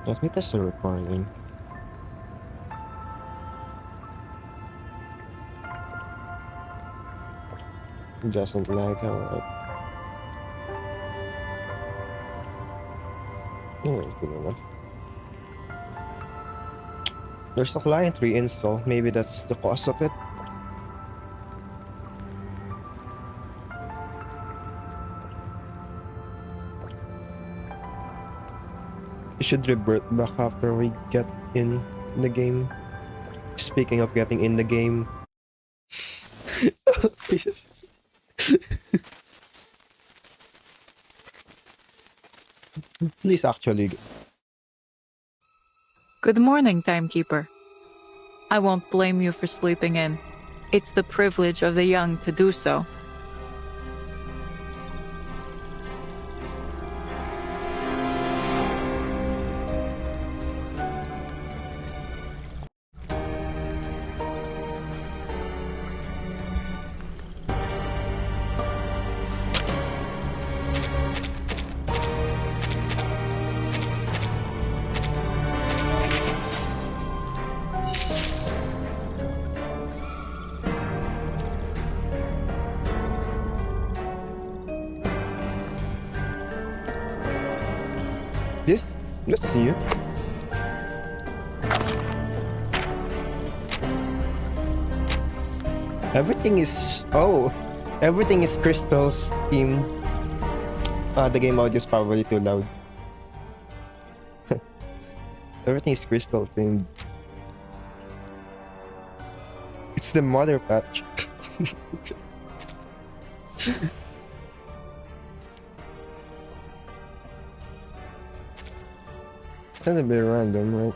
Let me test the recording. Doesn't lag, alright. Anyways, good enough. There's a client reinstall. Maybe that's the cause of it. We should revert back after we get in the game. Speaking of getting in the game. Please. Please actually. Good morning, timekeeper. I won't blame you for sleeping in. It's the privilege of the young to do so. Yes, let's see you. Everything is Crystal's theme. The game audio is probably too loud. Everything is Crystal themed. It's the mother patch. Kind of a bit random, right?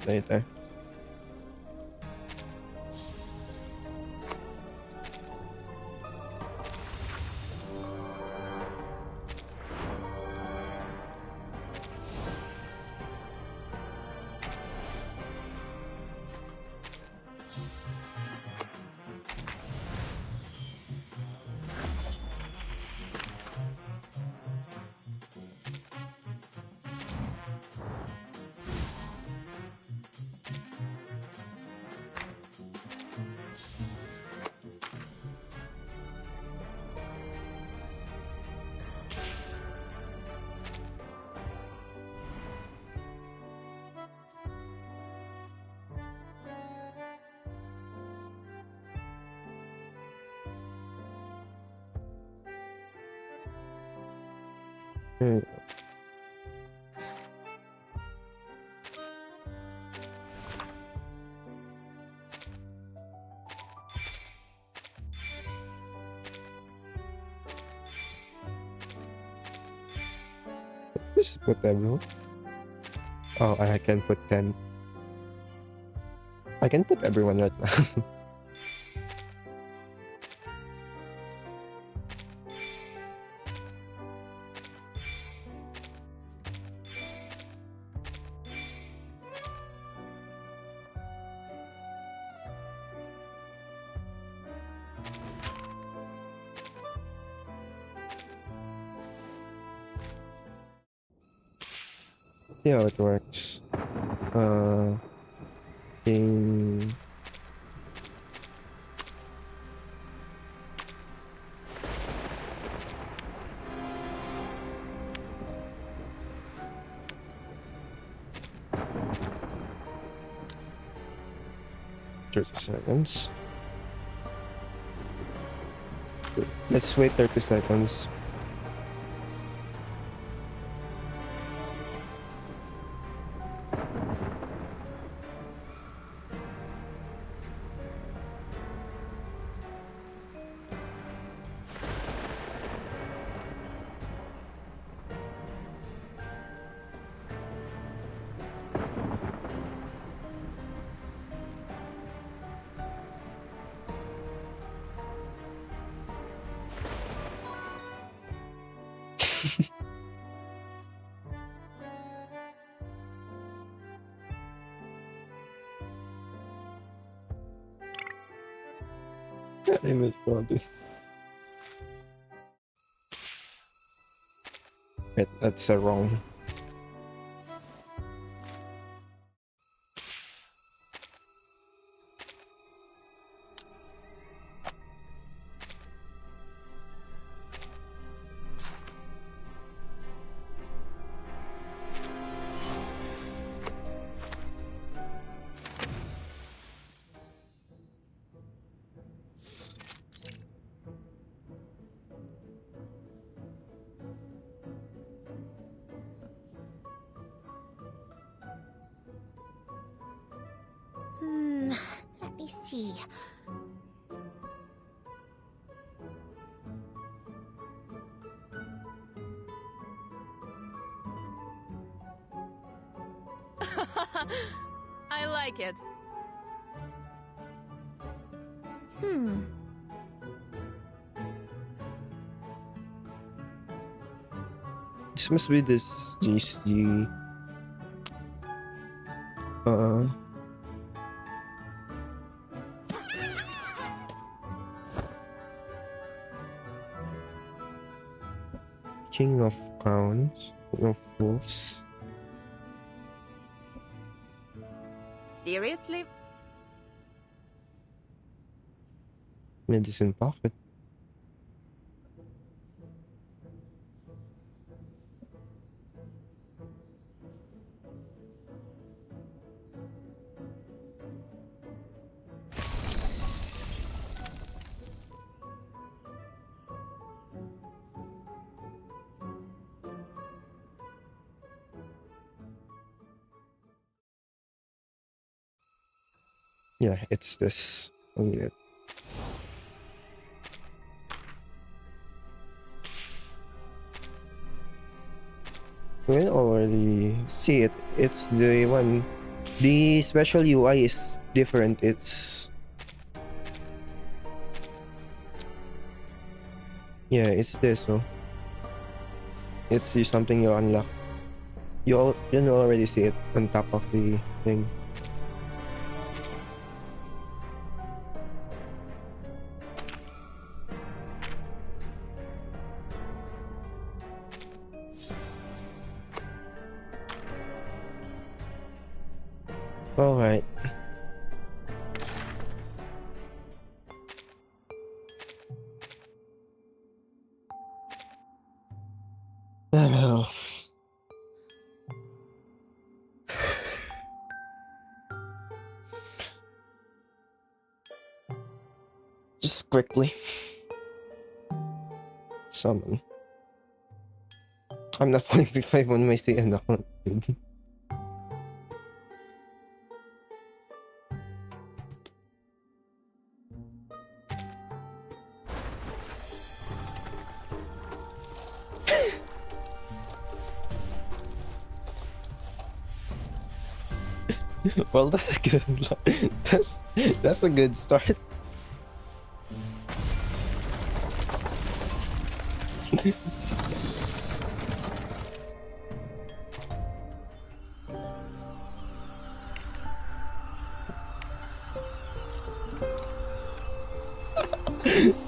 Later. Just put everyone. Oh, I can put 10. I can put everyone right now. See how it works. Game. Seconds. Let's wait 30 seconds. I misspelled it. That's a wrong. Let me see. I like it. This must be this GC. King of Crowns, King of Fools. Seriously? Medicine Pocket. Yeah, it's this. Only it. We can already see it. It's the one. The special UI is different. Yeah, it's this. So it's something you unlock. You can already see it on top of the thing. All right. Hello. Just quickly summon. I'm not putting P5 on my CN account, dude. Well, that's a good. That's a good start.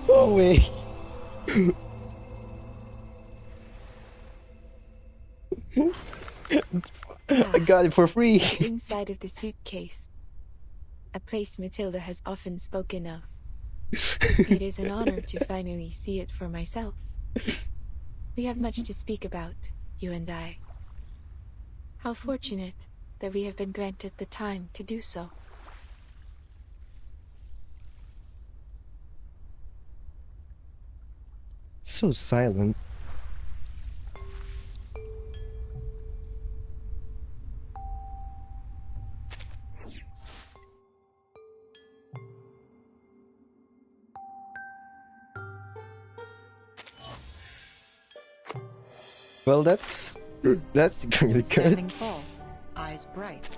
Oh wait. I got it for free. Inside of the suitcase. A place Matilda has often spoken of. It is an honor to finally see it for myself. We have much to speak about, you and I. How fortunate that we have been granted the time to do so. So silent. Well, that's really good. Standing tall, eyes bright.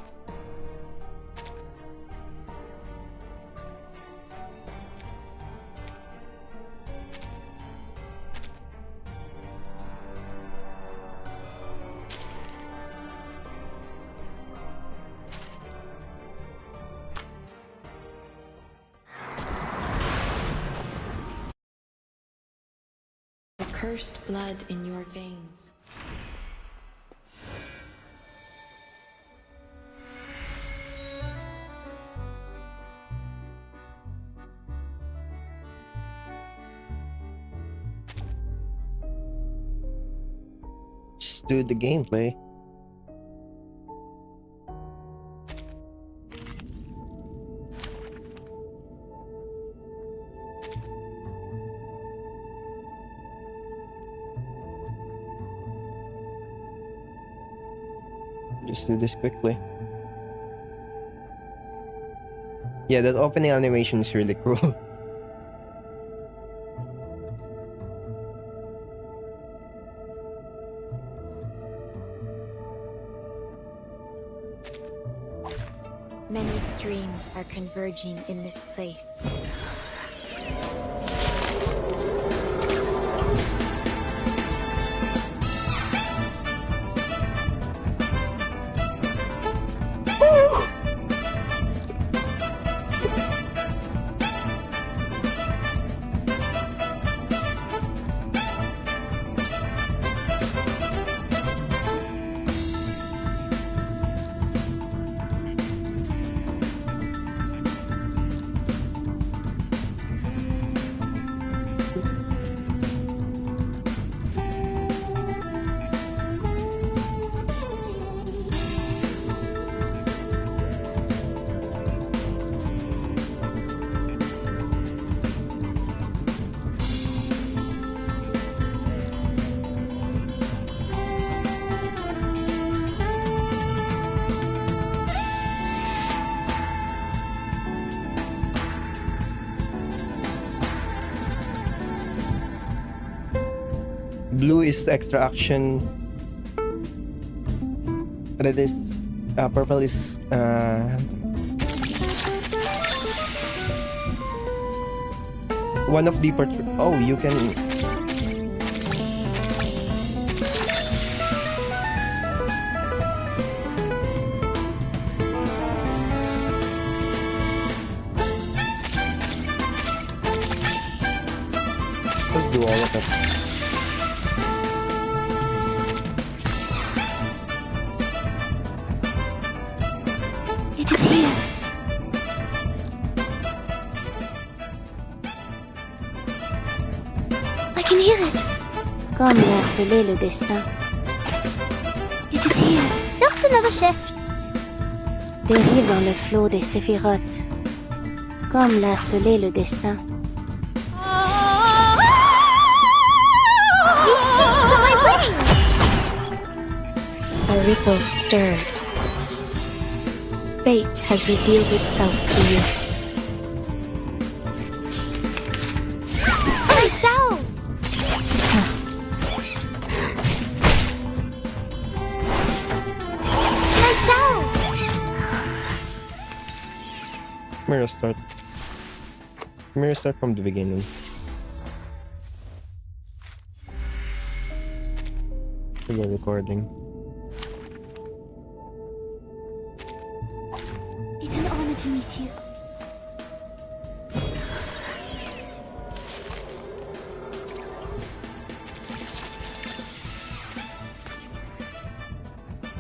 cursed blood in your veins. Just do the gameplay. Just do this quickly. Yeah, that opening animation is really cool. Many streams are converging in this place. Blue is extra action. Red is purple is one of the oh, you can let's do all of it. It is here. I can hear it. Comme l'a scellé le destin. It is here. Just another shift. Dérive dans le flot des séphirotes. Comme l'a scellé le destin. A ripple stirred. Fate has revealed itself to you. My shells! My shells! Mirror start. Mirror start from the beginning. We're recording. It's an honor to meet you.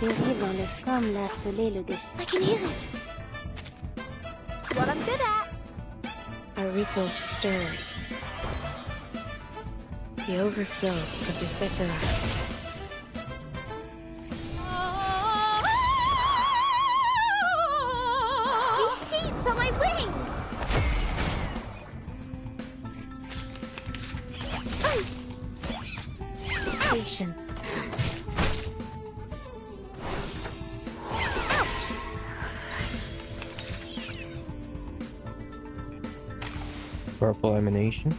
Dérive dans le comme l'a scellé le destin. I can hear it. What I'm good at. A ripple stirred. The overflow of the Sephiroth. These sheets on my wings! Patience. Purple emanation.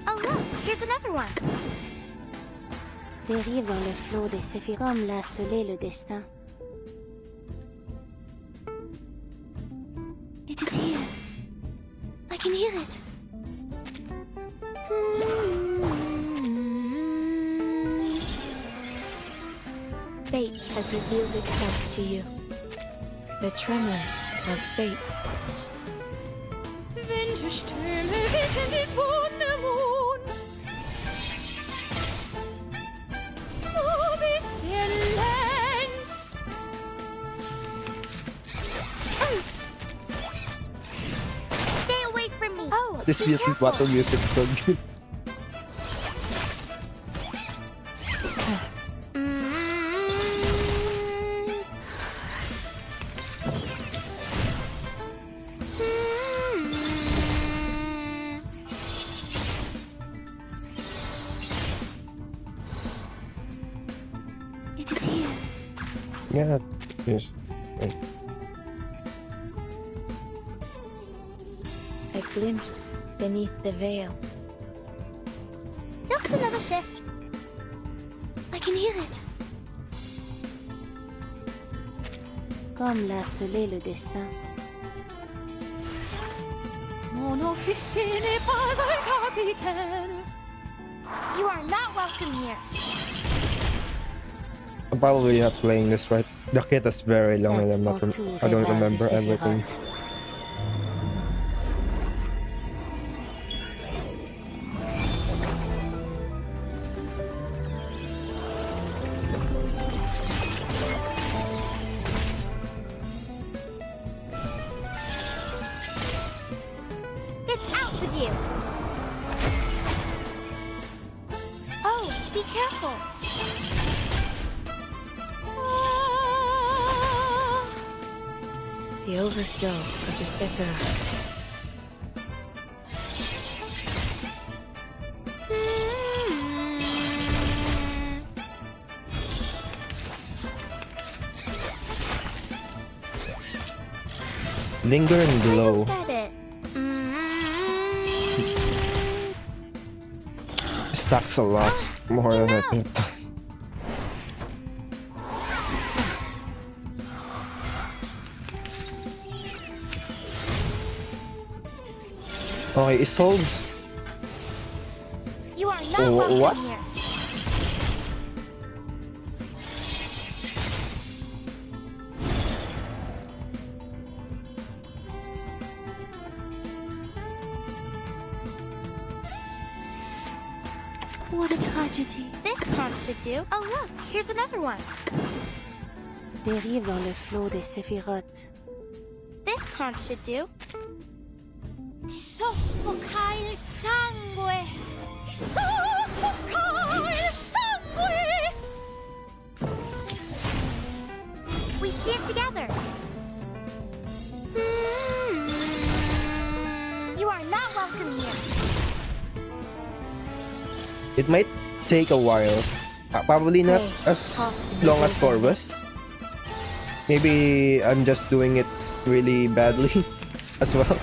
Oh look, here's another one. Dérive dans le flot des séphirotes comme l'a scellé le destin. It is here. I can hear it. Fate has revealed itself to you. The tremors of fate. Winterstürme wickeln den Wundermond. Du bist der Lenz. Stay away from me! Oh, This be music careful! battle music is so good. It is here. Yeah, yes. A glimpse beneath the veil. Just another shift. I can hear it. Comme l'a scellé le destin. Mon officier n'est pas un capitaine. You are not welcome here. I'm probably not playing this right. The kit is very long and I don't remember everything. It's out with you. Oh, be careful. The overflow of the Sephiroth. Linger and glow. Get it. Stacks a lot more than I think. Okay, it solves. You are not Oh, welcome what? here. What a tragedy. This taunt should do. Oh look, here's another one. Dérive dans le flot des séphirotes. This taunt should do. Soffoca il sangue! Soffoca il sangue! We stand together. You are not welcome here. It might take a while. Probably not as long as Corvus. Maybe I'm just doing it really badly as well.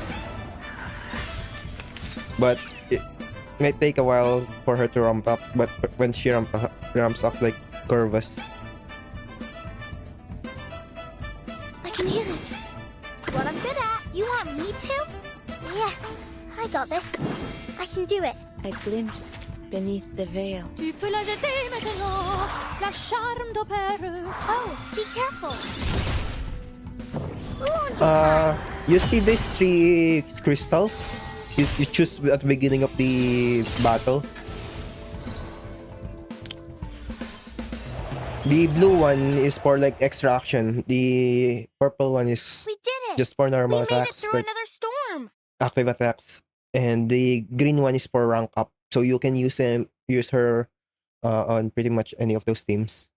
But it might take a while for her to ramp up. But when she ramps up like Corvus. I can hear it. What I'm good at. You want me to? Yes, I got this. I can do it. A glimpse beneath the veil. Tu peux la jeter maintenant, la charme d'opère. Oh, be careful. You see these 3 crystals? You choose at the beginning of the battle. The blue one is for like extra action. The purple one is We did it. just for normal we made it attacks, through like another storm. active attacks. And the green one is for rank up. So you can use her on pretty much any of those teams.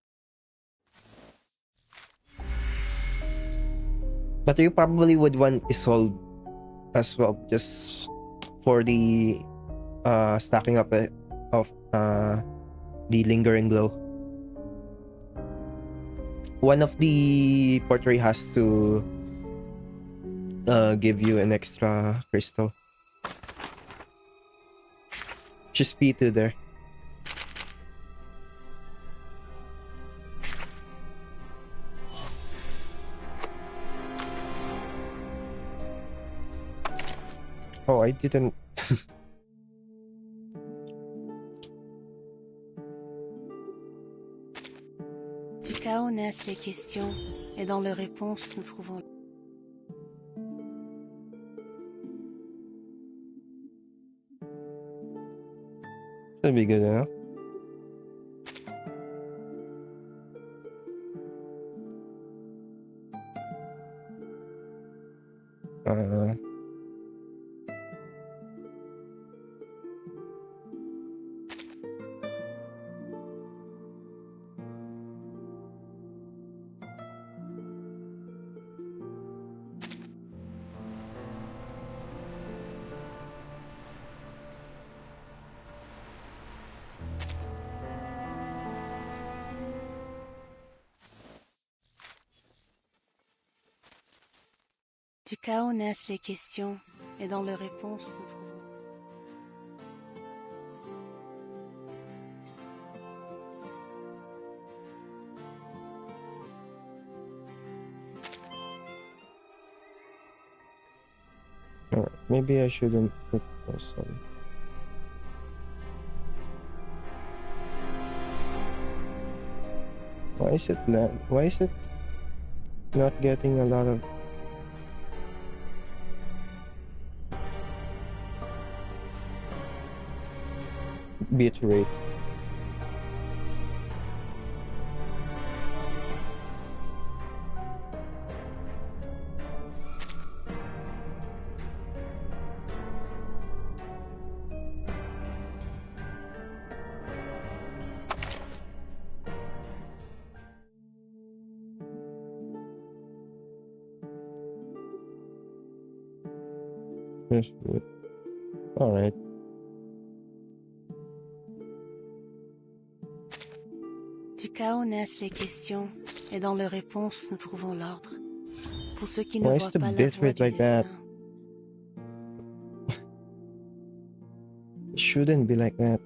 But you probably would want Isolde as well, just for the stacking up of the lingering glow. One of the portrait has to give you an extra crystal. Just P2 there. Oh, I didn't. Du chaos naissent les questions, et dans leurs réponses, nous trouvons... Should be good enough. Uh, Du chaos naissent les questions, et dans leurs réponses, nous trouvons... alright, maybe I shouldn't put this on. Why is it Why is it not getting a lot of bit rate? That's good. Alright. Du chaos naissent les questions, et dans leurs réponses, nous trouvons l'ordre. Pour ceux qui ne Why is voient the pas la bit voie rate du like that? destin. It shouldn't be like that.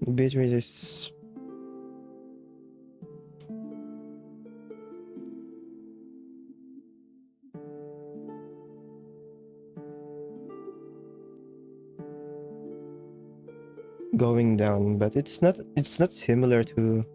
The bit rate is going down, but it's not similar to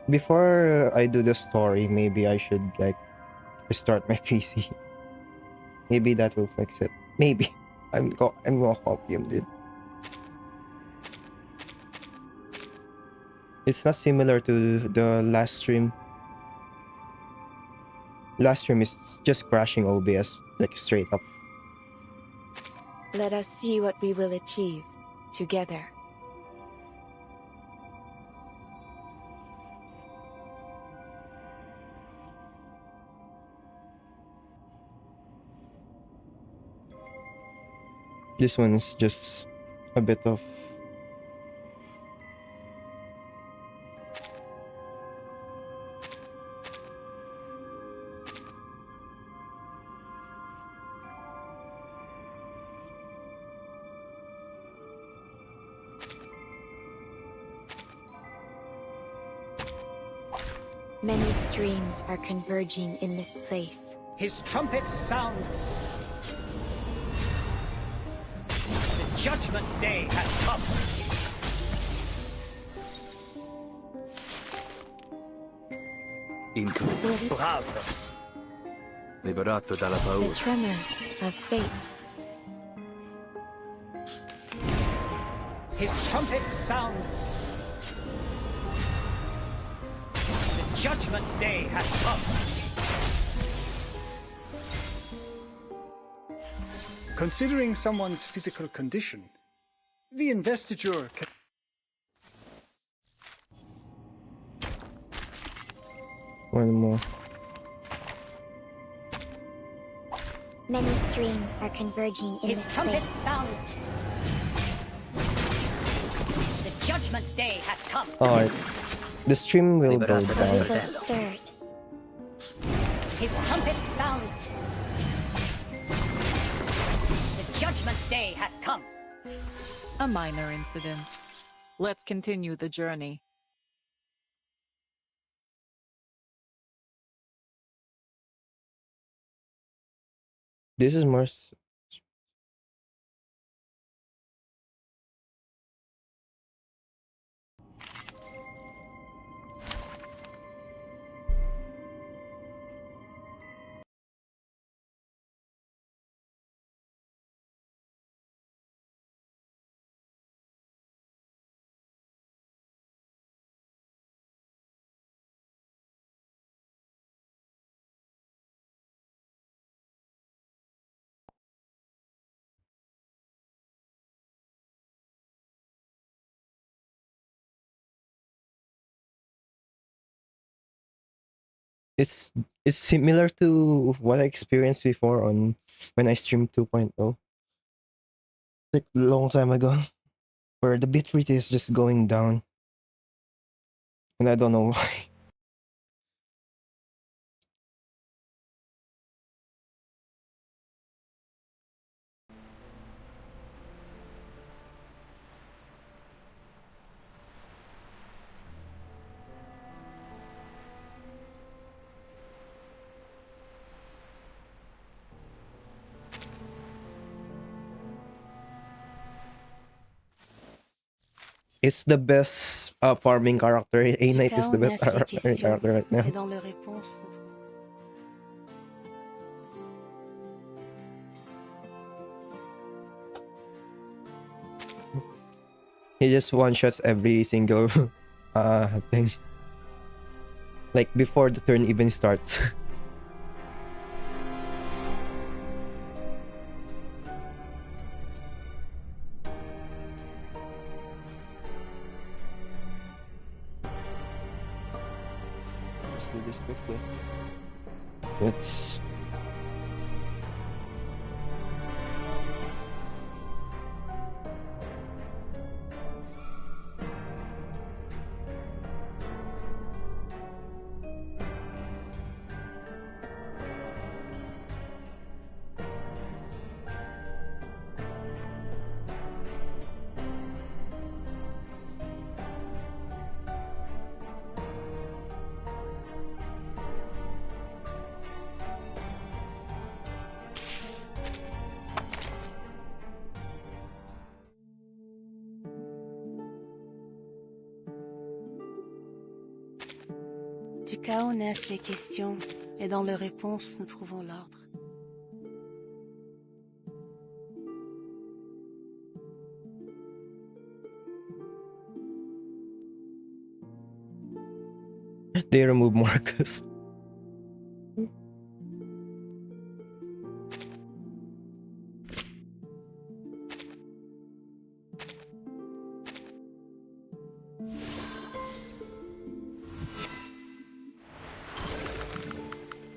before I do the story, maybe I should like restart my PC. Maybe that will fix it. Maybe. I'm gonna copium, dude. It's not similar to the last stream. Last stream is just crashing OBS like straight up. Let us see what we will achieve together. This one's just a bit of Many streams are converging in this place. His trumpets sound. The judgment day has come. Into the Bravo. liberato dalla The paura. tremors of fate. His trumpets sound. The judgment day has come. Considering someone's physical condition, the investiture can... one more. Many streams are converging in His this trumpets place. sound. judgment day has come. Alright. The stream will go Liberato A down. ripple stirred. His trumpets sound. The judgment day has come. A minor incident. Let's continue the journey. This is more. It's it's similar to what I experienced before on when I streamed 2.0, like a long time ago, where the bitrate is just going down, and I don't know why. It's the best farming character. A Du Knight is the chaos best naissent les farming questions, character right now. et dans leurs réponses, nous He just one shots every single thing. Like before the turn even starts. Let's do this quickly. Let's. Du chaos naissent les questions, et dans leurs réponses, nous trouvons l'ordre. They remove Marcus.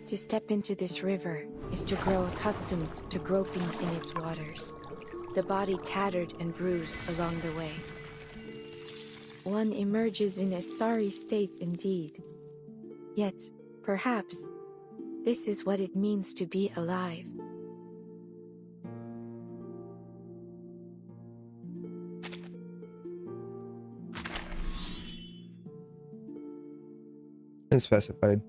To step into this river is to grow accustomed to groping in its waters, the body tattered and bruised along the way. One emerges in a sorry state indeed. Yet, perhaps, this is what it means to be alive. Unspecified.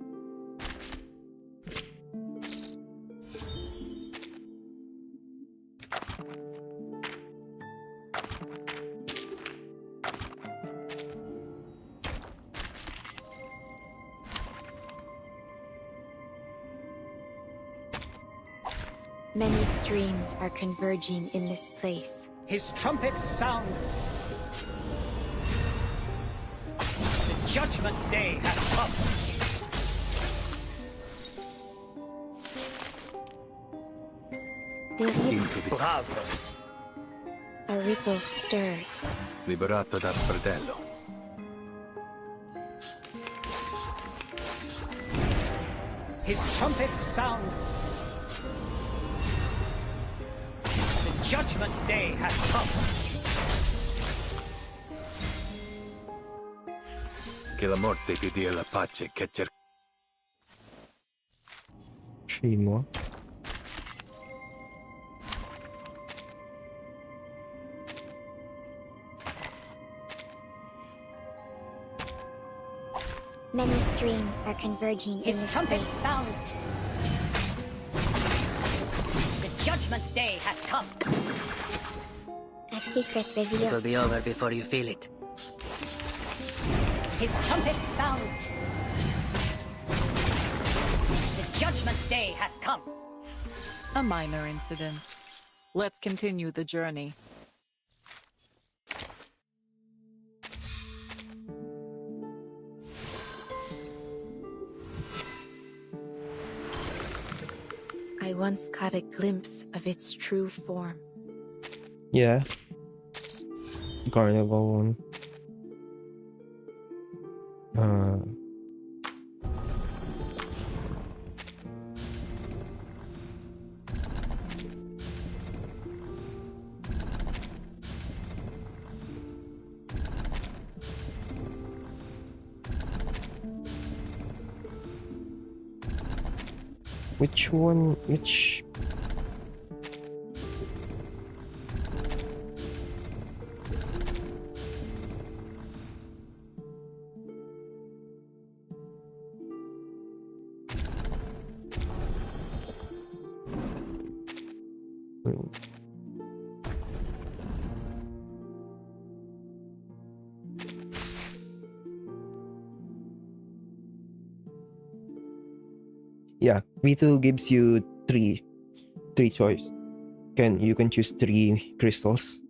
Many streams are converging in this place. His trumpets sound. The judgment day has come. Into the Bravo. A ripple stirred. liberato dal fratello. His trumpets sound. The judgment day has come. Che la morte ti dia la pace che cerca. 3 more. Many streams are converging in His this trumpets place. sound. The judgment day has come. A secret revealed. It'll be over before you feel it. His trumpets sound. The judgment day has come. A minor incident. Let's continue the journey. I once caught a glimpse of its true form. Yeah. Carnival one. Which one? Which? Yeah, V2 gives you three choice. You can choose 3 crystals.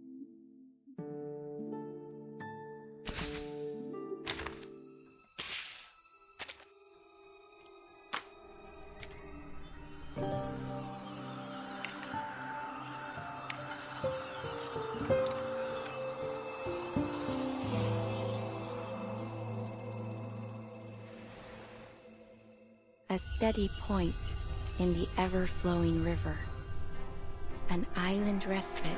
A steady point in the ever-flowing river. An island respite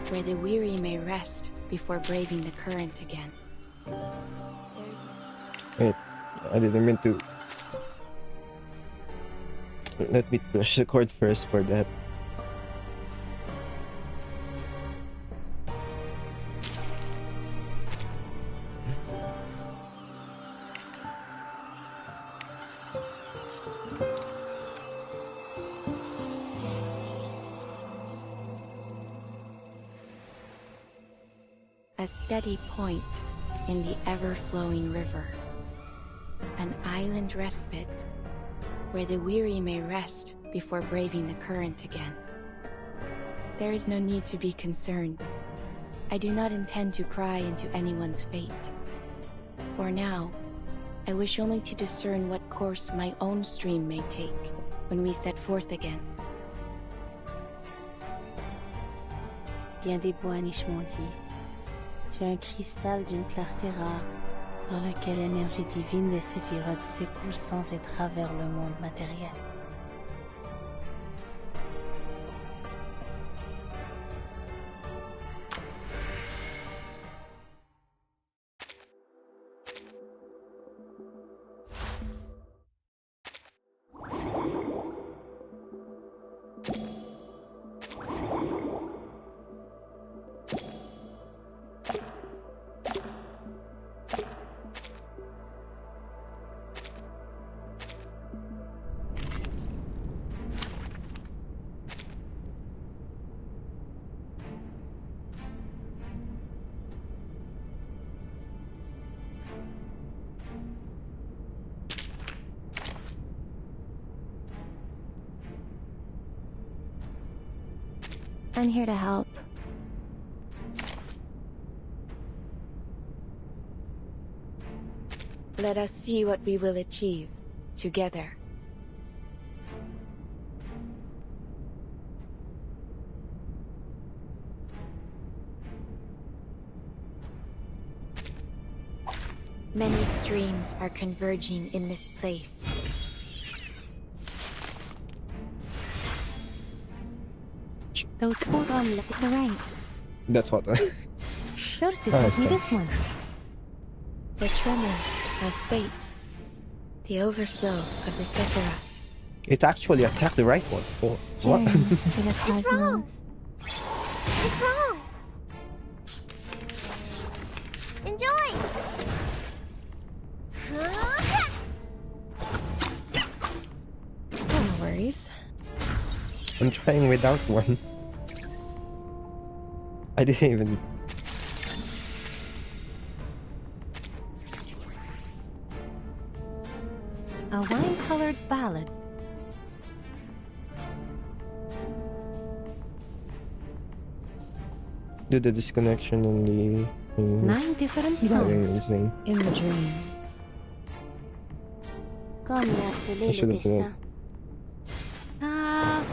where the weary may rest before braving the current again. Wait, I didn't mean to. Let me push the chord first for that. A steady point in the ever-flowing river. An island respite where the weary may rest before braving the current again. There is no need to be concerned. I do not intend to pry into anyone's fate. For now, I wish only to discern what course my own stream may take when we set forth again. Bien des Boanish m'ont dit. Tu es un cristal d'une clarté rare, dans lequel l'énergie divine des séphirotes s'écoule sans être vers le monde matériel. I'm here to help. Let us see what we will achieve together. Many streams are converging in this place. Those four on the right. That's what. Sources Oh, told me okay. this one. The tremors of fate. The overflow of the Sephiroth. It actually attacked the right one. Oh, what? Journeys to the It's wrong. cosmos. It's wrong. Enjoy. No worries. I'm trying without one. I didn't even. A wine-colored ballad. Do the disconnection on the thing. 9 different Having songs. insane. In the dreams. Comme l'a scellé le should've put destin. Ah,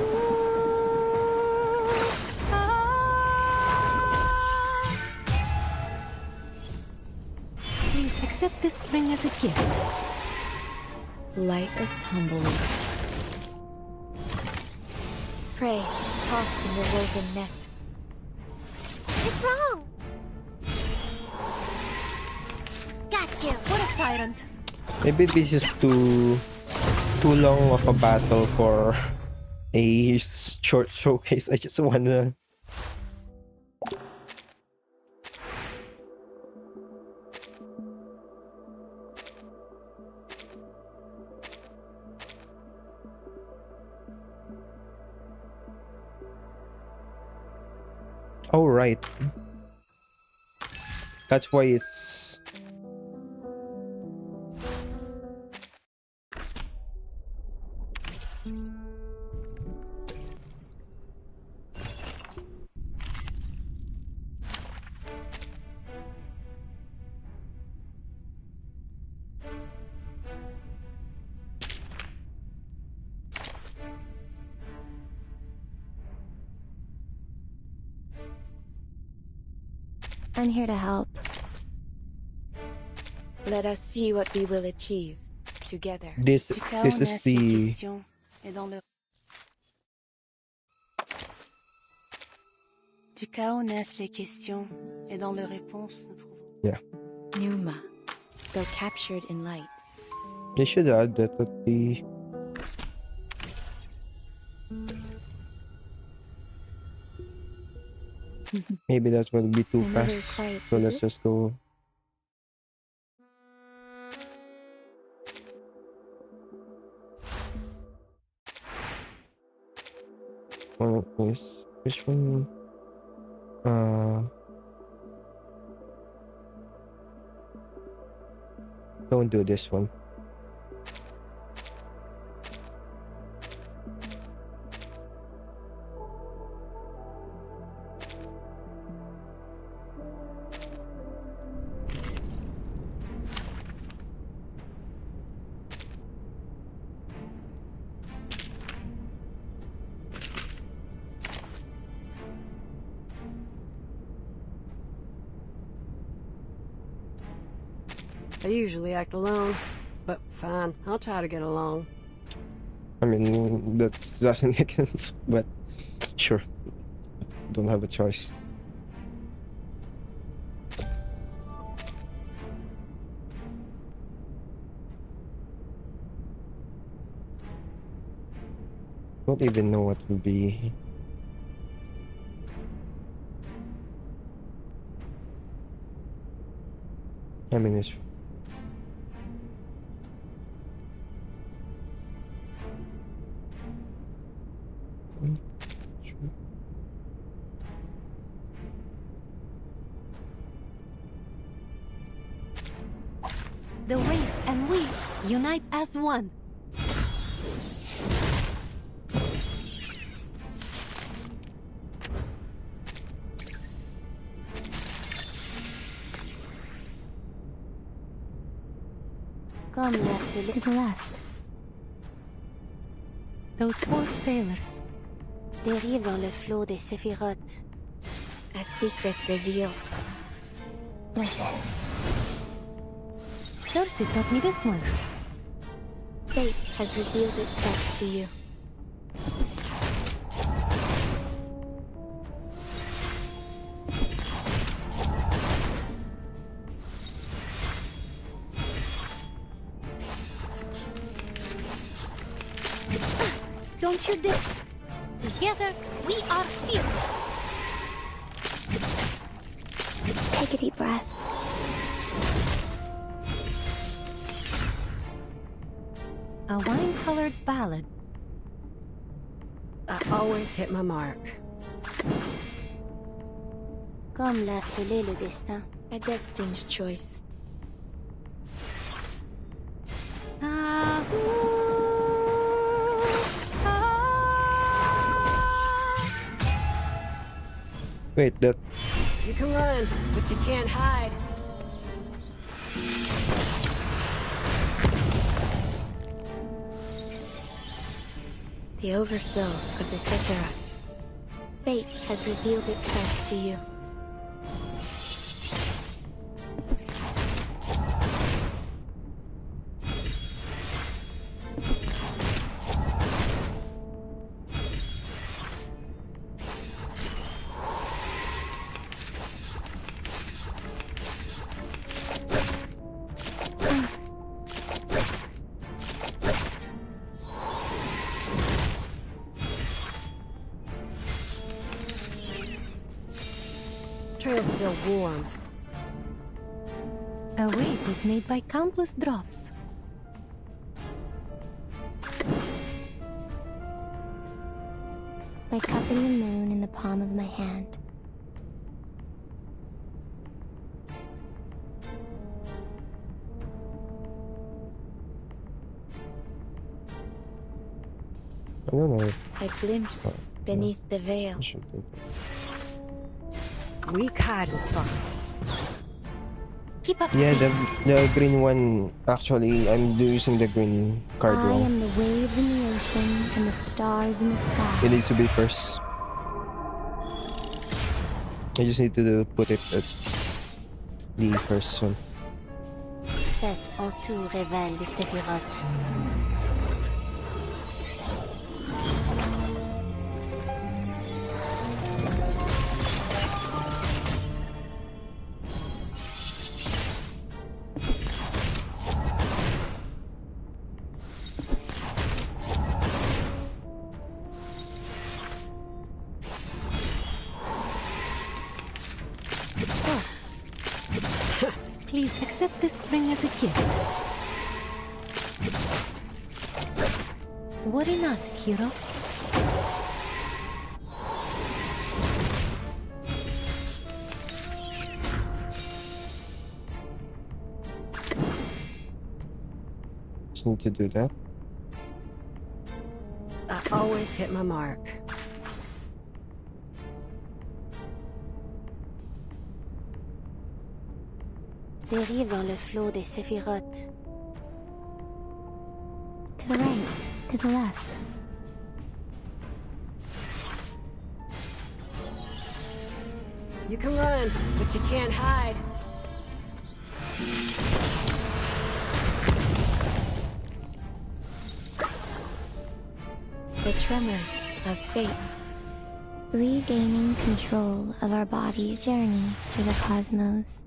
Please accept this ring as a gift. Light as tumbleweed. Pray, caught in the woven net. It's wrong. Got you. What a tyrant. Maybe this is too long of a battle for a short showcase. I just wanna. Oh right. That's why it's. I'm here to help. Let us see what we will achieve together. This Du chaos is naissent les the. questions, et dans le... Du chaos naissent les questions, et dans leurs réponses, nous trouvons... Numa, though captured in light. They should add that at the. Maybe that will be too Another fast. quiet So let's visit? just go. One is which one? Don't do this one. I usually act alone, but fine, I'll try to get along. I mean, that doesn't make sense, but sure. Don't have a choice. Don't even know what will be. I mean, it's. The race and we unite as one. Comme l'a scellé... It lasts. Those 4 sailors. Dérive dans le flot des séphirotes. A secret revealed. Listen. Cersei taught me this one. Fate has revealed itself to you. Don't you dare! Together, we are fearless! Take a deep breath. A wine-colored ballad. I always hit my mark. Comme l'a scellé le destin. A destined choice. Ah, Wait, that You can run, but you can't hide. The overflow of the Sephiroth. Fate has revealed itself to you. Trail's still warm. a wave is made by countless drops. Like cupping the moon in the palm of my hand. I don't know. A glimpse beneath the veil. I should do that. Weak hiding spot. Keep up. Yeah, the green one. Actually, I'm using the green card I wrong. am the waves in the ocean and the stars in the sky. It needs to be first. I just need to put it at the first one. Cette entoure révèle les séphirotes. Please accept this string as a gift. Worry not, hero. Just need to do that. I always hit my mark. Dérive dans le flot des séphirotes. To the right, to the left. You can run, but you can't hide. The tremors of fate. Regaining control of our body's journey through the cosmos.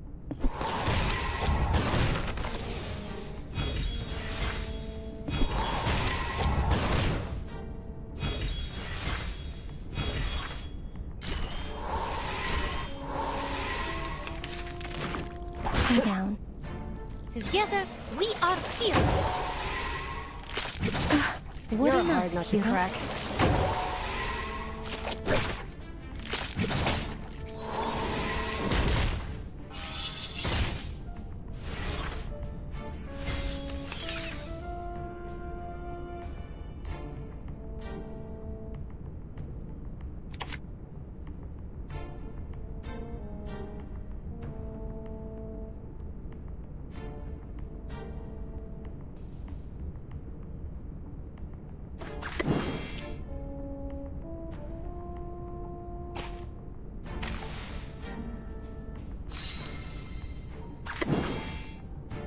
Lie down. Together, we are heroes. Worry You're not, hard not to hero. crack.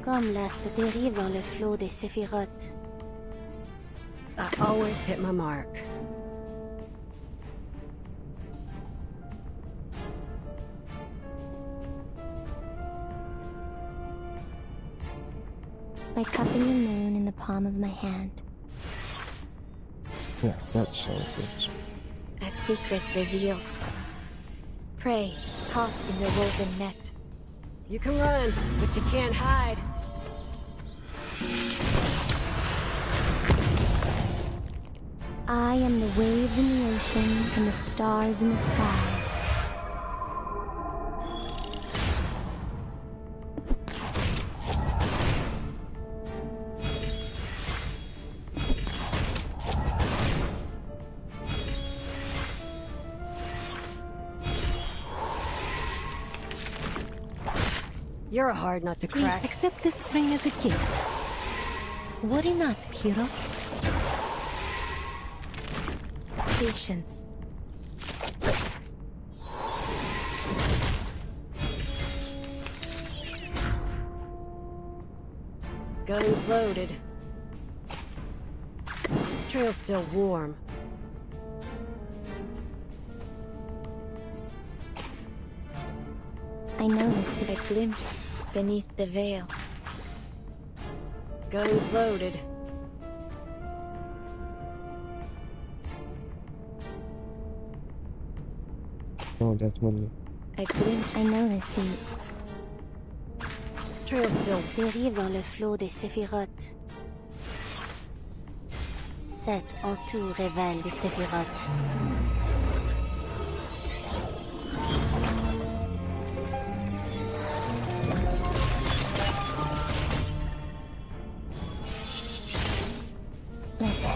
Comme là se dérive dans le flot des séphirotes. I always hit my mark. Like cupping the moon in the palm of my hand. Yeah, that's all good. A secret revealed. Prey caught in the woven net. You can run, but you can't hide. I am the waves in the ocean and the stars in the sky. You're a hard nut to Please crack. accept this ring as a gift. Worry not, hero. Patience. Guns loaded. Trail's still warm. I noticed A glimpse beneath the veil. Guns loaded. Oh, that's one. A glimpse. I noticed the Trail's still. Dérive dans le flot des séphirotes. Cet en tout révèle les séphirotes. listen.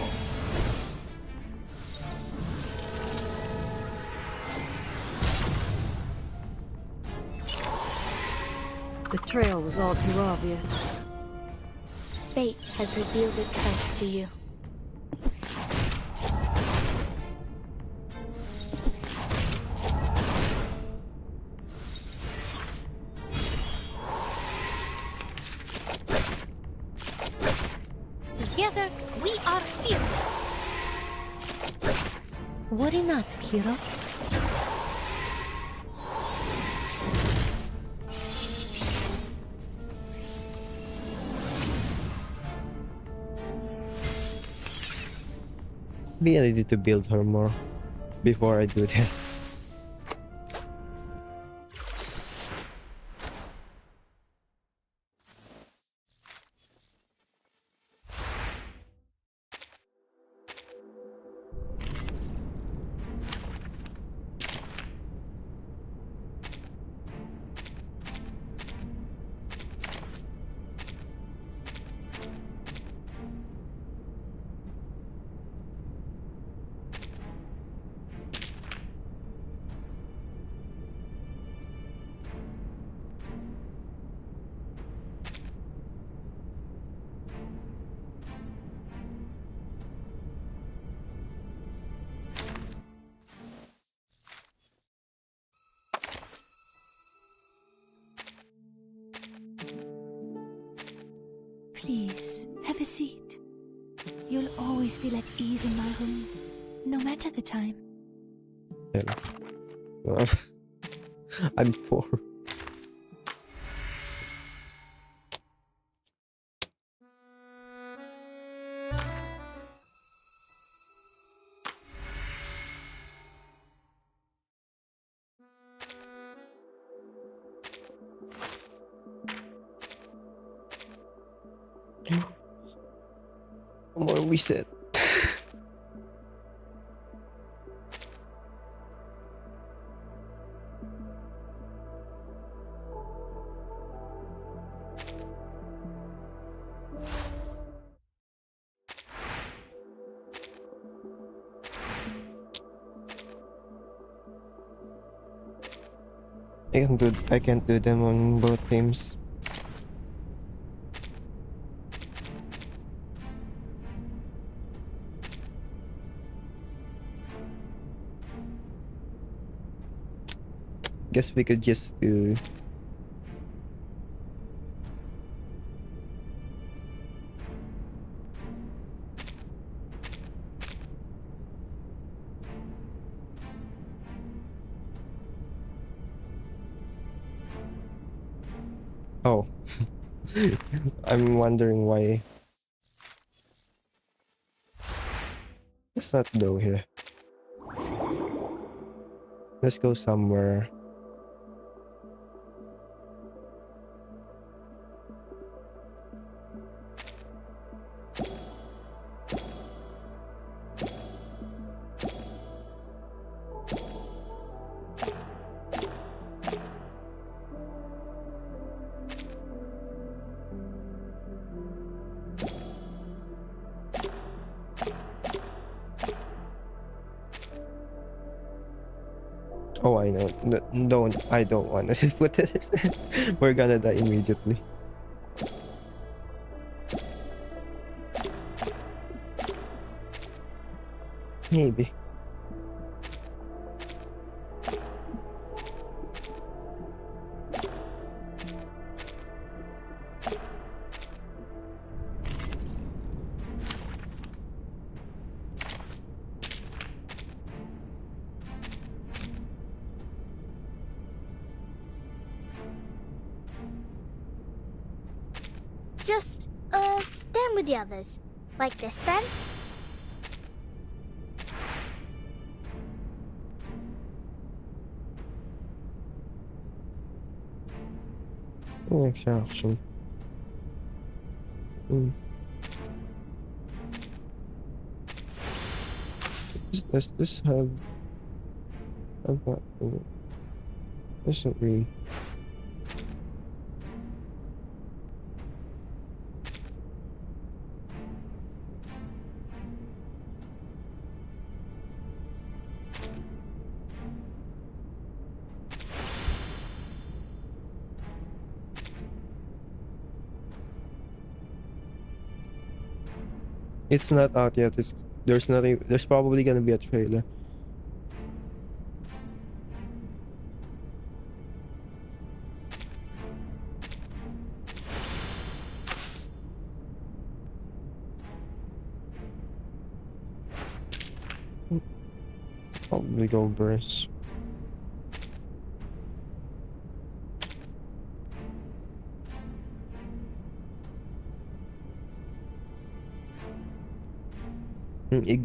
The trail was all too obvious. Fate has revealed itself to you. Together, we are fearless. Worry not, hero. Be easy to build her more before I do this. Please, have a seat. You'll always feel at ease in my room, no matter the time. Well, I'm poor. More reset. I can't do them on both teams. Guess we could just do oh. I'm wondering why Let's not go here. Let's go somewhere. Oh, I know. I don't want to put it. We're gonna die immediately. Maybe. Just, stand with the others. Like this, then? Next action. Does this have that? Doesn't really. It's not out yet. There's probably gonna be a trailer. Probably go burst.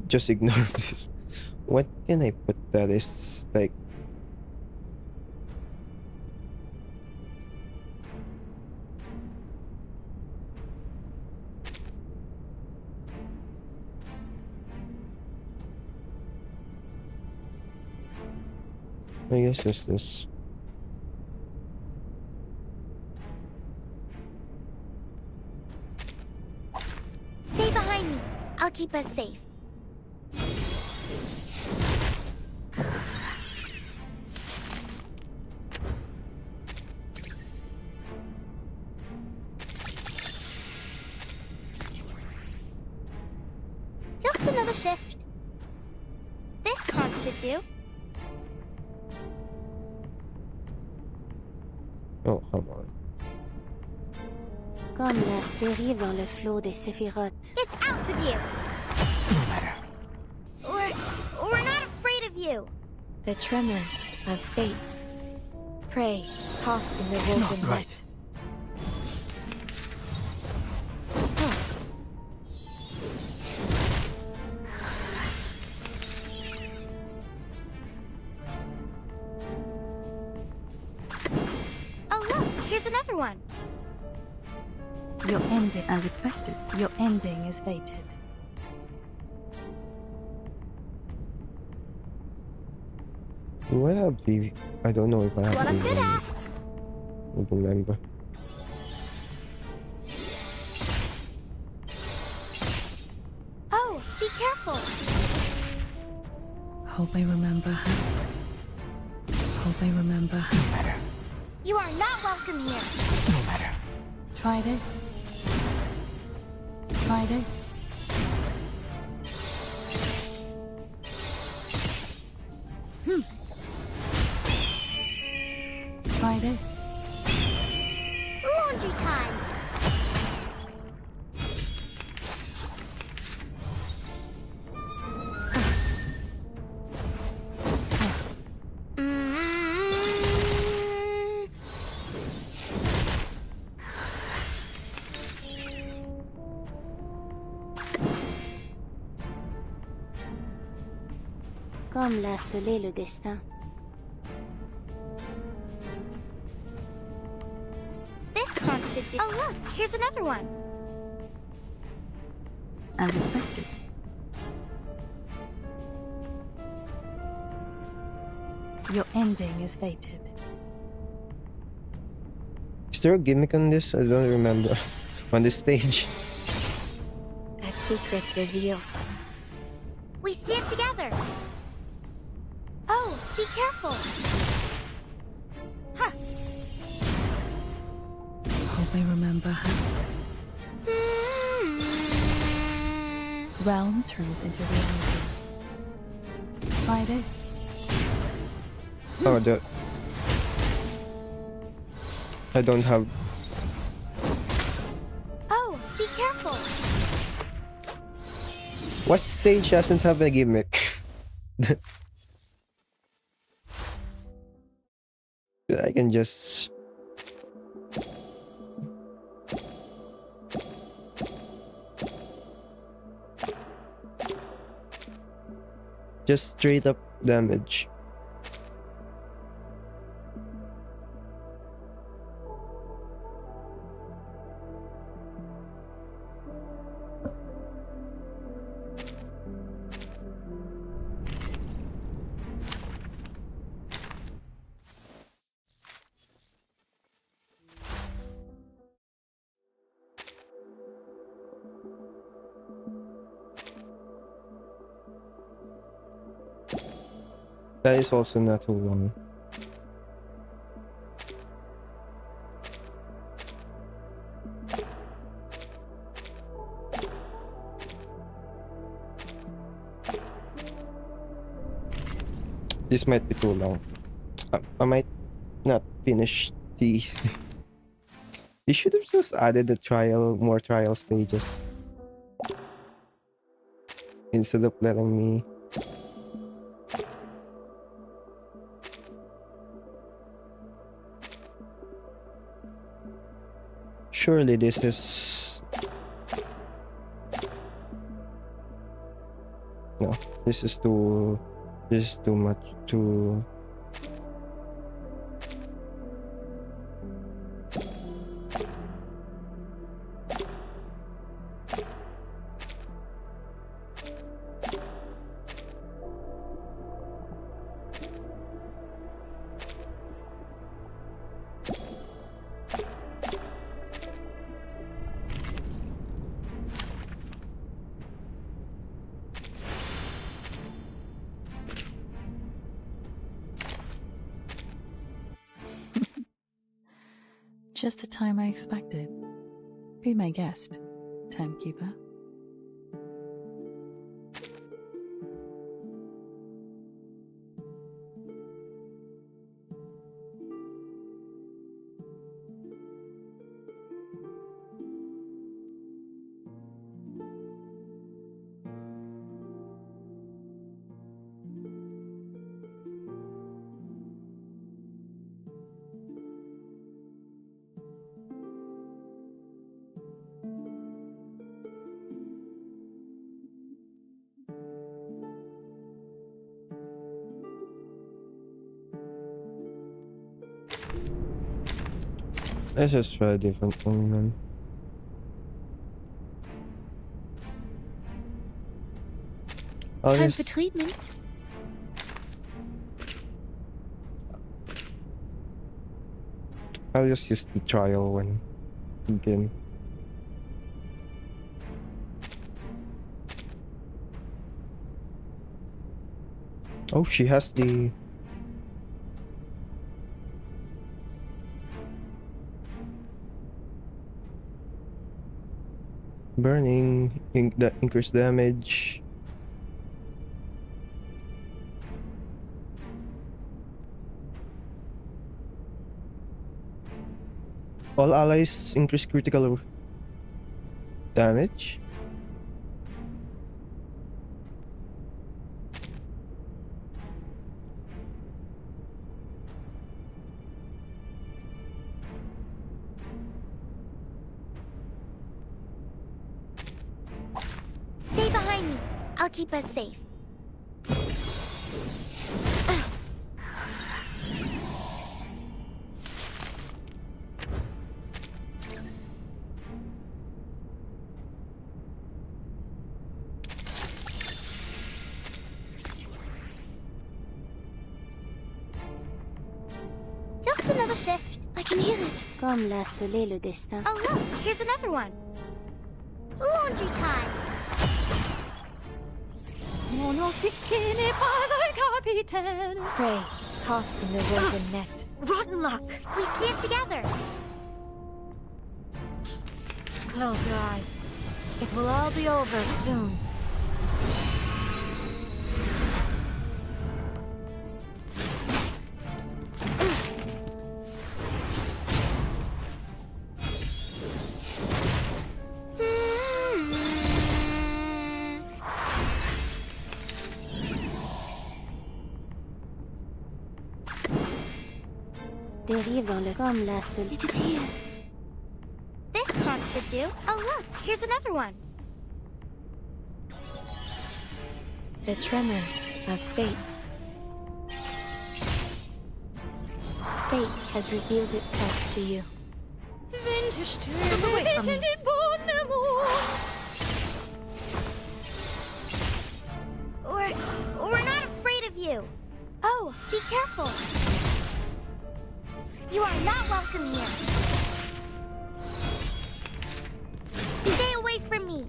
Just ignore this. What can I put that is like? I guess just this. Stay behind me. I'll keep us safe. Just another shift. This conch should do. Oh, come on. Comme l'aspérir dans le flot des séphirotes. Get out with you! We're not afraid of you! The tremors of fate. Pray, caught in the woven Not right. net. Oh look, here's another one. Your ending, as expected, your ending is fated. Do I have the? I don't know if I have What I'm good the. at. I don't remember. Oh, be careful. Hope I remember her. Hope I remember her. You are not welcome here. Tried it. Tried it. Tried it. Laundry time. comme l'a scellé le destin. This crunch should do. Oh look, here's another one. As expected. Your ending is fated. Is there a gimmick on this? I don't remember. On this stage. A secret reveal. We stand together. Oh, be careful. Huh. Hope I remember her. Realm turns into reality. Friday. Oh, I don't have. Oh, be careful. What stage doesn't have a gimmick? I can just. Just straight up damage. That is also not too long. This might be too long. I might not finish these. They should have just added more trial stages. Instead of letting me. Surely this is... No, this is too much, too... Just the time I expected. Be my guest, timekeeper. Let's just try a different one, man. Time for treatment. I'll just use the trial one again. Oh, she has the... burning, that increased damage. All allies increase critical damage. Stay behind me. I'll keep us safe. Comme l'a scellé le destin. Oh look, here's another one. Laundry time. Mon officier n'est pas un capitaine. Prey, caught in the woven net. Rotten luck. We see it together. Close your eyes. It will all be over soon. Dérive dans le comme la scellé. It is here. This taunt should do. Oh look, here's another one. The tremors of fate. Fate has revealed itself to you. Away from me. We're not afraid of you. Oh, be careful. You are not welcome here. Stay away from me.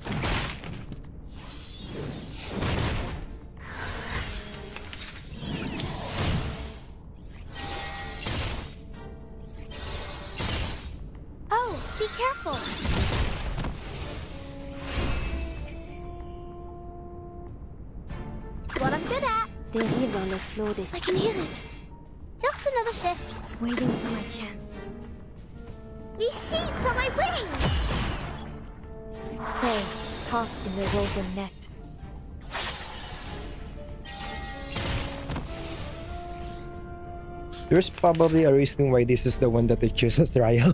Oh, be careful. It's what I'm good at. Dérive dans le flot des... I can hear it. Just another shift. Waiting for my chance. These sheets on my wings. Prey, caught in the woven net. There's probably a reason why this is the one that I choose as trial.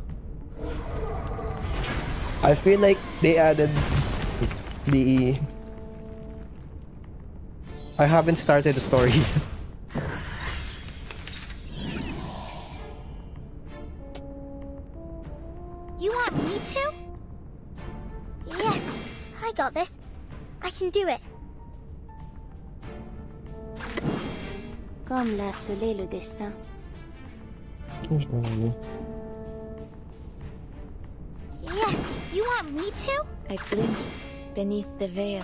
I feel like they added the... I haven't started the story. You want me to? Yes, I got this. I can do it. Comme l'a scellé le destin. Yes, you want me to? A glimpse beneath the veil.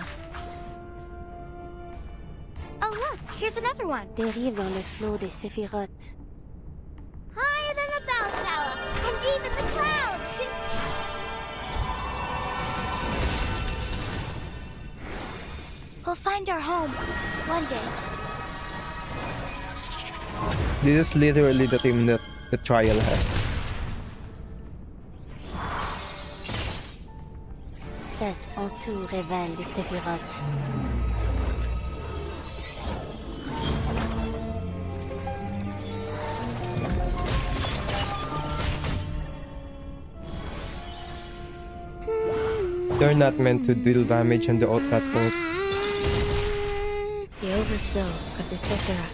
Oh look, here's another one. Dérive dans le flot des séphirotes. Higher than a bell tower, and deep in the clouds. We'll find our home one day. This is literally the team that the trial has. Cette en tout révèle les séphirotes. They're not meant to deal damage on the catapult. The overflow of the Sephiroth.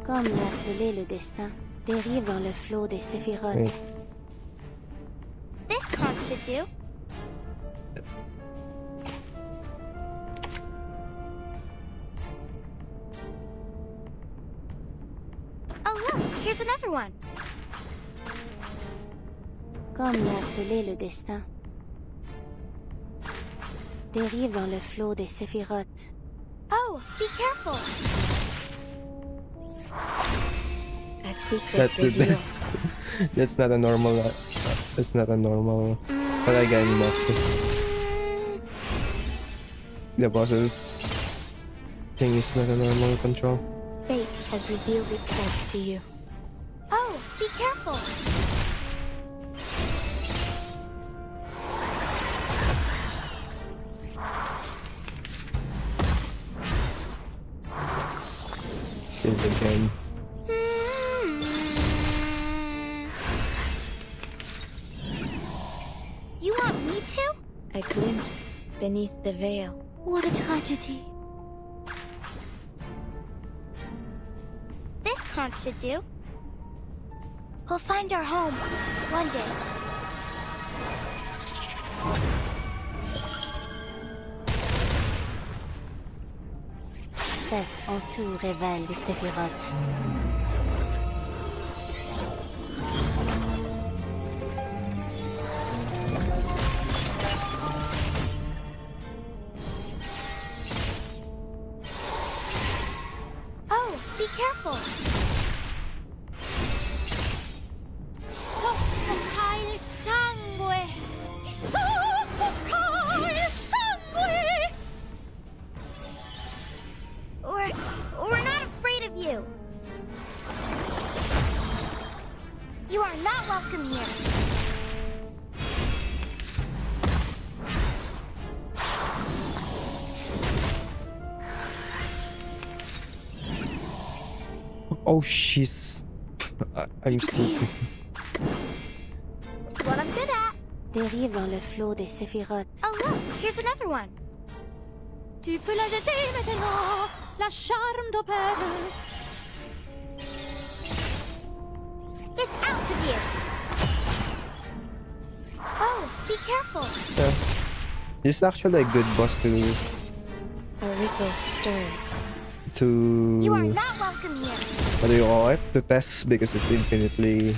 Comme l'a scellé le destin, dérive dans le flot des séphirotes. Wait. This taunt should do. Oh look, here's another one. Comme l'a scellé le destin, dérive dans le flot des séphirotes. Oh, be careful. A secret That, reveal. that's not a normal. That's not a normal. But again, boss. The boss's thing is not a normal control. Fate has revealed itself to you. Oh, be careful. Kill again. You want me to? A glimpse beneath the veil. What a tragedy. Kant should do. We'll find our home one day. Seth en tout révèle les séphirotes. Oh, be careful. Soffoca il sangue. Soffoca il sangue. We're not afraid of you. You are not welcome here. Oh, she's. I'm sleeping. It's what I'm good at. Dérive dans le flot des séphirotes. Oh look, here's another one. Tu peux la jeter maintenant, la charme d'opère. It's out of you. Oh, be careful. Yeah. This is actually a good boss A ripple stirred. You are to not welcome here. what do you call it? To test because it infinitely.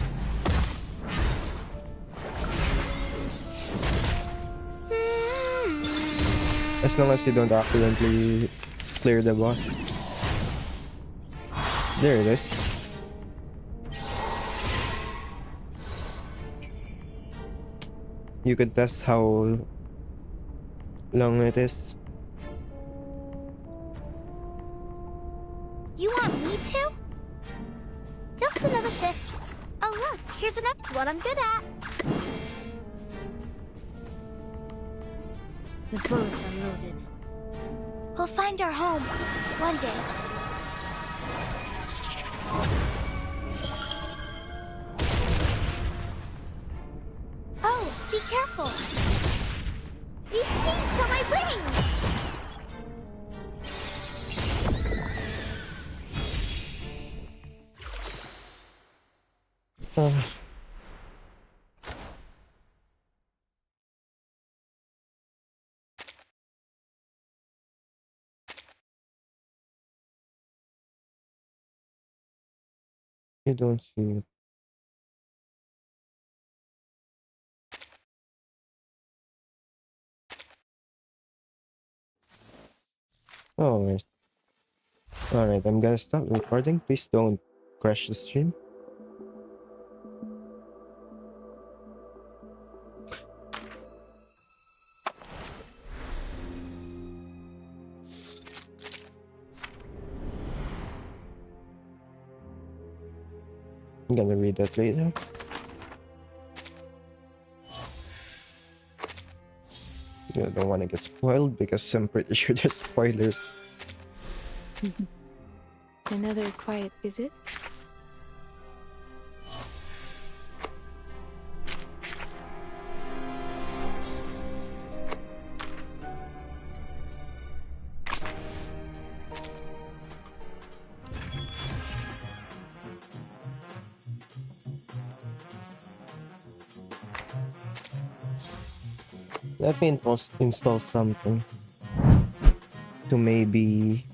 As long as you don't accidentally clear the boss. There it is. You could test how long it is. You want me to? Just another shift. Oh look, here's another what I'm good at. The bullets are loaded. We'll find our home one day. Oh, be careful. These things are my wings. You don't see it. Alright. Alright, I'm gonna stop recording. Please don't crash the stream. I'm gonna read that later. I don't want to get spoiled because I'm pretty sure there's spoilers. Another quiet visit? Let me install something to maybe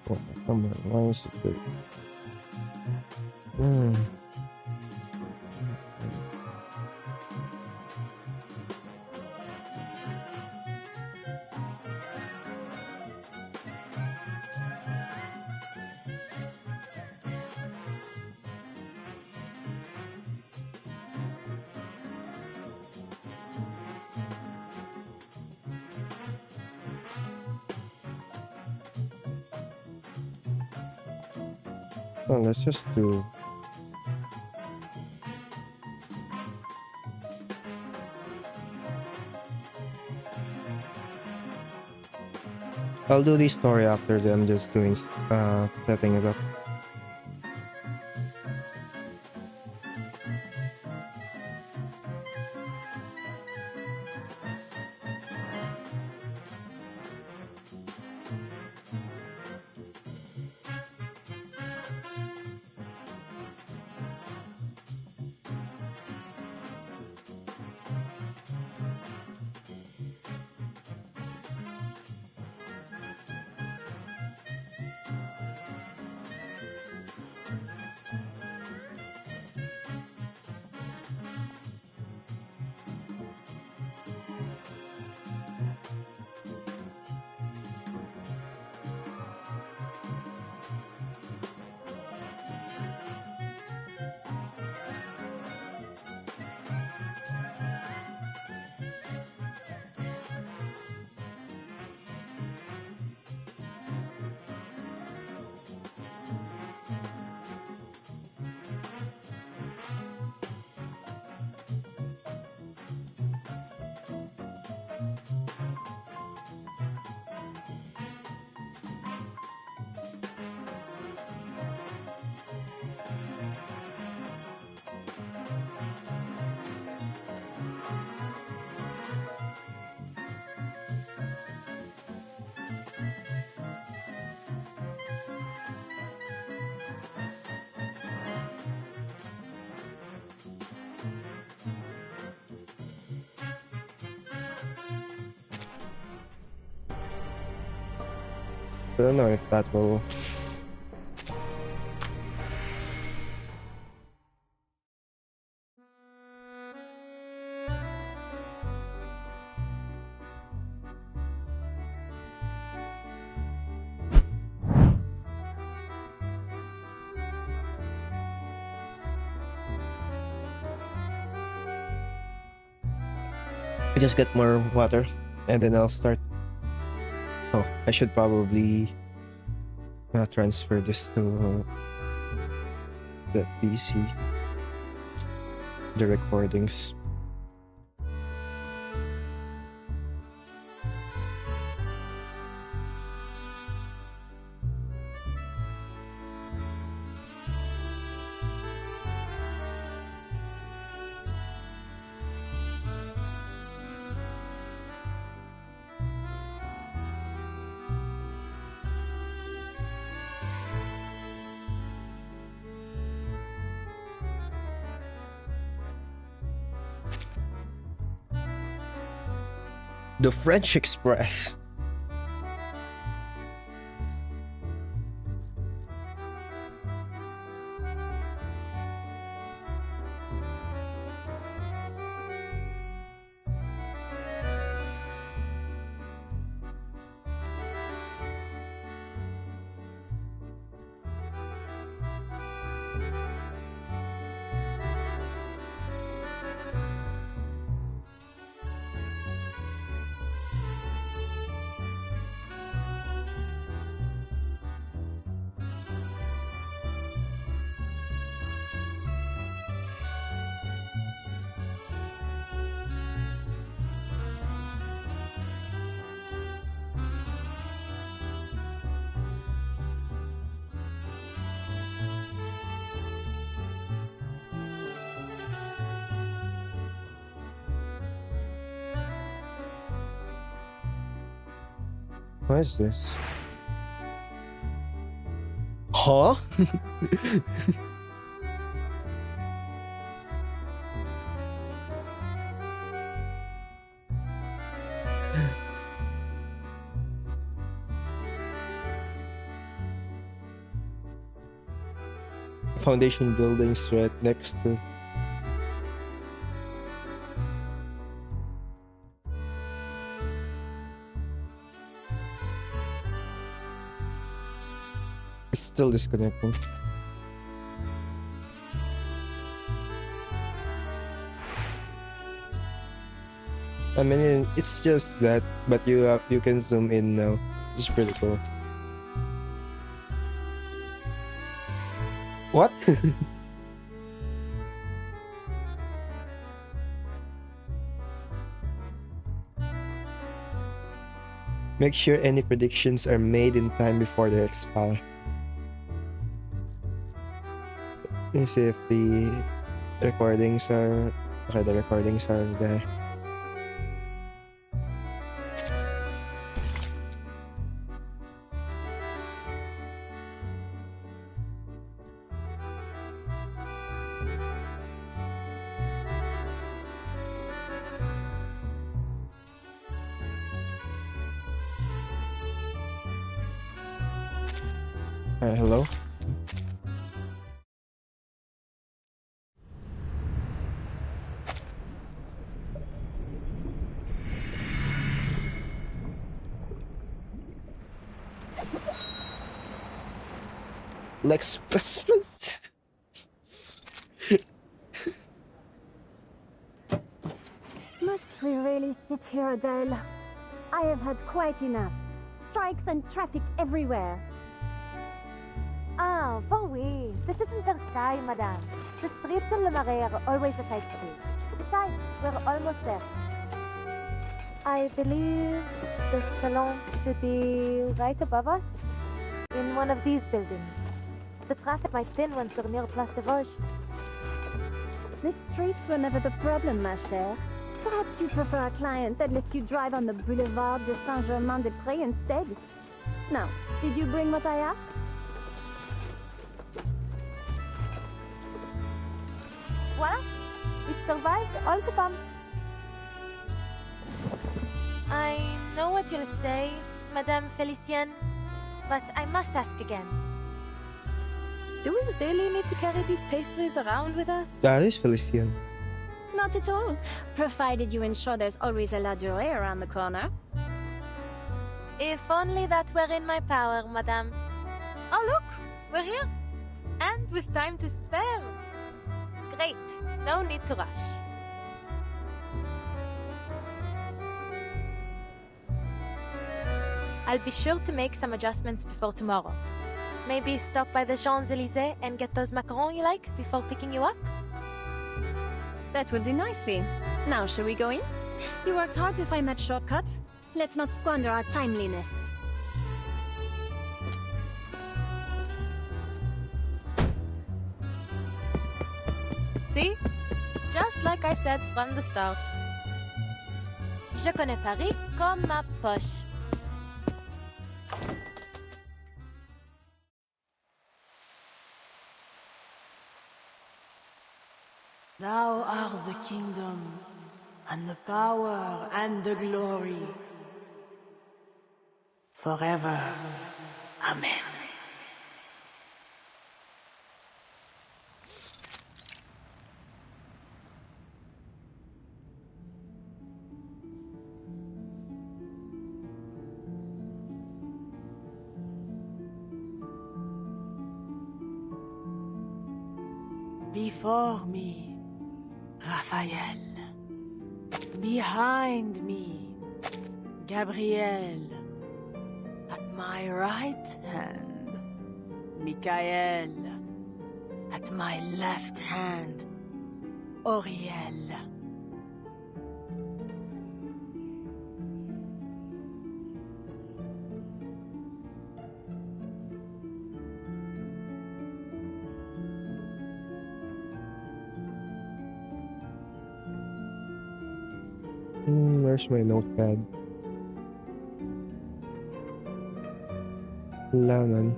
Oh, come on, why is it good? Hmm. Oh, let's just do. I'll do the story after them just doing setting it up. I don't know if that will. I just get more water and then I'll start. Oh, I should probably transfer this to the PC. The recordings. The French Express. What is this? Huh? foundation buildings right next to. It's still disconnecting. I mean, it's just that, but you can zoom in now. It's pretty cool. What? Make sure any predictions are made in time before they expire. Let's see if the recordings are... Okay, the recordings are there. Hello? Lex Must we really sit here, Adele? I have had quite enough. Strikes and traffic everywhere. Ah, for we. This isn't Versailles, madame. The streets in Le Marais are always a sight to see. Besides, we're almost there. I believe the salon should be right above us, in one of these buildings. The traffic might thin once we're near Place de Vosges. The streets were never the problem, ma chère. Perhaps you prefer a client that lets you drive on the Boulevard de Saint-Germain-des-Prés instead? Now, did you bring what I asked? Voilà, we survived all the bumps. I know what you'll say, Madame Felicienne, but I must ask again. Do we really need to carry these pastries around with us? That is Felician. Not at all, provided you ensure there's always a La Durée around the corner. If only that were in my power, Madame. Oh look, we're here! And with time to spare. Great, no need to rush. I'll be sure to make some adjustments before tomorrow. Maybe stop by the Champs-Élysées and get those macarons you like before picking you up? That would do nicely. Now, shall we go in? You worked hard to find that shortcut. Let's not squander our timeliness. See? Just like I said from the start. Je connais Paris comme ma poche. Thou art the kingdom, and the power, and the glory. Forever. Amen. Before me, Raphael. Behind me, Gabriel. At my right hand, Michael. At my left hand, Oriel. Where's my notepad? Lemon.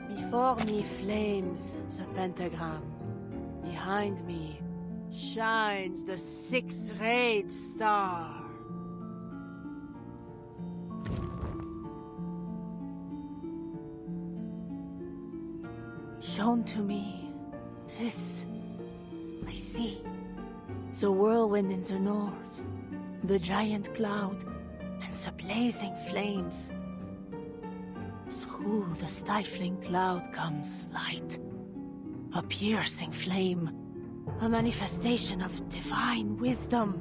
Before me flames the pentagram. Behind me shines the six-rayed star. shown to me. This I see. The whirlwind in the north, the giant cloud, and the blazing flames. Through the stifling cloud comes light, a piercing flame, a manifestation of divine wisdom.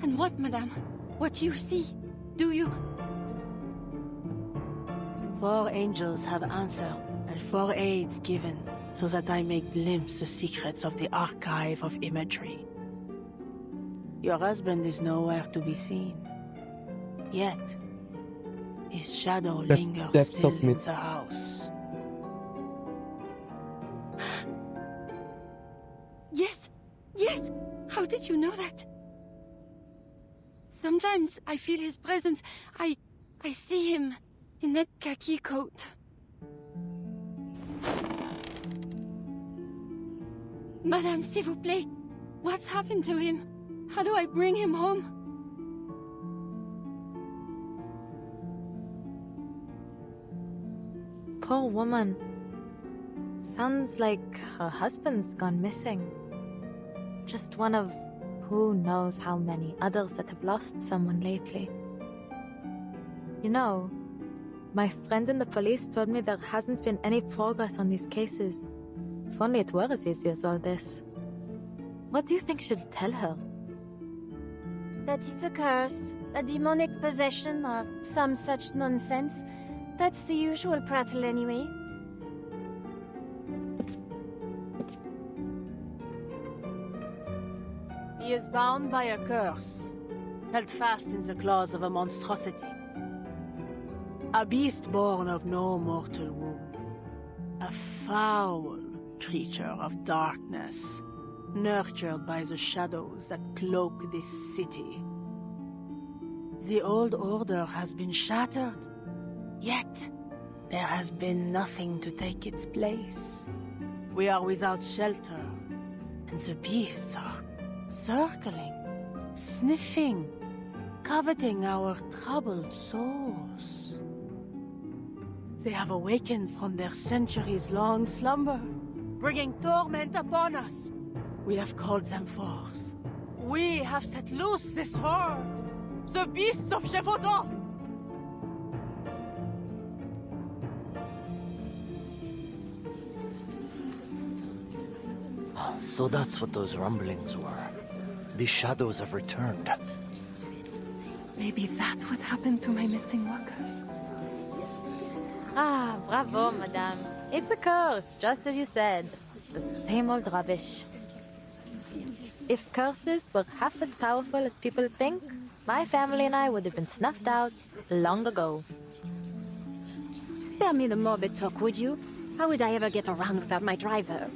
And what, madame? What you see? Do you... 4 angels have answered, and 4 aids given, so that I may glimpse the secrets of the archive of imagery. Your husband is nowhere to be seen. Yet, his shadow lingers still in the house. Yes! Yes! How did you know that? Sometimes I feel his presence. I see him in that khaki coat. Madame, s'il vous plaît, what's happened to him? How do I bring him home? Poor woman. Sounds like her husband's gone missing. Just one of who knows how many others that have lost someone lately. You know, my friend in the police told me there hasn't been any progress on these cases. If only it were as easy as all this. What do you think she'll tell her? That it's a curse, a demonic possession, or some such nonsense. That's the usual prattle anyway. He is bound by a curse, held fast in the claws of a monstrosity. A beast born of no mortal womb. A foul creature of darkness, nurtured by the shadows that cloak this city. The old order has been shattered, yet there has been nothing to take its place. We are without shelter, and the beasts are circling, sniffing, coveting our troubled souls. They have awakened from their centuries-long slumber, bringing torment upon us. We have called them forth. We have set loose this horror, the beasts of Gévaudan. So that's what those rumblings were. The shadows have returned. Maybe that's what happened to my missing workers. Ah, bravo, madame. It's a curse, just as you said. The same old rubbish. If curses were half as powerful as people think, my family and I would have been snuffed out long ago. Spare me the morbid talk, would you? How would I ever get around without my driver?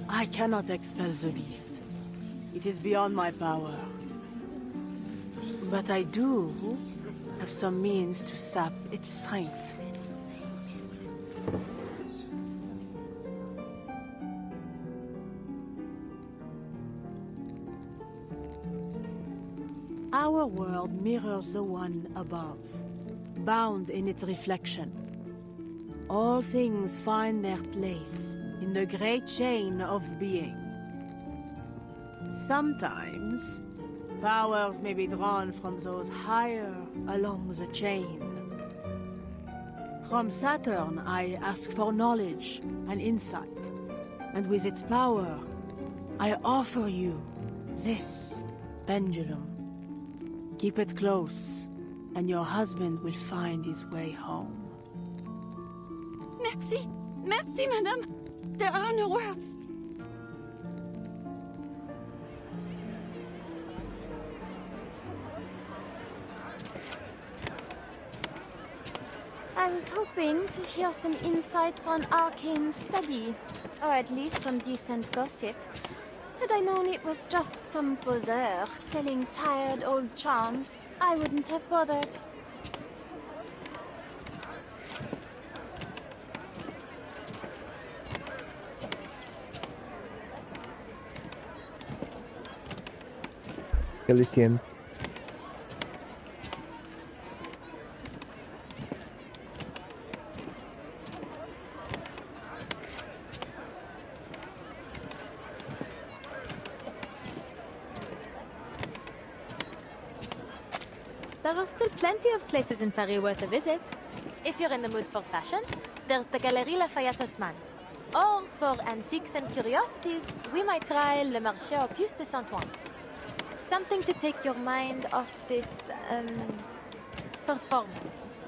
I cannot expel the beast. It is beyond my power. But I do have some means to sap its strength. Our world mirrors the one above, bound in its reflection. All things find their place in the great chain of being. Sometimes, powers may be drawn from those higher along the chain. From Saturn, I ask for knowledge and insight, and with its power, I offer you this pendulum. Keep it close, and your husband will find his way home. Merci! Merci, madame! There are no words. I was hoping to hear some insights on arcane study, or at least some decent gossip. Had I known it was just some poseur selling tired old charms, I wouldn't have bothered. Elysian. there are still plenty of places in Paris worth a visit. If you're in the mood for fashion, there's the Galerie Lafayette Haussmann. Or for antiques and curiosities, we might try Le Marché aux Puces de Saint-Ouen. Something to take your mind off this, performance.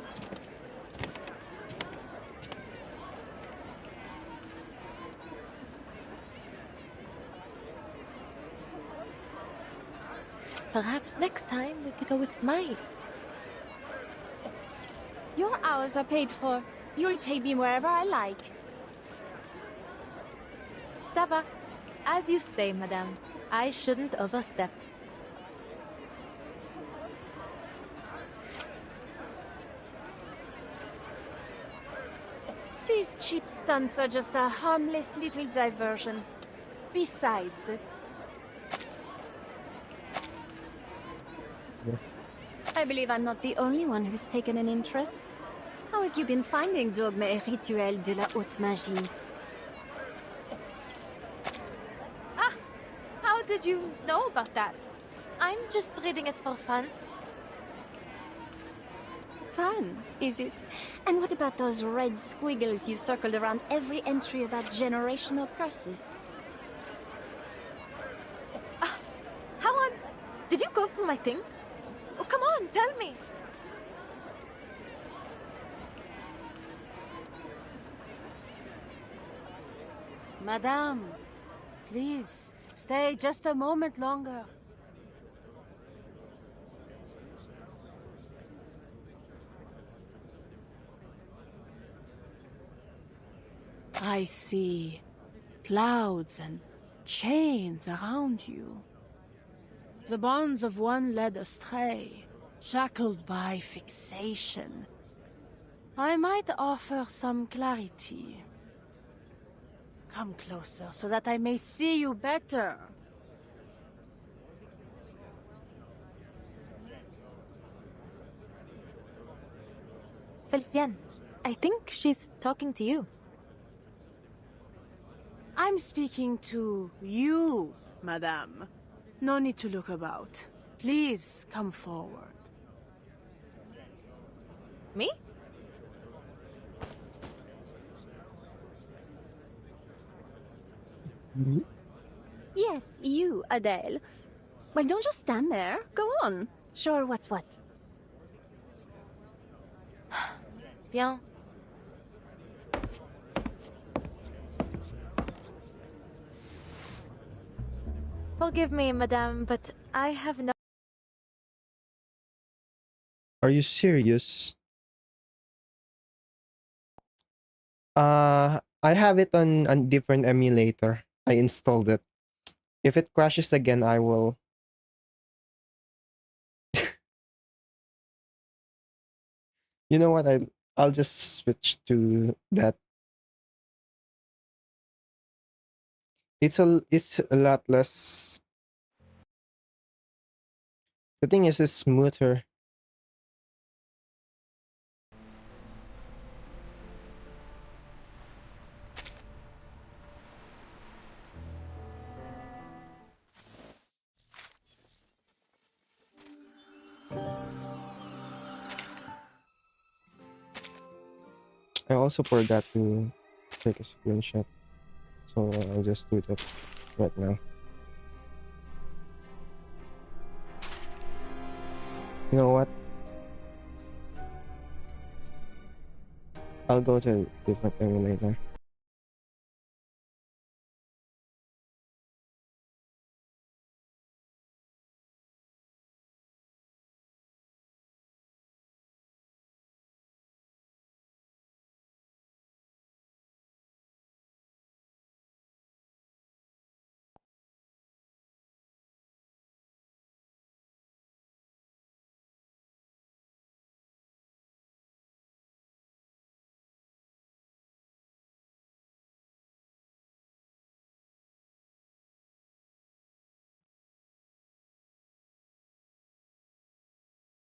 Perhaps next time we could go with Mike. Your hours are paid for. You'll take me wherever I like. Ça va. As you say, madame. I shouldn't overstep. These cheap stunts are just a harmless little diversion. Besides... I believe I'm not the only one who's taken an interest. How have you been finding Dogme et Rituel de la Haute Magie? Ah! How did you know about that? I'm just reading it for fun. Fun, is it? And what about those red squiggles you circled around every entry about generational curses? How on... Did you go through my things? Oh, come on, tell me! Madame, please, stay just a moment longer. I see clouds and chains around you. The bonds of one led astray, shackled by fixation. I might offer some clarity. Come closer so that I may see you better. Felicienne, I think she's talking to you. I'm speaking to you, madame. No need to look about. Please come forward. Me? Yes, you, Adele. Well, don't just stand there. Go on. Show her what's what. Bien. Forgive me, madame, but I have no... Are you serious? I have it on a different emulator. I installed it. If it crashes again, I will... You know what? I'll just switch to that. It's a lot less. The thing is, it's smoother. I also forgot to take a screenshot, so I'll just do that right now. You know what? I'll go to a different emulator.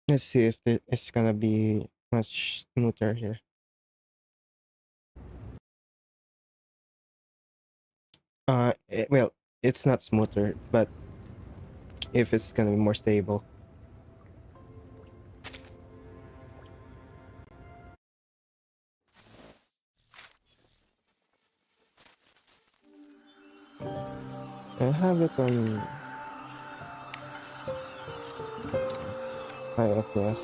Let's see if it's gonna be much smoother here. Well, it's not smoother, but if it's gonna be more stable. I have it on high FPS.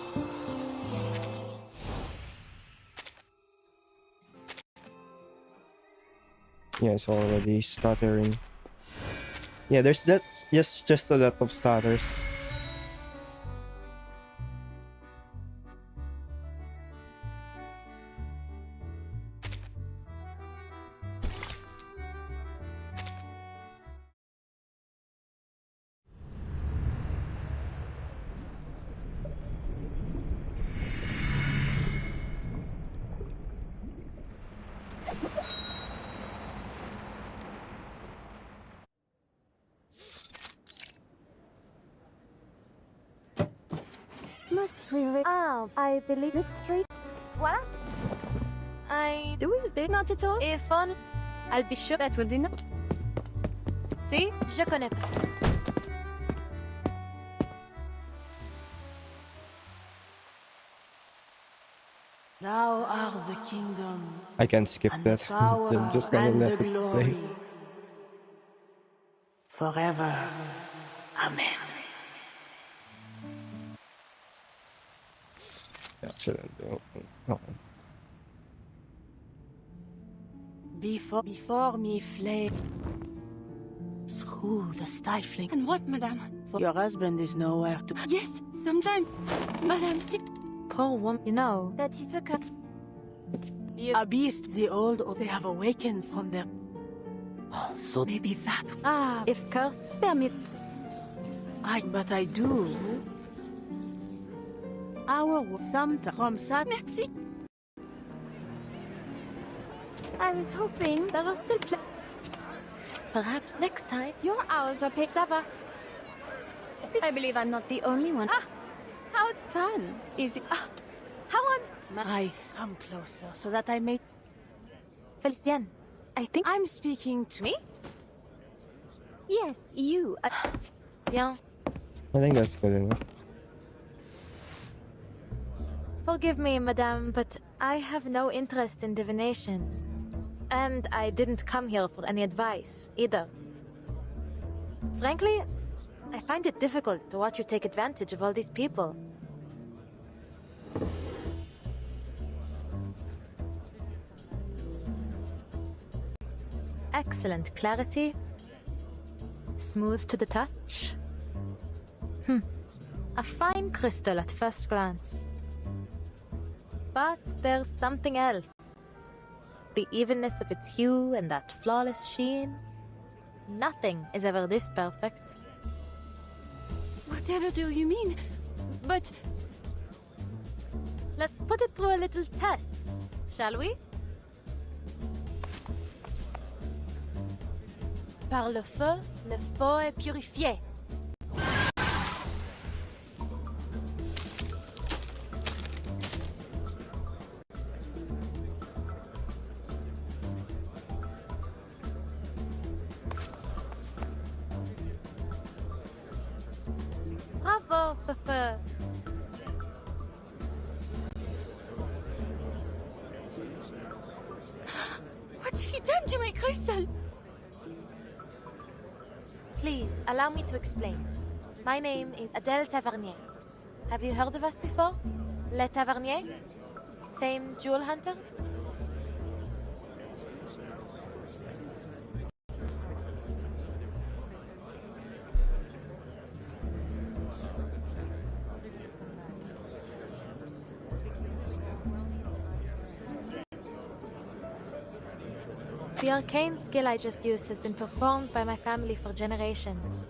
Yeah, it's already stuttering. Yeah, there's that just a lot of stutters. Must we I believe it's street. What? Do it big, not at all. If fun, I'll be sure that will do not. See? Je connais pas. Thou art the kingdom, I can skip and that. the power, I'm just gonna and let the it play. glory. Forever. Amen. Excellent. Oh. Before me flame through the stifling. And what, madame? Your husband is nowhere to. Yes, sometime. Madame, Poor woman. You know, that is a A beast, the old, they have awakened from their. So maybe that. If cursed, spare me. But I do. Our some from Sat. Merci. I was hoping there are still perhaps next time your hours are picked up. I believe I'm not the only one. How fun is it? How on? Eyes come closer so that I may. Felicien, I think I'm speaking to me. Yes, you. Bien. I think that's good enough. Forgive me, madame, but I have no interest in divination. And I didn't come here for any advice, either. Frankly, I find it difficult to watch you take advantage of all these people. Excellent clarity. Smooth to the touch. A fine crystal at first glance. But there's something else. The evenness of its hue and that flawless sheen. Nothing is ever this perfect. Whatever do you mean? But let's put it through a little test, shall we? Par le feu est purifié. Bravo, feu. What have you done to my crystal? Please, allow me to explain. My name is Adele Tavernier. Have you heard of us before? Les Taverniers? Famed jewel hunters? The arcane skill I just used has been performed by my family for generations.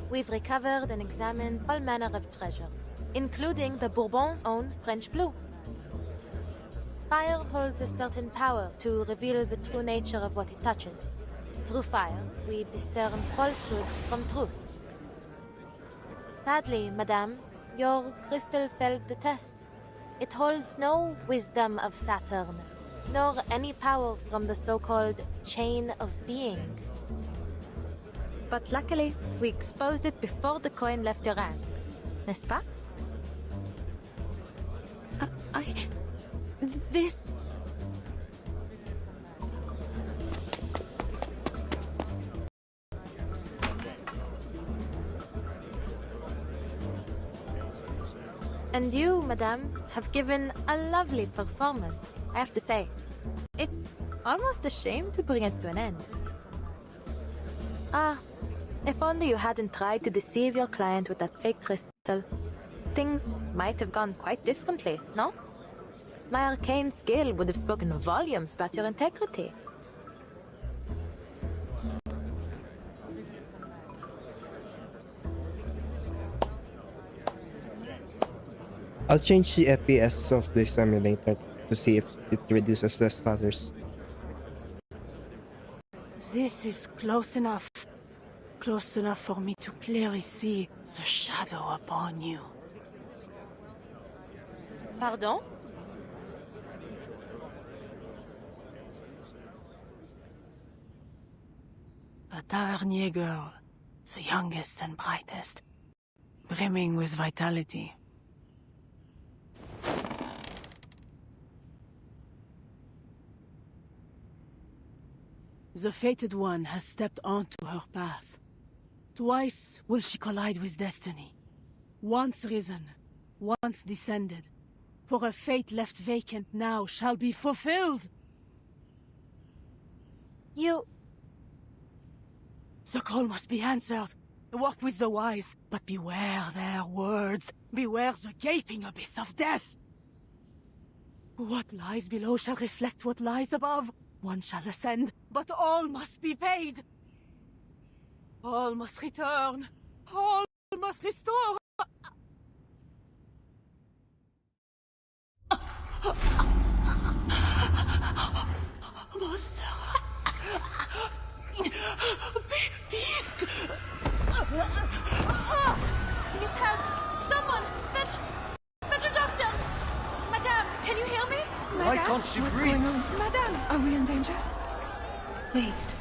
We've recovered and examined all manner of treasures, including the Bourbons' own French blue. Fire holds a certain power to reveal the true nature of what it touches. Through fire, we discern falsehood from truth. Sadly, madame, your crystal failed the test. It holds no wisdom of Saturn, nor any power from the so-called chain of being. But luckily, we exposed it before the coin left your hand. N'est-ce pas? This... And you, madame, have given a lovely performance, I have to say. It's almost a shame to bring it to an end. Ah, if only you hadn't tried to deceive your client with that fake crystal, things might have gone quite differently, no? My arcane skill would have spoken volumes about your integrity. I'll change the FPS of this simulator to see if it reduces the stutters. This is close enough. Close enough for me to clearly see the shadow upon you. Pardon? A tavernier girl, the youngest and brightest, brimming with vitality. The fated one has stepped onto her path. Twice will she collide with destiny. Once risen, once descended. For a fate left vacant now shall be fulfilled. You... The call must be answered. Walk with the wise, but beware their words. Beware the gaping abyss of death. What lies below shall reflect what lies above. One shall ascend, but all must be paid. All must return. All must restore. Monster. Beast. Need help! Someone! Fetch a doctor! Madame, can you hear me? Why can't she breathe? Madame, are we in danger? Wait.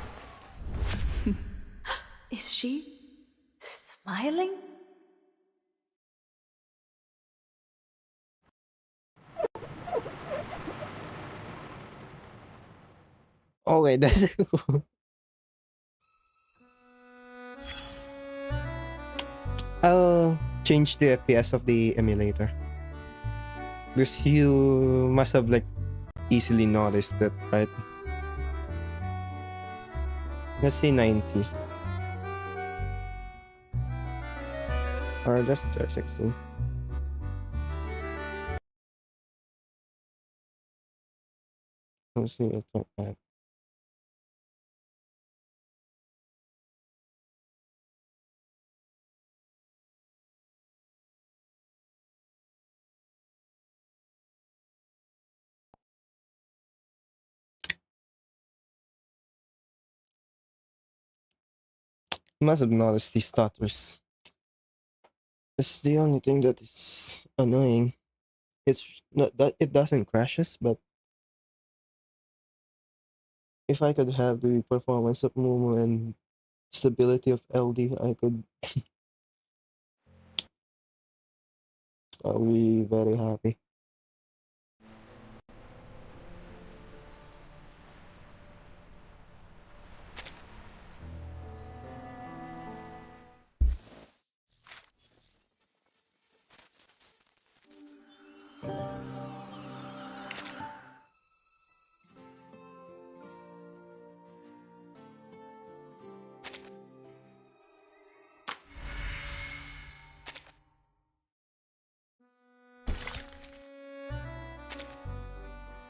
Is she smiling? Okay, that's cool. I'll change the FPS of the emulator. Because you must have like easily noticed that, right? Let's say 90. Or just 16. Let's see, it's not bad. You must have noticed these stutters. It's the only thing that is annoying. It's not that it doesn't crashes, but if I could have the performance of Momo and stability of LD, I could. I'll be very happy.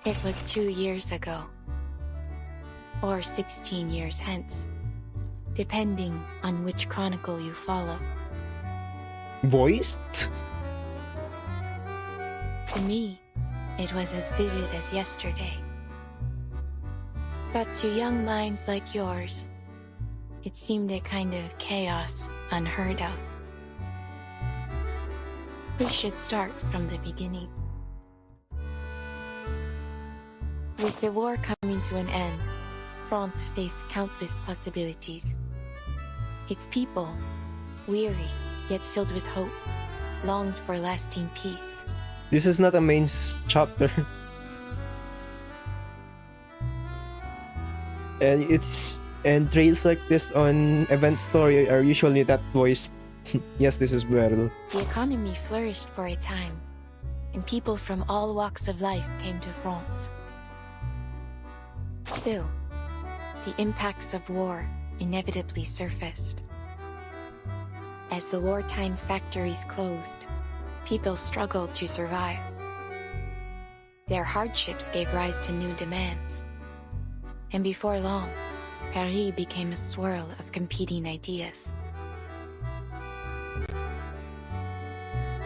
It was 2 years ago, or 16 years hence, depending on which chronicle you follow. Voiced? To me, it was as vivid as yesterday. But to young minds like yours, it seemed a kind of chaos unheard of. We should start from the beginning. With the war coming to an end, France faced countless possibilities. Its people, weary yet filled with hope, longed for lasting peace. This is not a main chapter. And trails like this on event story are usually not voiced. Yes, this is Beryl. The economy flourished for a time, and people from all walks of life came to France. Still, the impacts of war inevitably surfaced. As the wartime factories closed, people struggled to survive. Their hardships gave rise to new demands. And before long, Paris became a swirl of competing ideas.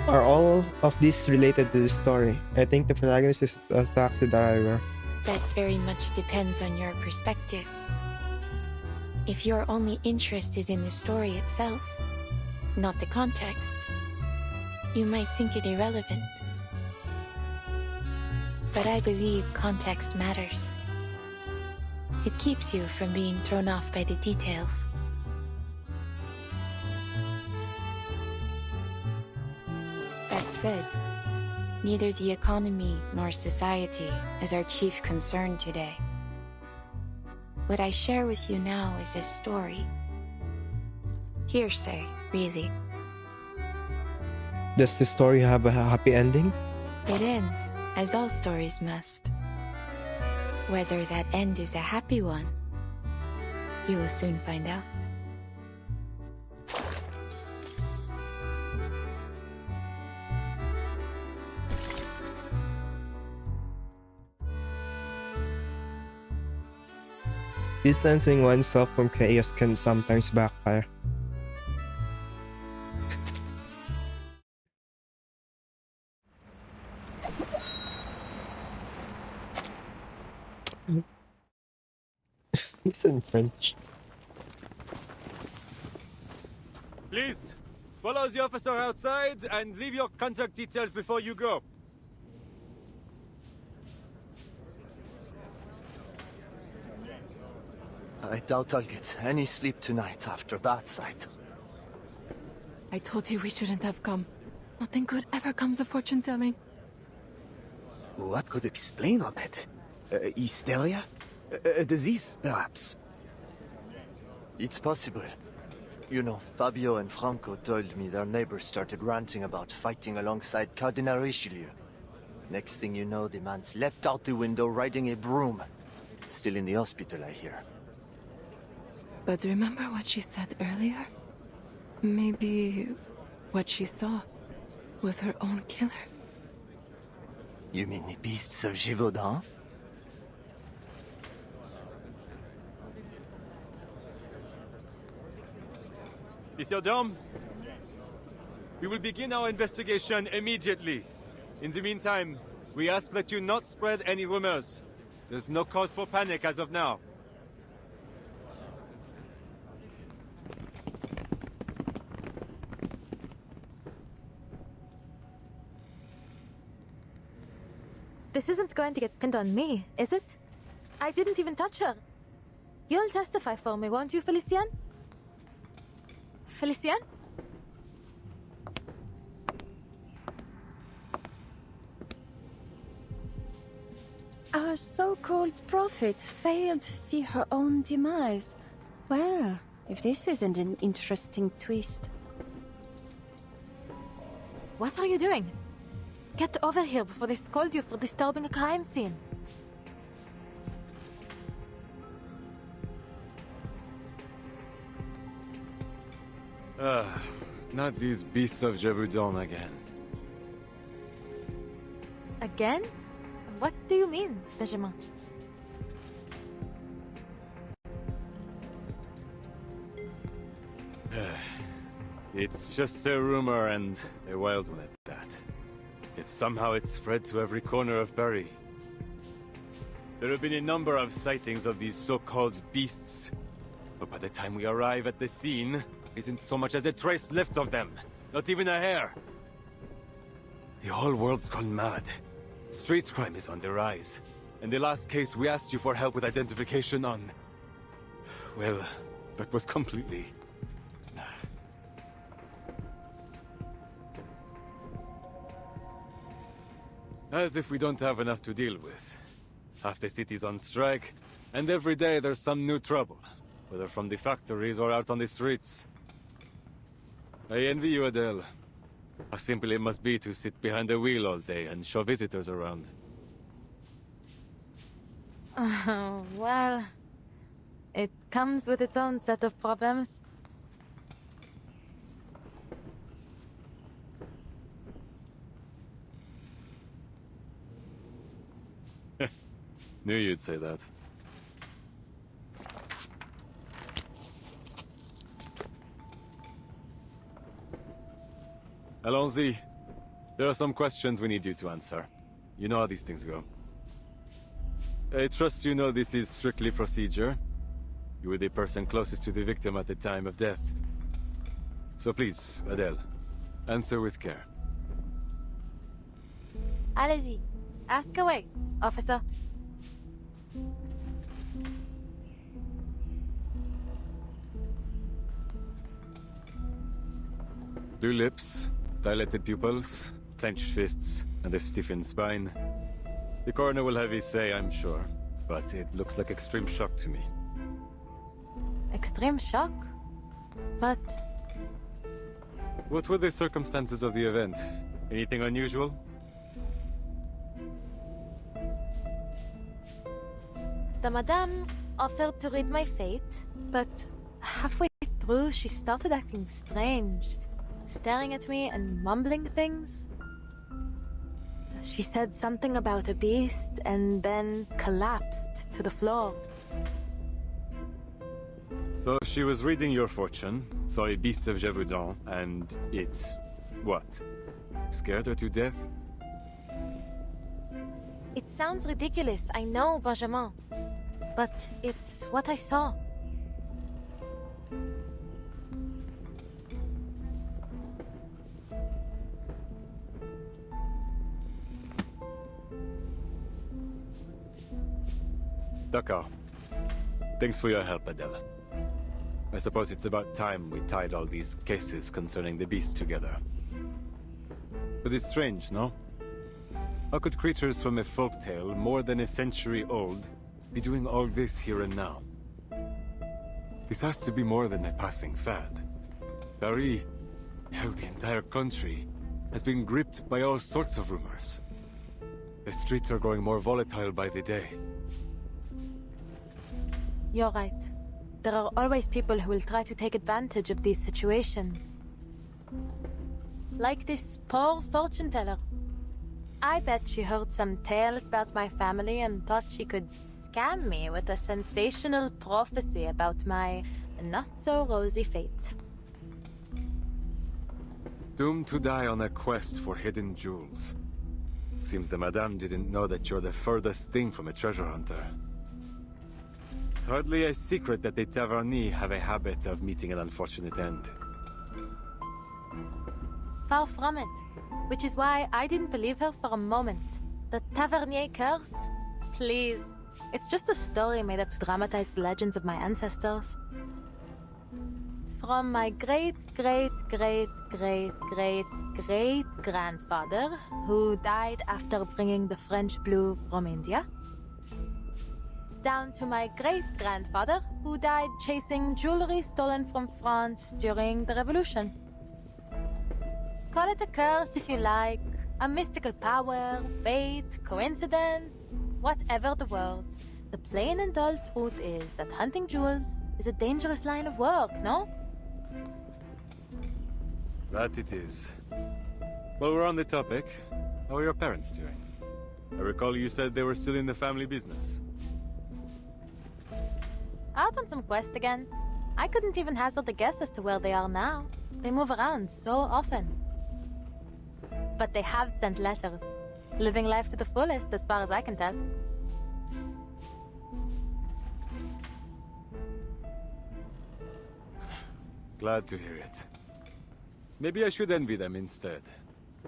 Are all of these related to the story? I think the protagonist is a taxi driver. That very much depends on your perspective. If your only interest is in the story itself, not the context, you might think it irrelevant. But I believe context matters. It keeps you from being thrown off by the details. That said, neither the economy nor society is our chief concern today. What I share with you now is a story. Hearsay, really. Does the story have a happy ending? It ends, as all stories must. Whether that end is a happy one, you will soon find out. Distancing oneself from chaos can sometimes backfire. It's in French. Please, follow the officer outside and leave your contact details before you go. I doubt I'll get any sleep tonight after that sight. I told you we shouldn't have come. Nothing good ever comes of fortune-telling. What could explain all that? Hysteria? A disease, perhaps? It's possible. You know, Fabio and Franco told me their neighbors started ranting about fighting alongside Cardinal Richelieu. Next thing you know, the man's leapt out the window riding a broom. Still in the hospital, I hear. But remember what she said earlier? Maybe what she saw was her own killer. You mean the beasts of Gévaudan? Monsieur Dom, we will begin our investigation immediately. In the meantime, we ask that you not spread any rumors. There's no cause for panic as of now. This isn't going to get pinned on me, is it? I didn't even touch her. You'll testify for me, won't you, Felicien? Felicien? Our so-called prophet failed to see her own demise. Well, if this isn't an interesting twist. What are you doing? Get over here before they scold you for disturbing a crime scene. Not these beasts of Gévaudan again. Again? What do you mean, Benjamin? It's just a rumor, and a wild one at that. Somehow it's spread to every corner of Paris. There have been a number of sightings of these so-called beasts. But by the time we arrive at the scene, isn't so much as a trace left of them. Not even a hair. The whole world's gone mad. Street crime is on the rise. And the last case we asked you for help with identification on... well, that was completely... as if we don't have enough to deal with. Half the city's on strike, and every day there's some new trouble, whether from the factories or out on the streets. I envy you, Adele. How simple it must be to sit behind a wheel all day and show visitors around. Well, it comes with its own set of problems. Knew you'd say that. Allons-y. There are some questions we need you to answer. You know how these things go. I trust you know this is strictly procedure. You were the person closest to the victim at the time of death. So please, Adele, answer with care. Allez-y. Ask away, officer. Blue lips, dilated pupils, clenched fists, and a stiffened spine. The coroner will have his say, I'm sure, but it looks like extreme shock to me. Extreme shock? But... What were the circumstances of the event? Anything unusual? The madame offered to read my fate, but halfway through she started acting strange, staring at me and mumbling things. She said something about a beast and then collapsed to the floor. So she was reading your fortune, saw a beast of Gévaudan, and it... what? Scared her to death? It sounds ridiculous, I know, Benjamin. But it's what I saw. D'accord. Thanks for your help, Adele. I suppose it's about time we tied all these cases concerning the beast together. But it's strange, no? How could creatures from a folktale more than a century old be doing all this here and now? This has to be more than a passing fad. Paris, hell, the entire country, has been gripped by all sorts of rumors. The streets are growing more volatile by the day. You're right. There are always people who will try to take advantage of these situations. Like this poor fortune teller. I bet she heard some tales about my family and thought she could scam me with a sensational prophecy about my not-so-rosy fate. Doomed to die on a quest for hidden jewels. Seems the madame didn't know that you're the furthest thing from a treasure hunter. It's hardly a secret that the Taverny have a habit of meeting an unfortunate end. Far from it. Which is why I didn't believe her for a moment. The Tavernier curse? Please. It's just a story made up to dramatize the legends of my ancestors. From my great-great-great-great-great-grandfather, who died after bringing the French blue from India, down to my great-grandfather, who died chasing jewelry stolen from France during the Revolution. Call it a curse if you like, a mystical power, fate, coincidence, whatever the words. The plain and dull truth is that hunting jewels is a dangerous line of work, no? That it is. While we're on the topic, how are your parents doing? I recall you said they were still in the family business. Out on some quest again. I couldn't even hazard a guess as to where they are now. They move around so often. But they have sent letters. Living life to the fullest, as far as I can tell. Glad to hear it. Maybe I should envy them instead.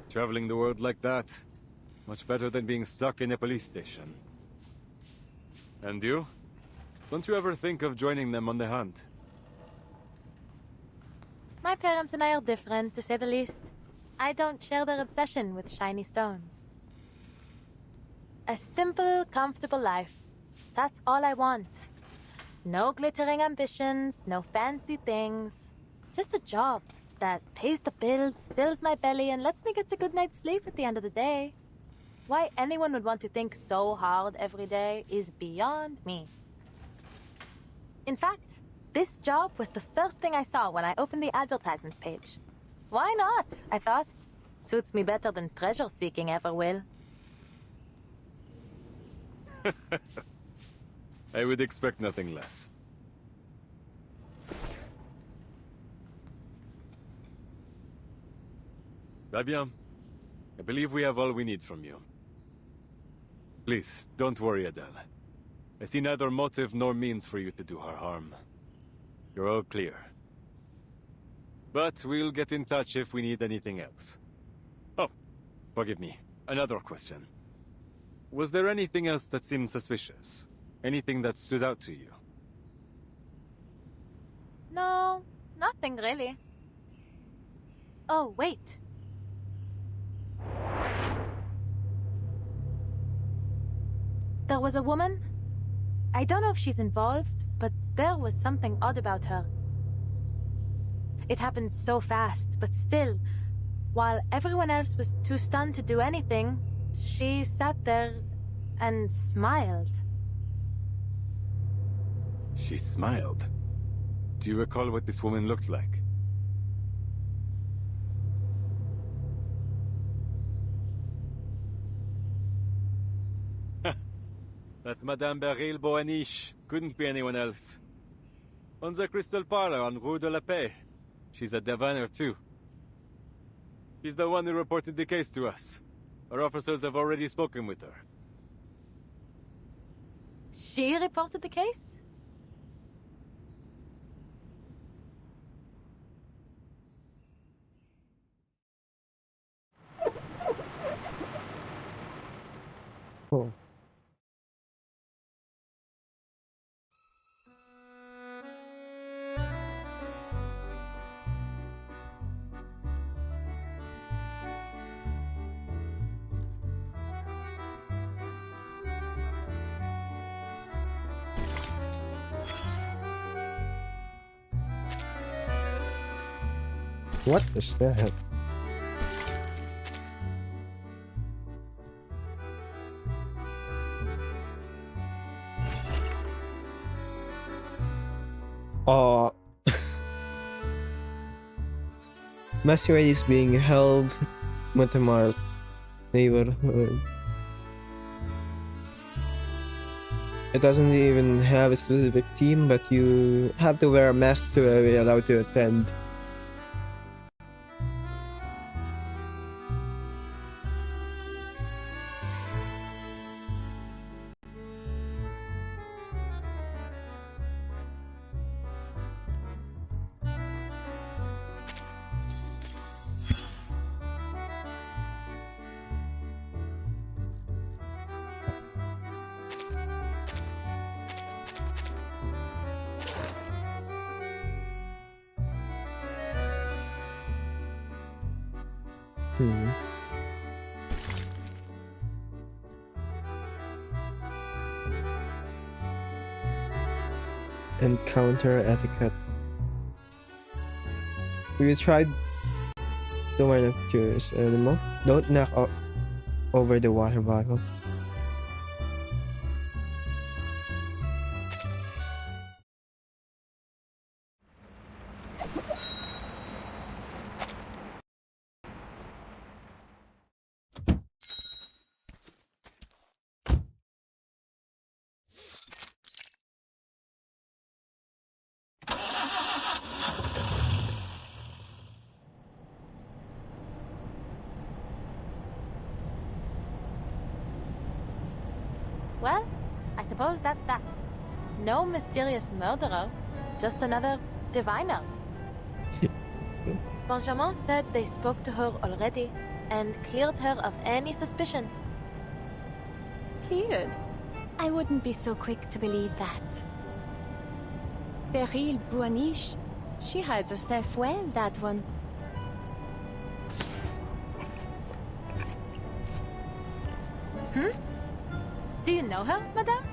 Traveling the world like that, much better than being stuck in a police station. And you? Don't you ever think of joining them on the hunt? My parents and I are different, to say the least. I don't share their obsession with shiny stones. A simple, comfortable life. That's all I want. No glittering ambitions, no fancy things. Just a job that pays the bills, fills my belly, and lets me get a good night's sleep at the end of the day. Why anyone would want to think so hard every day is beyond me. In fact, this job was the first thing I saw when I opened the advertisements page. Why not? I thought. Suits me better than treasure seeking ever will. I would expect nothing less. Très bien. I believe we have all we need from you. Please, don't worry, Adele. I see neither motive nor means for you to do her harm. You're all clear. But we'll get in touch if we need anything else. Oh, forgive me. Another question. Was there anything else that seemed suspicious? Anything that stood out to you? No, nothing really. Oh, wait. There was a woman. I don't know if she's involved, but there was something odd about her. It happened so fast, but still, while everyone else was too stunned to do anything, she sat there and smiled. She smiled. Do you recall what this woman looked like? That's Madame Beryl Boaniche. Couldn't be anyone else. On the Crystal Parlor on Rue de la Paix. She's a diviner too. She's the one who reported the case to us. Our officers have already spoken with her. She reported the case? Oh. What is that? Masquerade is being held Mortimer neighborhood. It doesn't even have a specific theme, but you have to wear a mask to be allowed to attend. Encounter etiquette. Have you tried? Don't mind, I'm curious. Animal? Don't knock over the water bottle. Well, I suppose that's that. No mysterious murderer, just another diviner. Benjamin said they spoke to her already and cleared her of any suspicion. Cleared? I wouldn't be so quick to believe that. Beryl Boaniche, she hides herself well, that one. Do you know her, madame?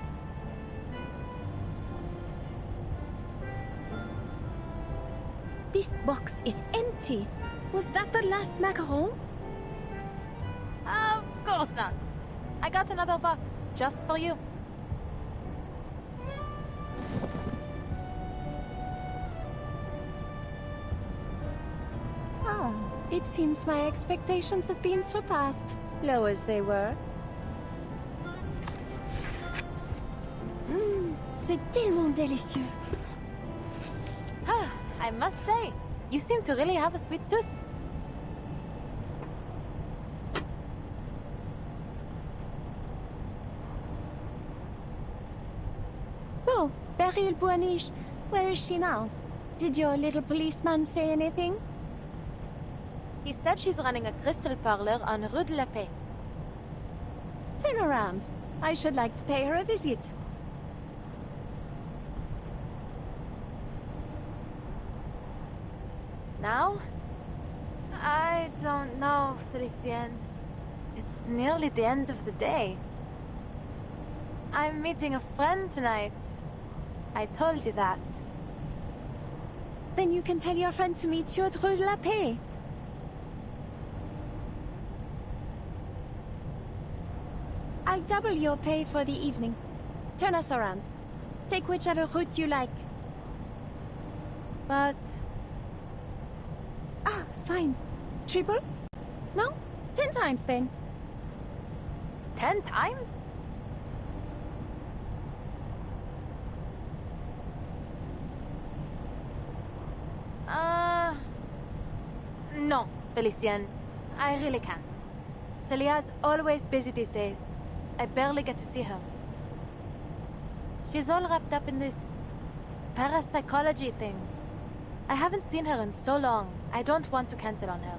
This box is empty. Was that the last macaron? Of course not. I got another box just for you. Ah, it seems my expectations have been surpassed, low as they were. C'est tellement délicieux. Ah, I must say, you seem to really have a sweet tooth. So, Beryl Boaniche, where is she now? Did your little policeman say anything? He said she's running a crystal parlor on Rue de la Paix. Turn around. I should like to pay her a visit. Now? I don't know, Felicien. It's nearly the end of the day. I'm meeting a friend tonight. I told you that. Then you can tell your friend to meet you at Rue de la Paix. I'll double your pay for the evening. Turn us around. Take whichever route you like. But... Ah, fine. Triple? No? 10 times then. 10 times? No, Felicien. I really can't. Celia's always busy these days. I barely get to see her. She's all wrapped up in this parapsychology thing. I haven't seen her in so long. I don't want to cancel on her.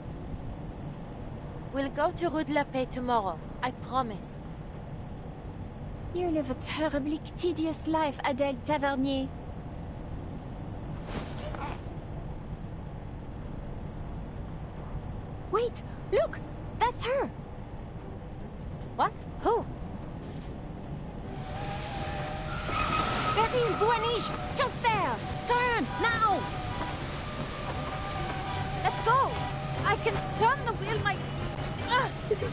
We'll go to Rue de la Paix tomorrow. I promise. You live a terribly tedious life, Adèle Tavernier. Wait! Look! That's her! What? Who? Beryl Boaniche! Just there! Turn! Now! Let go! I can turn the wheel my... Merde!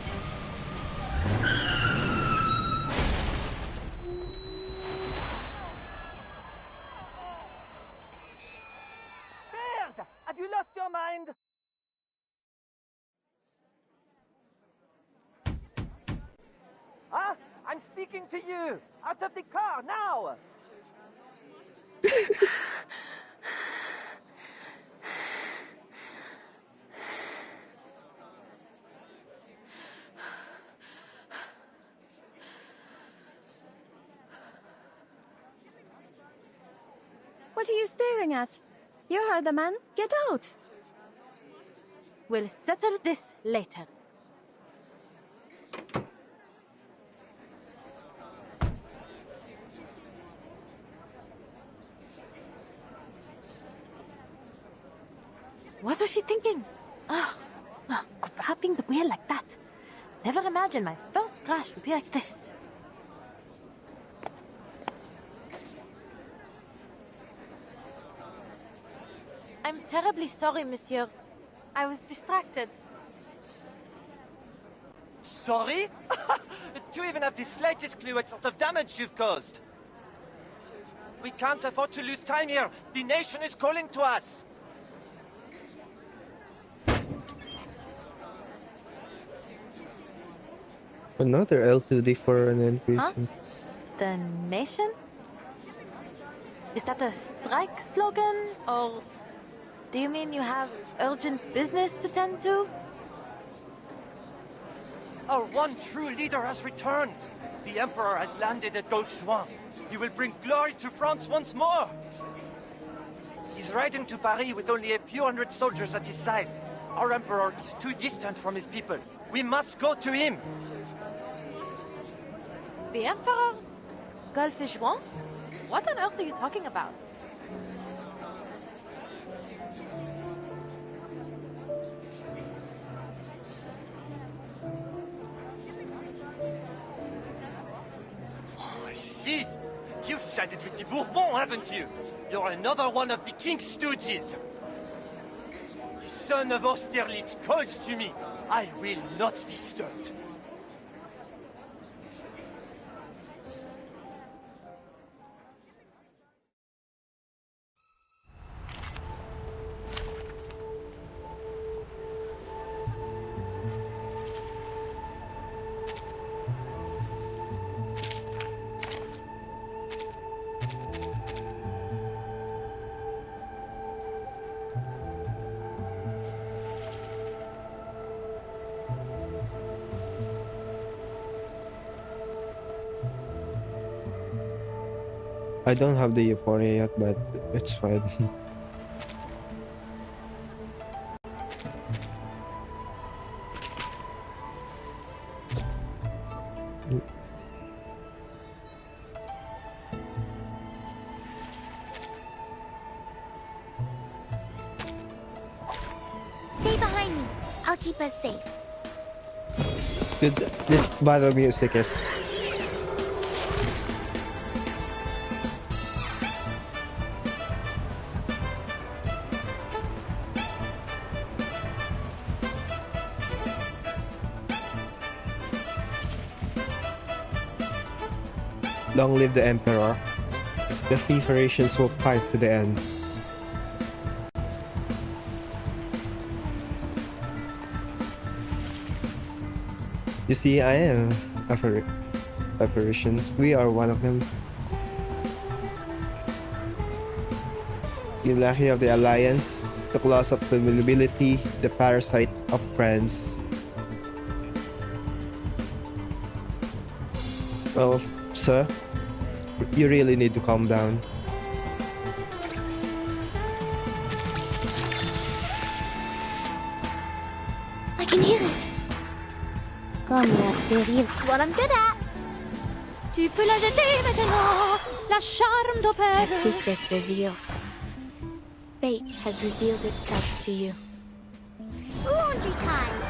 Have you lost your mind? Huh? I'm speaking to you! Out of the car, now! What are you staring at? You heard the man. Get out! We'll settle this later. What was she thinking? Ugh, grabbing the wheel like that. Never imagined my first crash would be like this. I'm terribly sorry, monsieur. I was distracted. Sorry? Do you even have the slightest clue what sort of damage you've caused? We can't afford to lose time here. The nation is calling to us. Another L2D for an NPC. Huh? The nation? Is that a strike slogan? Or do you mean you have urgent business to tend to? Our one true leader has returned. The Emperor has landed at Gauchois. He will bring glory to France once more. He's riding to Paris with only a few hundred soldiers at his side. Our Emperor is too distant from his people. We must go to him. The Emperor? Golfe-Juan? What on earth are you talking about? Oh, I see. You've sided with the Bourbons, haven't you? You're another one of the King's stooges. The son of Austerlitz calls to me. I will not be stopped. I don't have the euphoria yet, but it's fine. Stay behind me. I'll keep us safe. Dude, this battle music is... Long live the Emperor. The Feverations will fight to the end. You see, I am apparitions. We are one of them. You lucky of the Alliance, the claws of the nobility, the parasite of France. Well, sir, you really need to calm down. I can hear it. Comme la stérile. What I'm good at. Tu peux la jeter maintenant. La charme A d'opère. secret reveal. Fate has revealed itself to you. Laundry time.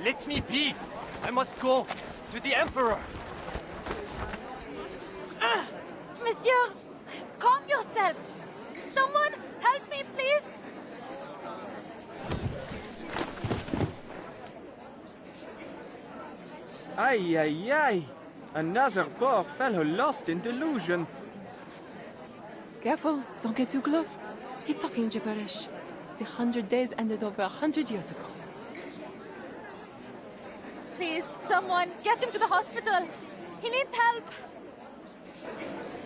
Let me be! I must go to the Emperor! Monsieur, calm yourself. Someone help me, please. Aye, aye, aye. Another poor fellow lost in delusion. Careful, don't get too close. He's talking gibberish. The 100 days ended over 100 years ago. Please, someone, get him to the hospital. He needs help.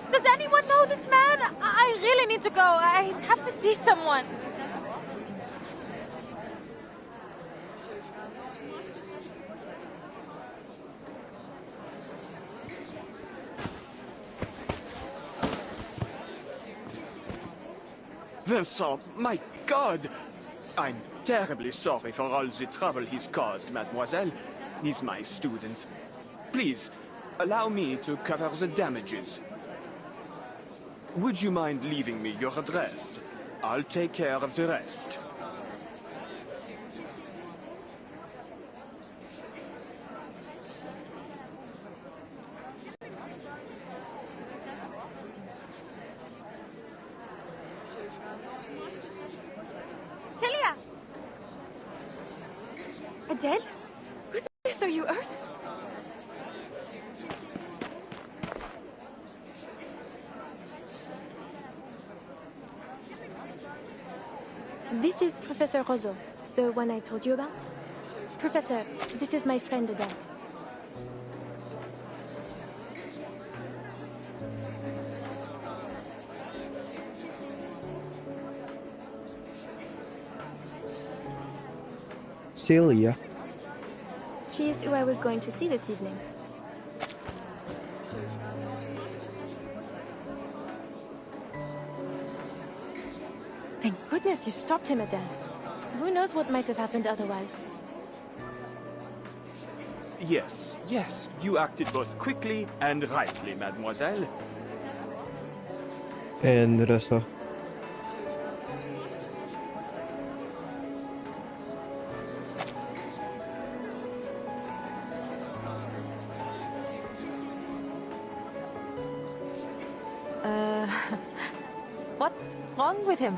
Does anyone know this man? I really need to go. I have to see someone. Vincent, my God! I'm terribly sorry for all the trouble he's caused, mademoiselle. He's my student. Please, allow me to cover the damages. Would you mind leaving me your address? I'll take care of the rest. Celia! Adele? Goodness, are you hurt? This is Professor Roseau, the one I told you about. Professor, this is my friend Adele. Celia. She is who I was going to see this evening. Thank goodness you stopped him, Adele. Who knows what might have happened otherwise? Yes, yes, you acted both quickly and rightly, mademoiselle. And Rosa. What's wrong with him?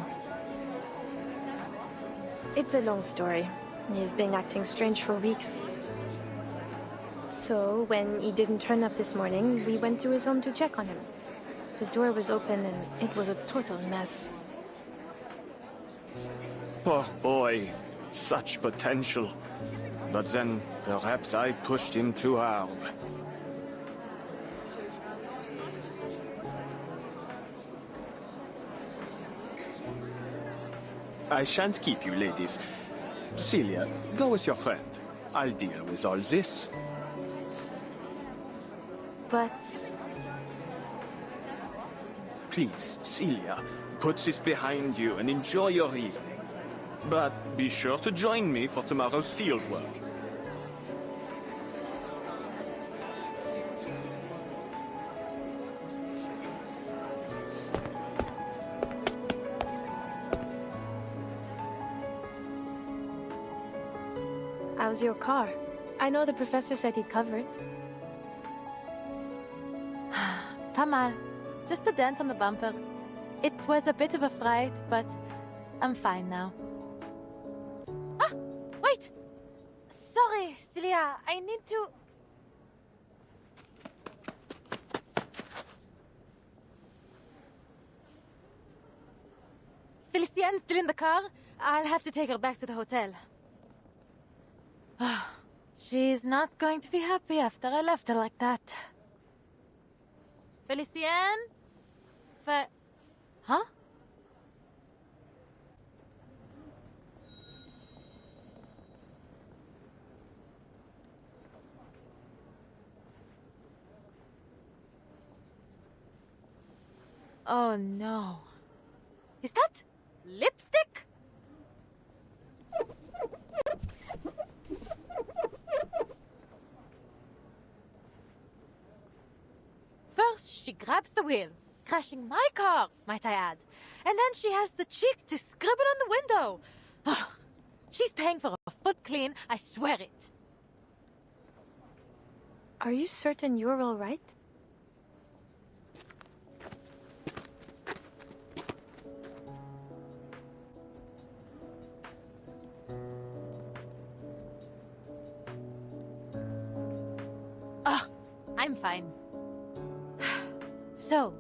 It's a long story. He's been acting strange for weeks. So, when he didn't turn up this morning, we went to his home to check on him. The door was open and it was a total mess. Poor boy. Such potential. But then, perhaps I pushed him too hard. I shan't keep you, ladies. Celia, go with your friend. I'll deal with all this. But... Please, Celia, put this behind you and enjoy your evening. But be sure to join me for tomorrow's fieldwork. how's your car? I know the professor said he'd cover it. Pas mal. Just a dent on the bumper. It was a bit of a fright, but I'm fine now. Ah! Wait! Sorry, Celia. I need to... Felicienne's still in the car. I'll have to take her back to the hotel. She's not going to be happy after I left her like that. Felicienne? Huh? Oh no. Is that lipstick? First, she grabs the wheel, crashing my car, might I add. And then she has the cheek to scribble on the window. Ugh. She's paying for a foot clean, I swear it. Are you certain you're all right? I'm fine. So,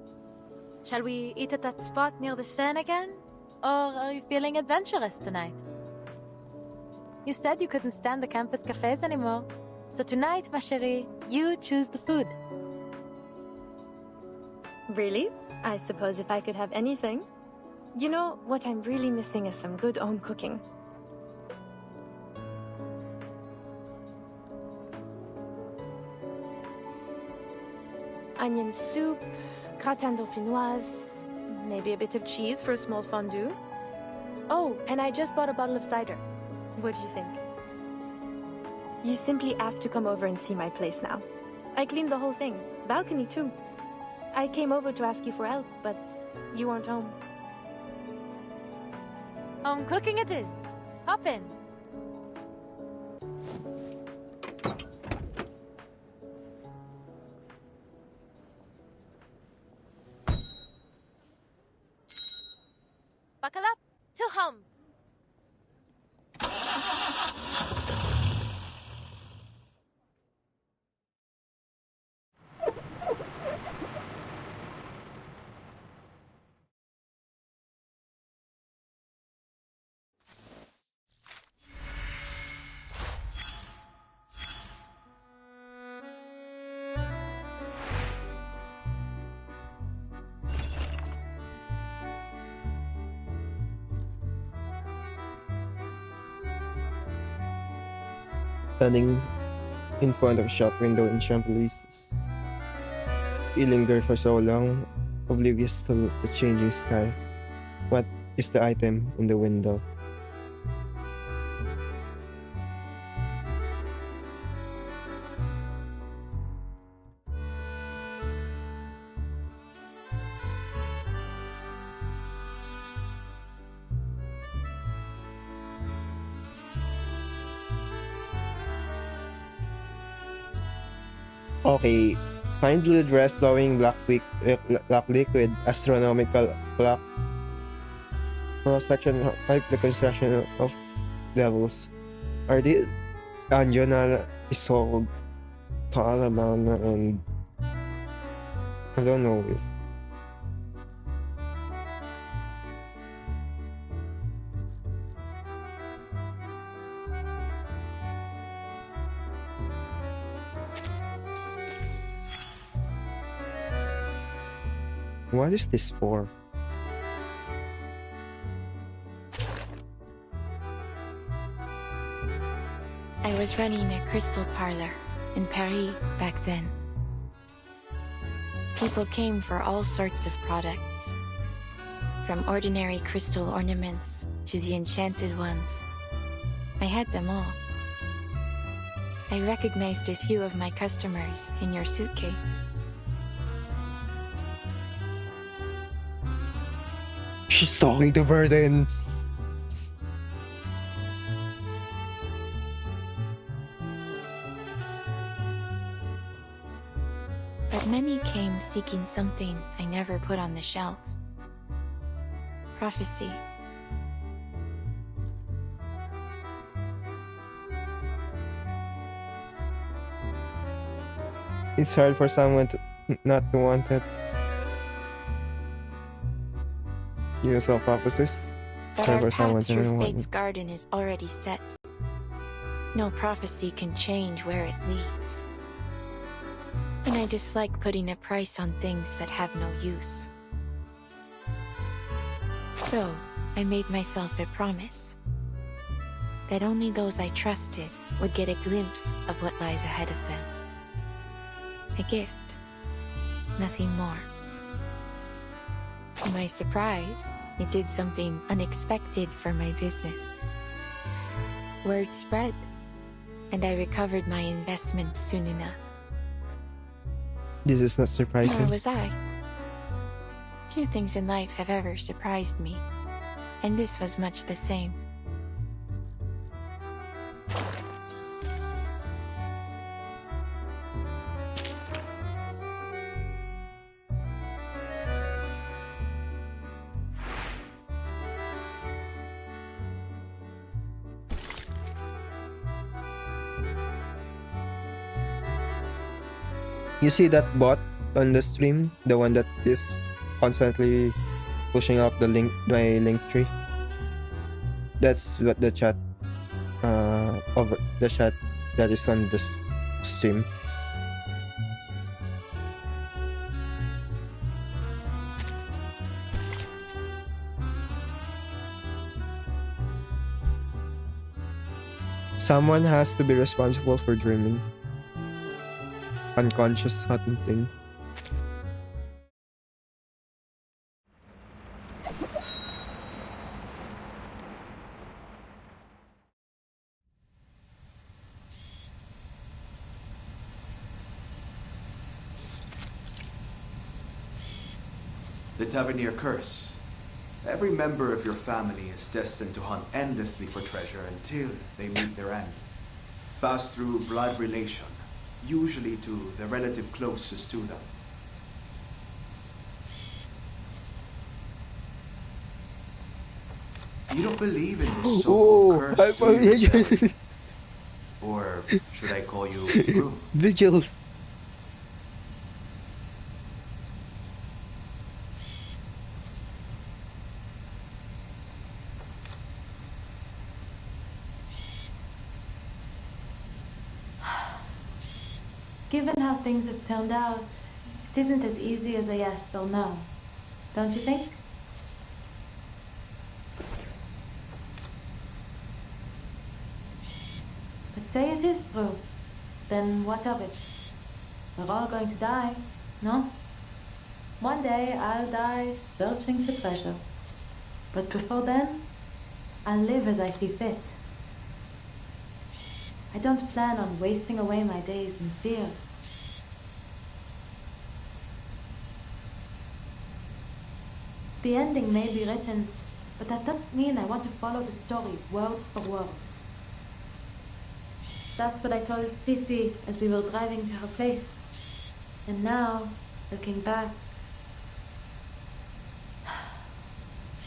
shall we eat at that spot near the Seine again? Or are you feeling adventurous tonight? You said you couldn't stand the campus cafes anymore. So tonight, ma chérie, you choose the food. Really? I suppose if I could have anything. You know, what I'm really missing is some good home cooking. Onion soup, gratin dauphinoise, maybe a bit of cheese for a small fondue. Oh, and I just bought a bottle of cider. What do you think? You simply have to come over and see my place now. I cleaned the whole thing, balcony too. I came over to ask you for help, but you weren't home. Home cooking it is. Hop in. Buckle up to home. Standing in front of a shop window in Champs-Élysées, feeling there for so long, oblivious to the changing sky. What is the item in the window? Okay, fine blue dress, flowing black liquid, astronomical clock, cross-section like the construction of devils. Are they dungeon na isold Alabama and I don't know if what is this for? I was running a crystal parlor in Paris back then. People came for all sorts of products, from ordinary crystal ornaments to the enchanted ones. I had them all. I recognized a few of my customers in your suitcase. She's talking to Verden. But many came seeking something I never put on the shelf. Prophecy. It's hard for someone to not to want it. You saw prophecies. It's But hard our for someone path to through not want Fate's it. garden is already set. No prophecy can change where it leads. And I dislike putting a price on things that have no use. So, I made myself a promise that only those I trusted would get a glimpse of what lies ahead of them. A gift, nothing more. To my surprise, it did something unexpected for my business. Word spread, and I recovered my investment soon enough. This is not Nor surprising. was I. Few things in life have ever surprised me, and this was much the same. You see that bot on the stream, the one that is constantly pushing out the link, my link tree. That's what the chat, over the chat that is on this stream. Someone has to be responsible for dreaming. Unconscious hunting. The Tavernier Curse. Every member of your family is destined to hunt endlessly for treasure until they meet their end. Pass through blood relation, usually to the relative closest to them. You don't believe in this so-called curse, do you, Sally? Or should I call you Brew? Vigils. Given how things have turned out, it isn't as easy as a yes or no. Don't you think? But say it is true. Then what of it? We're all going to die, no? One day I'll die searching for treasure. But before then, I'll live as I see fit. I don't plan on wasting away my days in fear. The ending may be written, but that doesn't mean I want to follow the story word for word. That's what I told Sissy as we were driving to her place. And now, looking back,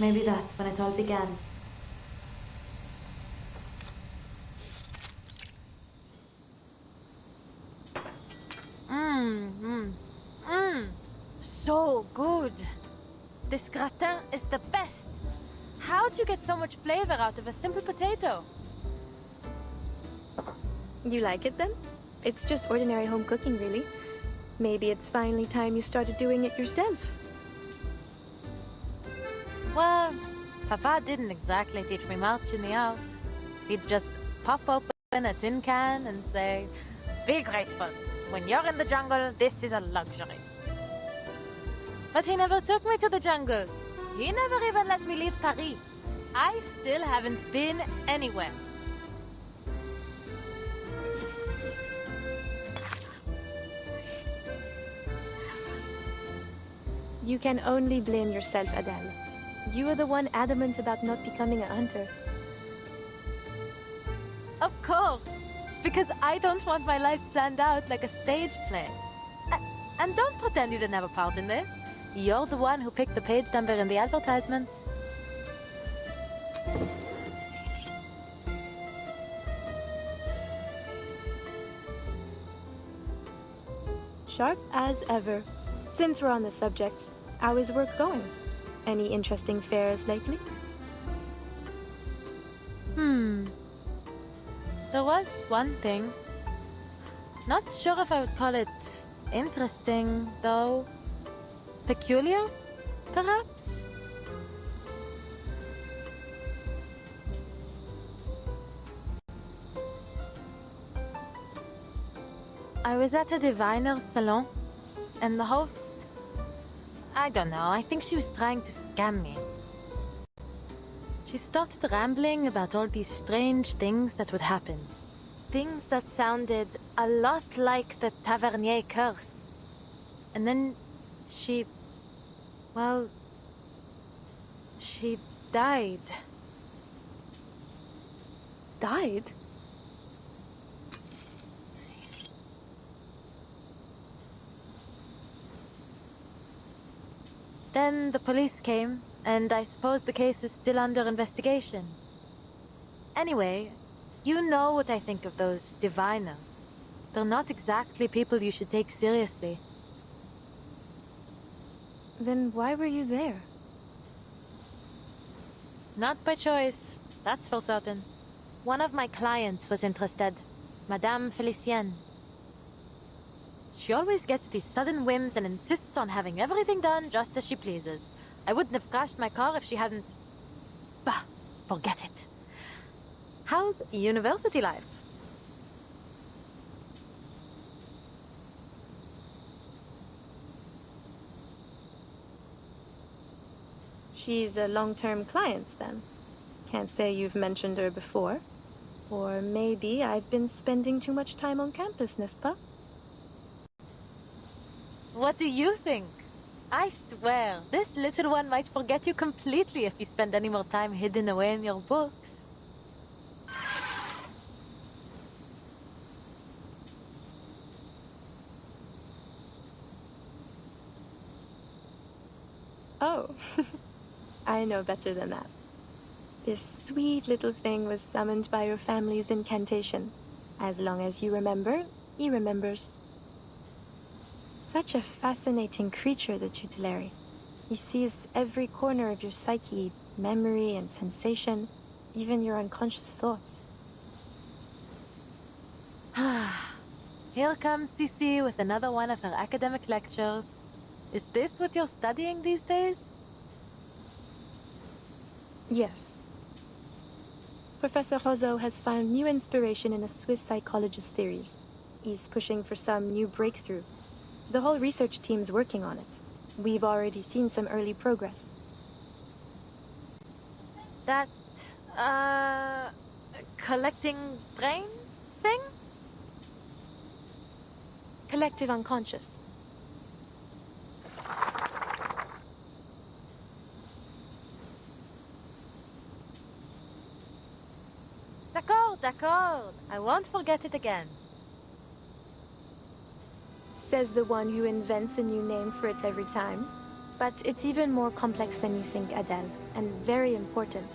Maybe that's when it all began. So good. This gratin is the best. How'd you get so much flavor out of a simple potato? You like it then? It's just ordinary home cooking, really. Maybe it's finally time you started doing it yourself. Well, Papa didn't exactly teach me much in the art. He'd just pop open a tin can and say, "Be grateful. When you're in the jungle, this is a luxury." But he never took me to the jungle. He never even let me leave Paris. I still haven't been anywhere. You can only blame yourself, Adele. You are the one adamant about not becoming a hunter. Of course, because I don't want my life planned out like a stage play. And don't pretend you didn't have a part in this. You're the one who picked the page number in the advertisements. Sharp as ever. Since we're on the subject, how is work going? Any interesting fairs lately? There was one thing. Not sure if I would call it interesting, though. Peculiar, perhaps? I was at a diviner's salon, and the host, I don't know, I think she was trying to scam me. She started rambling about all these strange things that would happen. Things that sounded a lot like the Tavernier curse. And then she died. Died? Then the police came, and I suppose the case is still under investigation. Anyway, you know what I think of those diviners. They're not exactly people you should take seriously. Then why were you there? Not by choice, that's for certain. One of my clients was interested, Madame Felicienne. She always gets these sudden whims and insists on having everything done just as she pleases. I wouldn't have crashed my car if she hadn't... Bah, forget it. How's university life? She's a long-term client, then. Can't say you've mentioned her before. Or maybe I've been spending too much time on campus, n'est-ce pas? What do you think? I swear, this little one might forget you completely if you spend any more time hidden away in your books. Oh, I know better than that. This sweet little thing was summoned by your family's incantation. As long as you remember, he remembers. Such a fascinating creature, the tutelary. He sees every corner of your psyche, memory and sensation, even your unconscious thoughts. Here comes Cici with another one of her academic lectures. Is this what you're studying these days? Yes. Professor Roseau has found new inspiration in a Swiss psychologist's theories. He's pushing for some new breakthrough. The whole research team's working on it. We've already seen some early progress. That, collecting brain thing? Collective unconscious. D'accord. I won't forget it again. Says the one who invents a new name for it every time. But it's even more complex than you think, Adele, and very important.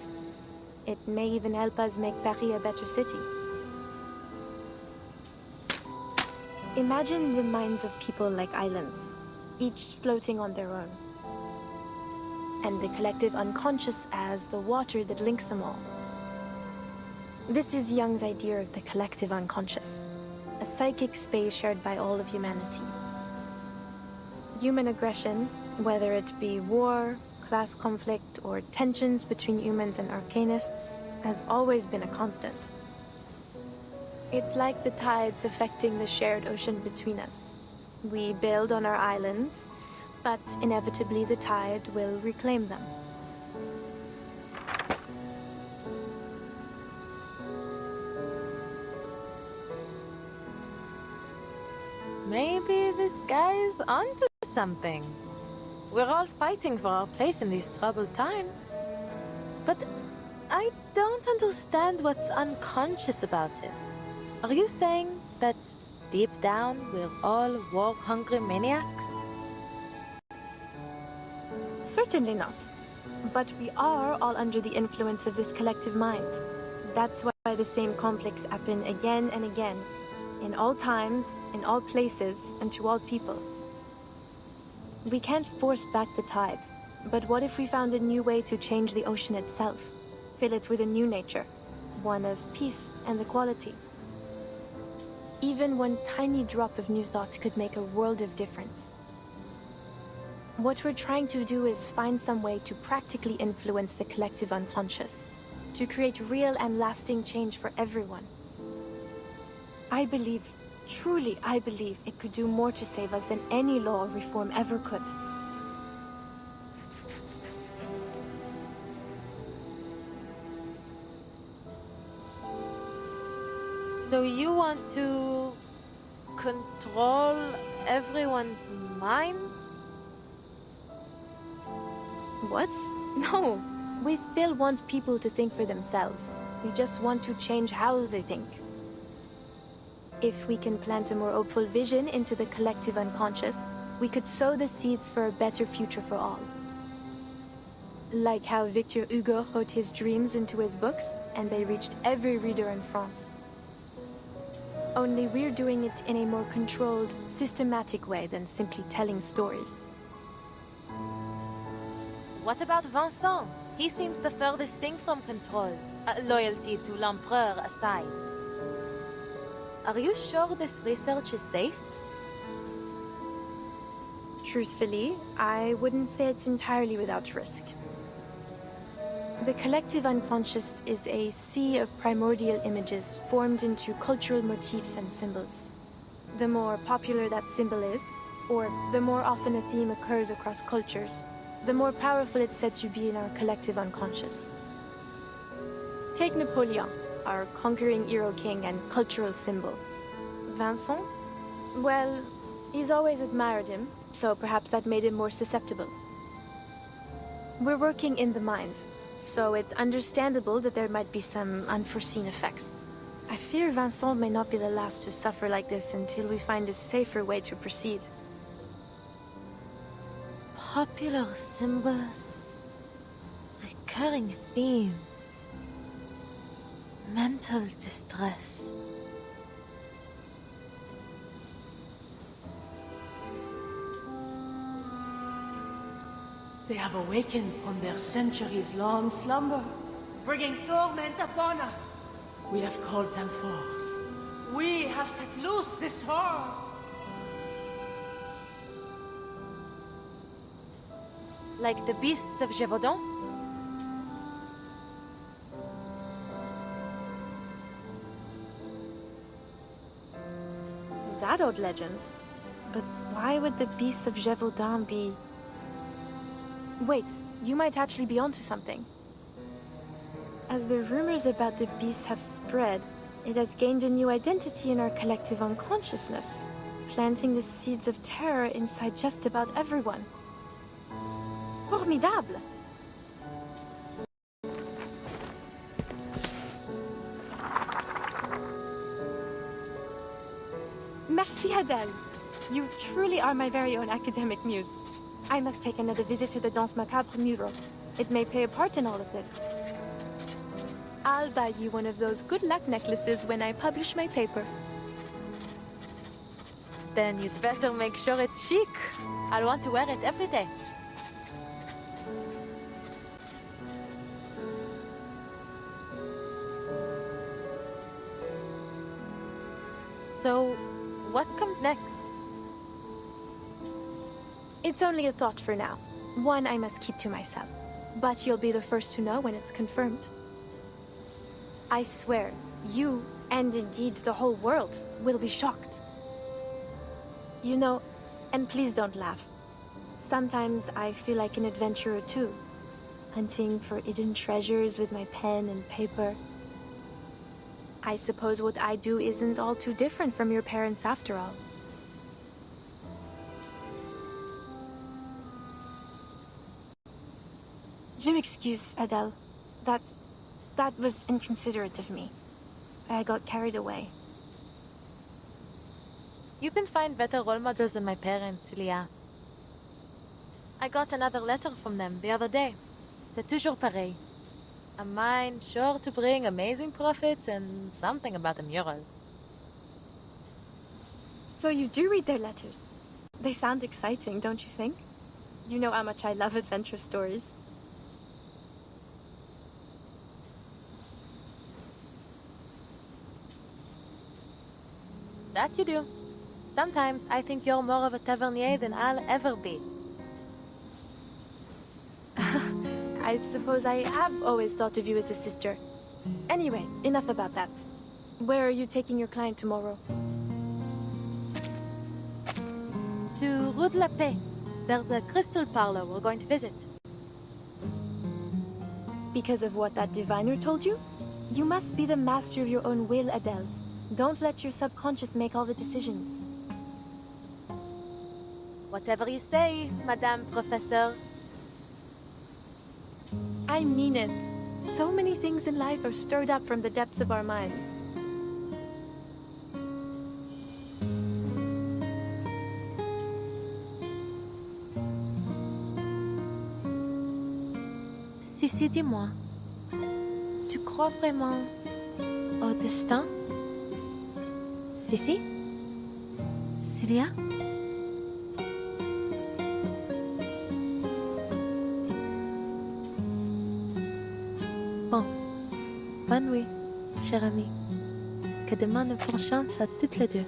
It may even help us make Paris a better city. Imagine the minds of people like islands, each floating on their own, and the collective unconscious as the water that links them all. This is Jung's idea of the collective unconscious, a psychic space shared by all of humanity. Human aggression, whether it be war, class conflict, or tensions between humans and arcanists, has always been a constant. It's like the tides affecting the shared ocean between us. We build on our islands, but inevitably the tide will reclaim them. Maybe this guy's onto something. We're all fighting for our place in these troubled times. But I don't understand what's unconscious about it. Are you saying that deep down we're all war-hungry maniacs? Certainly not. But we are all under the influence of this collective mind. That's why the same conflicts happen again and again, in all times, in all places, and to all people. We can't force back the tide, but what if we found a new way to change the ocean itself? Fill it with a new nature, one of peace and equality. Even one tiny drop of new thought could make a world of difference. What we're trying to do is find some way to practically influence the collective unconscious, to create real and lasting change for everyone. I believe, truly I believe, it could do more to save us than any law or reform ever could. So you want to control everyone's minds? What? No. We still want people to think for themselves. We just want to change how they think. If we can plant a more hopeful vision into the collective unconscious, we could sow the seeds for a better future for all. Like how Victor Hugo wrote his dreams into his books, and they reached every reader in France. Only we're doing it in a more controlled, systematic way than simply telling stories. What about Vincent? He seems the furthest thing from control, loyalty to l'Empereur aside. Are you sure this research is safe? Truthfully, I wouldn't say it's entirely without risk. The collective unconscious is a sea of primordial images formed into cultural motifs and symbols. The more popular that symbol is, or the more often a theme occurs across cultures, the more powerful it's said to be in our collective unconscious. Take Napoleon, our conquering hero king and cultural symbol. Vincent? Well, he's always admired him, so perhaps that made him more susceptible. We're working in the mind, so it's understandable that there might be some unforeseen effects. I fear Vincent may not be the last to suffer like this until we find a safer way to proceed. Popular symbols, recurring themes, mental distress. They have awakened from their centuries-long slumber, bringing torment upon us. We have called them forth. We have set loose this horror. Like the beasts of Gévaudan? That old legend. But why would the beasts of Gévaudan be... Wait, you might actually be onto something. As the rumors about the beasts have spread, it has gained a new identity in our collective unconsciousness, planting the seeds of terror inside just about everyone. Formidable! Merci, Adele. You truly are my very own academic muse. I must take another visit to the Danse Macabre mural. It may play a part in all of this. I'll buy you one of those good luck necklaces when I publish my paper. Then you'd better make sure it's chic. I'll want to wear it every day. So, what comes next? It's only a thought for now. One I must keep to myself. But you'll be the first to know when it's confirmed. I swear, you, and indeed the whole world, will be shocked. You know, and please don't laugh. Sometimes I feel like an adventurer too, hunting for hidden treasures with my pen and paper. I suppose what I do isn't all too different from your parents after all. Je m'excuse, Adele. That was inconsiderate of me. I got carried away. You can find better role models than my parents, Leah. I got another letter from them the other day. C'est toujours pareil. A mind sure to bring amazing profits and something about a mural. So you do read their letters. They sound exciting, don't you think? You know how much I love adventure stories. That you do. Sometimes I think you're more of a tavernier than I'll ever be. I suppose I have always thought of you as a sister. Anyway, enough about that. Where are you taking your client tomorrow? To Rue de la Paix. There's a crystal parlor we're going to visit. Because of what that diviner told you? You must be the master of your own will, Adele. Don't let your subconscious make all the decisions. Whatever you say, Madame Professeur. I mean it. So many things in life are stirred up from the depths of our minds. Sissi, dis-moi. Tu crois vraiment au destin? Sissi? Celia? Bon. Bonne nuit, chère amie. Que demain nous porte chance à toutes les deux.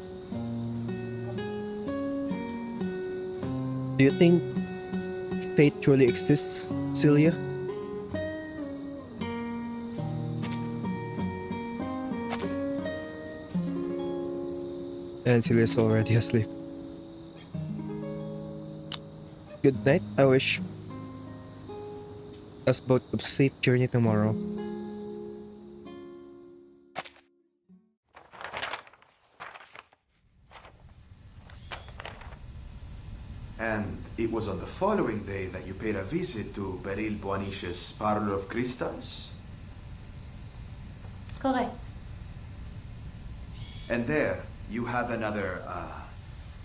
Do you think fate truly exists, Celia? And Celia's already asleep. Good night. I wish us both a safe journey tomorrow. And it was on the following day that you paid a visit to Beryl Boaniche's Parlor of Crystals? Correct. And there, you have another,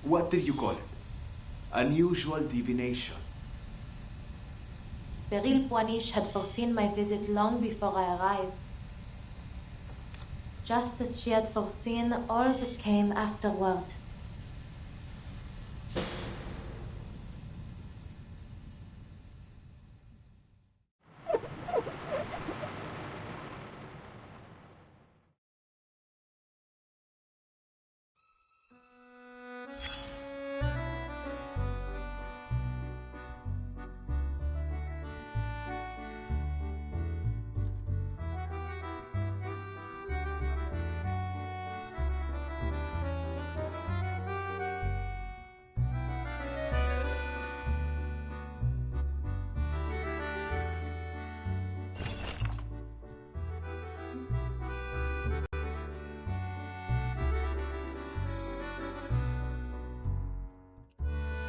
what did you call it? Unusual divination. Beryl Boaniche had foreseen my visit long before I arrived. Just as she had foreseen all that came afterward.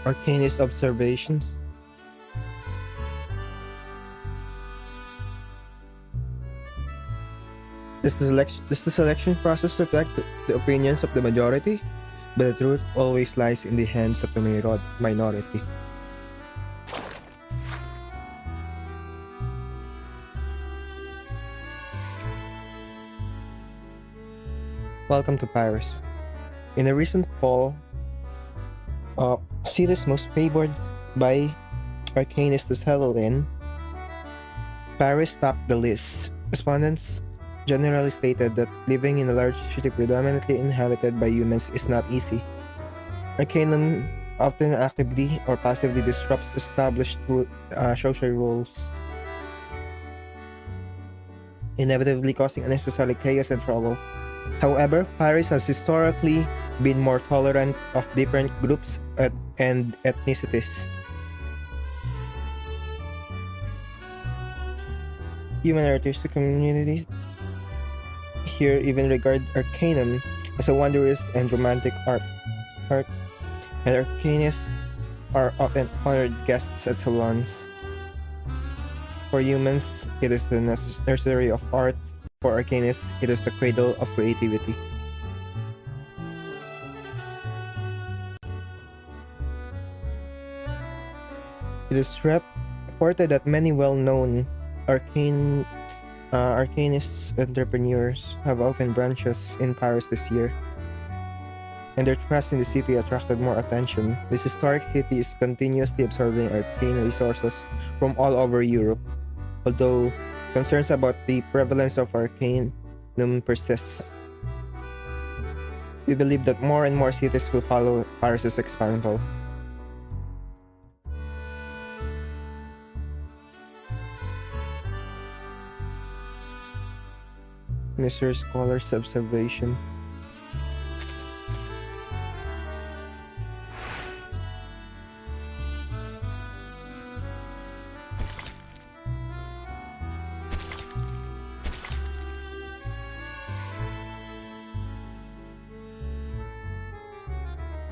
Arcanist observations. Does the selection process reflect the opinions of the majority? But the truth always lies in the hands of the minority. Welcome to Paris. In a recent poll of cities most favored by Arcanists to settle in, Paris topped the list. Respondents generally stated that living in a large city predominantly inhabited by humans is not easy. Arcanum often actively or passively disrupts established social rules, inevitably causing unnecessary chaos and trouble. However, Paris has historically been more tolerant of different groups and ethnicities. Human artistic communities here even regard Arcanum as a wondrous and romantic art, and Arcanists are often honored guests at salons. For humans, it is the nursery of art. For Arcanists, it is the cradle of creativity. It is reported that many well-known Arcanist entrepreneurs have opened branches in Paris this year, and their trust in the city attracted more attention. This historic city is continuously absorbing arcane resources from all over Europe, although concerns about the prevalence of arcanum persists. We believe that more and more cities will follow Paris's example. Mr. Scholar's observation.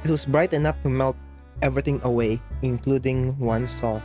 It was bright enough to melt everything away, including one saw.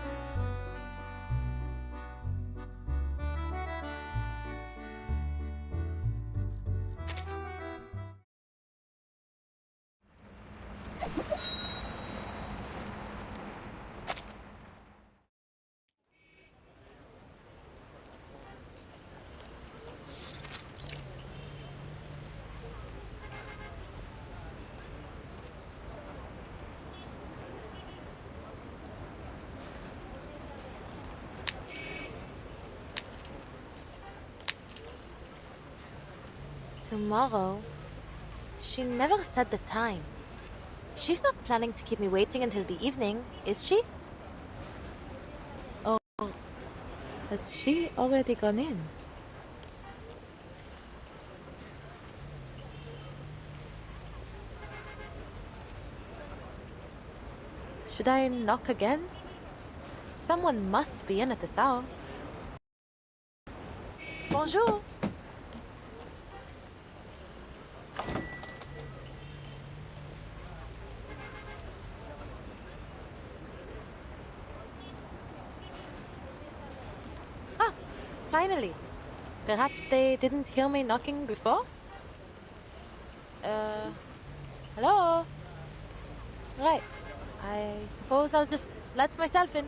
Tomorrow? She never said the time. She's not planning to keep me waiting until the evening, is she? Or has she already gone in? Should I knock again? Someone must be in at this hour. Bonjour! Finally! Perhaps they didn't hear me knocking before? Hello? Right. I suppose I'll just let myself in.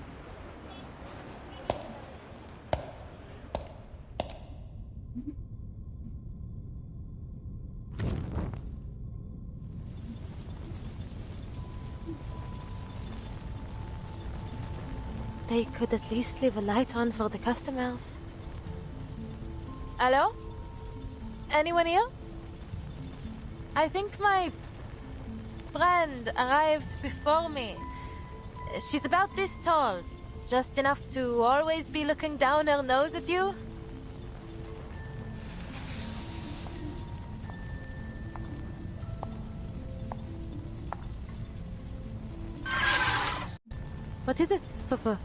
They could at least leave a light on for the customers. Hello? Anyone here? I think my friend arrived before me. She's about this tall, just enough to always be looking down her nose at you. What is it, Fufu?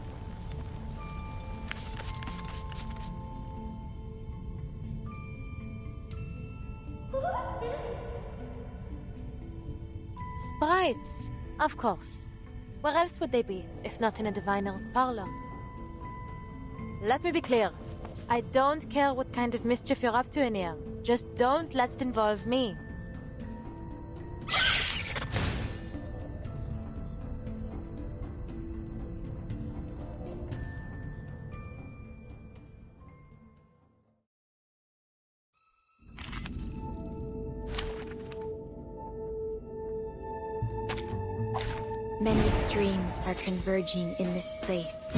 Sprites, of course. Where else would they be, if not in a diviner's parlor? Let me be clear. I don't care what kind of mischief you're up to in here. Just don't let it involve me. Many streams are converging in this place.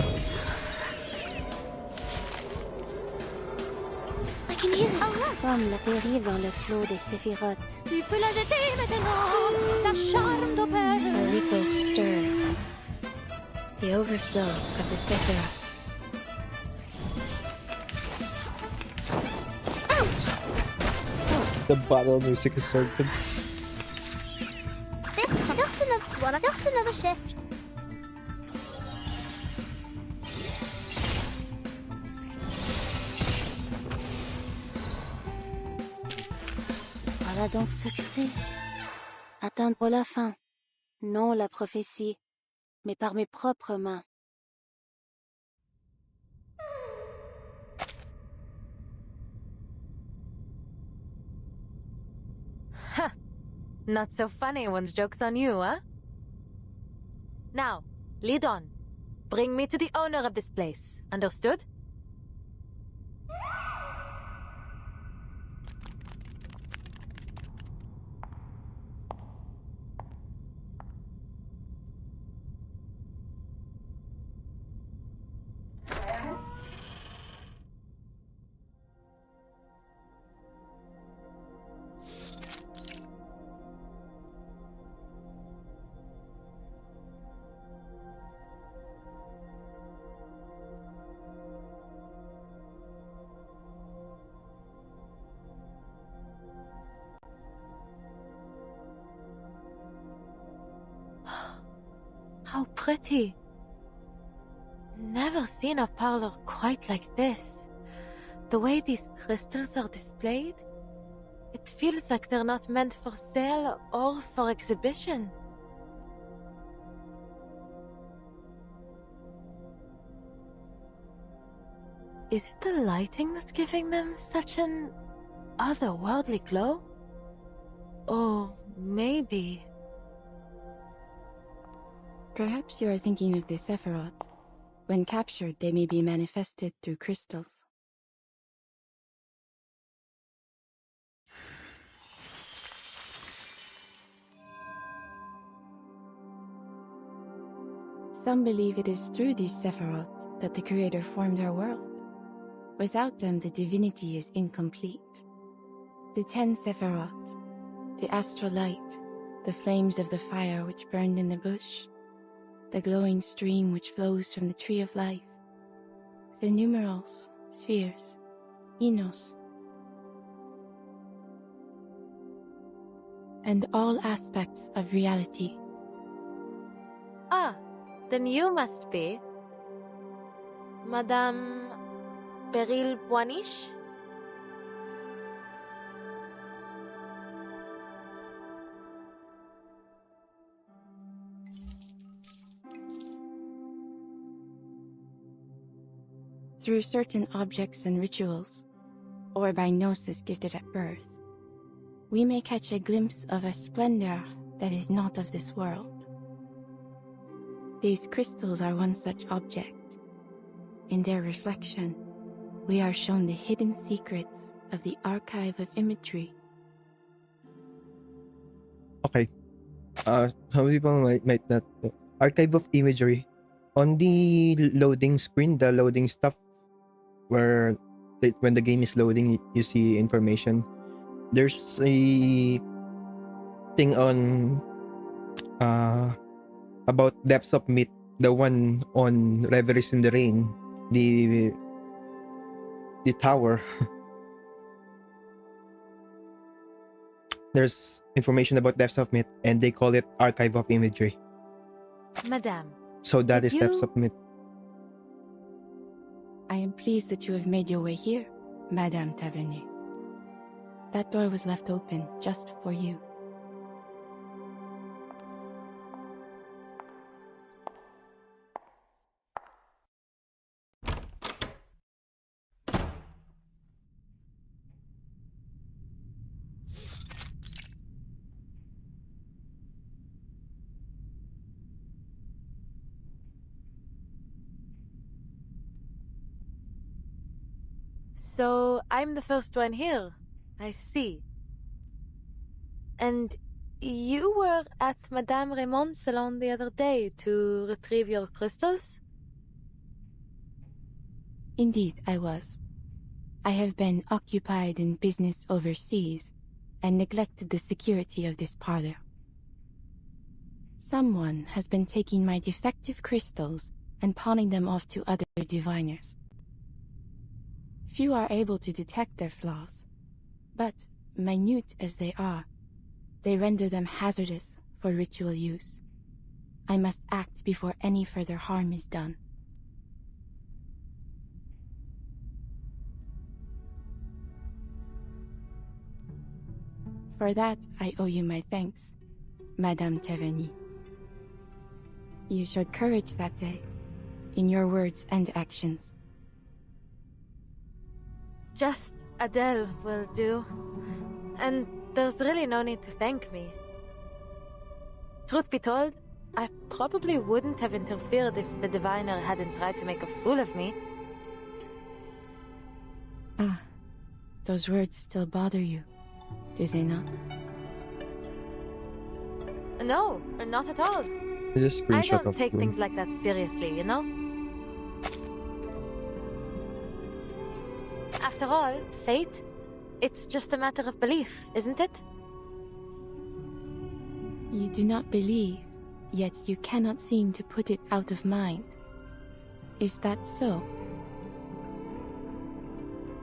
I can hear it. Comme l'atterrir dans le flot des séphirotes. Tu peux la jeter maintenant. Ta charme d'opère. A ripple stirred. The overflow of the Sephiroth. The battle music is so good. Just another shift. Voilà donc ce que c'est. Atteindre la fin. Non la prophétie, mais par mes propres mains. Not so funny when the joke's on you, huh? Now, lead on. Bring me to the owner of this place. Understood? How pretty. Never seen a parlor quite like this. The way these crystals are displayed, it feels like they're not meant for sale or for exhibition. Is it the lighting that's giving them such an otherworldly glow? Or maybe... Perhaps you are thinking of the Sephiroth. When captured, they may be manifested through crystals. Some believe it is through these Sephiroth that the Creator formed our world. Without them, the divinity is incomplete. The 10 Sephiroth, the astral light, the flames of the fire which burned in the bush, the glowing stream which flows from the tree of life, the numerals, spheres, Enos, and all aspects of reality. Ah, then you must be Madame Beryl Boiniche? Through certain objects and rituals, or by gnosis gifted at birth, we may catch a glimpse of a splendor that is not of this world. These crystals are one such object. In their reflection, we are shown the hidden secrets of the archive of imagery. Okay. Some people might not know. Archive of imagery. On the loading screen, the loading stuff, where when the game is loading, you see information. There's a thing on about Depths of Myth, the one on Reveries in the Rain, the tower. There's information about Depths of Myth, and they call it Archive of Imagery. Madame. So that is you... Depths of Myth. I am pleased that you have made your way here, Madame Tavernier. That door was left open just for you. So I'm the first one here. I see. And You were at Madame Raymond's salon the other day to retrieve your crystals? Indeed, I was. I have been occupied in business overseas and neglected the security of this parlor. Someone has been taking my defective crystals and pawning them off to other diviners. Few are able to detect their flaws, but, minute as they are, they render them hazardous for ritual use. I must act before any further harm is done. For that, I owe you my thanks, Madame Taverny. You showed courage that day, in your words and actions. Just Adele will do. And there's really no need to thank me. Truth be told, I probably wouldn't have interfered if the diviner hadn't tried to make a fool of me. Ah, those words still bother you, do they not? No, not at all. Just I screenshot don't of take room. things like that seriously, you know? After all, fate, it's just a matter of belief, isn't it? You do not believe, yet you cannot seem to put it out of mind. Is that so?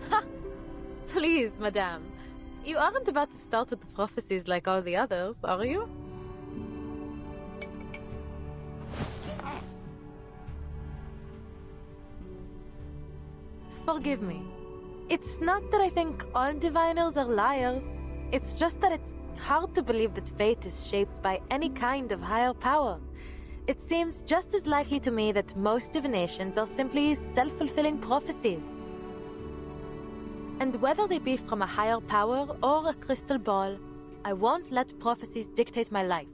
Ha! Please, madame. You aren't about to start with the prophecies like all the others, are you? Forgive me. It's not that I think all diviners are liars. It's just that it's hard to believe that fate is shaped by any kind of higher power. It seems just as likely to me that most divinations are simply self-fulfilling prophecies. And whether they be from a higher power or a crystal ball, I won't let prophecies dictate my life.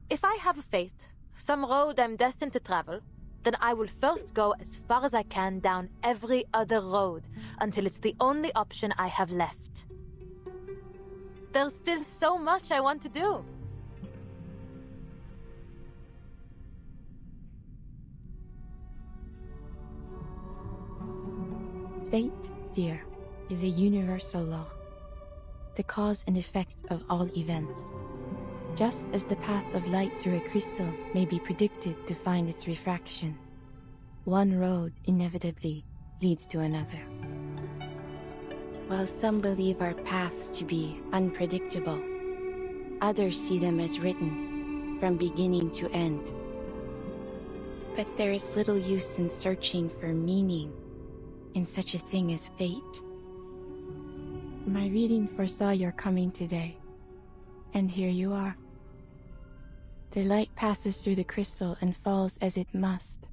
If I have a fate, some road I'm destined to travel, then I will first go as far as I can down every other road until it's the only option I have left. There's still so much I want to do. Fate, dear, is a universal law, the cause and effect of all events. Just as the path of light through a crystal may be predicted to find its refraction, one road inevitably leads to another. While some believe our paths to be unpredictable, others see them as written, from beginning to end. But there is little use in searching for meaning in such a thing as fate. My reading foresaw your coming today, and here you are. The light passes through the crystal and falls as it must,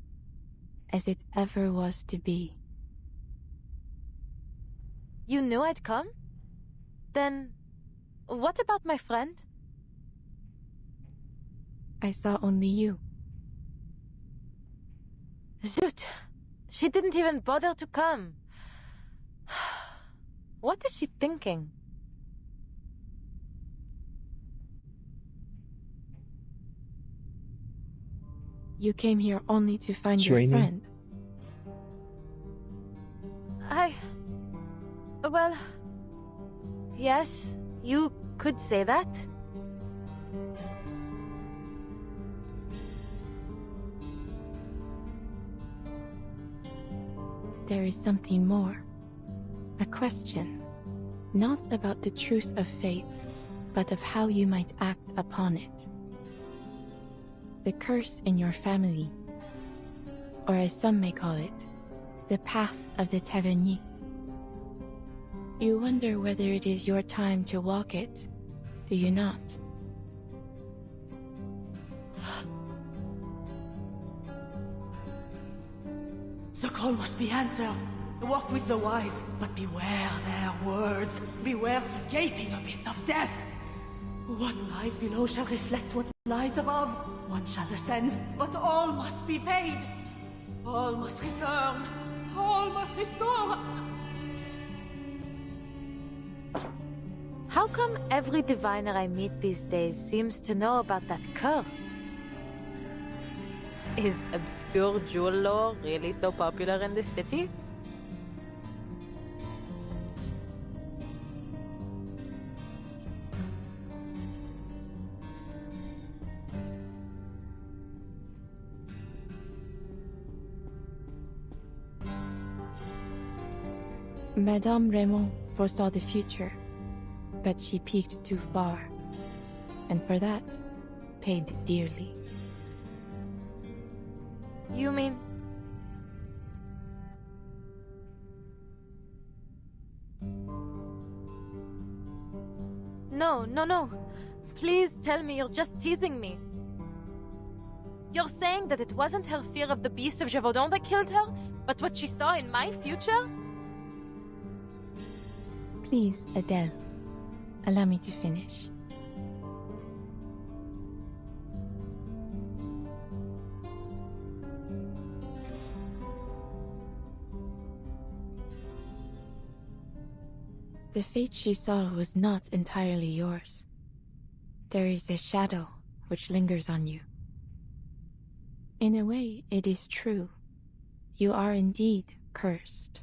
as it ever was to be. You knew I'd come? Then, what about my friend? I saw only you. Zut! She didn't even bother to come. What is she thinking? You came here only to find It's your raining. friend. Well, yes, you could say that. There is something more. A question, not about the truth of fate, but of how you might act upon it. The curse in your family, or as some may call it, the path of the Taverny. You wonder whether it is your time to walk it, do you not? The call must be answered. Walk with the wise, but beware their words. Beware the gaping abyss of death. What lies below shall reflect what lies above. One shall ascend, but all must be paid. All must return. All must restore. How How come every diviner I meet these days seems to know about that curse? Is obscure jewel lore really so popular in this city? Madame Raymond foresaw the future, but she peeked too far, and for that, paid dearly. You mean... No. Please tell me you're just teasing me. You're saying that it wasn't her fear of the beast of Gévaudan that killed her, but what she saw in my future? Please, Adele, allow me to finish. The fate she saw was not entirely yours. There is a shadow which lingers on you. In a way, it is true. You are indeed cursed.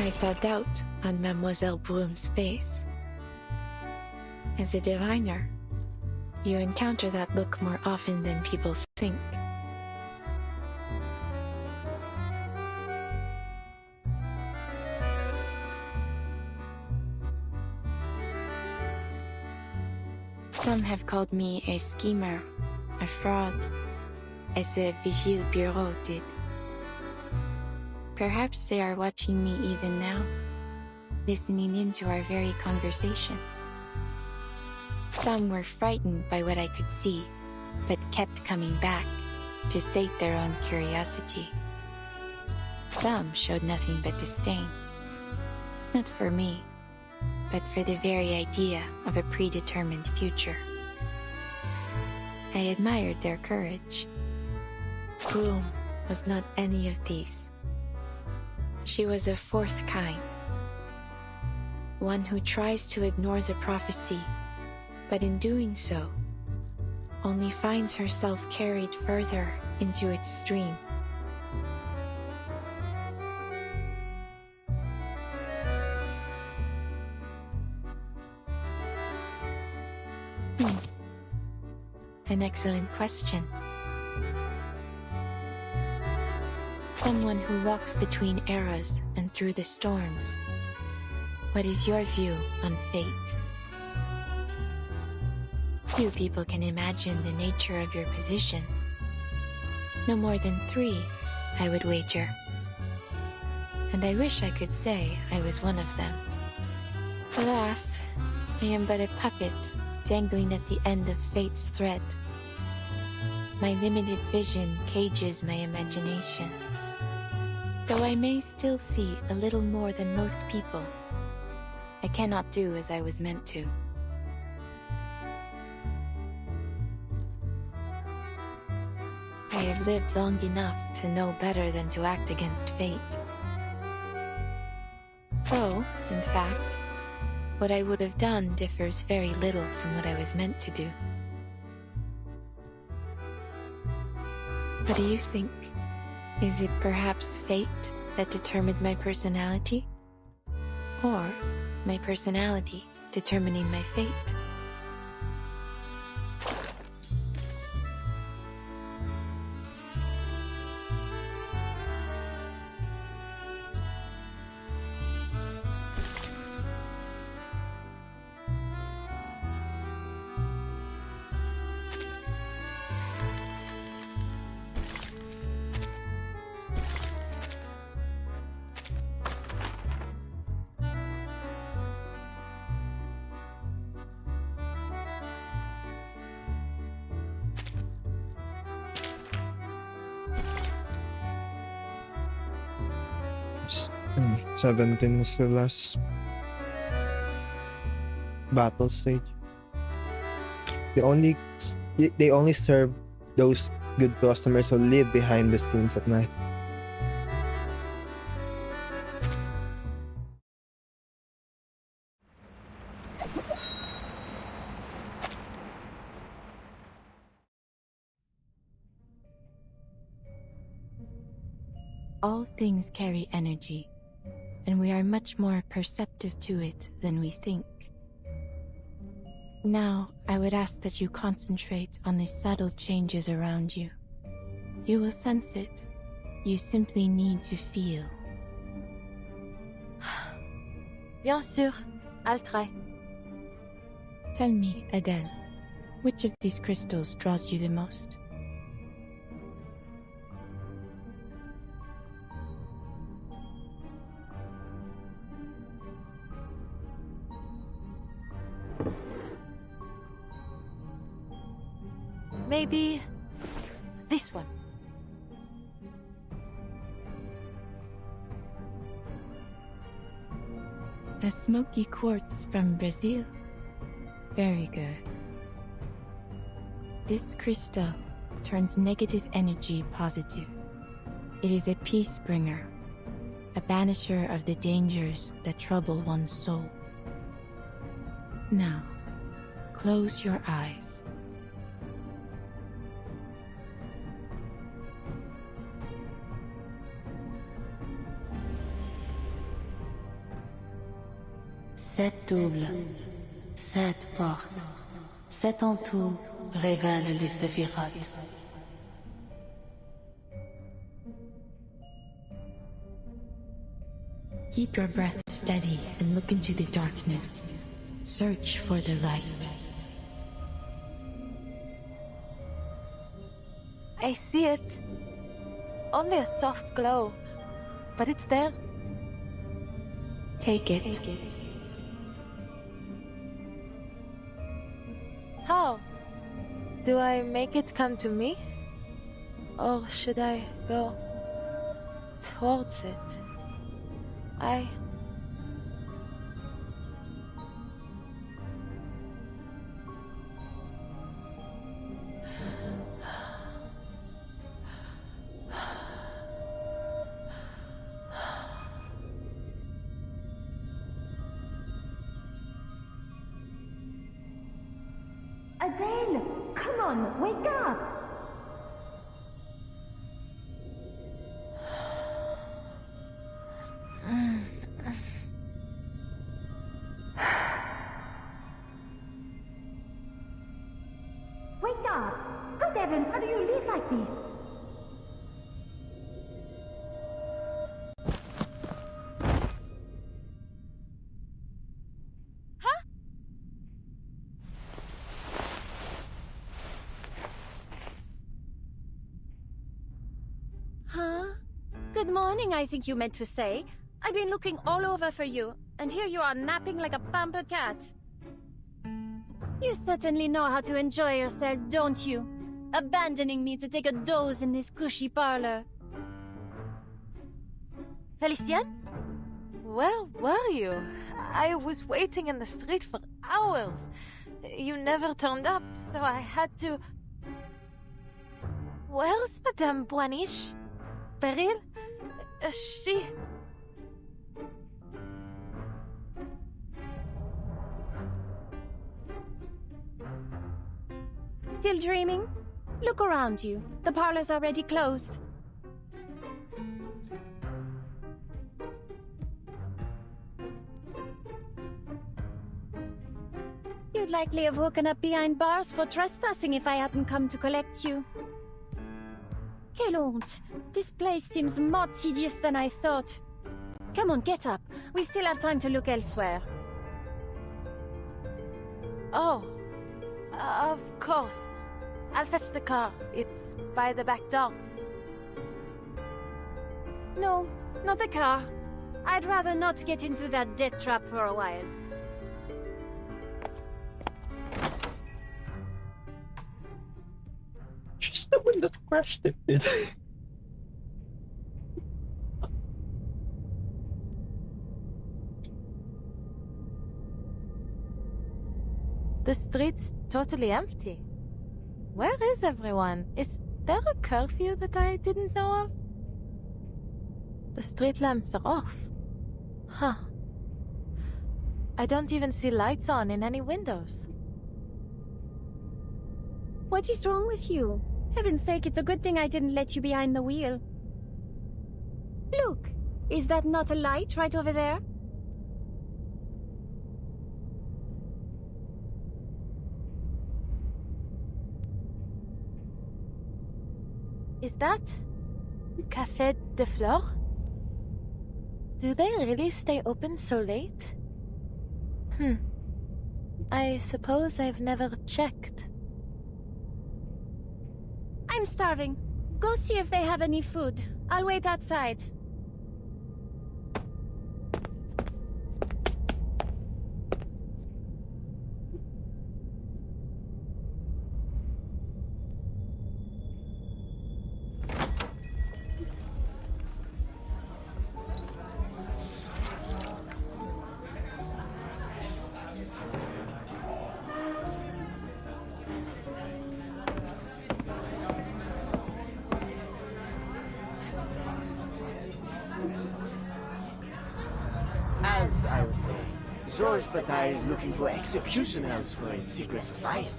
I saw doubt on Mademoiselle Brum's face. As a diviner, you encounter that look more often than people think. Some have called me a schemer, a fraud, as the Vigile Bureau did. Perhaps they are watching me even now, listening into our very conversation. Some were frightened by what I could see, but kept coming back to sate their own curiosity. Some showed nothing but disdain, not for me, but for the very idea of a predetermined future. I admired their courage. Broom was not any of these. She was a fourth kind, one who tries to ignore the prophecy, but in doing so, only finds herself carried further into its stream. An excellent question. Someone who walks between eras and through the storms. What is your view on fate? Few people can imagine the nature of your position. No more than 3, I would wager. And I wish I could say I was one of them. Alas, I am but a puppet dangling at the end of fate's thread. My limited vision cages my imagination. Though I may still see a little more than most people, I cannot do as I was meant to. I have lived long enough to know better than to act against fate. Though, in fact, what I would have done differs very little from what I was meant to do. What do you think? Is it perhaps fate that determined my personality? Or my personality determining my fate? 17 is the last battle stage. They only serve those good customers who live behind the scenes at night. All things carry energy, and we are much more perceptive to it than we think. Now, I would ask that you concentrate on the subtle changes around you. You will sense it. You simply need to feel. Bien sûr, I'll try. Tell me, Adele, which of these crystals draws you the most? Maybe this one. A smoky quartz from Brazil. Very good. This crystal turns negative energy positive. It is a peace bringer, a banisher of the dangers that trouble one's soul. Now, close your eyes. Sept doubles, sept portes, sept en tout révèlent les séphirotes. Keep your breath steady and look into the darkness. Search for the light. I see it. Only a soft glow, but it's there. Take it. How? Do I make it come to me? Or should I go towards it? Adele, come on, wake up! Wake up! Good heavens, how do you live like this? Huh? Good morning, I think you meant to say. I've been looking all over for you, and here you are napping like a pampered cat. You certainly know how to enjoy yourself, don't you? Abandoning me to take a doze in this cushy parlor. Felicienne? Where were you? I was waiting in the street for hours. You never turned up, so I had to... Where's Madame Boiniche? Peril? She... Still dreaming? Look around you. The parlor's already closed. You'd likely have woken up behind bars for trespassing if I hadn't come to collect you. Quelle honte! This place seems more tedious than I thought. Come on, get up. We still have time to look elsewhere. Oh, of course. I'll fetch the car. It's by the back door. No, not the car. I'd rather not get into that death trap for a while. She's the one that crashed it. The street's totally empty. Where is everyone? Is there a curfew that I didn't know of? The street lamps are off. Huh. I don't even see lights on in any windows. What is wrong with you? Heaven's sake, it's a good thing I didn't let you behind the wheel. Look, is that not a light right over there? Is that Café de Flore? Do they really stay open so late? I suppose I've never checked. I'm starving. Go see if they have any food. I'll wait outside. As I was saying, Georges Bataille is looking for executioners for his secret society.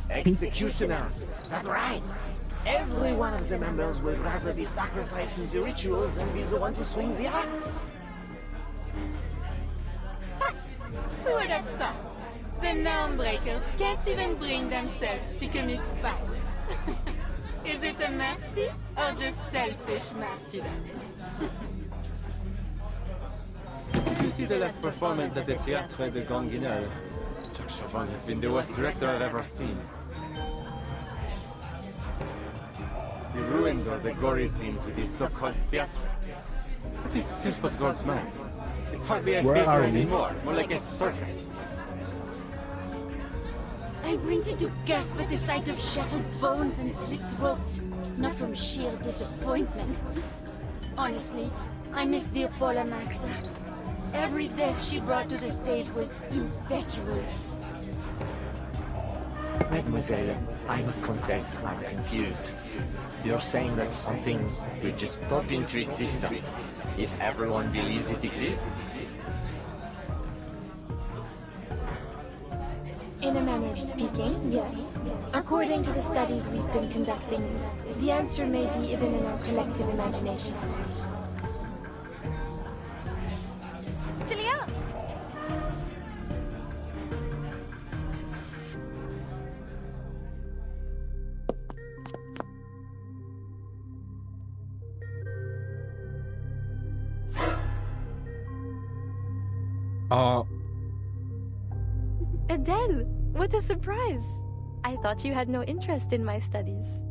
Executioners, that's right. Every one of the members would rather be sacrificed in the rituals than be the one to swing the axe. Who would have thought? The Normbreakers can't even bring themselves to commit violence. Is it a mercy or just selfish martyrdom? Did you see the last performance at the Théâtre de Ganguinel? Jacques Chauvin has been the worst director I've ever seen. He ruined all the gory scenes with his so-called theatrics. But this self-absorbed man, it's hardly a Where theater are we? anymore, more like a circus. I'm printed to gasp at the sight of shattered bones and slit throat. Not from sheer disappointment. Honestly, I miss the Apollo Maxa. Every death she brought to the stage was impeccable. Mademoiselle, I must confess I'm confused. You're saying that something could just pop into existence if everyone believes it exists? In a manner of speaking, yes. According to the studies we've been conducting, the answer may be hidden in our collective imagination. Celia! Adele! What a surprise! I thought you had no interest in my studies.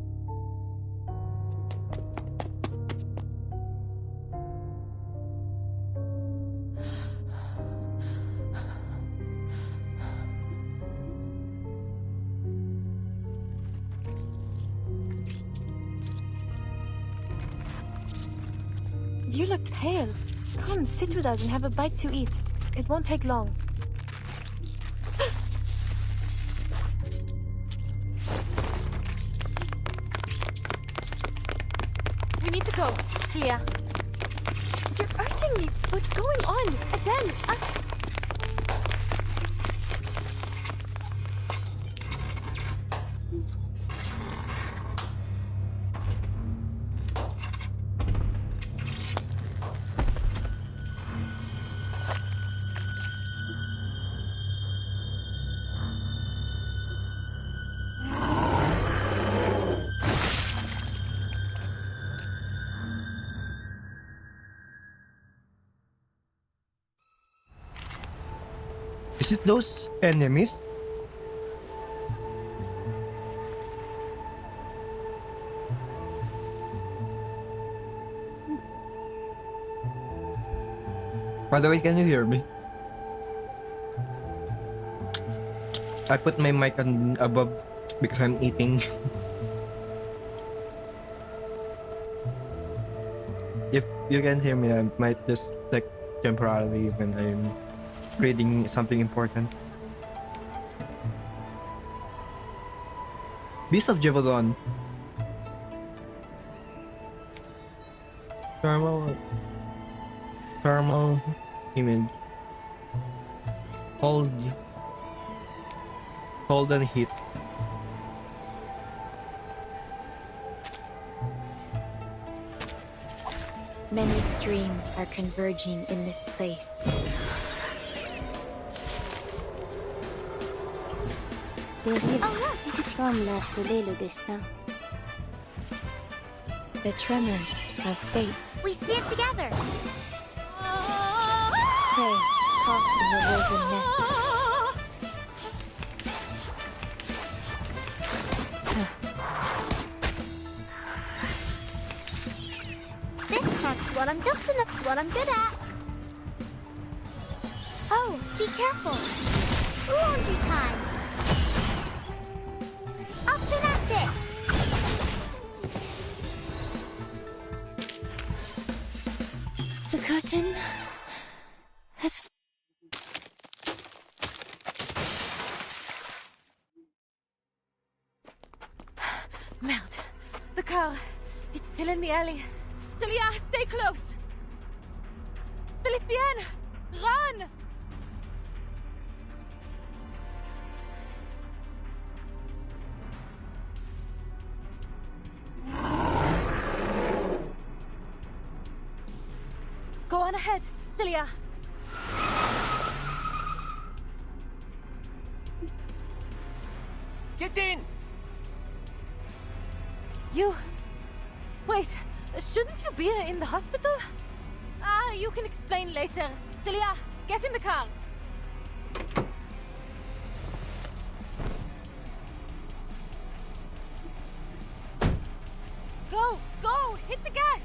You look pale. Come, sit with us and have a bite to eat. It won't take long. We need to go, Celia. You're hurting me. What's going on? Adele, Is it those enemies? By the way, can you hear me? I put my mic on above because I'm eating. If you can hear me, I might just like temporarily when I'm reading something important. Beast of Jevadon. Thermal image. Cold and heat. Many streams are converging in this place. Des rives qui semblent sceller le destin. The tremors of fate. We see it together. Prey caught in the woven net. This tests what I'm good at. Oh, be careful. Laundry time. Up and at it. The curtain has. Merde. The car. It's still in the alley. Celia, stay close. Felicien, run! Go on ahead, Celia. Get in! You... Wait, shouldn't you be in the hospital? You can explain later. Celia, get in the car. Go, hit the gas!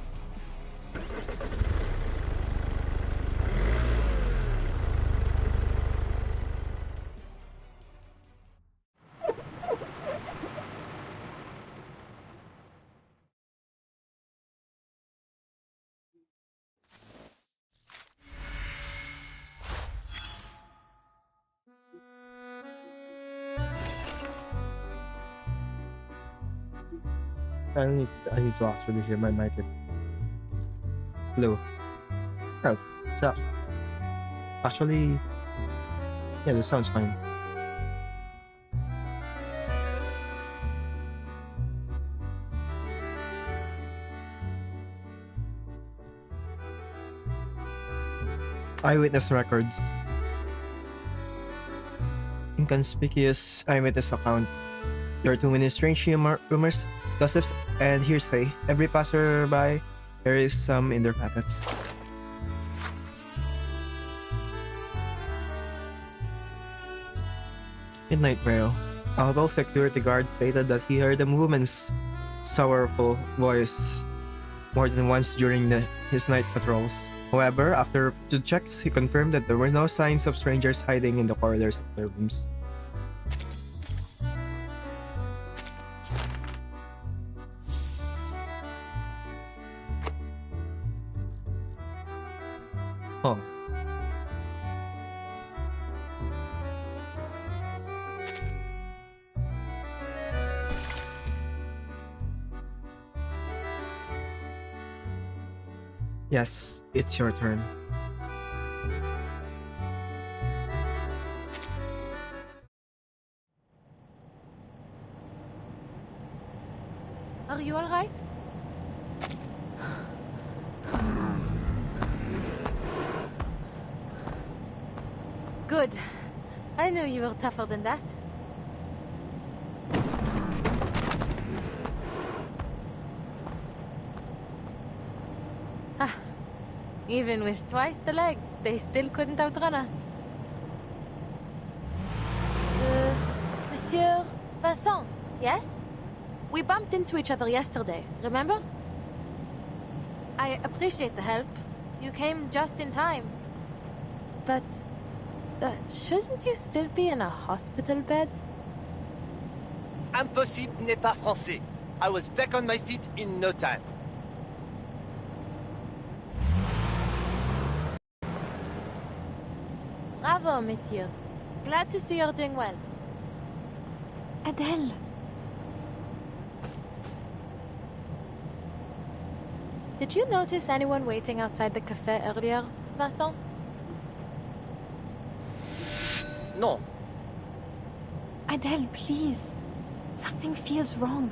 I need to actually hear my mic. Hello. Oh, so actually, yeah, this sounds fine. Eyewitness records. Inconspicuous eyewitness account. There are too many strange rumors, gossips, and hearsay. Every passerby carries some in their pockets. Midnight Rail. A hotel security guard stated that he heard a woman's sorrowful voice more than once during his night patrols. However, after the checks, he confirmed that there were no signs of strangers hiding in the corridors of their rooms. Oh. Yes, it's your turn. Are you all right? Good. I knew you were tougher than that. Even with twice the legs, they still couldn't outrun us. Monsieur Vincent, yes? We bumped into each other yesterday, remember? I appreciate the help. You came just in time. But... shouldn't you still be in a hospital bed? Impossible n'est pas français. I was back on my feet in no time. Bravo, monsieur. Glad to see you're doing well. Adele. Did you notice anyone waiting outside the cafe earlier, Vincent? No. Adele, please. Something feels wrong.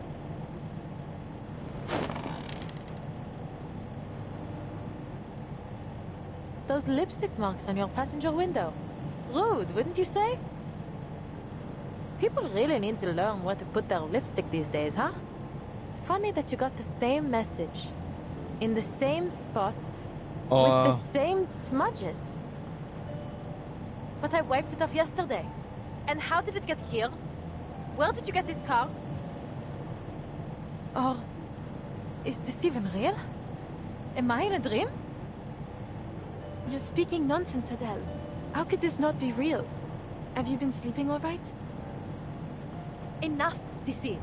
Those lipstick marks on your passenger window. Rude, wouldn't you say? People really need to learn where to put their lipstick these days, huh? Funny that you got the same message, in the same spot, with the same smudges. But I wiped it off yesterday. And how did it get here? Where did you get this car? Or is this even real? Am I in a dream? You're speaking nonsense, Adele. How could this not be real? Have you been sleeping all right? Enough, Sissi.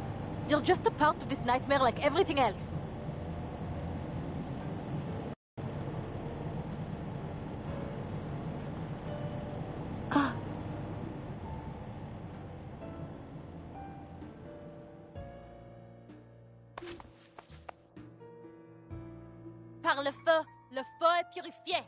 You're just a part of this nightmare like everything else. Par le feu est purifié.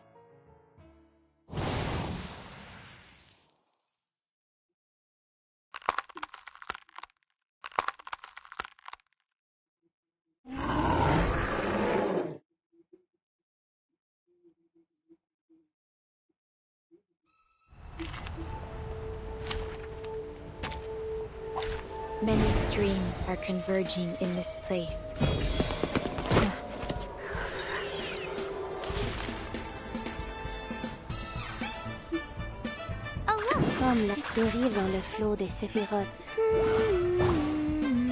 Many streams are converging in this place. Comme la dérive dans le flot des séphirotes.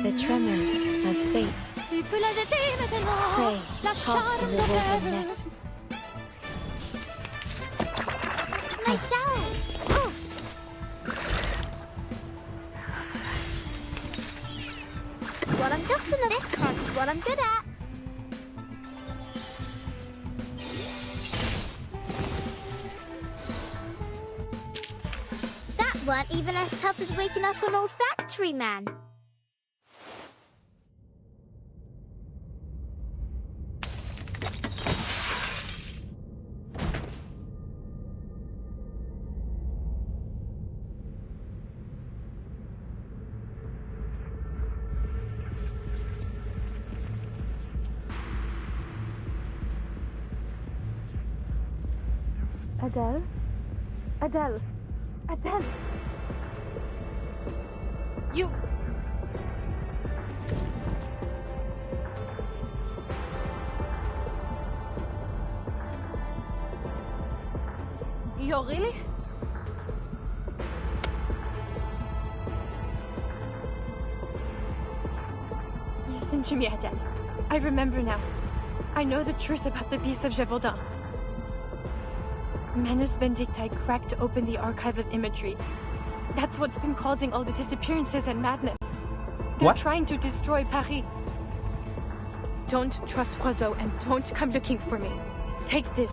The tremors of fate. Tu peux la jeter maintenant. Prey La caught in the woven net. My shower. Oh. What I'm just in this part is what I'm good at. That weren't even as tough as waking up an old factory man. Adele? Adele? Adele? You... You're really? Listen to me, Adele. I remember now. I know the truth about the Beast of Gévaudan. Manus Vindicti cracked open the archive of imagery. That's what's been causing all the disappearances and madness. They're trying to destroy Paris. Don't trust Roseau and don't come looking for me. Take this.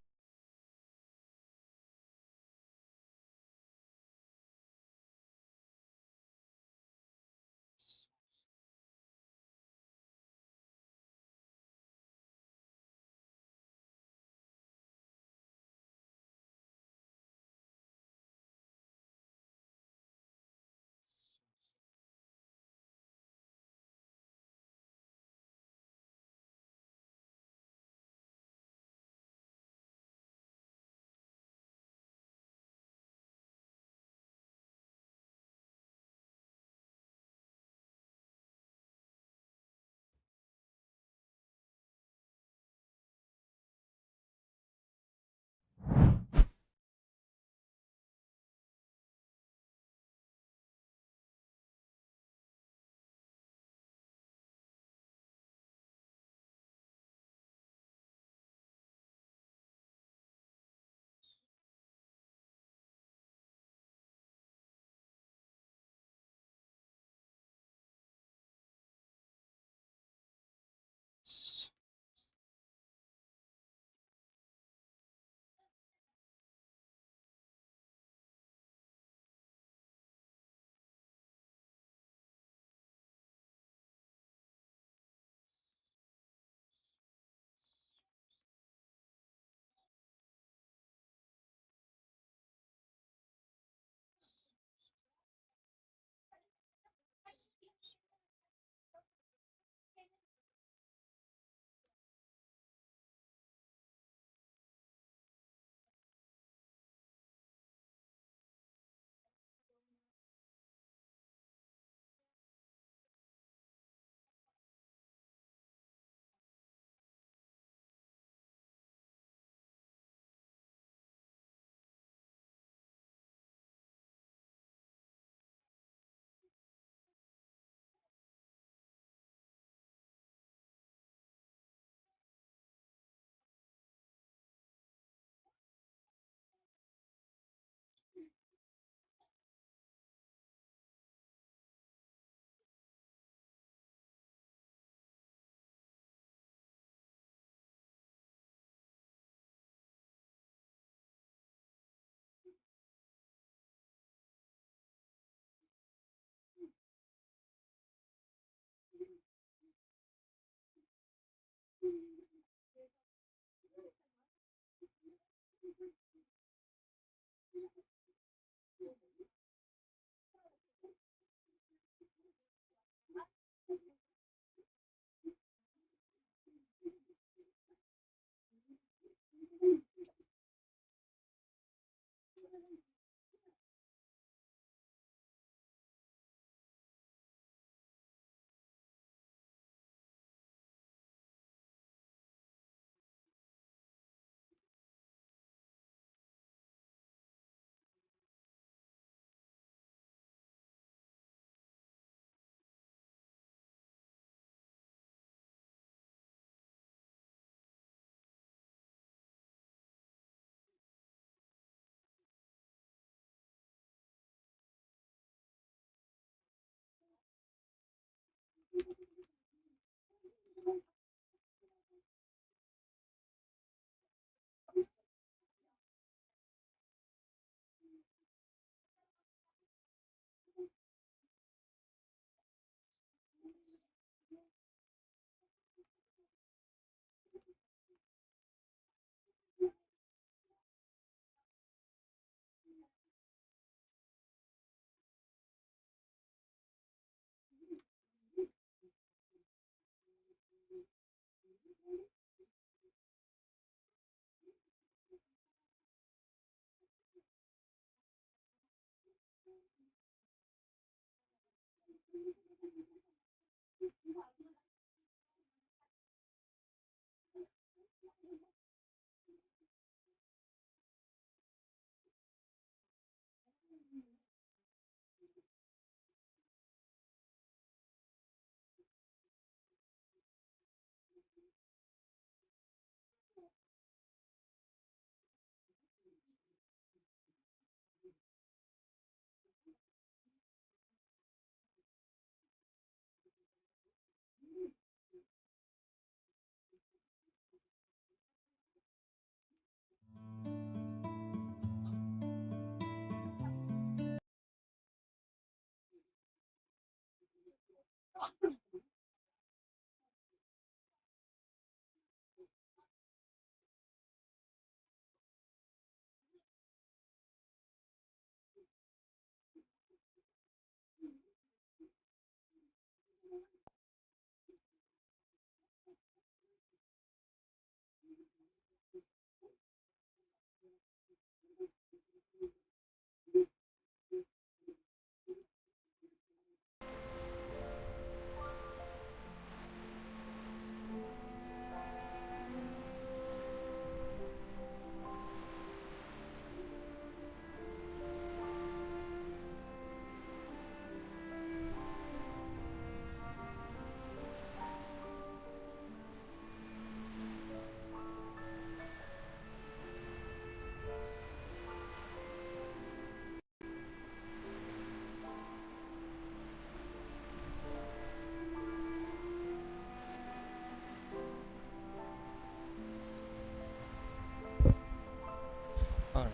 Alright.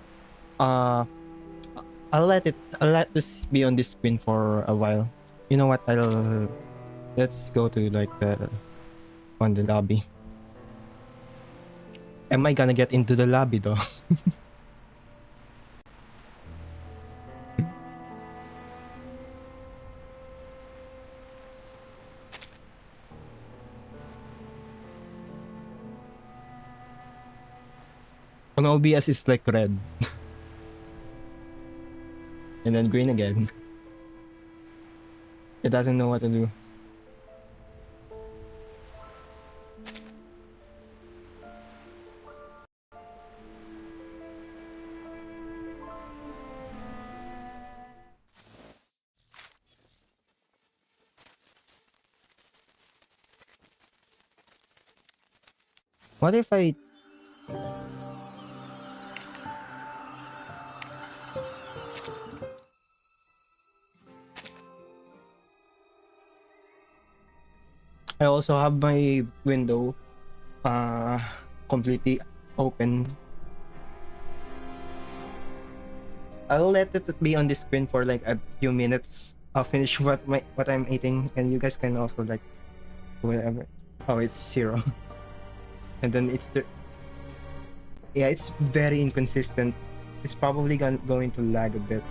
Uh, I'll let this be on this screen for a while. You know what? Let's go to like on the lobby. Am I gonna get into the lobby though? On OBS is like red. And then green again. It doesn't know what to do. What if I also have my window completely open. I'll let it be on the screen for like a few minutes. I'll finish what I'm eating, and you guys can also like whatever. Oh, it's 0. And then yeah, it's very inconsistent. It's probably going to lag a bit.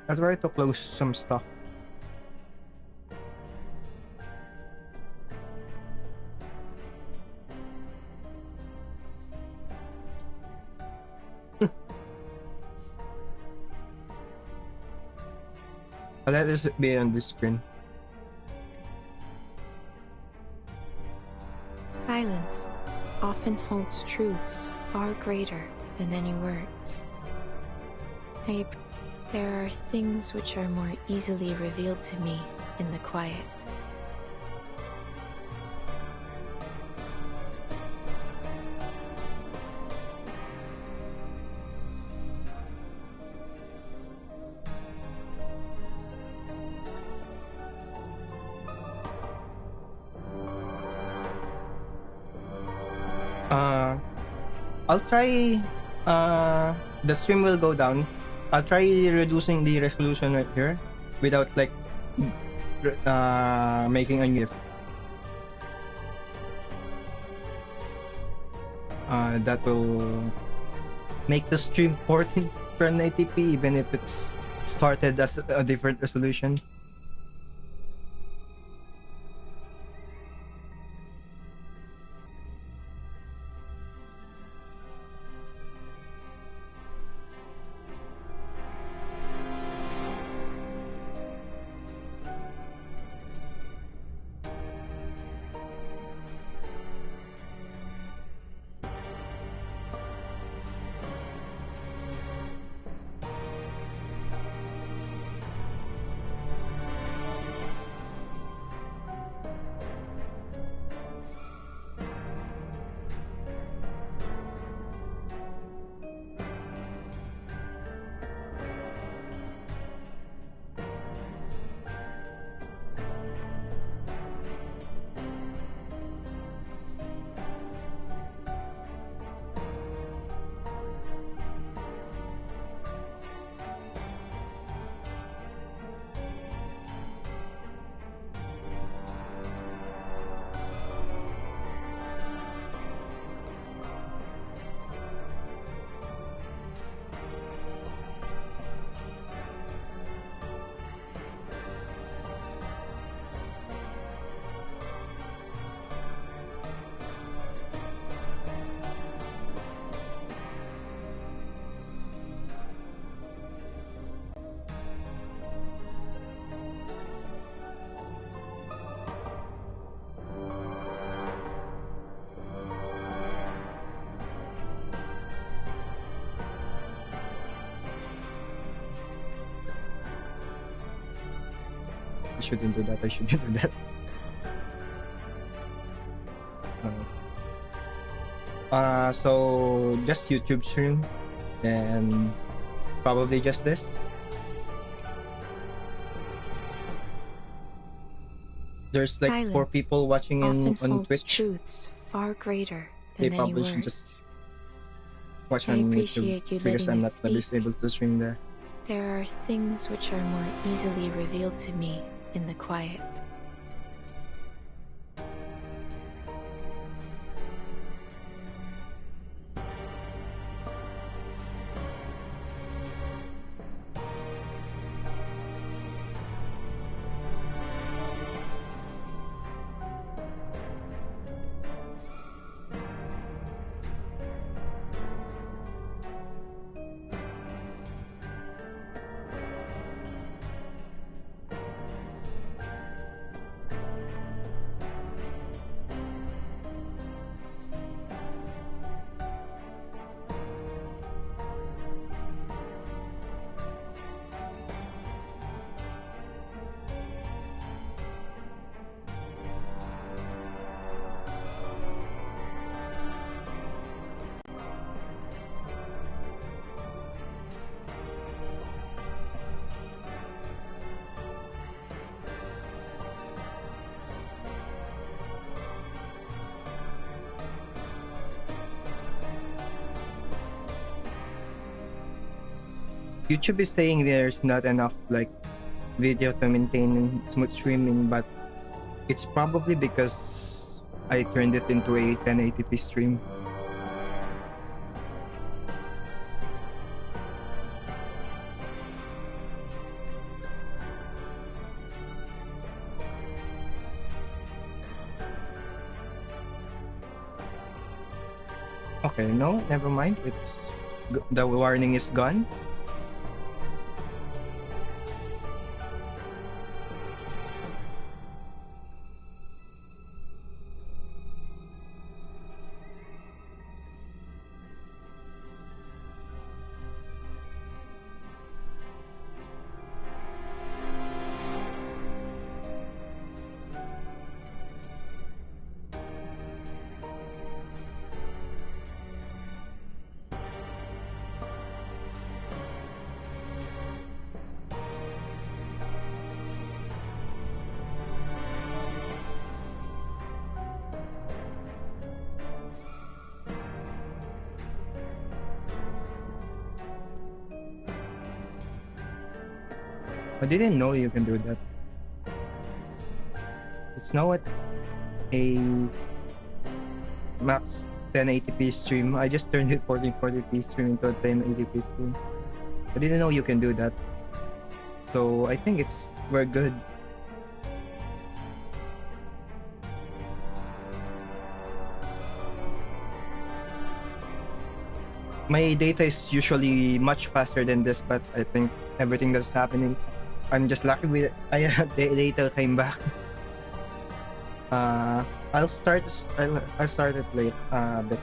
I'll try to close some stuff. I'll let this be on this screen. Silence often holds truths far greater than any words. There are things which are more easily revealed to me in the quiet. I'll try the stream will go down. I'll try reducing the resolution right here without like making a GIF. That will make the stream 1480p even if it's started as a different resolution. I shouldn't do that. I shouldn't do that. So just YouTube stream and probably just this. There's like 4 people watching often on holds Twitch. truths far greater They than any probably should words. just watch I on appreciate YouTube you because letting I'm it not speak. able to stream there. There are things which are more easily revealed to me in the quiet. YouTube is saying there's not enough like video to maintain smooth streaming, but it's probably because I turned it into a 1080p stream. Okay, no, never mind. The warning is gone. I didn't know you can do that. It's now at a max 1080p stream. I just turned it 1440p stream into a 1080p stream. I didn't know you can do that. So I think we're good. My data is usually much faster than this, but I think everything that's happening, I'm just lucky with it. The data came back. I'll start it late a bit.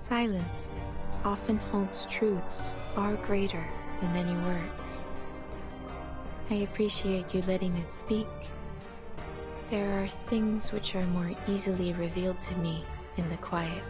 Silence often holds truths far greater than any words. I appreciate you letting it speak. There are things which are more easily revealed to me in the quiet.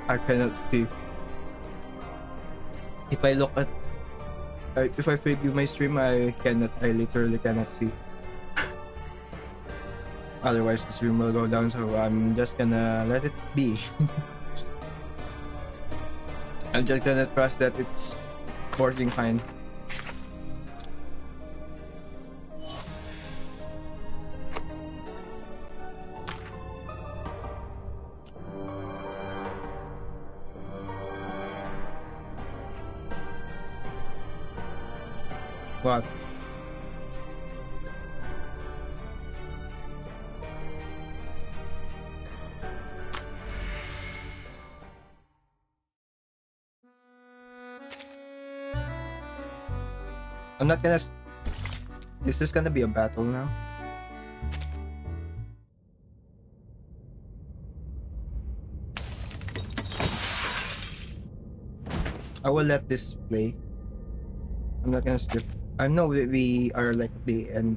I cannot see. If I look at, if I preview my stream, I literally cannot see. Otherwise, the stream will go down, so I'm just gonna let it be. I'm just gonna trust that it's working fine. What? I'm not gonna... Is this gonna be a battle now? I will let this play. I'm not gonna skip. I know we are like at the end,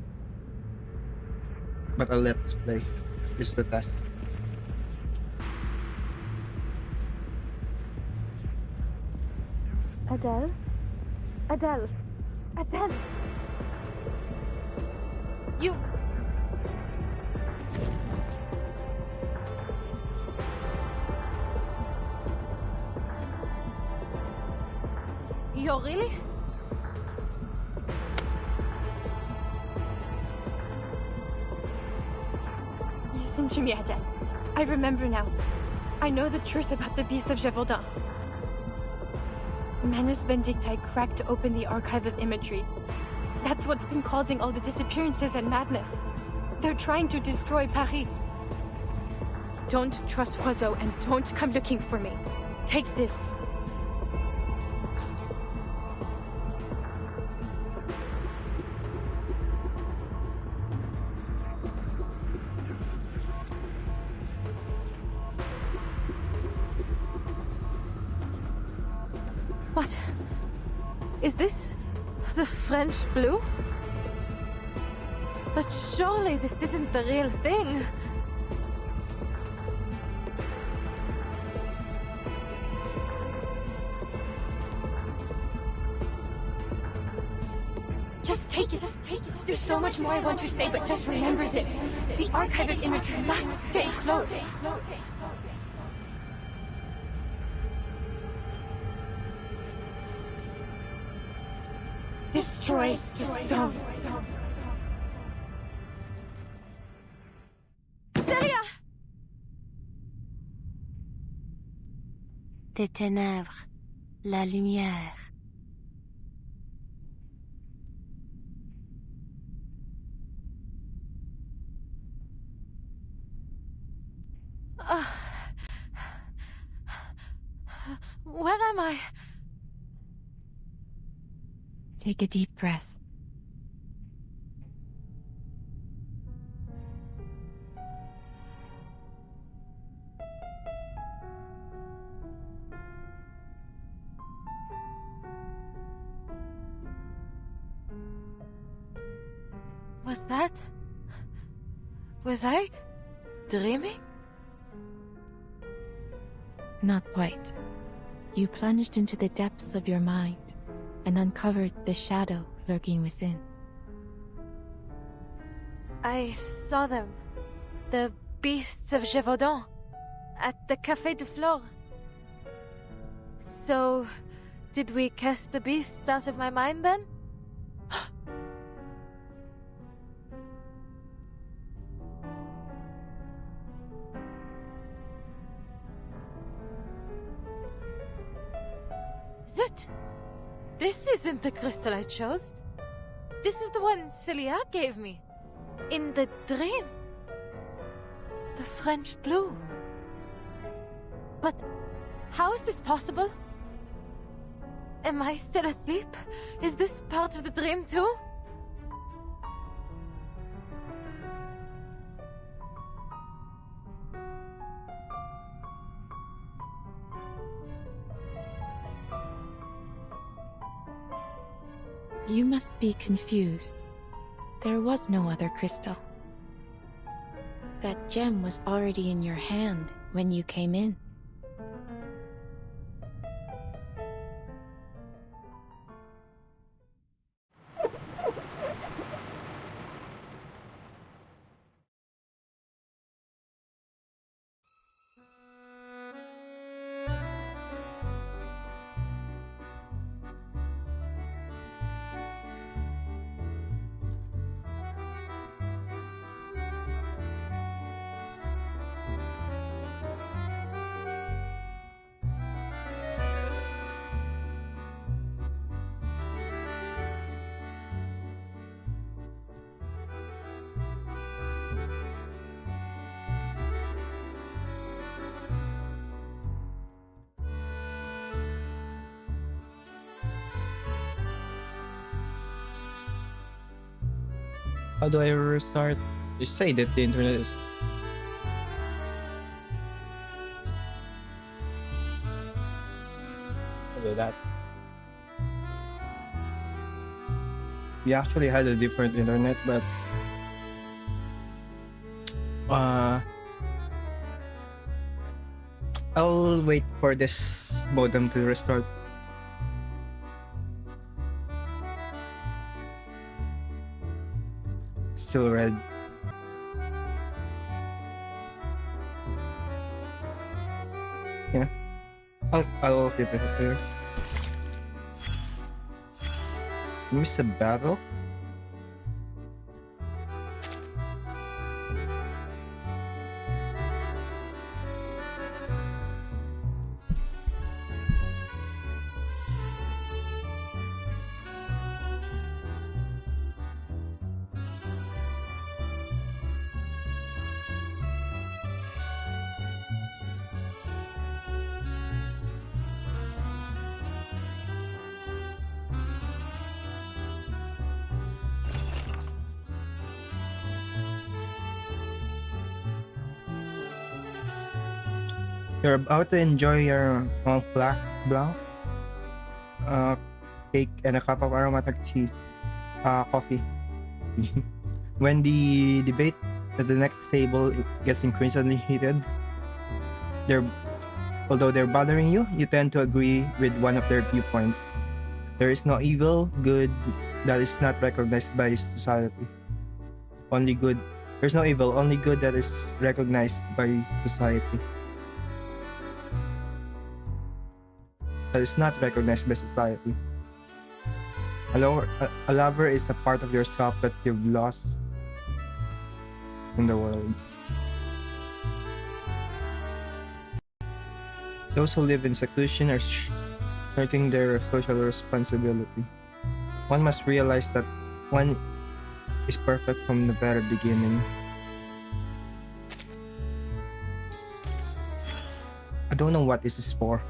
but I'll let this play. Just to test. Adele? Adele? Adele? You... You're really? Listen to me, Adele. I remember now. I know the truth about the Beast of Gévaudan. Manus Vindicti cracked open the archive of imagery. That's what's been causing all the disappearances and madness. They're trying to destroy Paris. Don't trust Roiseau and don't come looking for me. Take this. What? Is this the French blue? But surely this isn't the real thing. Just take it. There's so much more I want to say, but just remember this. The archive of imagery must stay closed. Destroy the stone. Celia! Des ténèbres, la lumière. Where am I? Take a deep breath. Was I dreaming? Not quite. You plunged into the depths of your mind and uncovered the shadow lurking within. I saw them. The beasts of Gévaudan. At the Café de Flore. So, did we cast the beasts out of my mind then? Zut! This isn't the crystal I chose. This is the one Celia gave me. In the dream. The French blue. But how is this possible? Am I still asleep? Is this part of the dream too? You must be confused. There was no other crystal. That gem was already in your hand when you came in. How do I restart? Just say that the internet is... Okay, that. We actually had a different internet, but I'll wait for this modem to restart. Still red. Yeah, I'll keep it here. Miss a battle? You're about to enjoy your Mont Blanc cake and a cup of aromatic coffee. When the debate at the next table gets increasingly heated, although they're bothering you, you tend to agree with one of their viewpoints. There is no evil, good that is not recognized by society. Only good. There's no evil, only good that is recognized by society. That is not recognized by society. A lover is a part of yourself that you've lost in the world. Those who live in seclusion are shirking their social responsibility. One must realize that one is perfect from the very beginning. I don't know what this is for.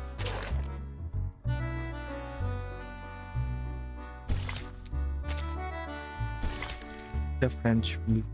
The French blue.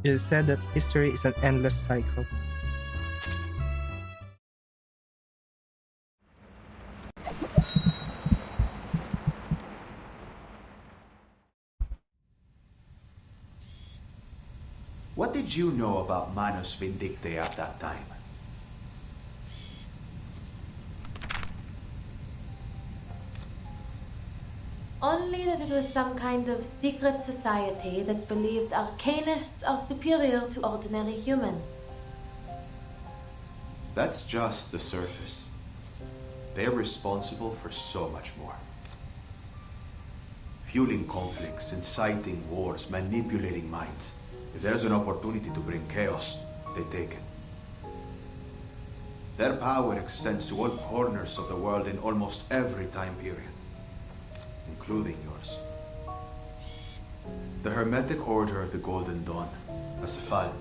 It is said that history is an endless cycle. What did you know about Manus Vindicte at that time? Only that it was some kind of secret society that believed arcanists are superior to ordinary humans. That's just the surface. They're responsible for so much more. Fueling conflicts, inciting wars, manipulating minds. If there's an opportunity to bring chaos, they take it. Their power extends to all corners of the world in almost every time period, including yours. The Hermetic Order of the Golden Dawn, Asafal,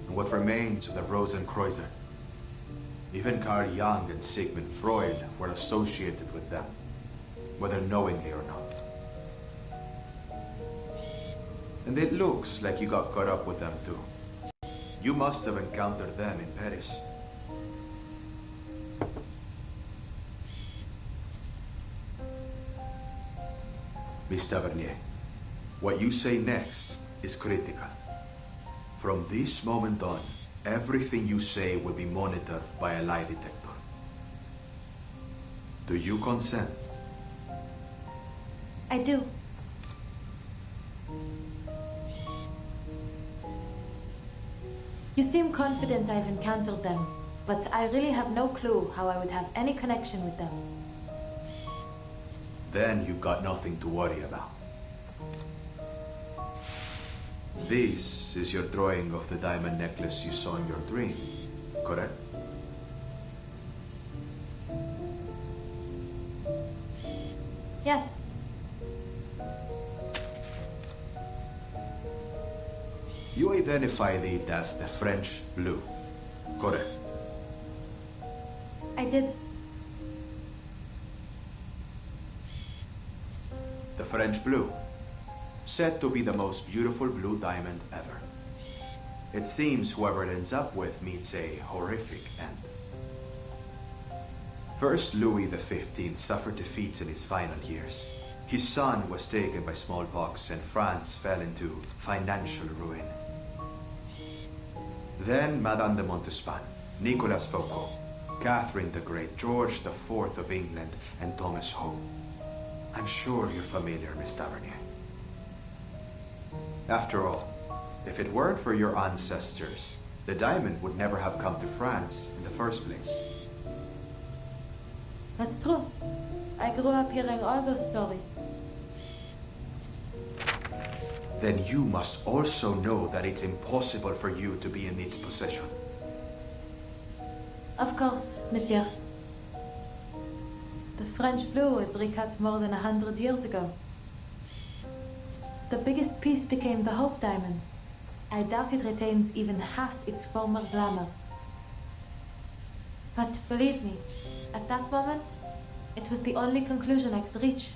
and what remains of the Rosenkreuzer. Even Carl Jung and Sigmund Freud were associated with them, whether knowingly or not. And it looks like you got caught up with them too. You must have encountered them in Paris. Miss Tavernier, what you say next is critical. From this moment on, everything you say will be monitored by a lie detector. Do you consent? I do. You seem confident I've encountered them, but I really have no clue how I would have any connection with them. Then you've got nothing to worry about. This is your drawing of the diamond necklace you saw in your dream, correct? Yes. You identified it as the French blue, correct? I did. The French blue, said to be the most beautiful blue diamond ever. It seems whoever it ends up with meets a horrific end. First Louis XV suffered defeats in his final years. His son was taken by smallpox and France fell into financial ruin. Then Madame de Montespan, Nicolas Foucault, Catherine the Great, George IV of England, and Thomas Hope. I'm sure you're familiar, Miss Tavernier. After all, if it weren't for your ancestors, the diamond would never have come to France in the first place. That's true. I grew up hearing all those stories. Then you must also know that it's impossible for you to be in its possession. Of course, monsieur. The French blue was recut more than 100 years ago. The biggest piece became the Hope Diamond. I doubt it retains even half its former glamour. But believe me, at that moment, it was the only conclusion I could reach.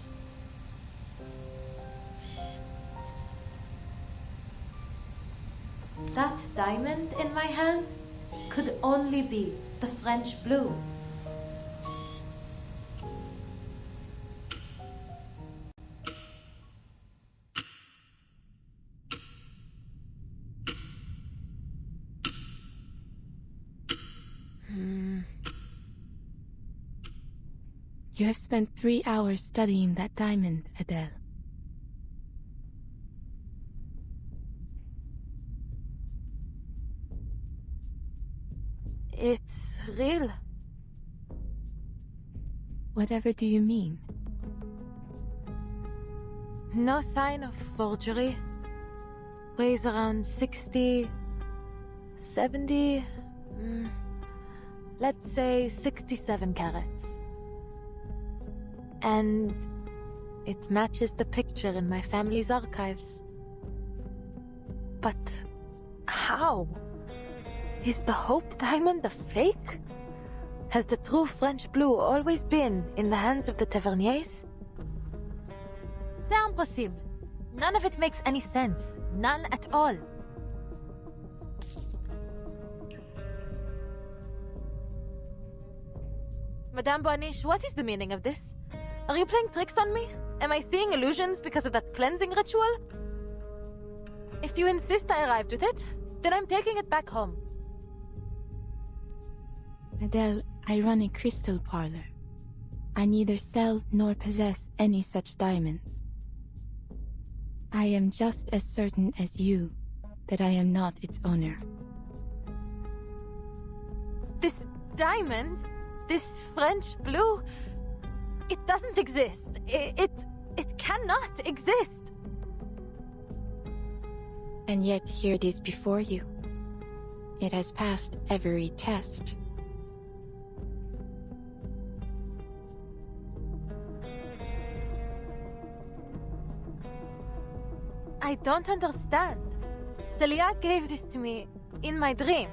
That diamond in my hand could only be the French blue. You have spent 3 hours studying that diamond, Adele. It's real. Whatever do you mean? No sign of forgery. Weighs around 60, 70, let's say 67 carats. And it matches the picture in my family's archives. But how? Is the Hope Diamond a fake? Has the true French blue always been in the hands of the Taverniers? C'est impossible. None of it makes any sense. None at all. Madame Boaniche, what is the meaning of this? Are you playing tricks on me? Am I seeing illusions because of that cleansing ritual? If you insist I arrived with it, then I'm taking it back home. Adele, I run a crystal parlor. I neither sell nor possess any such diamonds. I am just as certain as you that I am not its owner. This diamond, this French blue, it doesn't exist. It cannot exist. And yet here it is before you. It has passed every test. I don't understand. Celia gave this to me in my dream.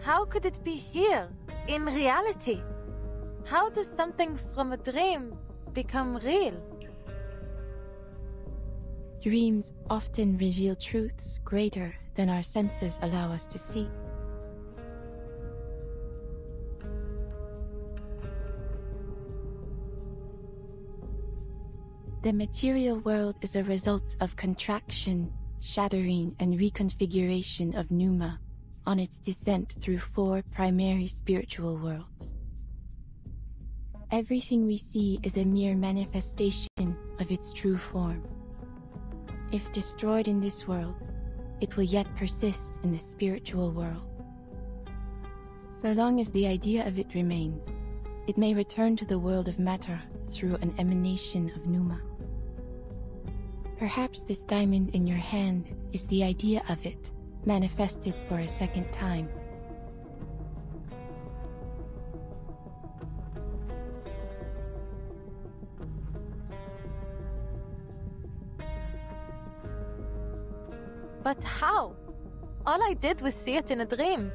How could it be here, in reality? How does something from a dream become real? Dreams often reveal truths greater than our senses allow us to see. The material world is a result of contraction, shattering, and reconfiguration of Pneuma on its descent through 4 primary spiritual worlds. Everything we see is a mere manifestation of its true form. If destroyed in this world, it will yet persist in the spiritual world. So long as the idea of it remains, it may return to the world of matter through an emanation of Pneuma. Perhaps this diamond in your hand is the idea of it, manifested for a second time. But how? All I did was see it in a dream.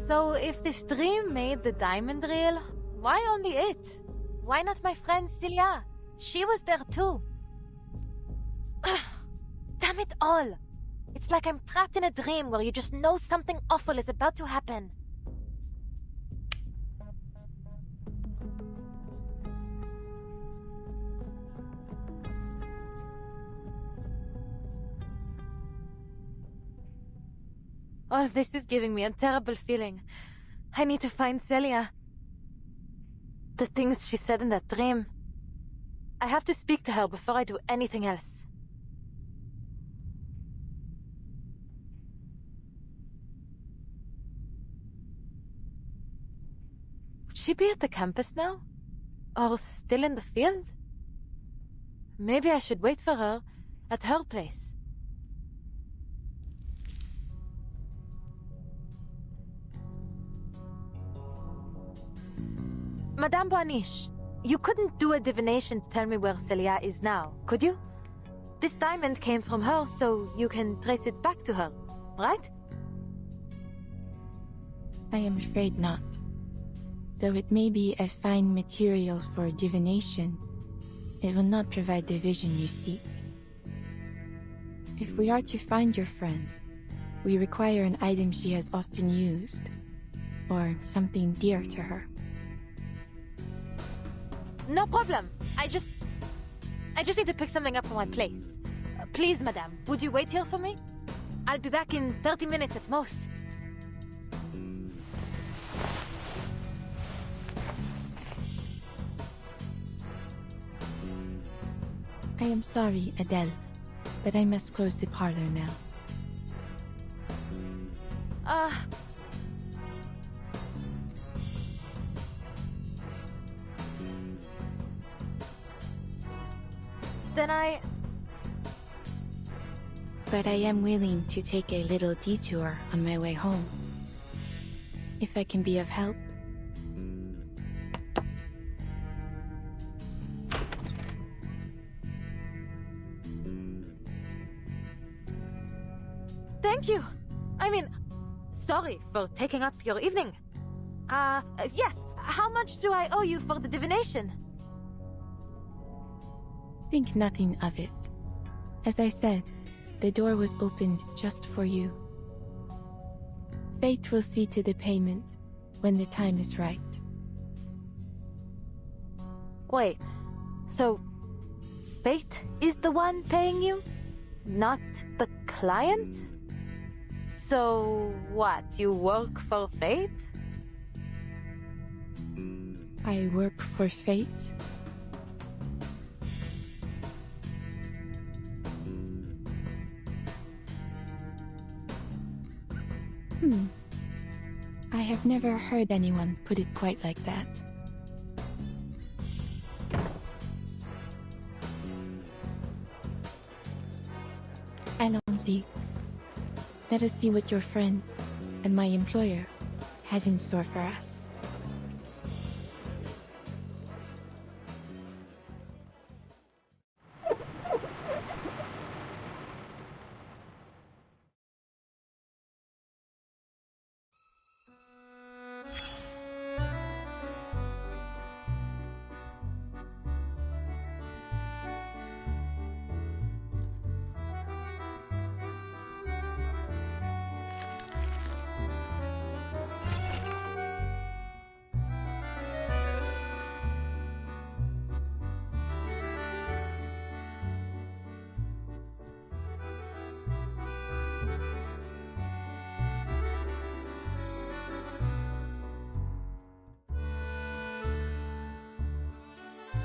So if this dream made the diamond real, why only it? Why not my friend Celia? She was there too. Damn it all! It's like I'm trapped in a dream where you just know something awful is about to happen. Oh, this is giving me a terrible feeling. I need to find Celia. The things she said in that dream. I have to speak to her before I do anything else. Would she be at the campus now? Or still in the field? Maybe I should wait for her at her place. Madame Boaniche, you couldn't do a divination to tell me where Celia is now, could you? This diamond came from her, so you can trace it back to her, right? I am afraid not. Though it may be a fine material for divination, it will not provide the vision you seek. If we are to find your friend, we require an item she has often used, or something dear to her. No problem. I just need to pick something up for my place. Please, madame, would you wait here for me? I'll be back in 30 minutes at most. I am sorry, Adele, but I must close the parlor now. Then But I am willing to take a little detour on my way home. If I can be of help. Thank you. I mean, sorry for taking up your evening. Yes, how much do I owe you for the divination? Think nothing of it. As I said, the door was opened just for you. Fate will see to the payment when the time is right. Wait, so Fate is the one paying you? Not the client? So what, you work for Fate? I work for Fate? I have never heard anyone put it quite like that. Allons-y. Let us see what your friend and my employer has in store for us.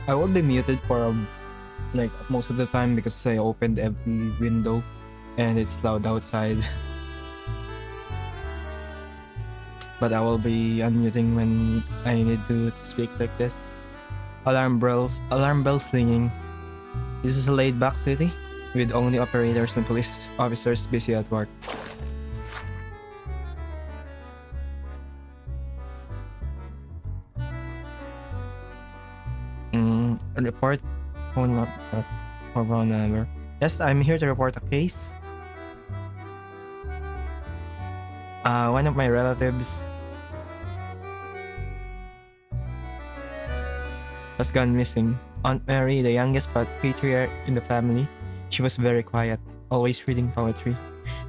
I will be muted for like most of the time because I opened every window and it's loud outside. but I will be unmuting when I need to speak like this. Alarm bells ringing. This is a laid-back city with only operators and police officers busy at work. A report. Phone number. Yes, I'm here to report a case. One of my relatives has gone missing. Aunt Mary, the youngest patriarch in the family, she was very quiet, always reading poetry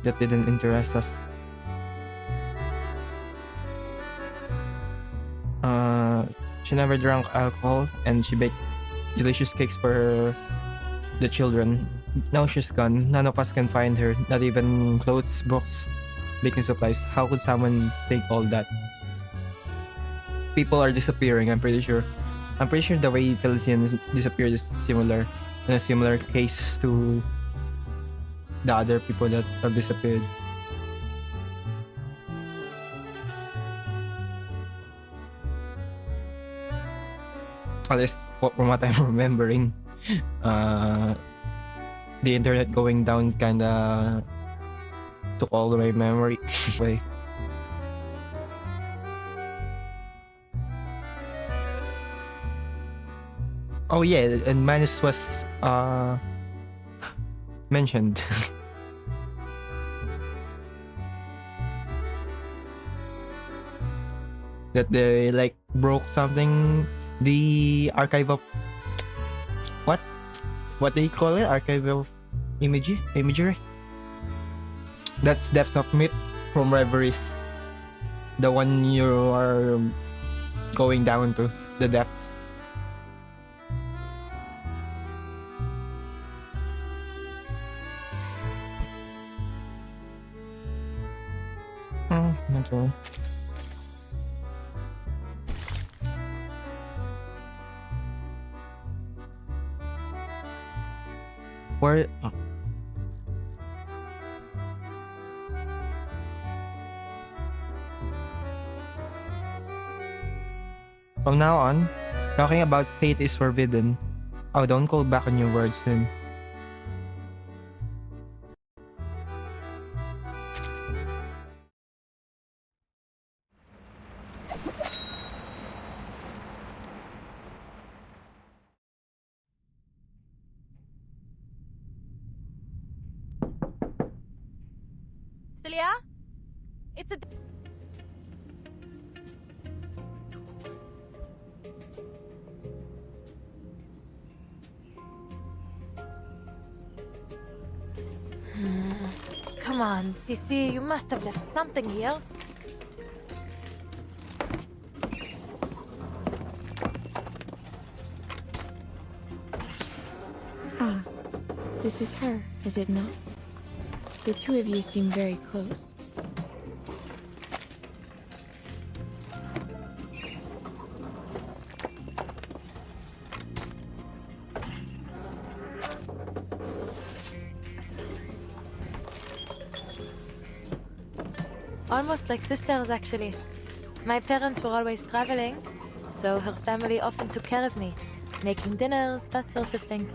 that didn't interest us. She never drank alcohol, and she baked delicious cakes for the children. Now she's gone. None of us can find her, not even clothes, books, baking supplies. How could someone take all that? People are disappearing, I'm pretty sure. I'm pretty sure the way Felician disappeared is similar, in a similar case to the other people that have disappeared. At least from what I'm remembering, the internet going down kinda took all my memory away. Oh yeah, and Manus was mentioned. That they like broke something, the archive of what they call it, archive of imagery. That's Depths of Myth from Reveries, the one you are going down to the depths. Not sure. Where? From now on, talking about fate is forbidden. Oh, don't go back on your words then. Celia? It's a... Come on, Sissy, you must have left something here. Ah, this is her, is it not? The two of you seem very close. Almost like sisters, actually. My parents were always traveling, so her family often took care of me, making dinners, that sort of thing.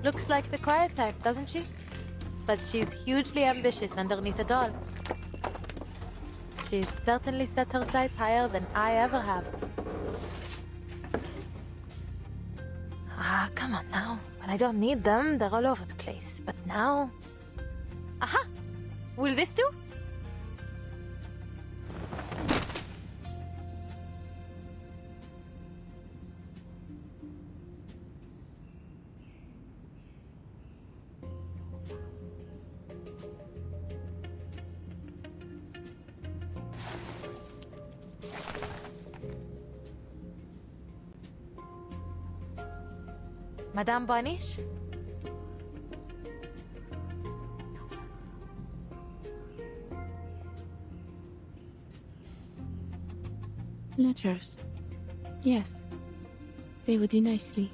Looks like the quiet type, doesn't she? But she's hugely ambitious underneath it all. She's certainly set her sights higher than I ever have. Ah, come on now. When I don't need them, they're all over the place. But now... Aha! Will this do? Madame Bonish? Letters. Yes. They would do nicely.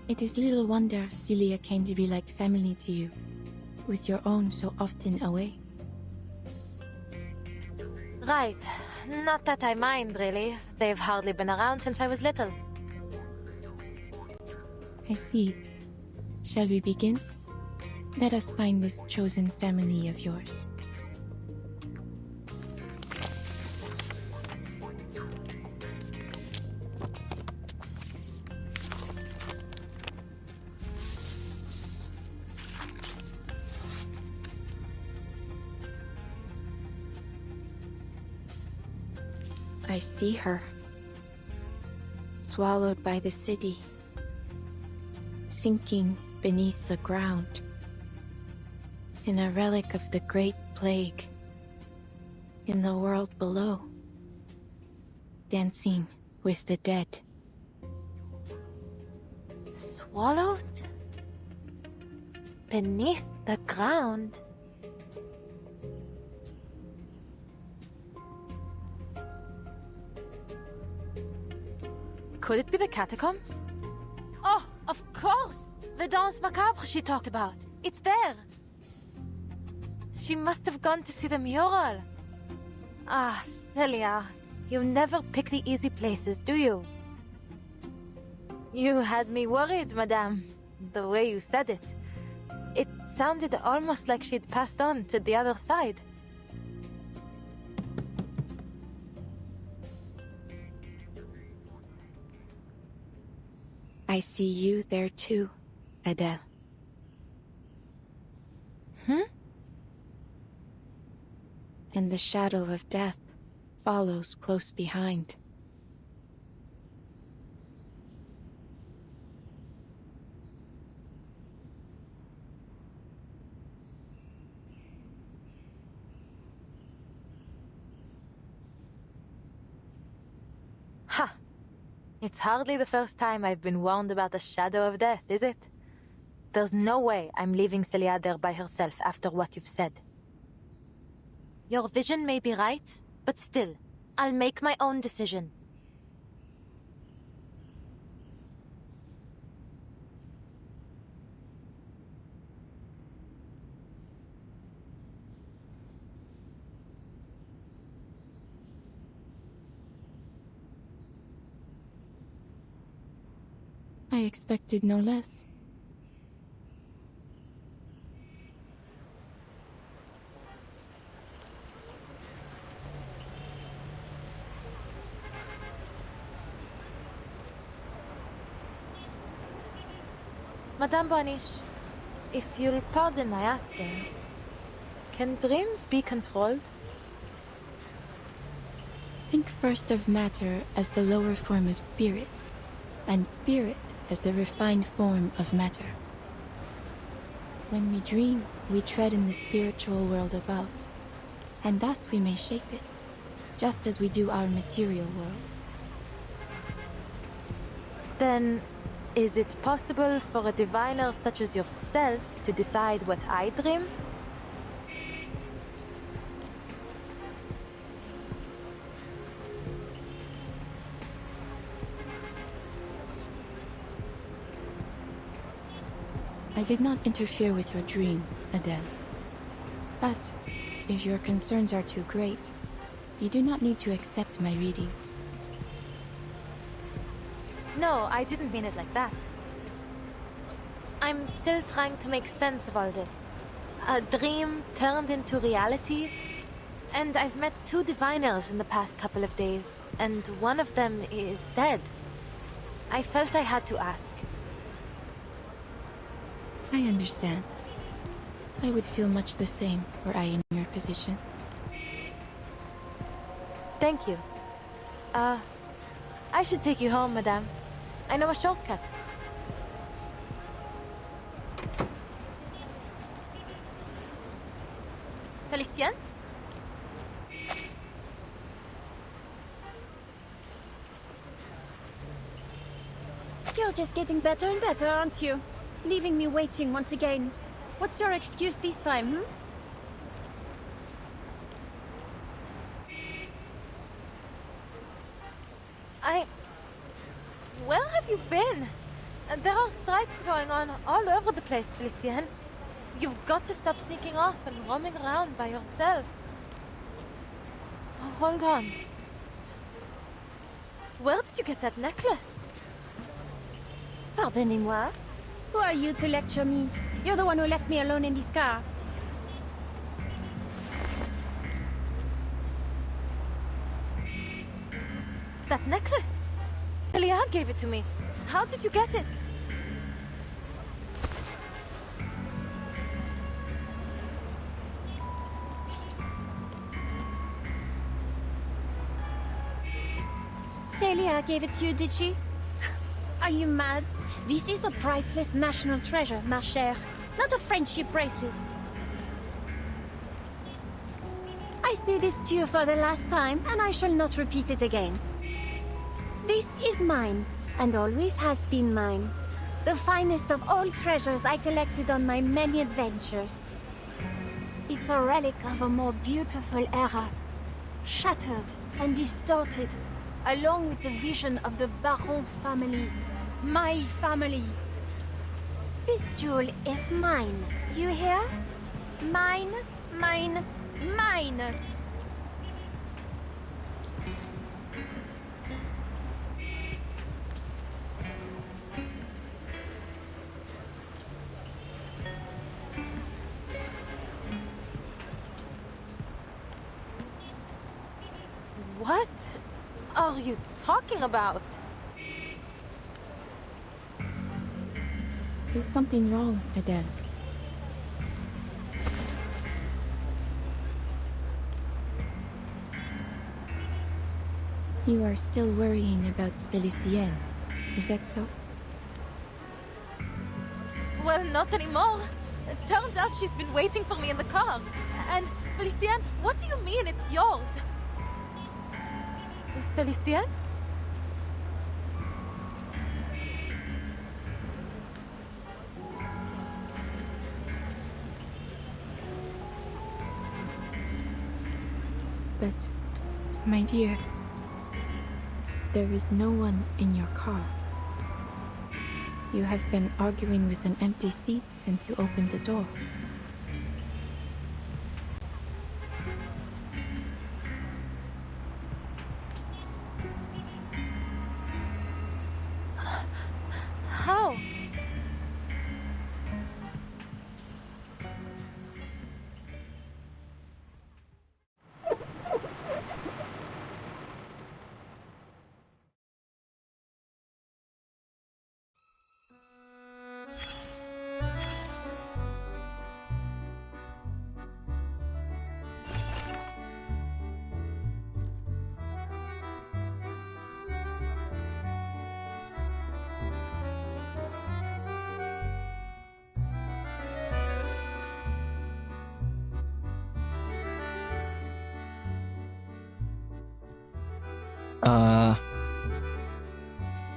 It is little wonder Celia came to be like family to you, with your own so often away. Right. Not that I mind, really. They've hardly been around since I was little. I see. Shall we begin? Let us find this chosen family of yours. I see her, swallowed by the city, sinking beneath the ground, in a relic of the Great Plague, in the world below, dancing with the dead. Swallowed? Beneath the ground? Could it be the catacombs? Oh, of course! The Danse Macabre she talked about. It's there! She must have gone to see the mural. Ah, Celia, you never pick the easy places, do you? You had me worried, madame. The way you said it. It sounded almost like she'd passed on to the other side. I see you there too, Adele. And the shadow of death follows close behind. Ha! It's hardly the first time I've been warned about the shadow of death, is it? There's no way I'm leaving Celia there by herself after what you've said. Your vision may be right, but still, I'll make my own decision. I expected no less. Madame Boniche, if you'll pardon my asking, can dreams be controlled? Think first of matter as the lower form of spirit, and spirit as the refined form of matter. When we dream, we tread in the spiritual world above, and thus we may shape it, just as we do our material world. Then, is it possible for a diviner such as yourself to decide what I dream? I did not interfere with your dream, Adele. But, if your concerns are too great, you do not need to accept my readings. No, I didn't mean it like that. I'm still trying to make sense of all this. A dream turned into reality, and I've met 2 diviners in the past couple of days, and one of them is dead. I felt I had to ask. I understand. I would feel much the same were I in your position. Thank you. I should take you home, madame. I know a shortcut. Felicien? You're just getting better and better, aren't you? Leaving me waiting once again. What's your excuse this time, hmm? Where have you been? There are strikes going on all over the place, Felicien. You've got to stop sneaking off and roaming around by yourself. Oh, hold on. Where did you get that necklace? Pardonnez-moi. Who are you to lecture me? You're the one who left me alone in this car. That necklace? Celia gave it to me. How did you get it? Celia gave it to you, did she? Are you mad? This is a priceless national treasure, ma chère. Not a friendship bracelet. I say this to you for the last time, and I shall not repeat it again. This is mine, and always has been mine. The finest of all treasures I collected on my many adventures. It's a relic of a more beautiful era. Shattered and distorted, along with the vision of the Baron family. My family. This jewel is mine. Do you hear? Mine, mine, mine. What are you talking about? There's something wrong, Adele. You are still worrying about Felicienne. Is that so? Well, not anymore. It turns out she's been waiting for me in the car. And, Felicien, what do you mean it's yours? Felicien? But, my dear, there is no one in your car. You have been arguing with an empty seat since you opened the door. How?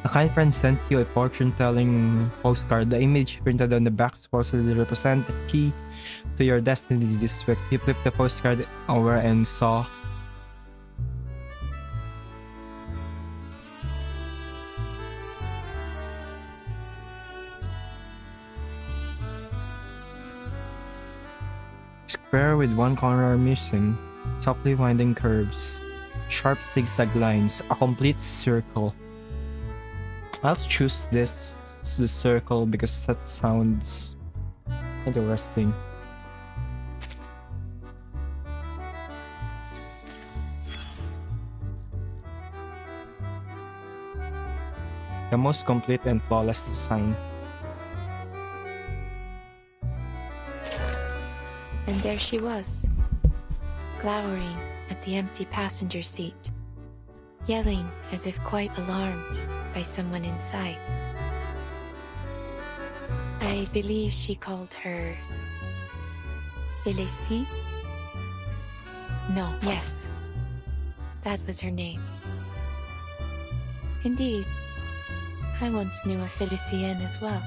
A kind friend sent you a fortune-telling postcard. The image printed on the back supposedly represent the key to your destiny this week. You flipped the postcard over and saw square with one corner missing, softly winding curves, sharp zigzag lines, a complete circle. I'll choose this, the circle, because that sounds interesting. The most complete and flawless design. And there she was, glowering at the empty passenger seat, yelling as if quite alarmed by someone inside. I believe she called her Félicie? No, yes, that was her name. Indeed, I once knew a Felicienne as well.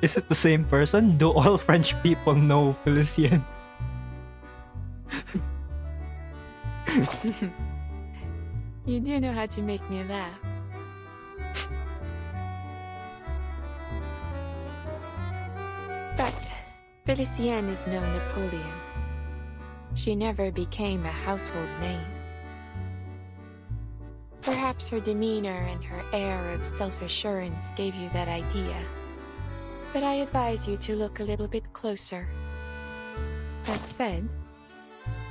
Is it the same person? Do all French people know Felicien? You do know how to make me laugh. But Felicien is no Napoleon. She never became a household name. Perhaps her demeanor and her air of self-assurance gave you that idea. But I advise you to look a little bit closer. That said,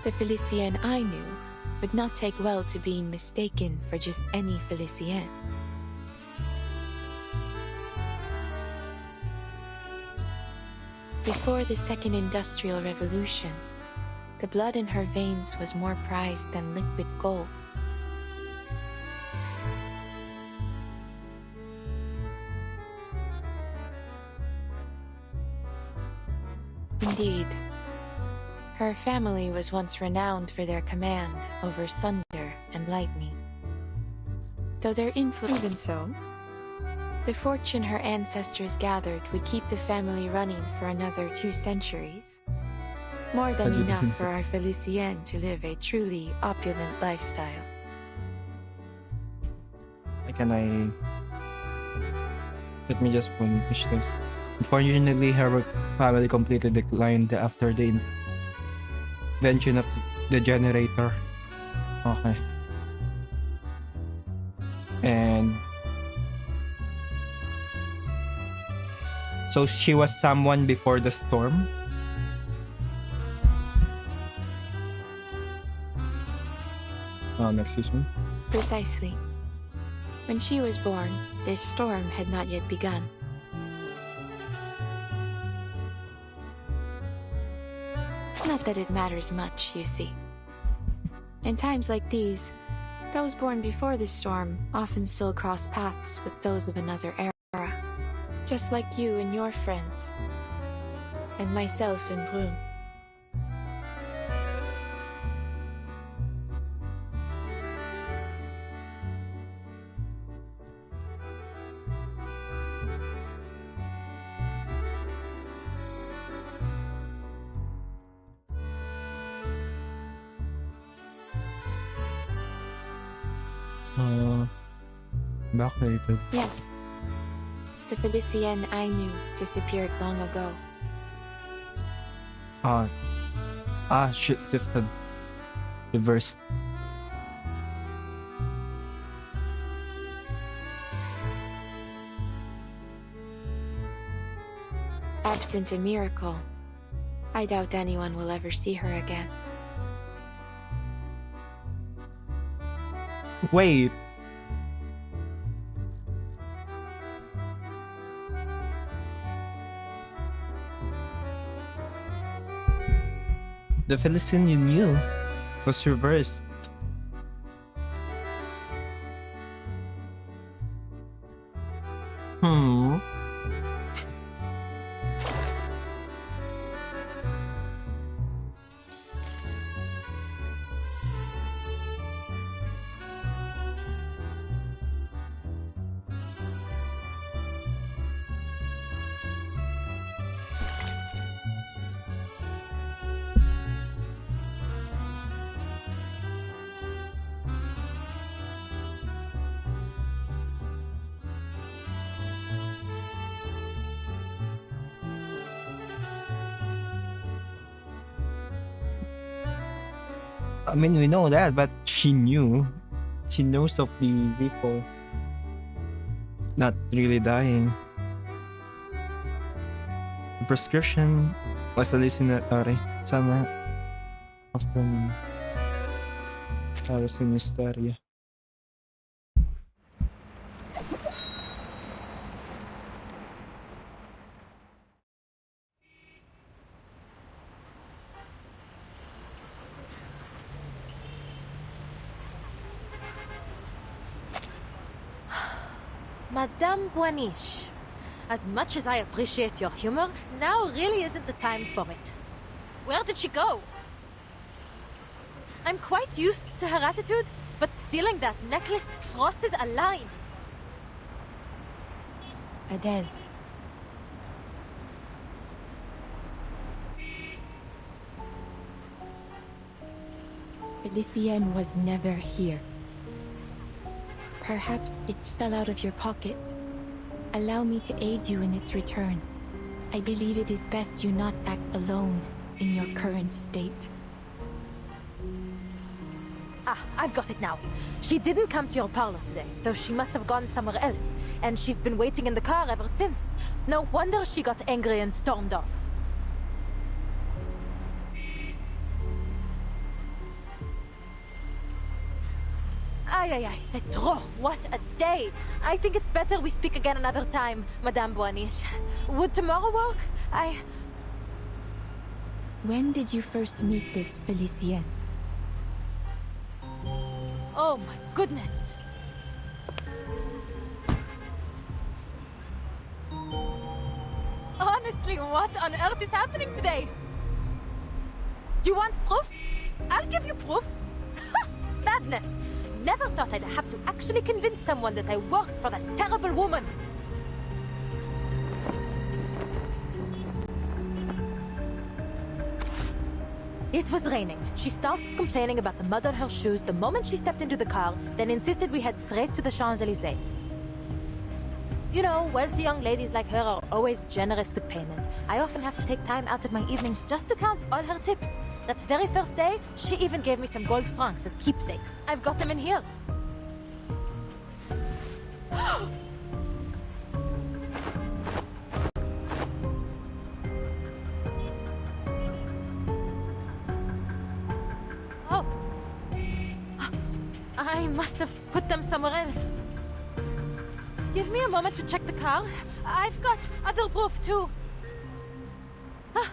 the Felicien I knew would not take well to being mistaken for just any Felicien. Before the Second Industrial Revolution, the blood in her veins was more prized than liquid gold. Indeed, her family was once renowned for their command over thunder and lightning. Though their influence, even so, the fortune her ancestors gathered would keep the family running for another 2 centuries. More than enough for our Felicien to live a truly opulent lifestyle. Let me just finish this. Unfortunately, her family completely declined after the invention of the generator. Okay. And so she was someone before the storm? Excuse me? Precisely. When she was born, this storm had not yet begun. Not that it matters much, you see. In times like these, those born before the storm often still cross paths with those of another era. Just like you and your friends. And myself and Brune. Backdated. Yes. The Felicien I knew disappeared long ago. Shit, shifted. Reversed. Absent a miracle, I doubt anyone will ever see her again. Wait. The Felicien you knew was reversed. I mean, we know that, but she knew. She knows of the people not really dying. The prescription was a listenatory. Sama often Paris in Mysteria. Madame Boiniche, as much as I appreciate your humor, now really isn't the time for it. Where did she go? I'm quite used to her attitude, but stealing that necklace crosses a line. Adele, Felicienne was never here. Perhaps it fell out of your pocket. Allow me to aid you in its return. I believe it is best you not act alone in your current state. Ah, I've got it now. She didn't come to your parlor today, so she must have gone somewhere else. And she's been waiting in the car ever since. No wonder she got angry and stormed off. Aïe aïe aïe, c'est trop. What a day. I think it's better we speak again another time, Madame Boaniche. Would tomorrow work? When did you first meet this Felicienne? Oh my goodness. Honestly, what on earth is happening today? You want proof? I'll give you proof. Madness. Never thought I'd have to actually convince someone that I worked for that terrible woman. It was raining. She started complaining about the mud on her shoes the moment she stepped into the car, then insisted we head straight to the Champs-Élysées. You know, wealthy young ladies like her are always generous with payment. I often have to take time out of my evenings just to count all her tips. That very first day, she even gave me some gold francs as keepsakes. I've got them in here. Oh. I must have put them somewhere else. Give me a moment to check the car. I've got other proof too. Ah,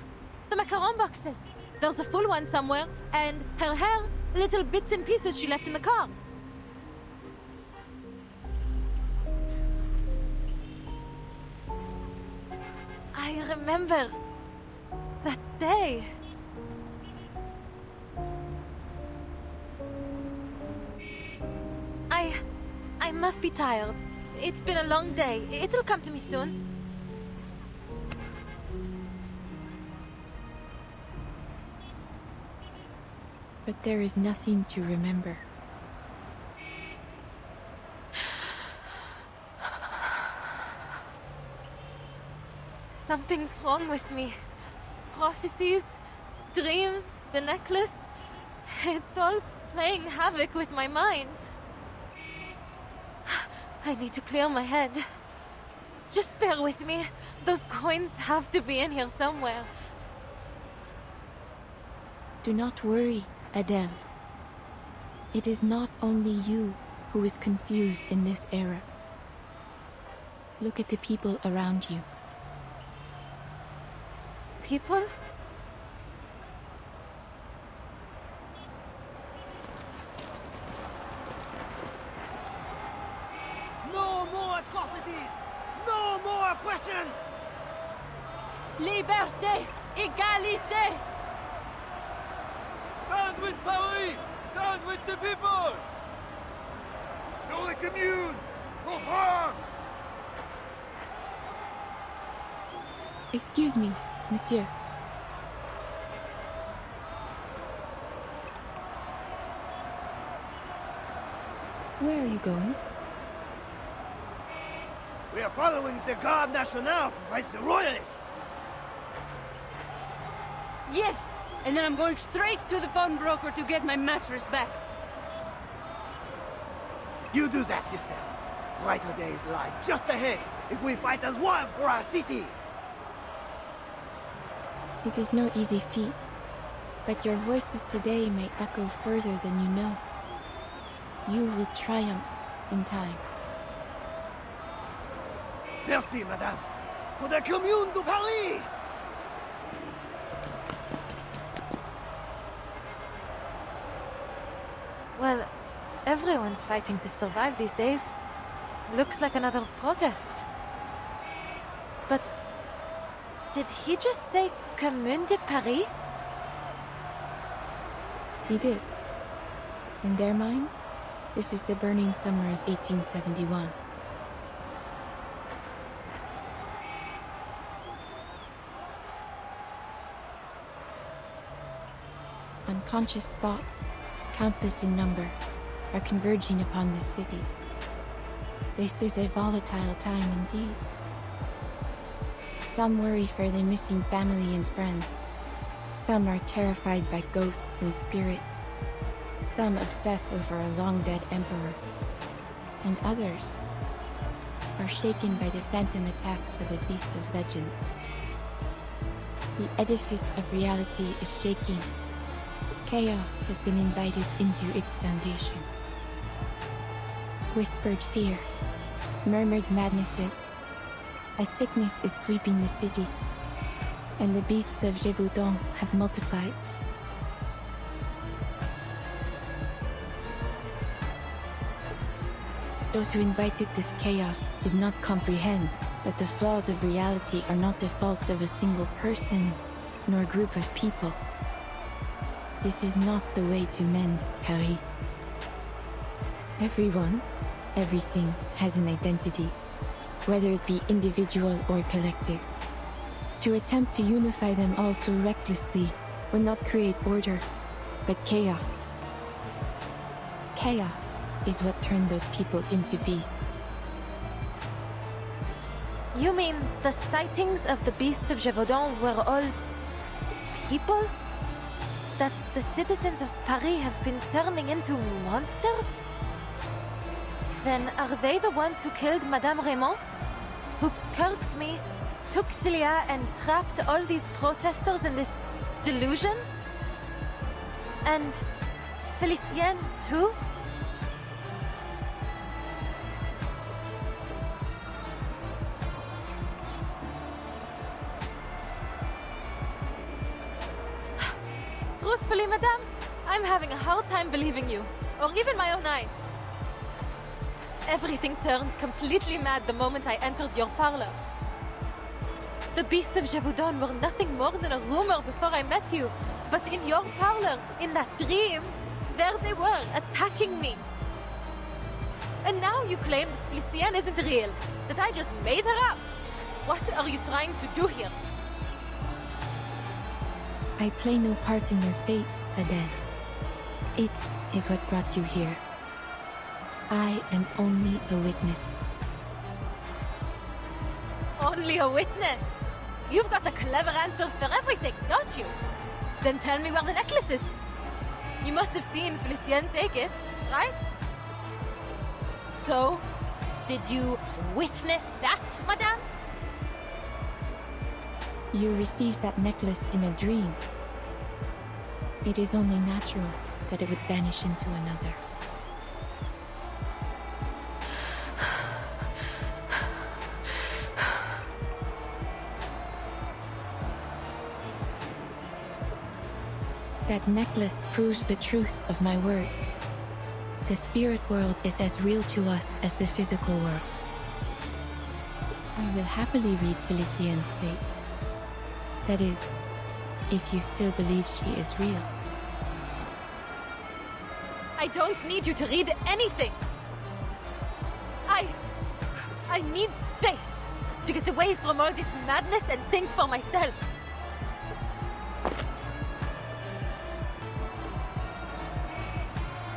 the macaron boxes. There's a full one somewhere, and her hair, little bits and pieces she left in the car. I remember that day. I must be tired. It's been a long day. It'll come to me soon. But there is nothing to remember. Something's wrong with me. Prophecies, dreams, the necklace. It's all playing havoc with my mind. I need to clear my head. Just bear with me. Those coins have to be in here somewhere. Do not worry, Adele. It is not only you who is confused in this era. Look at the people around you. People? No more atrocities! No more oppression! Liberté! Égalité! Stand with Paris! Stand with the people! Pour la commune! Pour France! Excuse me, monsieur. Where are you going? We are following the Garde Nationale to fight the Royalists! Yes! And then I'm going straight to the pawnbroker to get my masters back. You do that, sister. Brighter days lie just ahead if we fight as one for our city! It is no easy feat, but your voices today may echo further than you know. You will triumph in time. Merci, madame. Pour la commune de Paris! Well, everyone's fighting to survive these days. Looks like another protest. But did he just say Commune de Paris? He did. In their minds, this is the burning summer of 1871. Unconscious thoughts countless in number, are converging upon this city. This is a volatile time indeed. Some worry for their missing family and friends. Some are terrified by ghosts and spirits. Some obsess over a long-dead emperor. And others are shaken by the phantom attacks of a beast of legend. The edifice of reality is shaking. Chaos has been invited into its foundation. Whispered fears, murmured madnesses. A sickness is sweeping the city, and the beasts of Gévaudan have multiplied. Those who invited this chaos did not comprehend that the flaws of reality are not the fault of a single person, nor group of people. This is not the way to mend, Harry. Everyone, everything has an identity, whether it be individual or collective. To attempt to unify them all so recklessly will not create order, but chaos. Chaos is what turned those people into beasts. You mean the sightings of the beasts of Gévaudan were all people? That the citizens of Paris have been turning into monsters? Then are they the ones who killed Madame Raymond? Who cursed me, took Celia, and trapped all these protesters in this delusion? And Félicien too? Truthfully, madame, I'm having a hard time believing you, or even my own eyes. Everything turned completely mad the moment I entered your parlor. The beasts of Gévaudan were nothing more than a rumor before I met you, but in your parlor, in that dream, there they were, attacking me. And now you claim that Félicien isn't real, that I just made her up. What are you trying to do here? I play no part in your fate, Adele. It is what brought you here. I am only a witness. Only a witness? You've got a clever answer for everything, don't you? Then tell me where the necklace is. You must have seen Félicien take it, right? So, did you witness that, madame? You received that necklace in a dream. It is only natural that it would vanish into another. That necklace proves the truth of my words. The spirit world is as real to us as the physical world. I will happily read Félicien's fate. That is, if you still believe she is real. I don't need you to read anything. I need space to get away from all this madness and think for myself.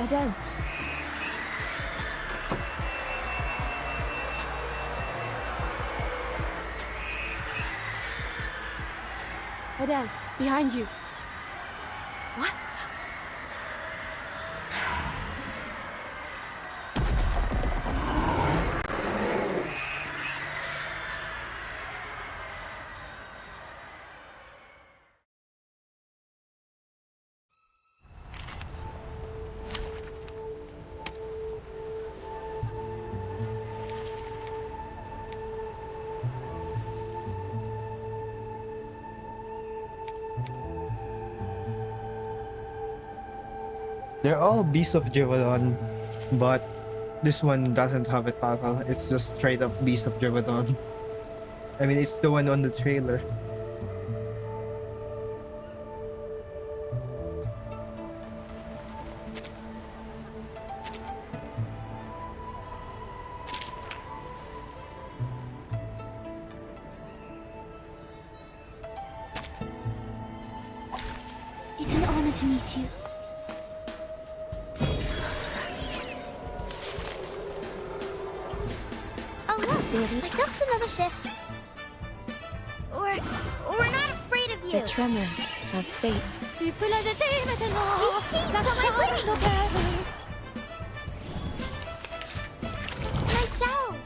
Adele. Adele, behind you. What? They're all Beasts of Gévaudan, but this one doesn't have a title. It's just straight up Beast of Gévaudan. I mean, it's the one on the trailer. It's an honor to meet you. Like just another ship. We're not afraid of you. The tremors of fate. Tu peux la jeter maintenant. La chambre d'hôtel. My shells.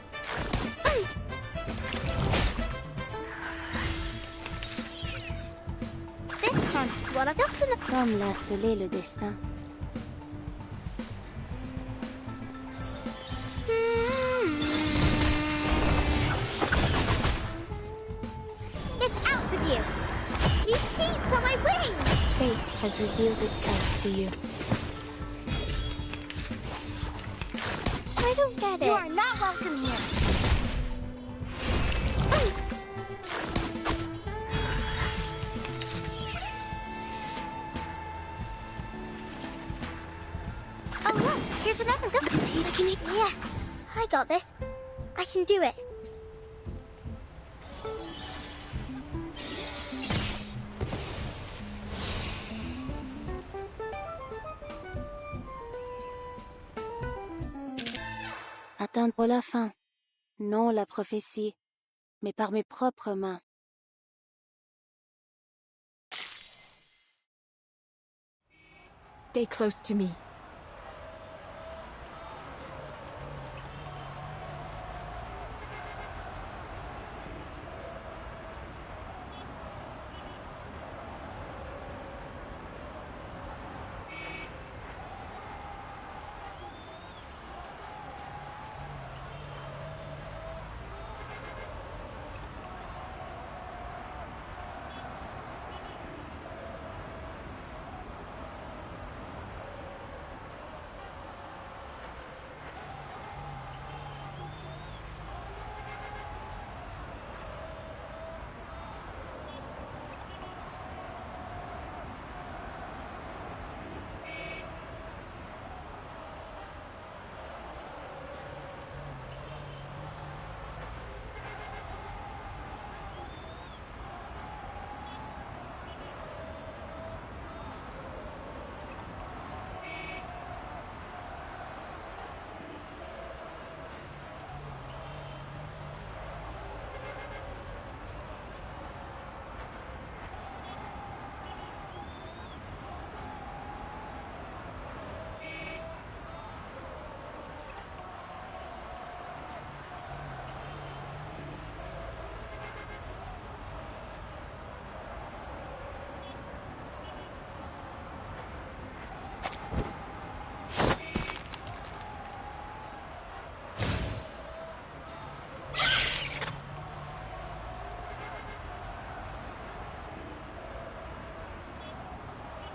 This chance what I've just enough. Comme l'a scellé le destin. It's out with you. These sheets on my wings. Fate has revealed itself to you. I don't get it. You are not welcome here. Oh look, here's another look to see if I can make. Yes, I got this. I can do it. Atteindre la fin. Non la prophétie, mais par mes propres mains. Stay close to me.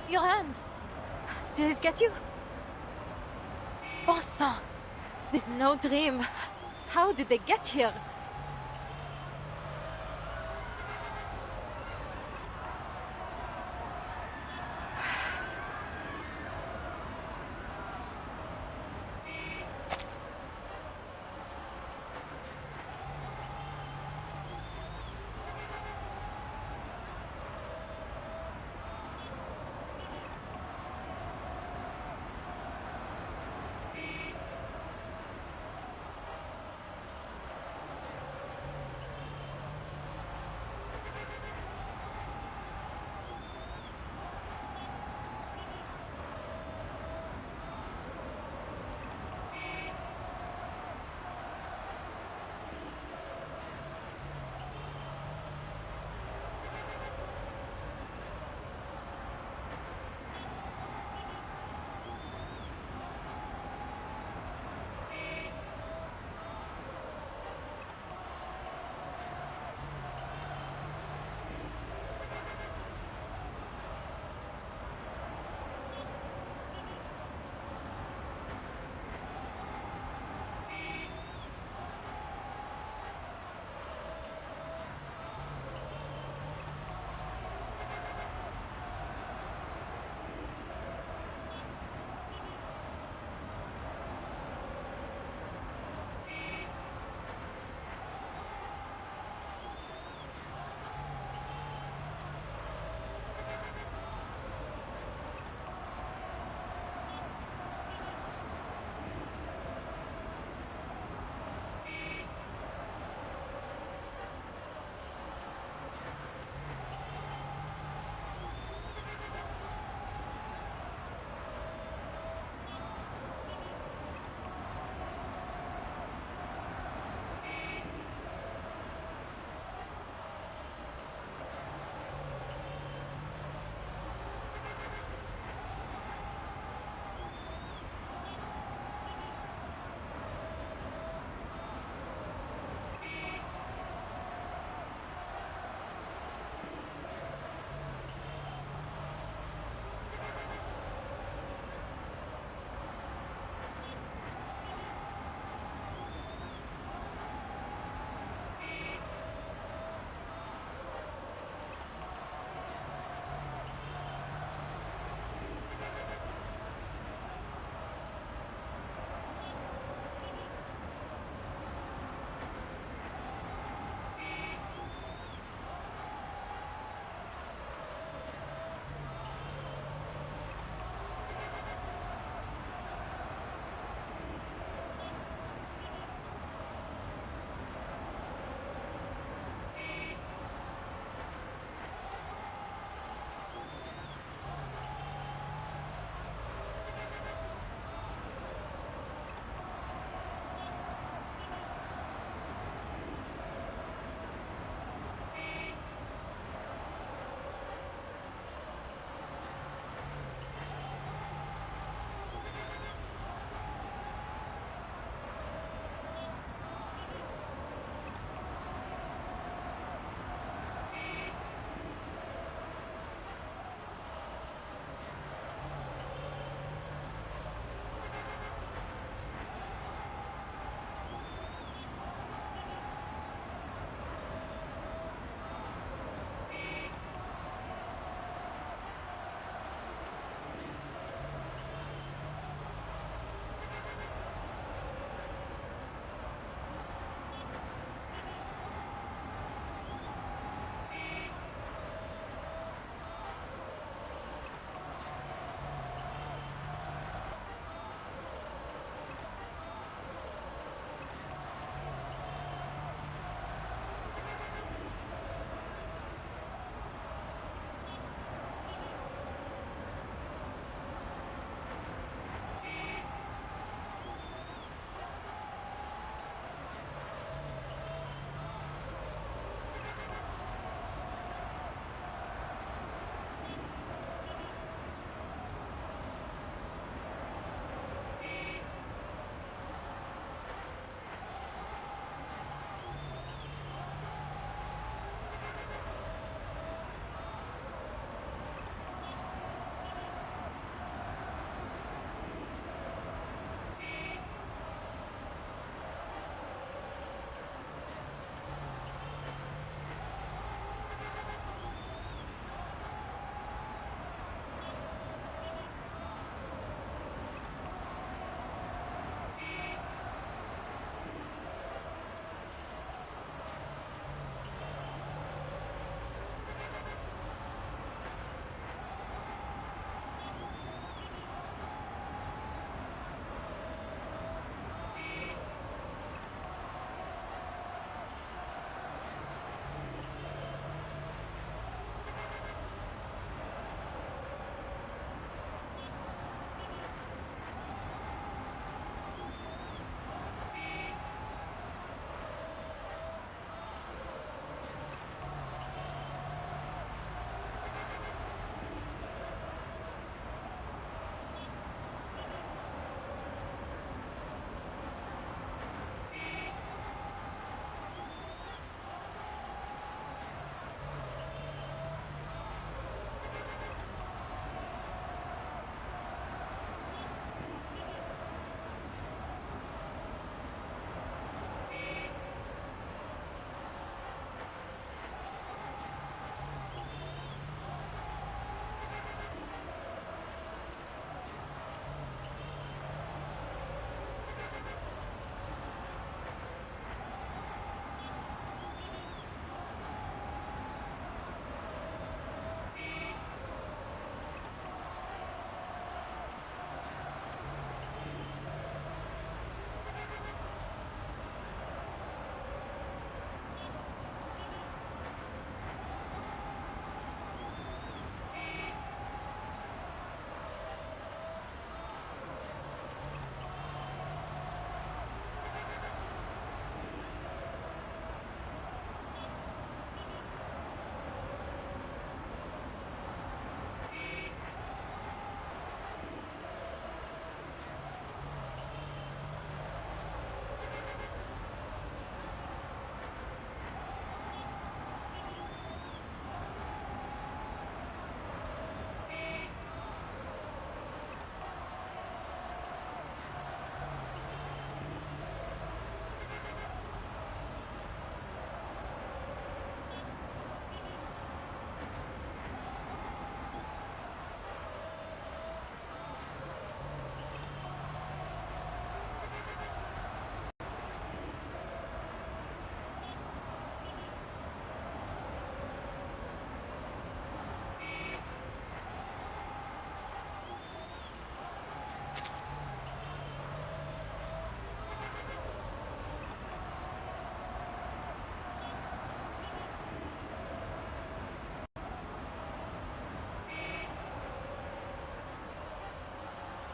Your hand! Did it get you? Bon sang! This is no dream. How did they get here?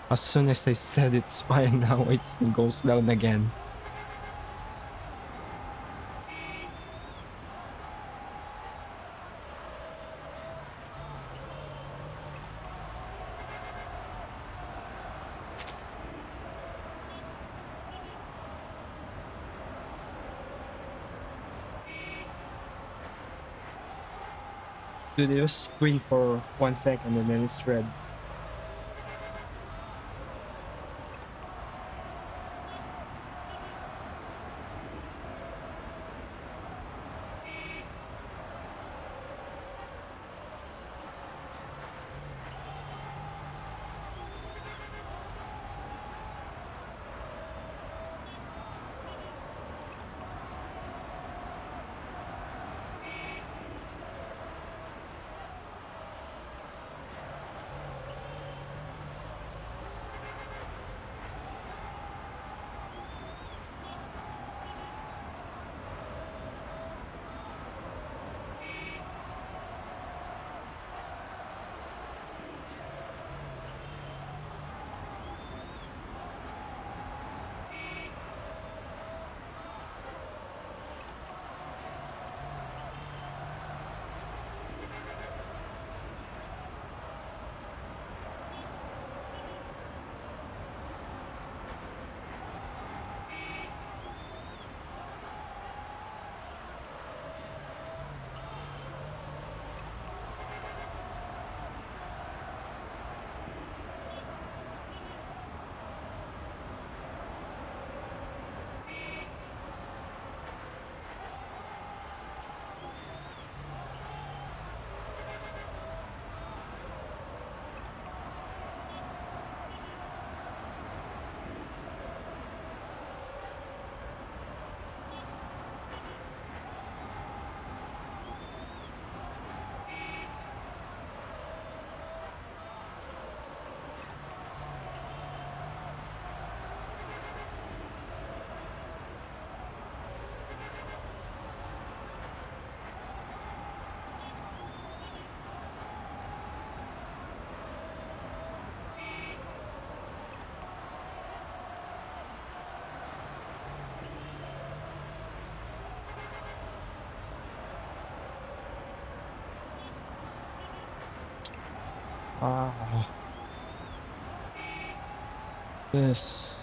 As soon as I said it's fine now, it goes down again. Dude, it was green for 1 second and then it's red. Ah. Yes.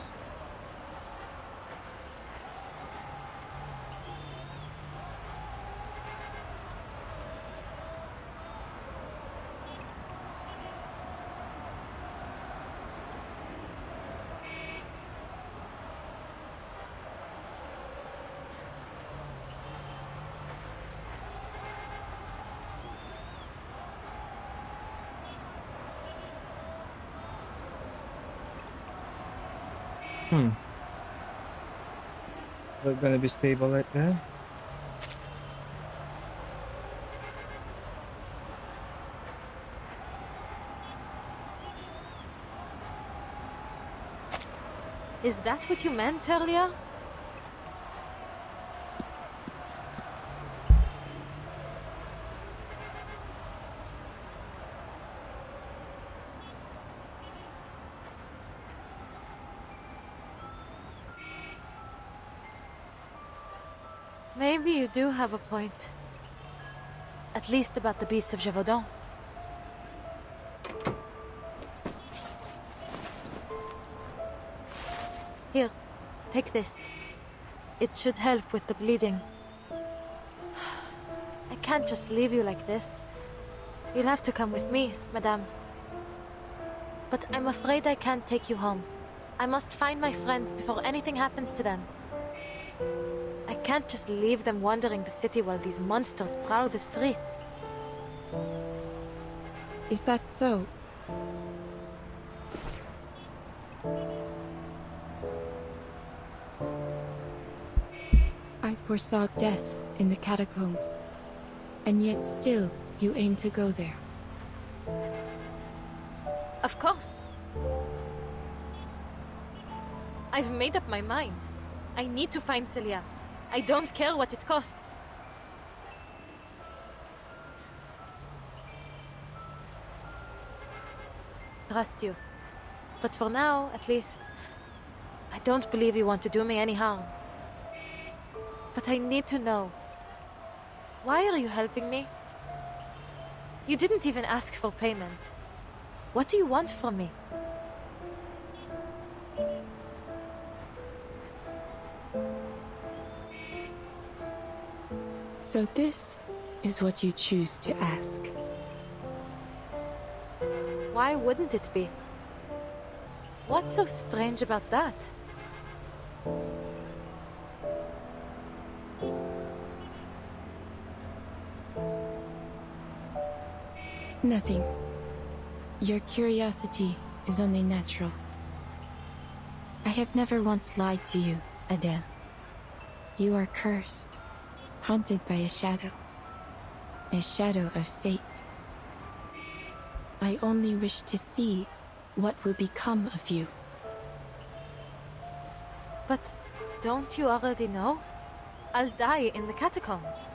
Hmm. Is it gonna be stable like that? Is that what you meant earlier? Maybe you do have a point. At least about the beasts of Gévaudan. Here, take this. It should help with the bleeding. I can't just leave you like this. You'll have to come with me, madame. But I'm afraid I can't take you home. I must find my friends before anything happens to them. I can't just leave them wandering the city while these monsters prowl the streets. Is that so? I foresaw death in the catacombs, and yet still you aim to go there. Of course. I've made up my mind. I need to find Celia. I don't care what it costs. Trust you. But for now, at least, I don't believe you want to do me any harm. But I need to know. Why are you helping me? You didn't even ask for payment. What do you want from me? So this is what you choose to ask. Why wouldn't it be? What's so strange about that? Nothing. Your curiosity is only natural. I have never once lied to you, Adele. You are cursed, haunted by a shadow of fate. I only wish to see what will become of you. But don't you already know? I'll die in the catacombs.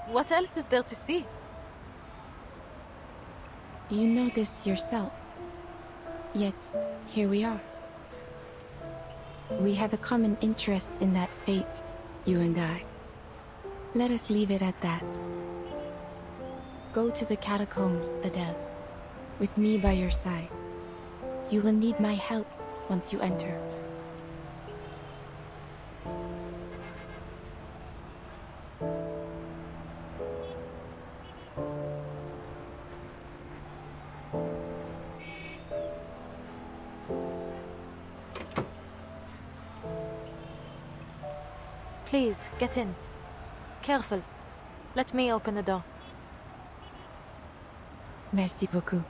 What else is there to see? You know this yourself. Yet, here we are. We have a common interest in that fate, you and I. Let us leave it at that. Go to the catacombs, Adele, with me by your side. You will need my help once you enter. Please, get in. Careful. Let me open the door. Merci beaucoup.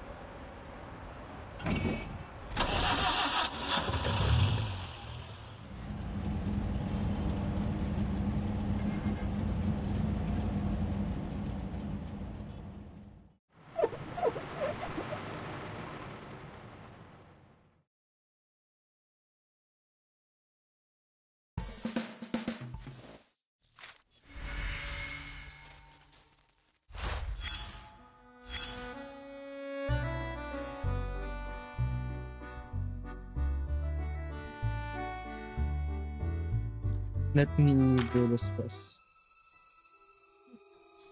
Let me do this first.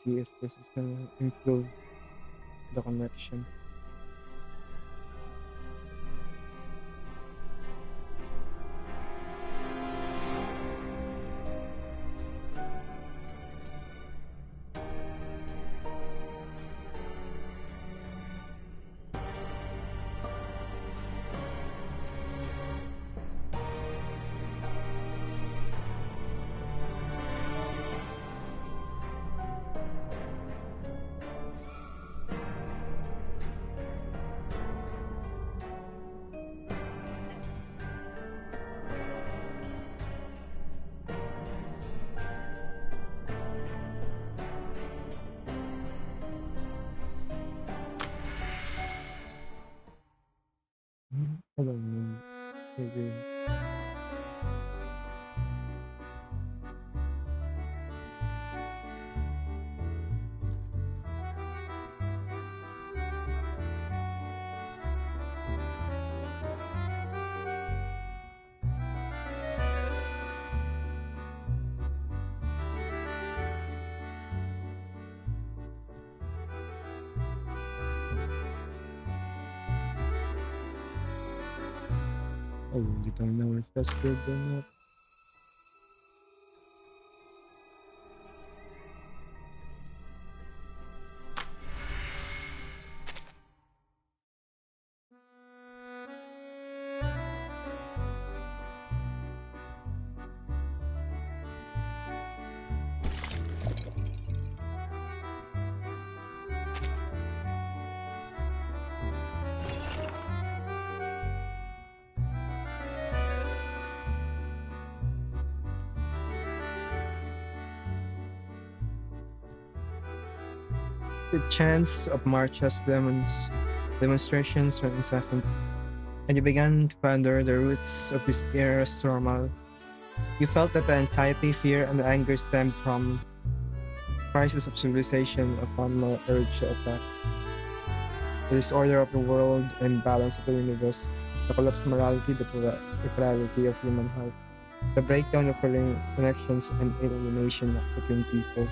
See if this is gonna improve the connection. I don't know. Maybe. I really don't know if that's good or not. The chants of marches demonstrations were incessant, and you began to ponder the roots of this era's turmoil. You felt that the anxiety, fear, and anger stemmed from crisis of civilization upon the urge to attack, the disorder of the world and balance of the universe. the collapse of morality, the depravity of human heart, the breakdown of connections and alienation between people.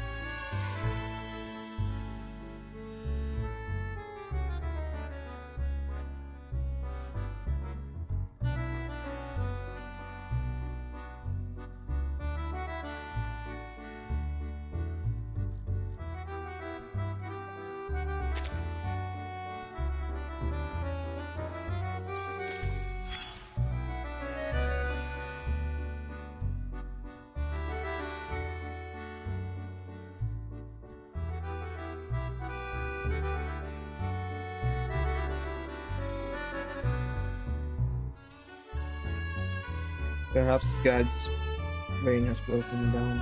Perhaps God's brain has broken down.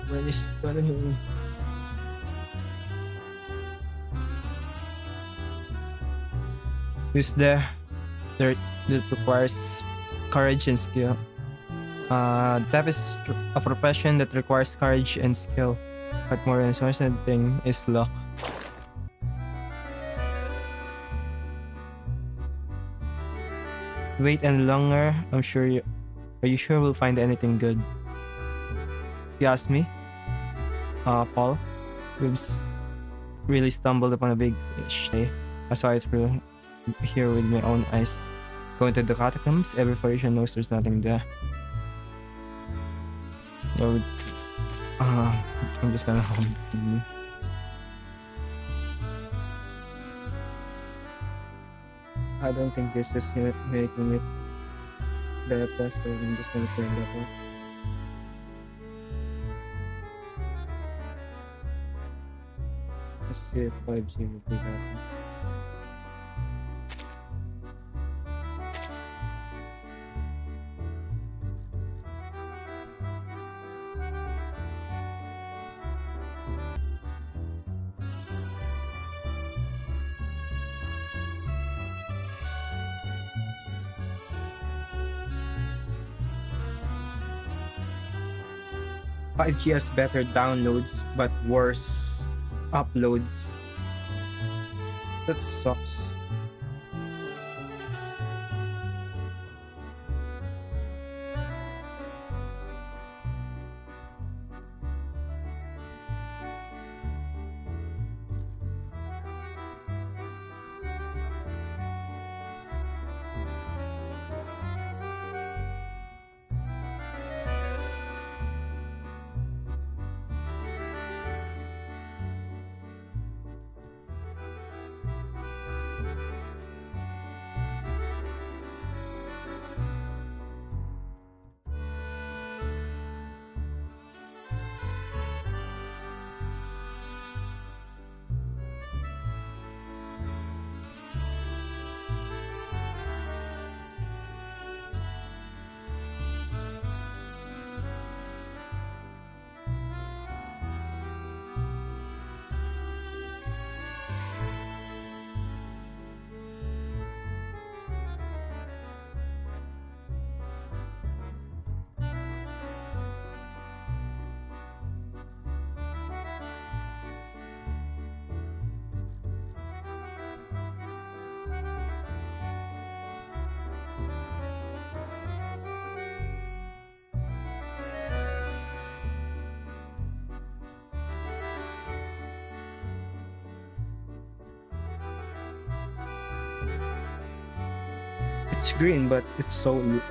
When he who's that requires courage and skill. That is a profession that requires courage and skill, but more important thing is luck. Wait and longer. Are you sure we'll find anything good? If you ask me, Paul, we've really stumbled upon a big fish. I saw it through here with my own eyes. Going to the catacombs, every Phoenician knows there's nothing there. No, I'm just gonna home. I don't think this is making it better, so I'm just gonna turn that off. Let's see if 5G will be happy. G has better downloads but worse uploads. That sucks. It's green, but it's the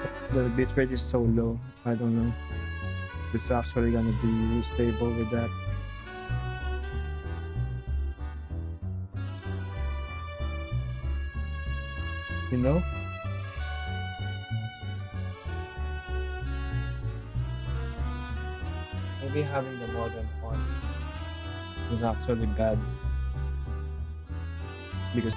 bitrate is so low. I don't know. It's actually gonna be stable with that. You know? Maybe having the modem on is actually bad. Because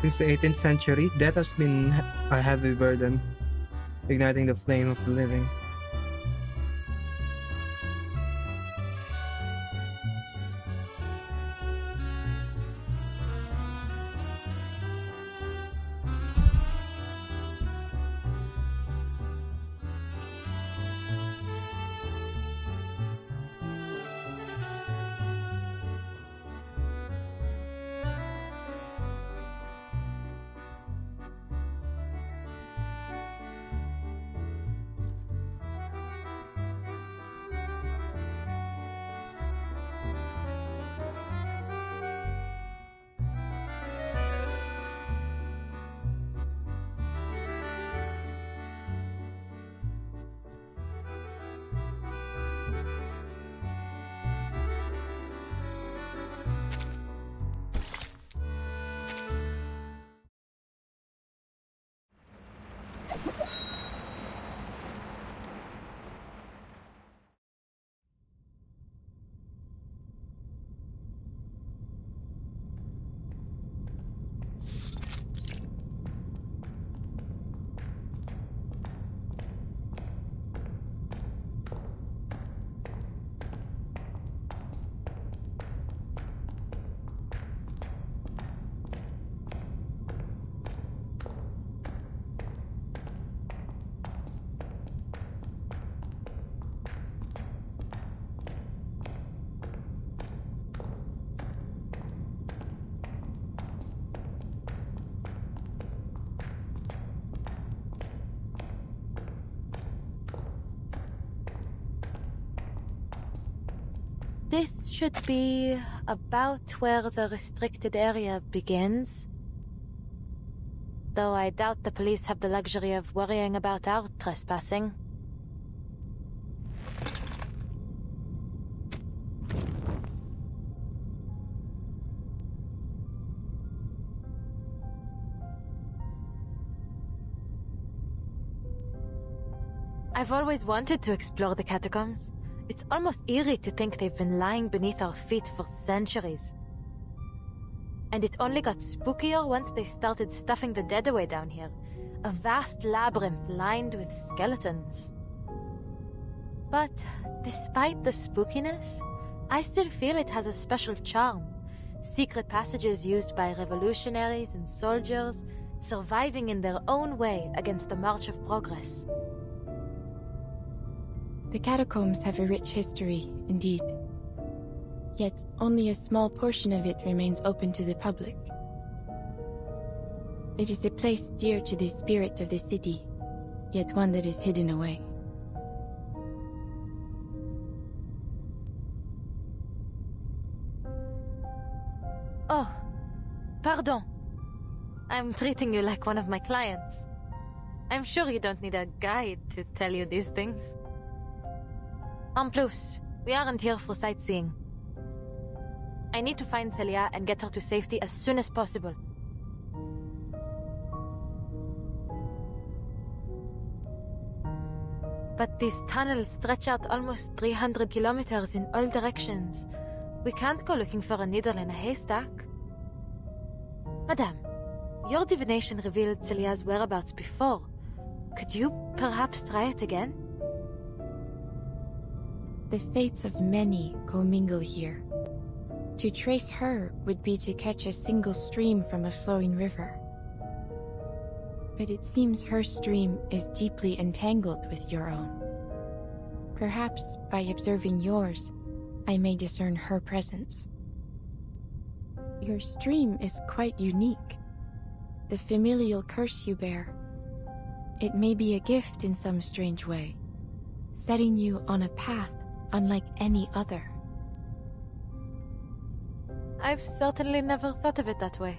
Since the 18th century, death has been a heavy burden, igniting the flame of the living. This should be about where the restricted area begins. Though I doubt the police have the luxury of worrying about our trespassing. I've always wanted to explore the catacombs. It's almost eerie to think they've been lying beneath our feet for centuries. And it only got spookier once they started stuffing the dead away down here. A vast labyrinth lined with skeletons. But despite the spookiness, I still feel it has a special charm. Secret passages used by revolutionaries and soldiers, surviving in their own way against the march of progress. The catacombs have a rich history, indeed. Yet only a small portion of it remains open to the public. It is a place dear to the spirit of the city, yet one that is hidden away. Oh, pardon. I'm treating you like one of my clients. I'm sure you don't need a guide to tell you these things. En plus, we aren't here for sightseeing. I need to find Celia and get her to safety as soon as possible. But these tunnels stretch out almost 300 kilometers in all directions. We can't go looking for a needle in a haystack. Madame, your divination revealed Celia's whereabouts before. Could you perhaps try it again? The fates of many commingle here. To trace her would be to catch a single stream from a flowing river. But it seems her stream is deeply entangled with your own. Perhaps by observing yours, I may discern her presence. Your stream is quite unique. The familial curse you bear. It may be a gift in some strange way, setting you on a path unlike any other. I've certainly never thought of it that way.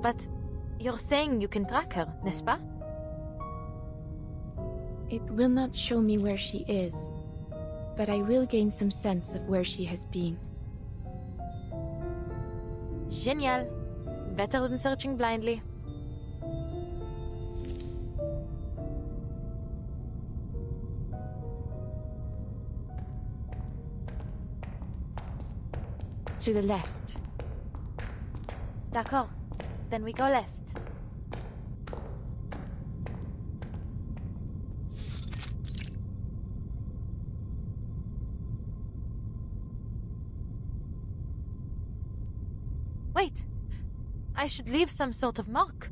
But you're saying you can track her, n'est-ce pas? It will not show me where she is, but I will gain some sense of where she has been. Génial. Better than searching blindly. To the left. D'accord. Then we go left. Wait. I should leave some sort of mark.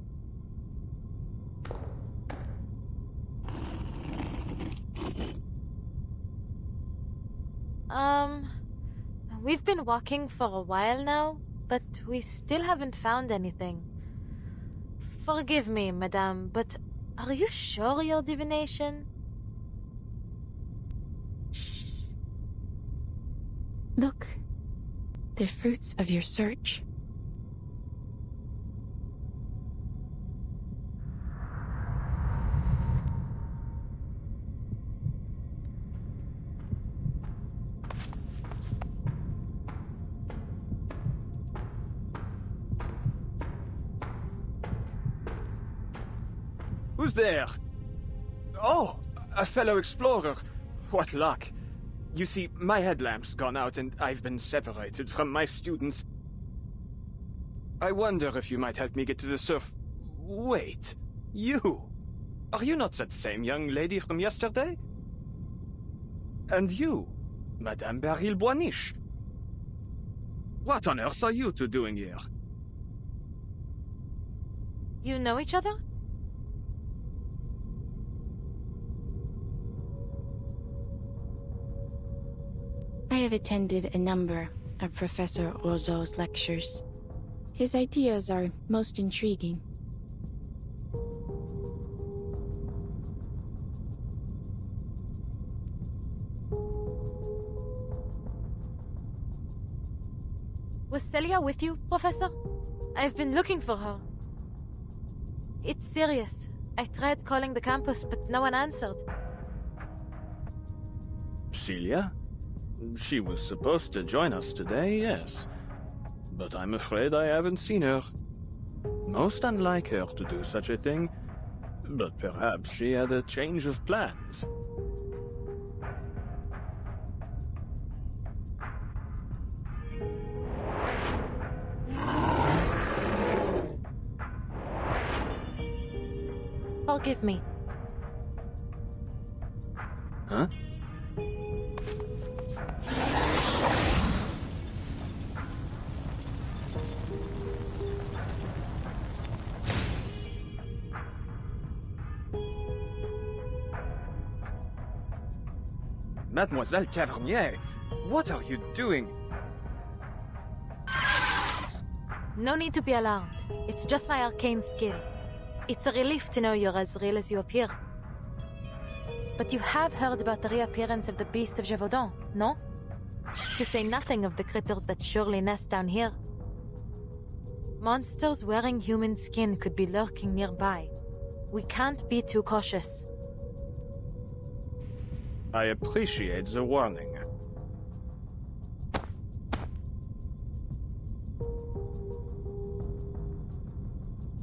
We've been walking for a while now, but we still haven't found anything. Forgive me, madame, but are you sure your divination? Shh. Look. The fruits of your search. Who's there? Oh, a fellow explorer. What luck. You see, my headlamp's gone out and I've been separated from my students. I wonder if you might help me get to the surf... Wait, you? Are you not that same young lady from yesterday? And you, Madame Beryl Boiniche? What on earth are you two doing here? You know each other? I have attended a number of Professor Roseau's lectures. His ideas are most intriguing. Was Celia with you, Professor? I've been looking for her. It's serious. I tried calling the campus, but no one answered. Celia? She was supposed to join us today, yes. But I'm afraid I haven't seen her. Most unlike her to do such a thing, but perhaps she had a change of plans. Forgive me. Huh? Mademoiselle Tavernier, what are you doing? No need to be alarmed. It's just my arcane skill. It's a relief to know you're as real as you appear. But you have heard about the reappearance of the beasts of Gévaudan, no? To say nothing of the critters that surely nest down here. Monsters wearing human skin could be lurking nearby. We can't be too cautious. I appreciate the warning.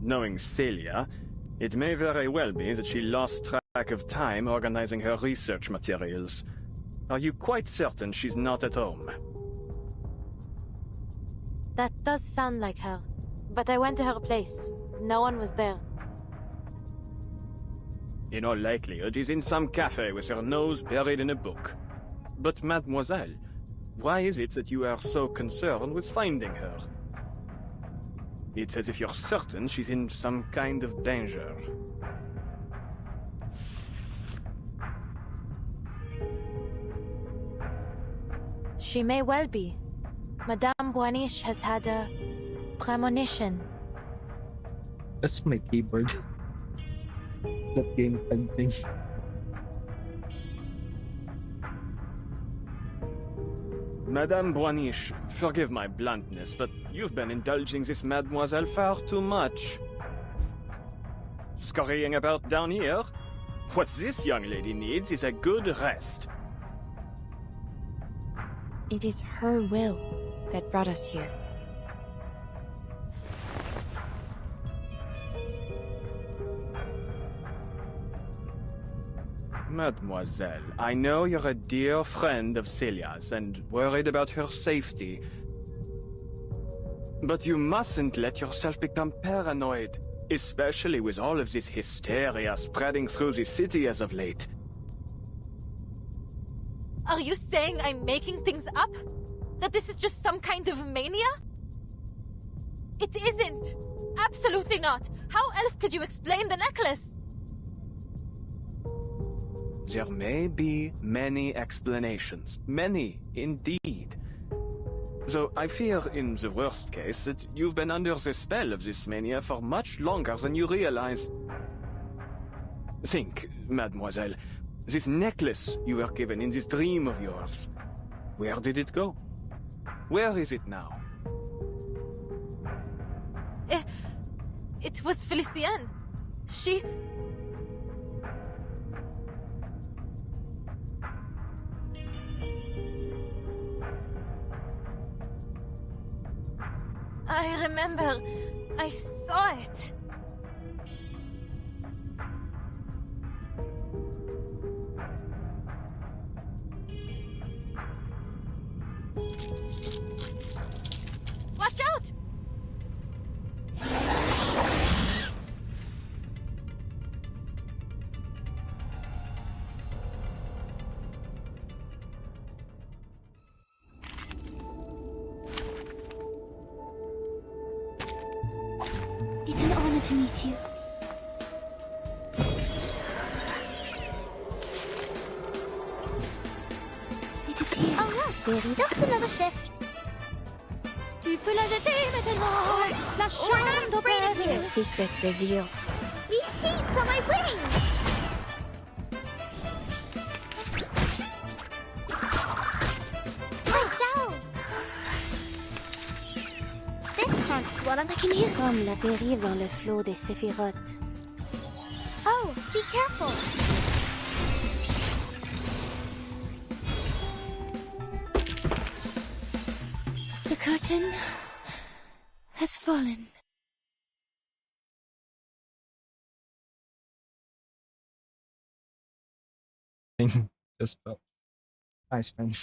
Knowing Celia, it may very well be that she lost track of time organizing her research materials. Are you quite certain she's not at home? That does sound like her. But I went to her place. No one was there. In all likelihood, she's in some cafe with her nose buried in a book. But mademoiselle, why is it that you are so concerned with finding her? It's as if you're certain she's in some kind of danger. She may well be. Madame Boiniche has had a premonition. That's my keyboard. That gamepad thing. Madame Boiniche, forgive my bluntness, but you've been indulging this mademoiselle far too much. Scurrying about down here? What this young lady needs is a good rest. It is her will that brought us here. Mademoiselle, I know you're a dear friend of Celia's and worried about her safety. But you mustn't let yourself become paranoid, especially with all of this hysteria spreading through the city as of late. Are you saying I'm making things up? That this is just some kind of mania? It isn't! Absolutely not! How else could you explain the necklace? There may be many explanations. Many, indeed. Though I fear, in the worst case, that you've been under the spell of this mania for much longer than you realize. Think, mademoiselle, this necklace you were given in this dream of yours. Where did it go? Where is it now? It was Felicienne. She... I remember. I saw it. Watch out! It's an honor to meet you. It is here. Oh yeah, Berry, just another shift. Tu peux la jeter maintenant. La chambre d'opéra. Secret reveal. These sheets are my wings. My shells. This has what I'm looking here. Comme la dérive dans le flot des séphirotes. Oh, be careful. The curtain has fallen. Just felt nice, friend.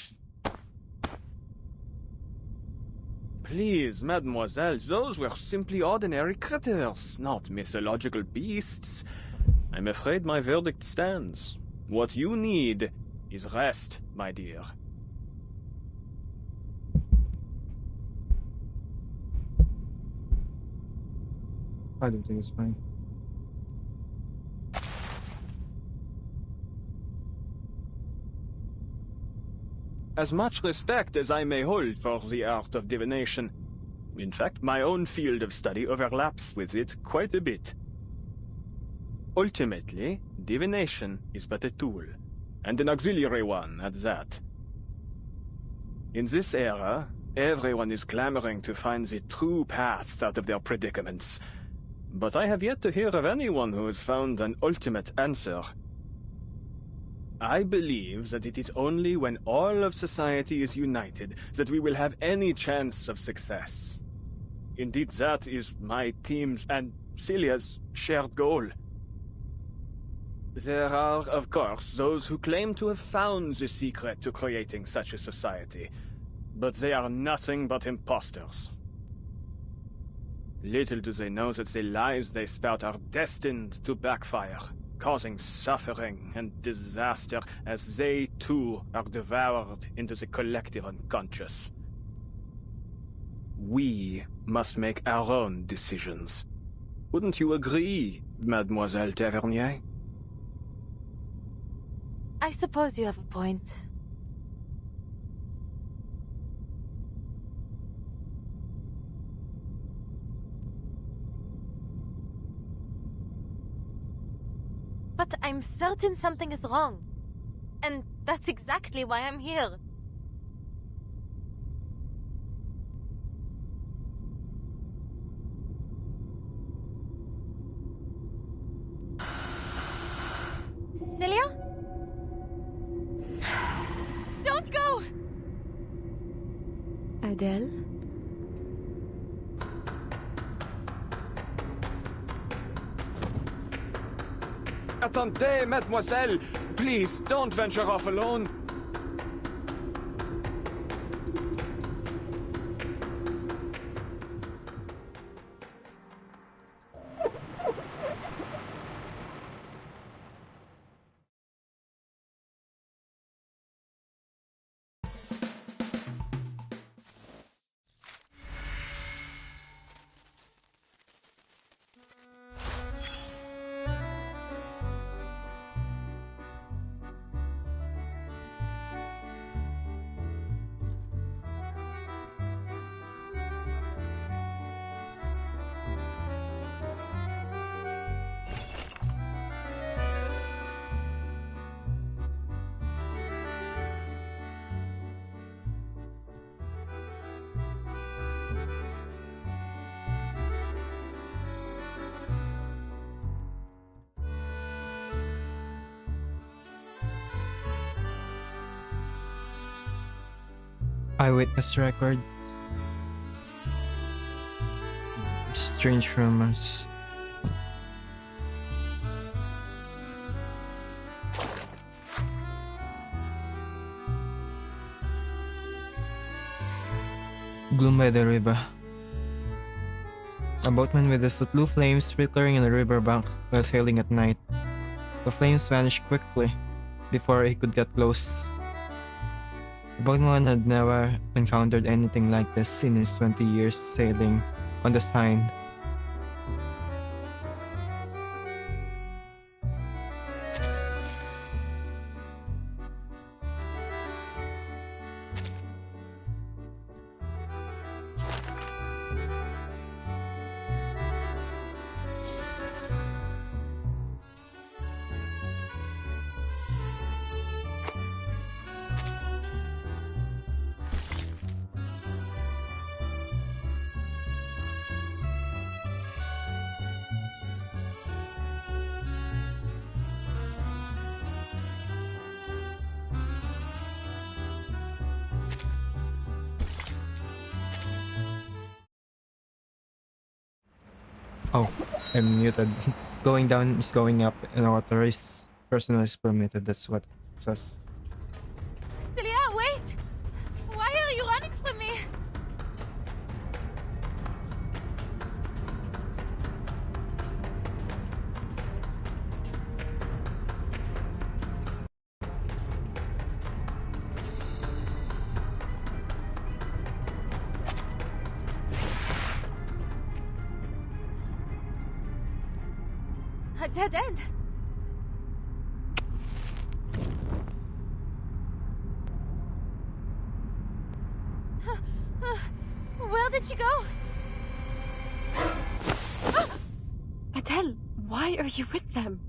Please, mademoiselle, those were simply ordinary critters, not mythological beasts. I'm afraid my verdict stands. What you need is rest, my dear. I don't think it's fine. As much respect as I may hold for the art of divination, in fact, my own field of study overlaps with it quite a bit. Ultimately, divination is but a tool, and an auxiliary one at that. In this era, everyone is clamoring to find the true path out of their predicaments. But I have yet to hear of anyone who has found an ultimate answer. I believe that it is only when all of society is united that we will have any chance of success. Indeed, that is my team's and Celia's shared goal. There are, of course, those who claim to have found the secret to creating such a society, but they are nothing but imposters. Little do they know that the lies they spout are destined to backfire, causing suffering and disaster as they too are devoured into the collective unconscious. We must make our own decisions. Wouldn't you agree, Mademoiselle Tavernier? I suppose you have a point. But I'm certain something is wrong. And that's exactly why I'm here. Celia? Don't go! Adele? Attendez, mademoiselle! Please, don't venture off alone! Eyewitness record. Strange rumors. Gloom by the river. A boatman with the blue flames flickering in the riverbank while sailing at night. The flames vanished quickly before he could get close. The boatman had never encountered anything like this in his 20 years sailing on the Seine. Oh, I'm muted. Going down is going up, and authorized personnel is permitted. That's what it says. Celia, wait! Why are you running from me? A dead end. Where did she go? Adele, why are you with them?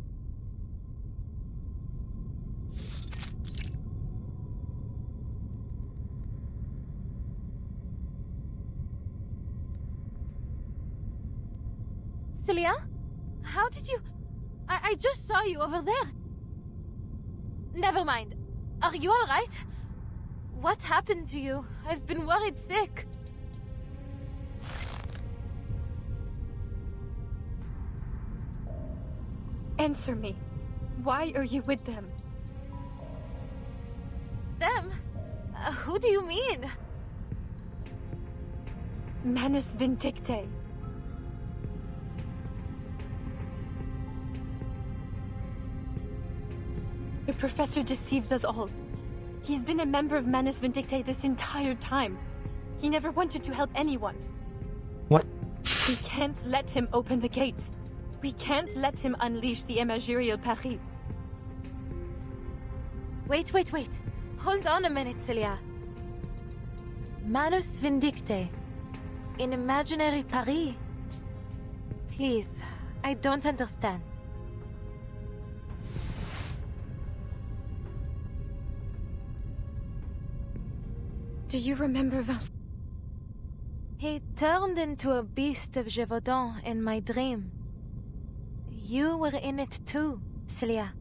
Celia? How did you... I just saw you over there. Never mind. Are you alright? What happened to you? I've been worried sick. Answer me. Why are you with them? Them? Who do you mean? Manus Vindicte. The professor deceived us all. He's been a member of Manus Vindicte this entire time. He never wanted to help anyone. What? We can't let him open the gate. We can't let him unleash the Imagirial Paris. Wait. Hold on a minute, Celia. Manus Vindicte. In imaginary Paris? Please, I don't understand. Do you remember Vincent? He turned into a beast of Gévaudan in my dream. You were in it too, Celia.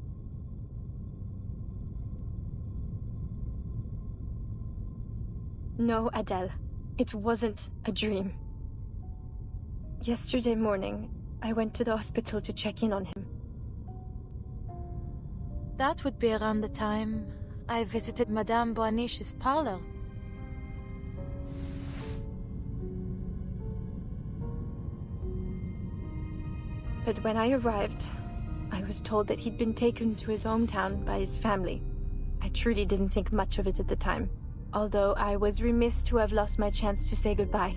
No, Adele. It wasn't a dream. Yesterday morning, I went to the hospital to check in on him. That would be around the time I visited Madame Boaniche's parlor. But when I arrived, I was told that he'd been taken to his hometown by his family. I truly didn't think much of it at the time, although I was remiss to have lost my chance to say goodbye.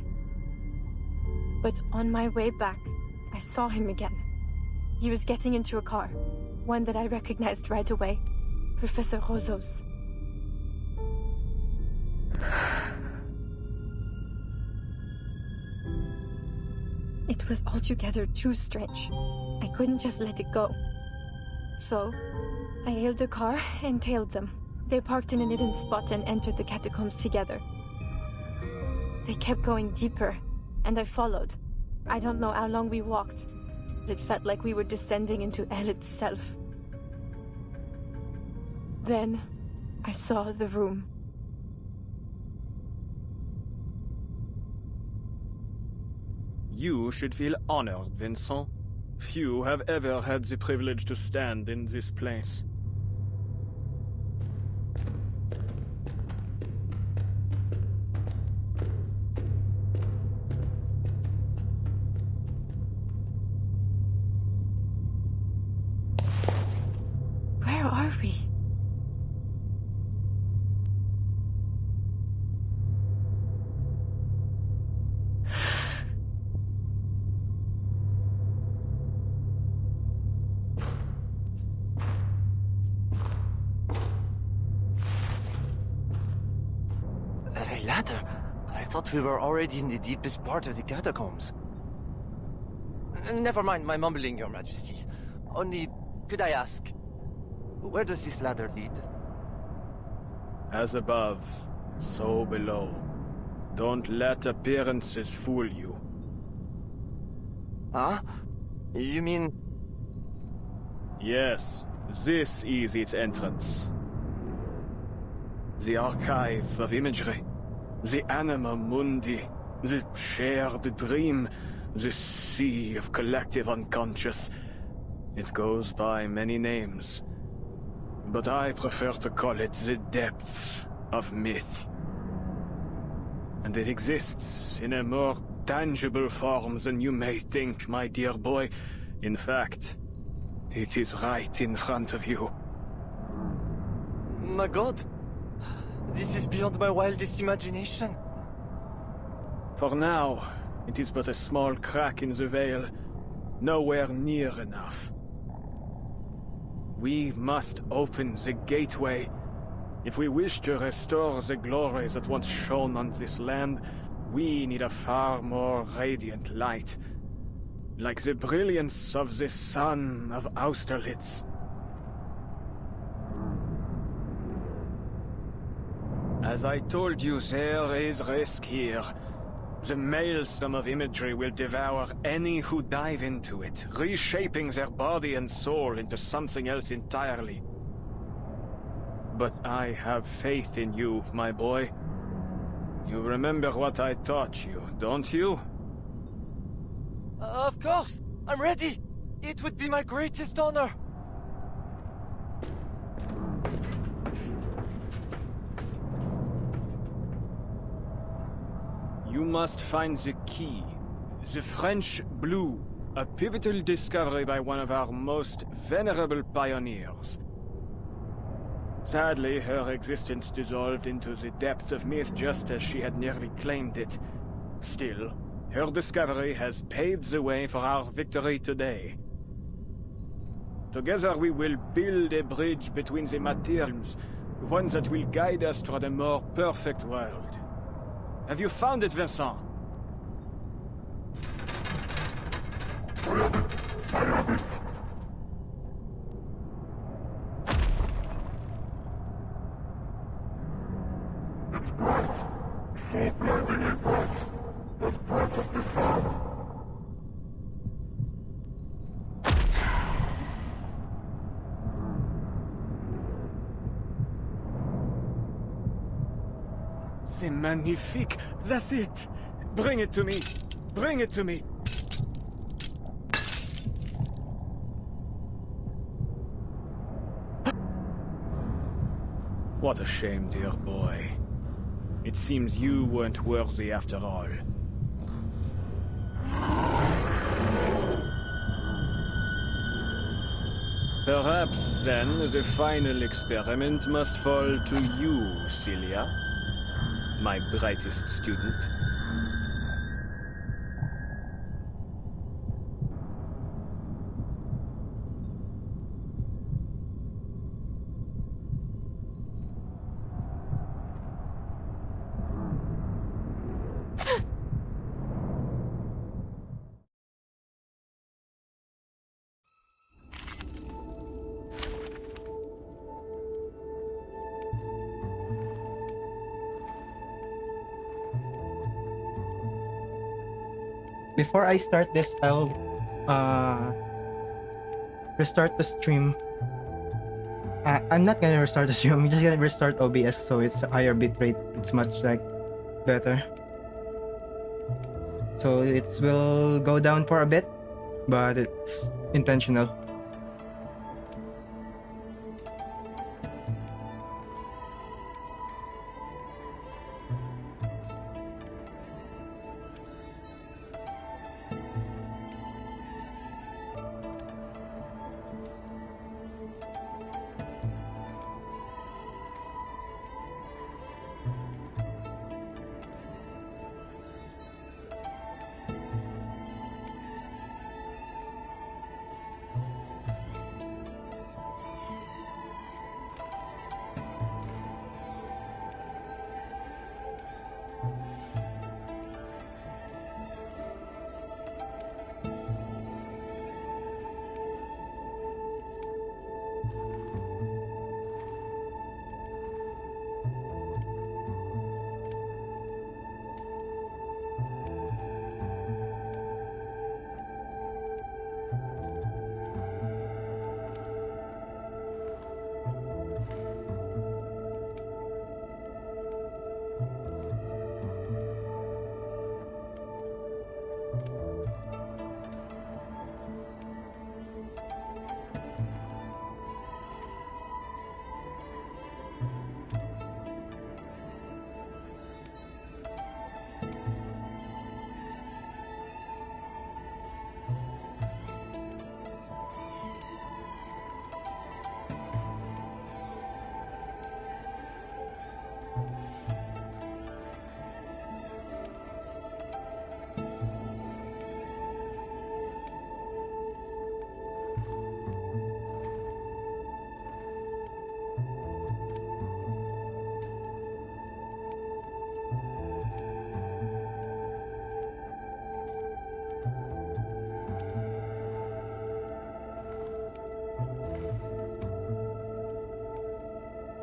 But on my way back, I saw him again. He was getting into a car, one that I recognized right away, Professor Roseau's. It was altogether too strange. I couldn't just let it go. So, I hailed a car and tailed them. They parked in a hidden spot and entered the catacombs together. They kept going deeper, and I followed. I don't know how long we walked, but it felt like we were descending into hell itself. Then, I saw the room. You should feel honored, Vincent. Few have ever had the privilege to stand in this place. Where are we? A ladder? I thought we were already in the deepest part of the catacombs. Never mind my mumbling, Your Majesty. Only, could I ask, where does this ladder lead? As above, so below. Don't let appearances fool you. Huh? You mean... Yes, this is its entrance. The archive of imagery, the anima mundi, the shared dream, the sea of collective unconscious. It goes by many names, but I prefer to call it the depths of myth. And it exists in a more tangible form than you may think, my dear boy. In fact, it is right in front of you. My god! This is beyond my wildest imagination. For now, it is but a small crack in the veil, nowhere near enough. We must open the gateway. If we wish to restore the glory that once shone on this land, we need a far more radiant light. Like the brilliance of the sun of Austerlitz. As I told you, there is risk here. The maelstrom of imagery will devour any who dive into it, reshaping their body and soul into something else entirely. But I have faith in you, my boy. You remember what I taught you, don't you? Of course! I'm ready! It would be my greatest honor! You must find the key. The French blue, a pivotal discovery by one of our most venerable pioneers. Sadly, her existence dissolved into the depths of myth just as she had nearly claimed it. Still, her discovery has paved the way for our victory today. Together we will build a bridge between the materials, one that will guide us toward a more perfect world. Have you found it, Vincent? C'est magnifique! That's it! Bring it to me! Bring it to me! What a shame, dear boy. It seems you weren't worthy after all. Perhaps, then, the final experiment must fall to you, Celia. My brightest student. Before I start this, I'll restart the stream. I'm not gonna restart the stream. I'm just gonna restart OBS so it's a higher bitrate. It's much like better. So it will go down for a bit, but it's intentional.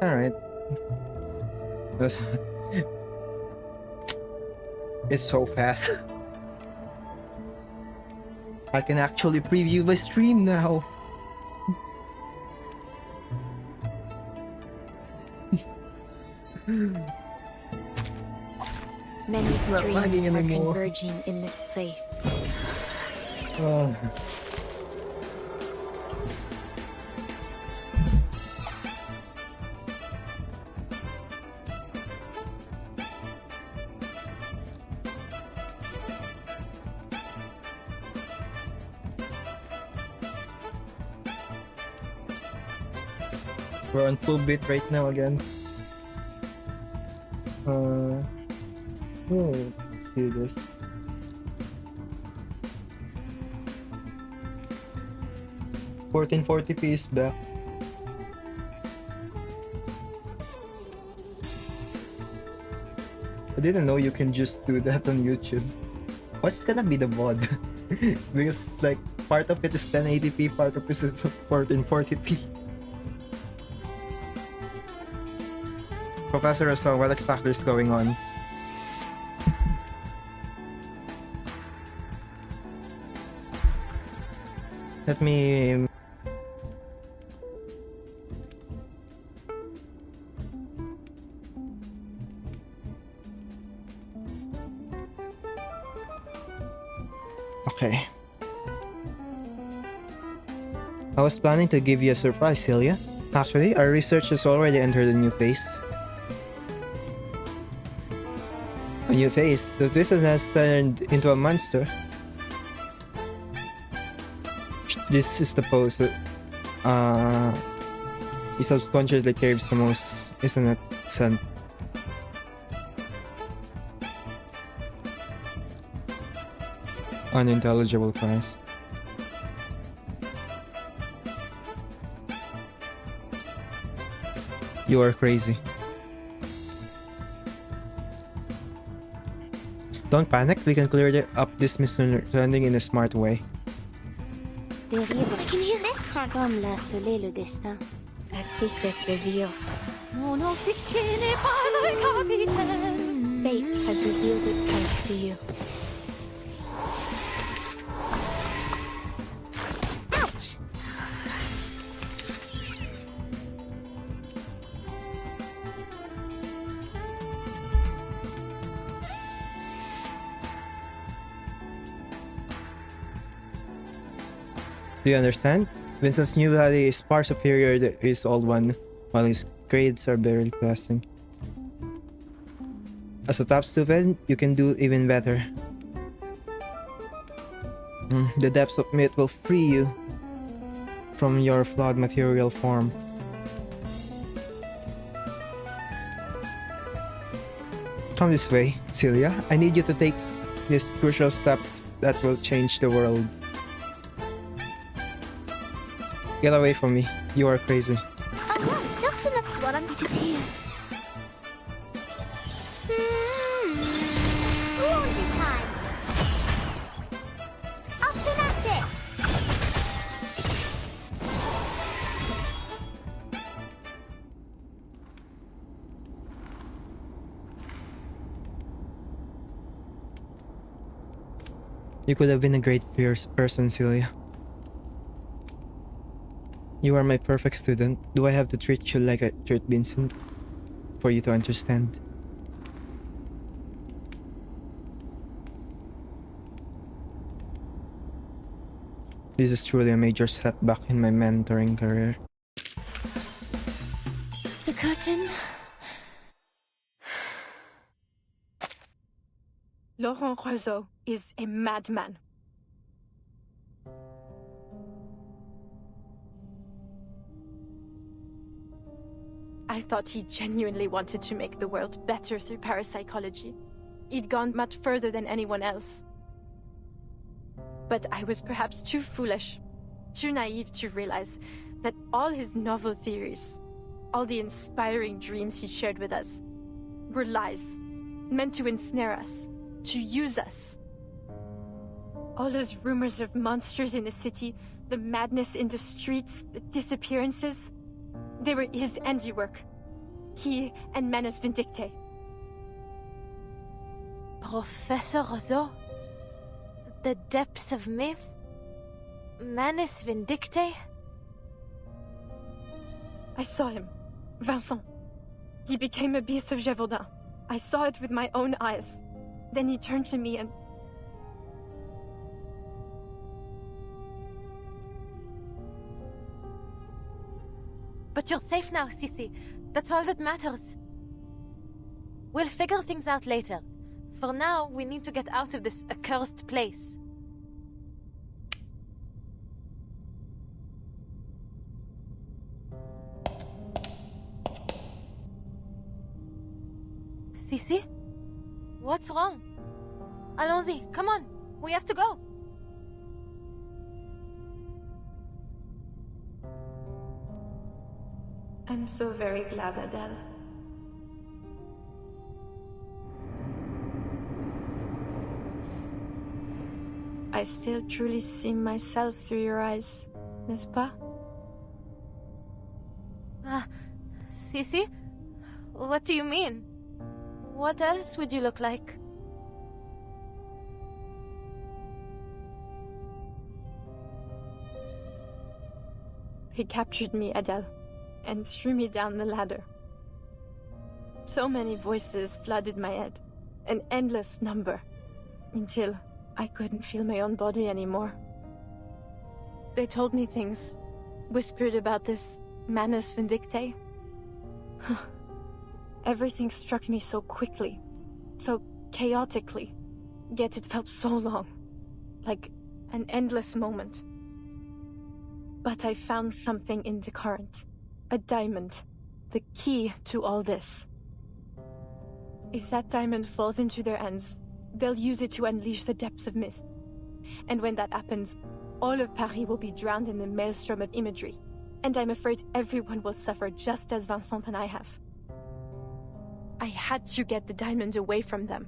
Alright. It's so fast. I can actually preview the stream now. Many It's not lagging streams are anymore. converging in this place. Oh. We're on full bit right now again. Let's do this. $1440p is back. I didn't know you can just do that on YouTube. What's gonna be the VOD? Because like part of it is 1080p, part of it is 1440p. Professor Rousseau, what exactly is going on? Let me... Okay. I was planning to give you a surprise, Celia. Actually, our research has already entered a new phase. A new phase? So this has turned into a monster. This is the pose that he subconsciously craves the most, isn't it, son? Unintelligible cries. You are crazy. Don't panic, we can clear up this misunderstanding in a smart way. Terrible. Comme l'a scellé le destin. A secret reveal. Mon officier n'est pas un capitaine. Fate has revealed itself to you. Ouch! Do you understand? Vincent's new body is far superior to his old one, while his grades are barely passing. As a top student, you can do even better. The depths of myth will free you from your flawed material form. Come this way, Celia. I need you to take this crucial step that will change the world. Get away from me. You are crazy. Just enough what I'm just here. Laundry time. Up and at it. You could have been a great person, Celia. You are my perfect student. Do I have to treat you like I treat Vincent? For you to understand? This is truly a major setback in my mentoring career. The curtain. Laurent Roseau is a madman. I thought he genuinely wanted to make the world better through parapsychology. He'd gone much further than anyone else. But I was perhaps too foolish, too naive to realize that all his novel theories, all the inspiring dreams he shared with us, were lies, meant to ensnare us, to use us. All those rumors of monsters in the city, the madness in the streets, the disappearances, they were his handiwork. He and Manus Vindicte. Professor Roseau? The depths of myth? Manus Vindicte? I saw him. Vincent. He became a beast of Gévaudan. I saw it with my own eyes. Then he turned to me and... But you're safe now, Sissy. That's all that matters. We'll figure things out later. For now, we need to get out of this accursed place. Sissy? What's wrong? Allons-y, come on. We have to go. I'm so very glad, Adele. I still truly see myself through your eyes, n'est-ce pas? Sissy? What do you mean? What else would you look like? He captured me, Adele, and threw me down the ladder. So many voices flooded my head, an endless number, until I couldn't feel my own body anymore. They told me things, whispered about this Manus Vindicte. Everything struck me so quickly, so chaotically, yet it felt so long, like an endless moment. But I found something in the current, a diamond, the key to all this. If that diamond falls into their hands, they'll use it to unleash the depths of myth. And when that happens, all of Paris will be drowned in the maelstrom of imagery. And I'm afraid everyone will suffer just as Vincent and I have. I had to get the diamond away from them.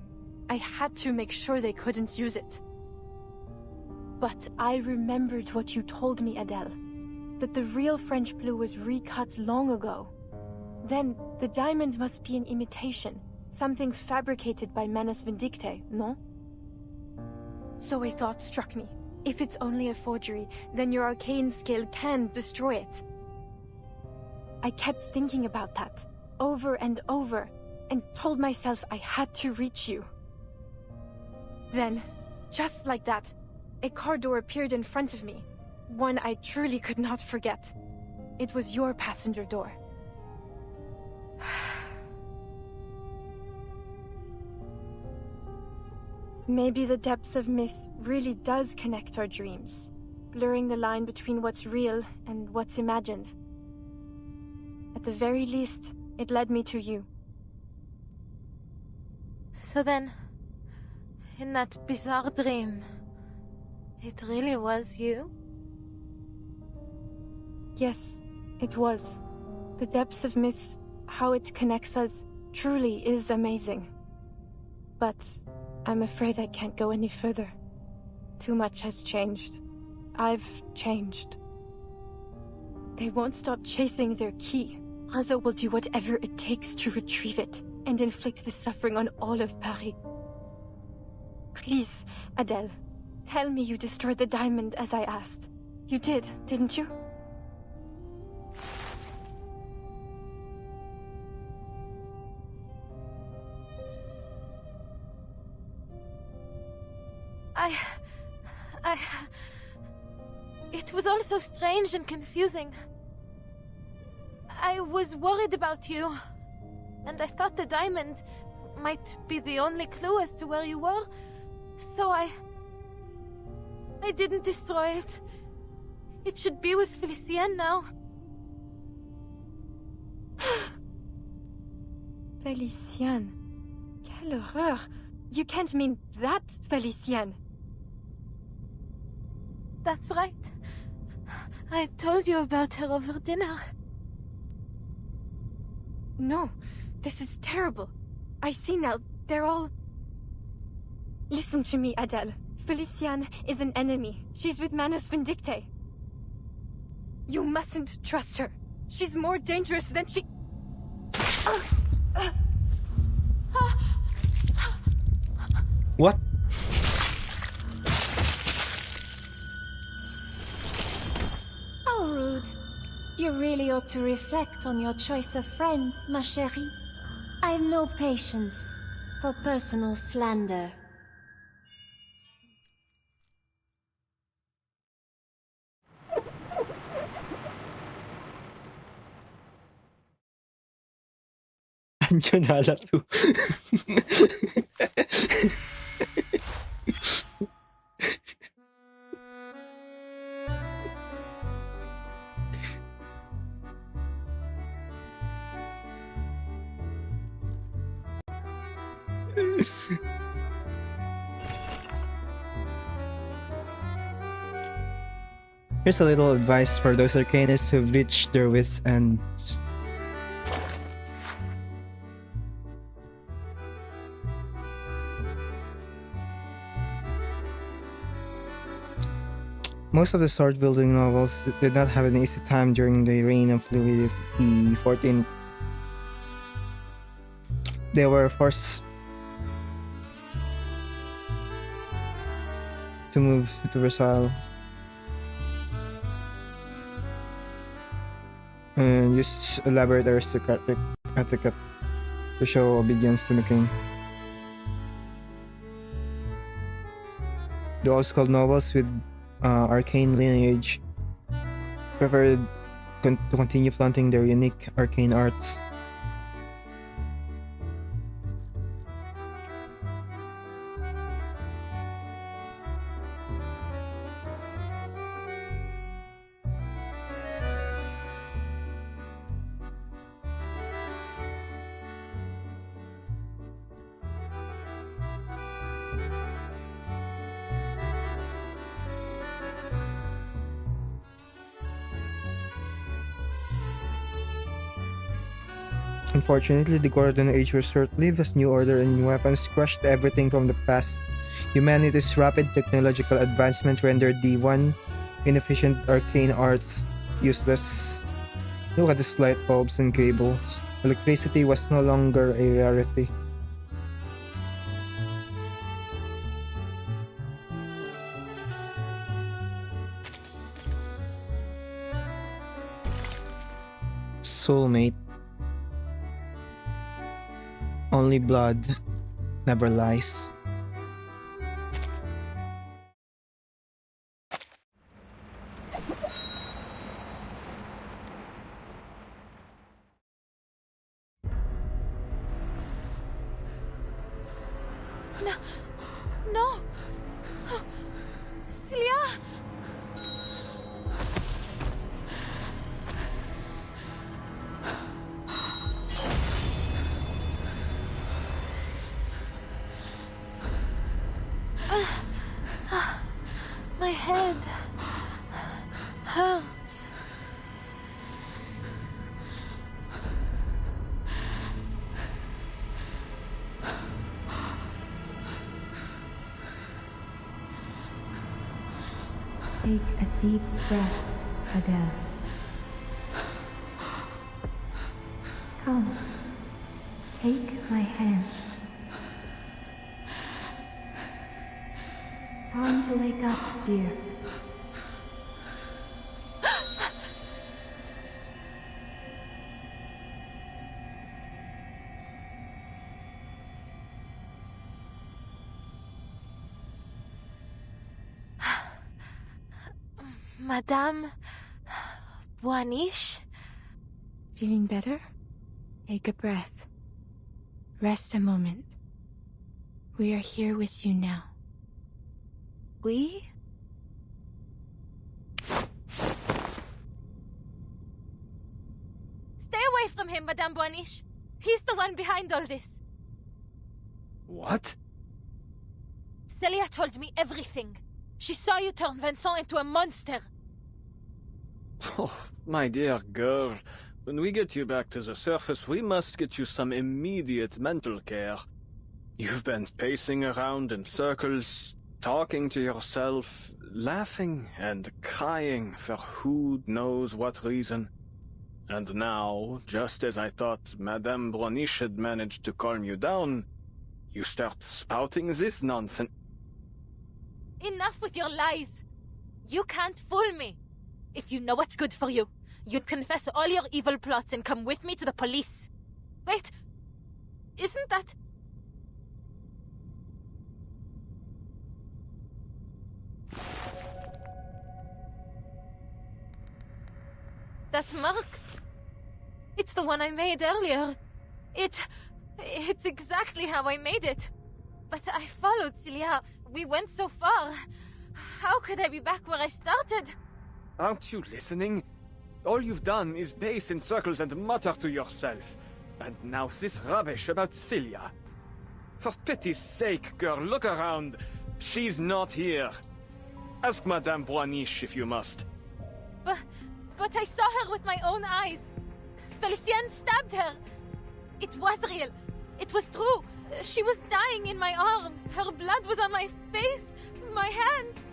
I had to make sure they couldn't use it. But I remembered what you told me, Adele. That the real French blue was recut long ago. Then, the diamond must be an imitation. Something fabricated by Manus Vindicte, no? So a thought struck me. If it's only a forgery, then your arcane skill can destroy it. I kept thinking about that, over and over, and told myself I had to reach you. Then, just like that, a car door appeared in front of me. one I truly could not forget. It was your passenger door. Maybe the depths of myth really does connect our dreams, blurring the line between what's real and what's imagined. At the very least, it led me to you. So then, in that bizarre dream, it really was you? Yes, it was. The depths of myth, how it connects us, truly is amazing. But I'm afraid I can't go any further. Too much has changed. I've changed. They won't stop chasing their key. Razo will do whatever it takes to retrieve it and inflict the suffering on all of Paris. Please, Adele, tell me you destroyed the diamond as I asked. You did, didn't you? It was all so strange and confusing. I was worried about you, and I thought the diamond might be the only clue as to where you were, so I didn't destroy it. It should be with Felicienne now. Felicienne. Quelle horreur! You can't mean that, Felicienne! That's right. I told you about her over dinner. No, this is terrible. I see now, they're all... Listen to me, Adele. Felicienne is an enemy. She's with Manus Vindicte. You mustn't trust her. She's more dangerous than she... What? How rude. You really ought to reflect on your choice of friends, ma chérie. I have no patience for personal slander. Anjanala too. Here's a little advice for those arcanists who've reached their wits' end. Most of the sword-wielding novels did not have an easy time during the reign of Louis XIV. They were forced to move to Versailles and use elaborate aristocratic etiquette to show obedience to the king. The old-school nobles with arcane lineage preferred to continue flaunting their unique arcane arts. Unfortunately, the Golden Age was short-lived as new order and new weapons crushed everything from the past. Humanity's rapid technological advancement rendered the one inefficient arcane arts useless. Look at the light bulbs and cables. Electricity was no longer a rarity. Soulmate. Only blood never lies. No! Celia! My head hurts. Take a deep breath, Adele. Come, take my hand. Time to wake up, dear. Madame Boaniche? Feeling better? Take a breath. Rest a moment. We are here with you now. We? Stay away from him, Madame Boaniche. He's the one behind all this. What? Celia told me everything. She saw you turn Vincent into a monster. Oh, my dear girl. When we get you back to the surface, we must get you some immediate mental care. You've been pacing around in circles, talking to yourself, laughing and crying for who knows what reason. And now, just as I thought Madame Boaniche had managed to calm you down, you start spouting this nonsense. Enough with your lies. You can't fool me. If you know what's good for you, you'd confess all your evil plots and come with me to the police. Wait, isn't that... that mark? It's the one I made earlier. It's exactly how I made it. But I followed Celia. We went so far. How could I be back where I started? Aren't you listening? All you've done is pace in circles and mutter to yourself. And now this rubbish about Celia. For pity's sake, girl, look around. She's not here. Ask Madame Boaniche if you must. But I saw her with my own eyes. Felicien stabbed her. It was real. It was true. She was dying in my arms. Her blood was on my face, my hands.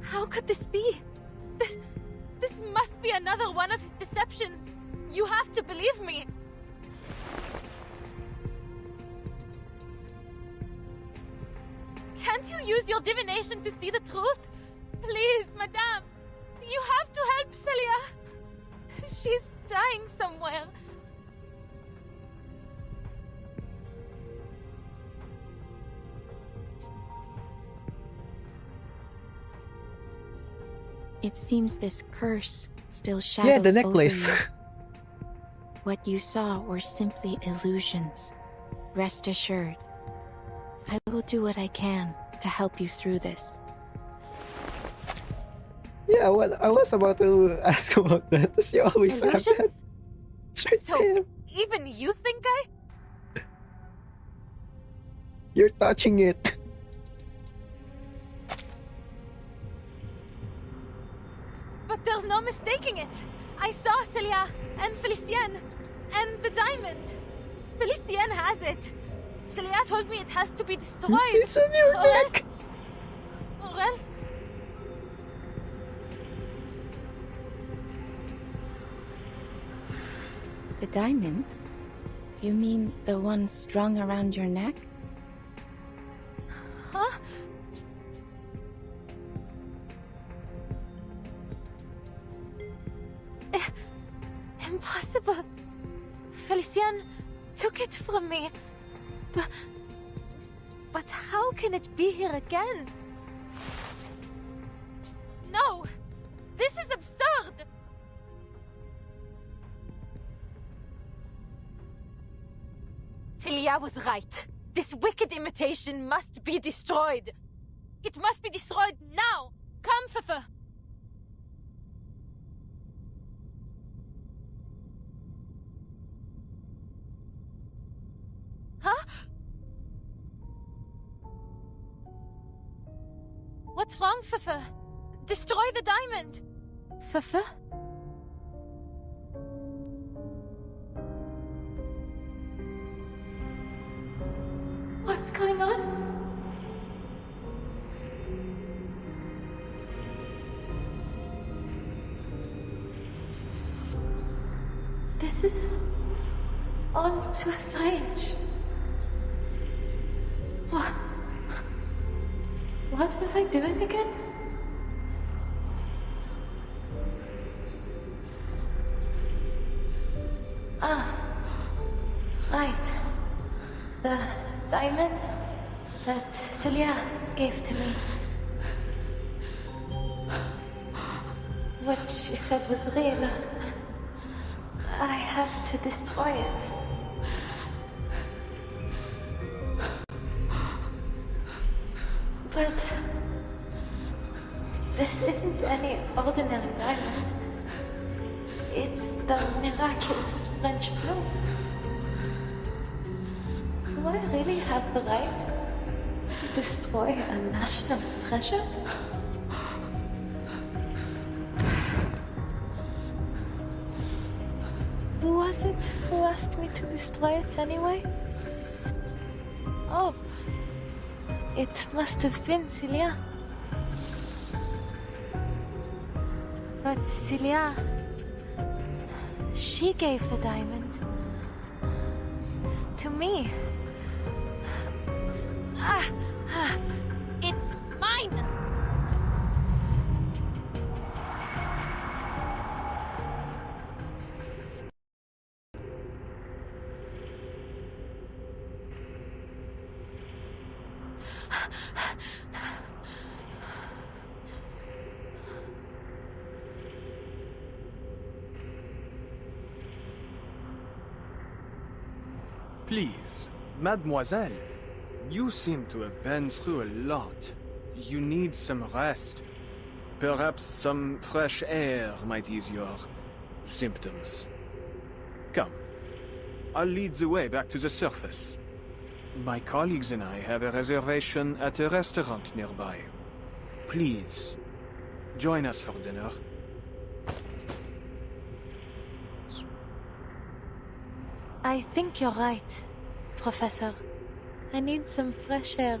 How could this be? This must be another one of his deceptions. You have to believe me. Can't you use your divination to see the truth? Please, madame. You have to help Celia. She's dying somewhere. It seems this curse still shadows the necklace. over you. What you saw were simply illusions. Rest assured, I will do what I can to help you through this. Yeah, well, I was about to ask about that. Does she always have that? Illusions? It's right So, there. even you think I... You're touching it. But there's no mistaking it. I saw Celia and Felicien and the diamond. Felicien has it. Celia told me it has to be destroyed. It's on your neck. Or else... The diamond? You mean the one strung around your neck? Huh? Impossible. Felicien took it from me. But how can it be here again? No! This is absurd! Celia was right. This wicked imitation must be destroyed. It must be destroyed now! Come, Fifa! Huh? What's wrong, Fifa? Destroy the diamond! Fifa? What's going on? This is all too strange. What was I doing again? Ah, right. The diamond that Celia gave to me. What she said was real. I have to destroy it. But this isn't any ordinary diamond. It's the miraculous French blue. Do I really have the right to destroy a national treasure? Who was it who asked me to destroy it anyway? Oh, it must have been Celia. But Celia, she gave the diamond to me. It's mine! Please, mademoiselle, you seem to have been through a lot. You need some rest. Perhaps some fresh air might ease your symptoms. Come, I'll lead the way back to the surface. My colleagues and I have a reservation at a restaurant nearby. Please, join us for dinner. I think you're right, Professor. I need some fresh air.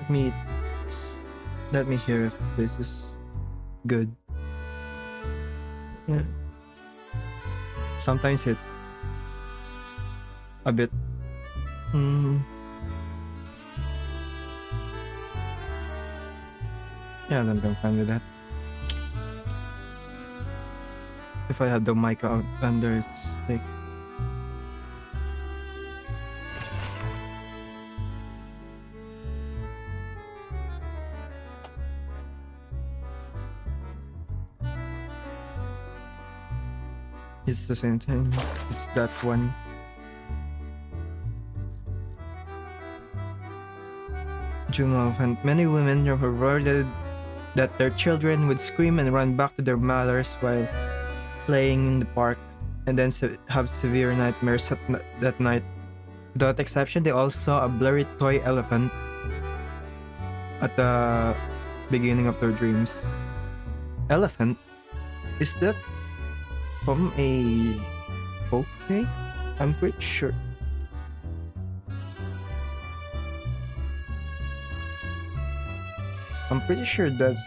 me let me hear if this is good. Yeah. Sometimes it a bit yeah, I'm fine with that. If I had the mic out under, it's like it's the same thing. It's that one. Jumov, and many women reported that their children would scream and run back to their mothers while playing in the park, and then have severe nightmares that night. Without exception, they all saw a blurry toy elephant at the beginning of their dreams. Elephant? Is that from a folk tale? I'm pretty sure. I'm pretty sure that's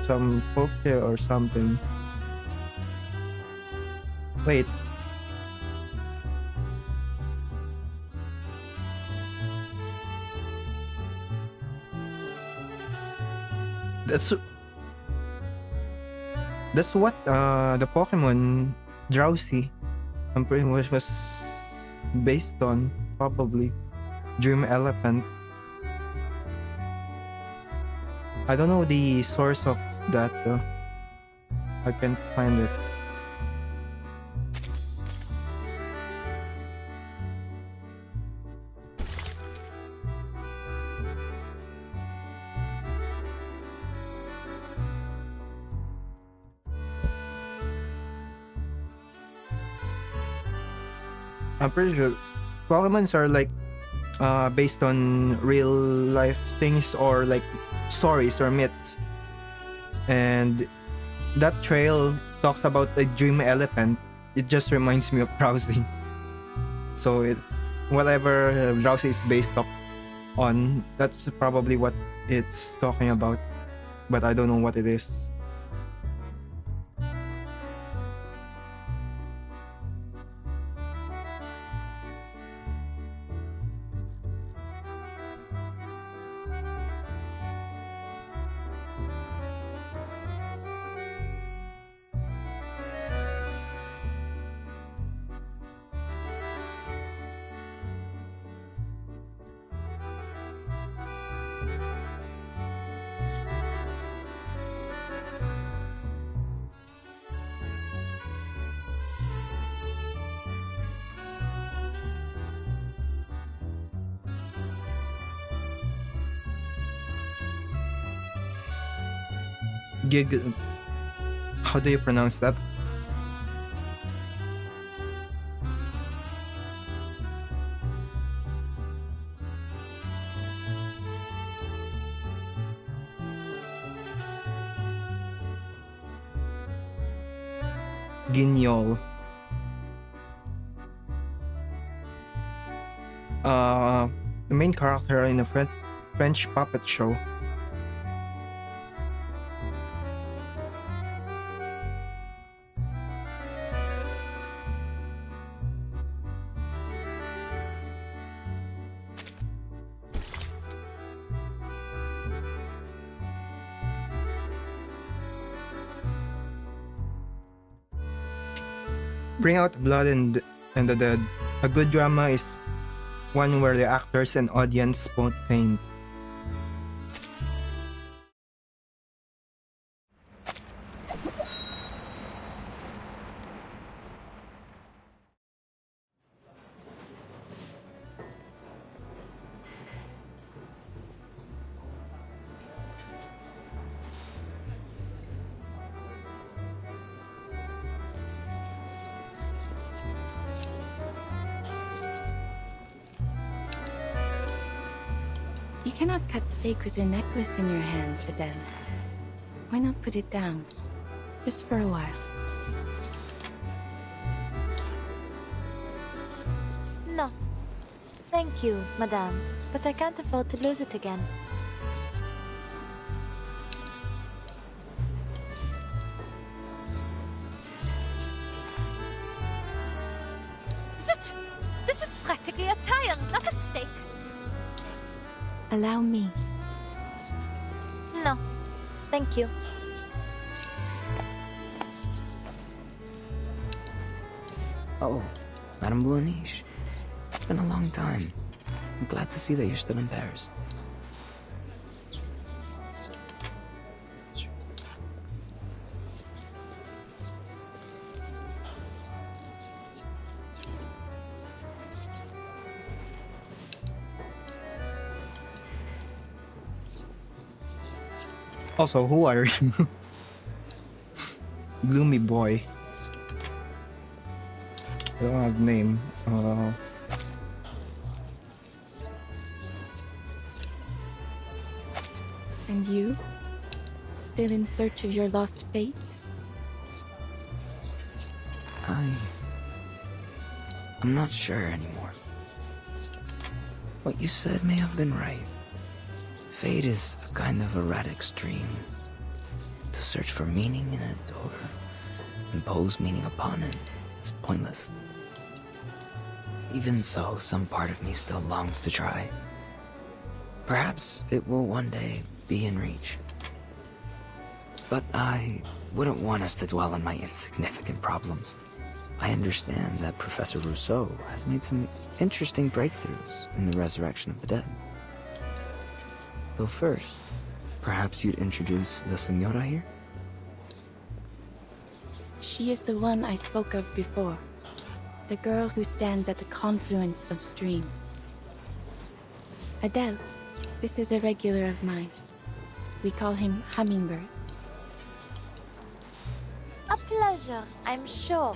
some folk tale or something. Wait. That's what the Pokemon Drowsy, I'm pretty much was based on, probably. Dream Elephant. I don't know the source of that though. I can't find it. I'm pretty sure Pokemons are like based on real life things or like stories or myths. And that trail talks about a dream elephant. It just reminds me of Drowsy. So whatever Drowsy is based on, that's probably what it's talking about. But I don't know what it is. How do you pronounce that? Guignol. The main character in a French puppet show. Bring out the blood and the dead. A good drama is one where the actors and audience both faint. You cannot cut steak with a necklace in your hand, Fidel. Why not put it down? Just for a while. No. Thank you, madame, but I can't afford to lose it again. Zut! This is practically a tire, not a steak. Allow me. No. Thank you. Oh, Madame Bouaniche. It's been a long time. I'm glad to see that you're still in Paris. Also, who are you? Gloomy boy. I don't have name. And you? Still in search of your lost fate? I'm not sure anymore. What you said may have been right. Fate is a kind of erratic stream. To search for meaning in it or impose meaning upon it is pointless. Even so, some part of me still longs to try. Perhaps it will one day be in reach. But I wouldn't want us to dwell on my insignificant problems. I understand that Professor Rousseau has made some interesting breakthroughs in the resurrection of the dead. Though first, perhaps you'd introduce the Senora here? She is the one I spoke of before. The girl who stands at the confluence of streams. Adele, this is a regular of mine. We call him Hummingbird. A pleasure, I'm sure.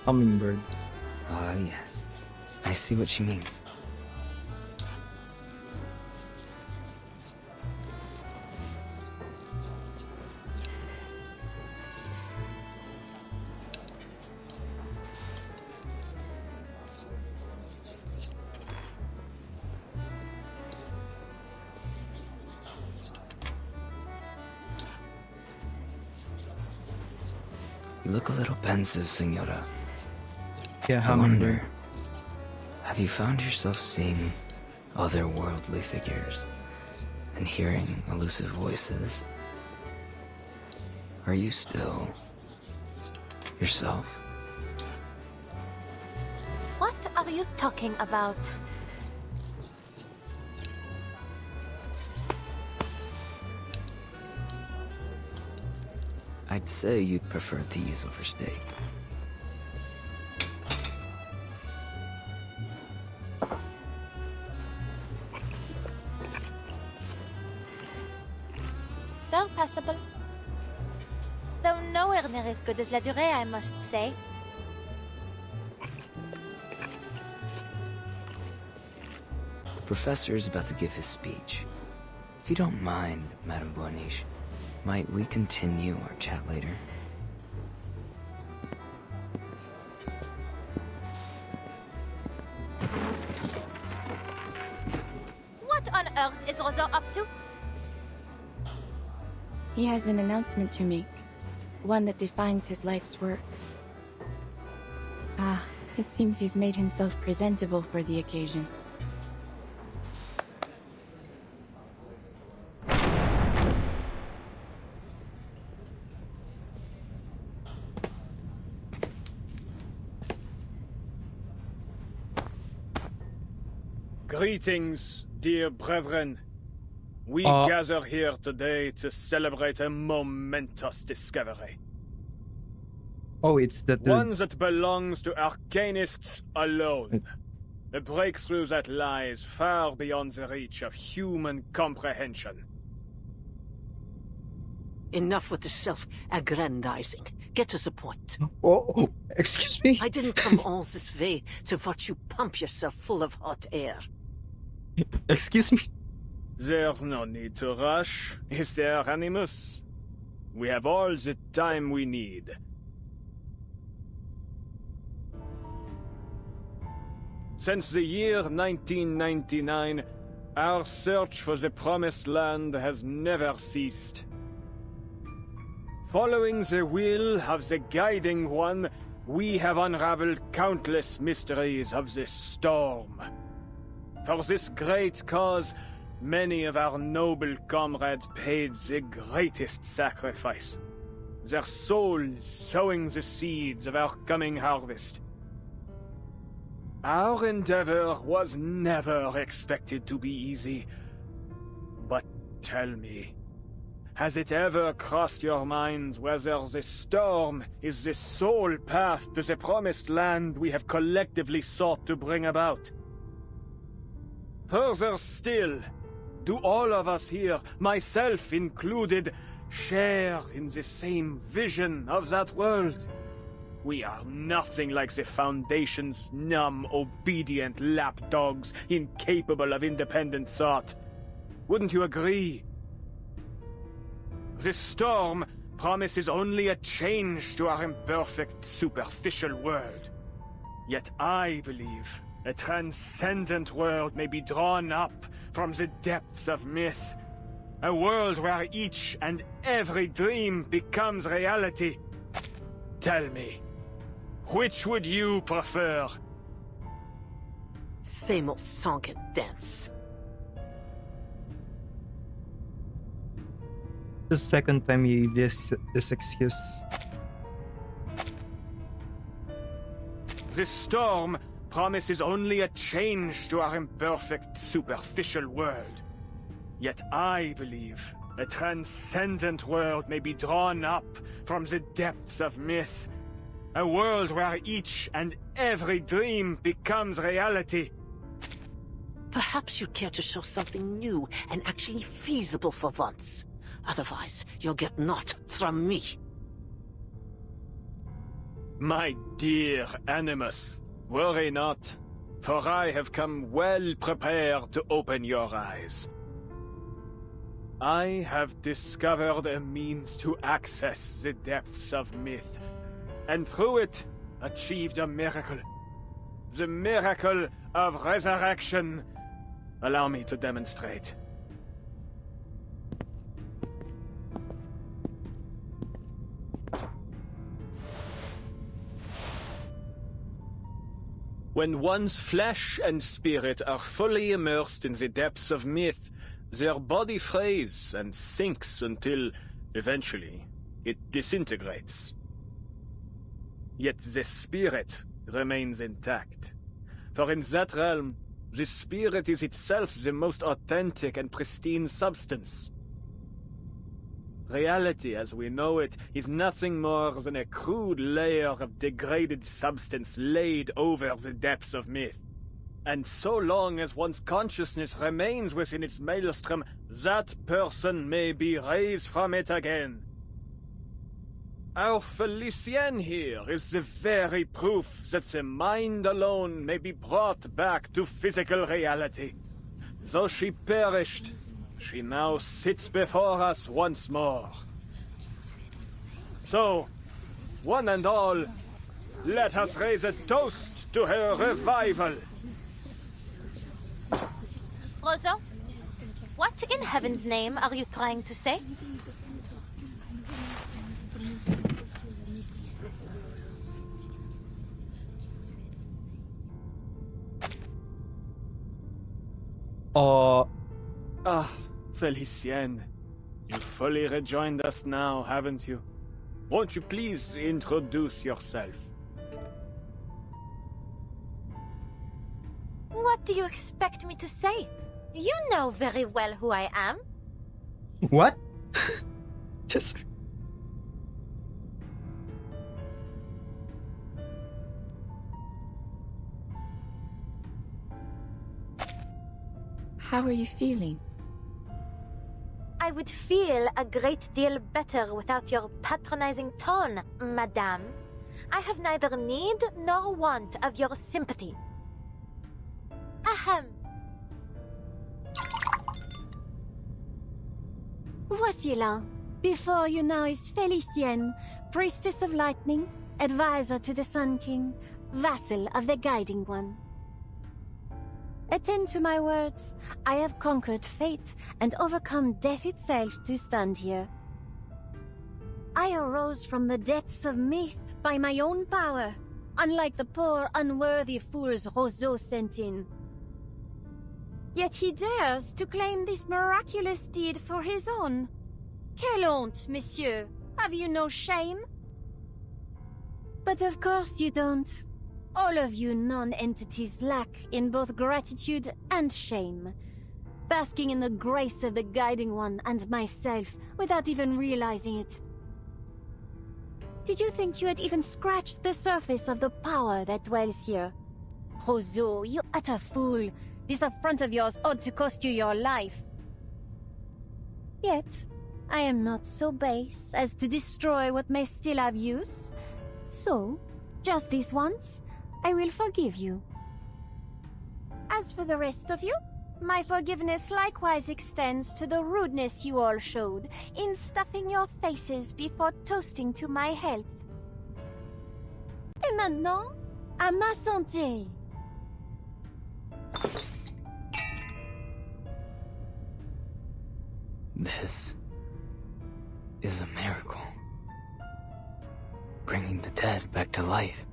Hummingbird. Ah, yes. I see what she means. You look a little pensive, Senora. Yeah, I wonder, have you found yourself seeing otherworldly figures and hearing elusive voices? Are you still yourself? What are you talking about? I'd say you'd prefer these over steak. They're passable. Though nowhere near as good as La Durée, I must say. The professor is about to give his speech. If you don't mind, Madame Boaniche, might we continue our chat later? What on earth is Rousseau up to? He has an announcement to make. One that defines his life's work. Ah, it seems he's made himself presentable for the occasion. Greetings, dear brethren. We gather here today to celebrate a momentous discovery. Oh, it's the One that belongs to arcanists alone. A breakthrough that lies far beyond the reach of human comprehension. Enough with the self-aggrandizing. Get to the point. Oh, excuse me? I didn't come all this way to watch you pump yourself full of hot air. Excuse me? There's no need to rush, is there, Animus? We have all the time we need. Since the year 1999, our search for the Promised Land has never ceased. Following the will of the Guiding One, we have unraveled countless mysteries of this storm. For this great cause, many of our noble comrades paid the greatest sacrifice, their souls sowing the seeds of our coming harvest. Our endeavor was never expected to be easy. But tell me, has it ever crossed your minds whether this storm is the sole path to the Promised Land we have collectively sought to bring about? Further still, do all of us here, myself included, share in the same vision of that world? We are nothing like the Foundation's numb, obedient lapdogs, incapable of independent thought. Wouldn't you agree? This storm promises only a change to our imperfect, superficial world. Yet I believe a transcendent world may be drawn up from the depths of myth. A world where each and every dream becomes reality. Tell me, which would you prefer? Same old song and dance. The second time you use this excuse. This storm promises only a change to our imperfect, superficial world. Yet I believe a transcendent world may be drawn up from the depths of myth. A world where each and every dream becomes reality. Perhaps you care to show something new and actually feasible for once. Otherwise, you'll get naught from me. My dear Animus, worry not, for I have come well prepared to open your eyes. I have discovered a means to access the depths of myth, and through it, achieved a miracle. The miracle of resurrection. Allow me to demonstrate. When one's flesh and spirit are fully immersed in the depths of myth, their body frays and sinks until, eventually, it disintegrates. Yet the spirit remains intact. For in that realm, the spirit is itself the most authentic and pristine substance. Reality as we know it is nothing more than a crude layer of degraded substance laid over the depths of myth. And so long as one's consciousness remains within its maelstrom, that person may be raised from it again. Our Felicienne here is the very proof that the mind alone may be brought back to physical reality. Though she perished, she now sits before us once more. So, one and all, let us raise a toast to her revival. Rosa, what in heaven's name are you trying to say? Ah, Felicienne. You've fully rejoined us now, haven't you? Won't you please introduce yourself? What do you expect me to say? You know very well who I am. What? Just... How are you feeling? I would feel a great deal better without your patronizing tone, madame. I have neither need nor want of your sympathy. Ahem. Voici là. Before you now is Felicienne, Priestess of Lightning, Advisor to the Sun King, Vassal of the Guiding One. Attend to my words. I have conquered fate and overcome death itself to stand here. I arose from the depths of myth by my own power, unlike the poor, unworthy fools Roseau sent in. Yet he dares to claim this miraculous deed for his own. Quelle honte, monsieur! Have you no shame? But of course you don't. All of you non-entities lack in both gratitude and shame, basking in the grace of the Guiding One and myself without even realizing it. Did you think you had even scratched the surface of the power that dwells here? Roseau, you utter fool! This affront of yours ought to cost you your life. Yet, I am not so base as to destroy what may still have use. So, just this once, I will forgive you. As for the rest of you, my forgiveness likewise extends to the rudeness you all showed in stuffing your faces before toasting to my health. Et maintenant, à ma santé! This is a miracle. Bringing the dead back to life.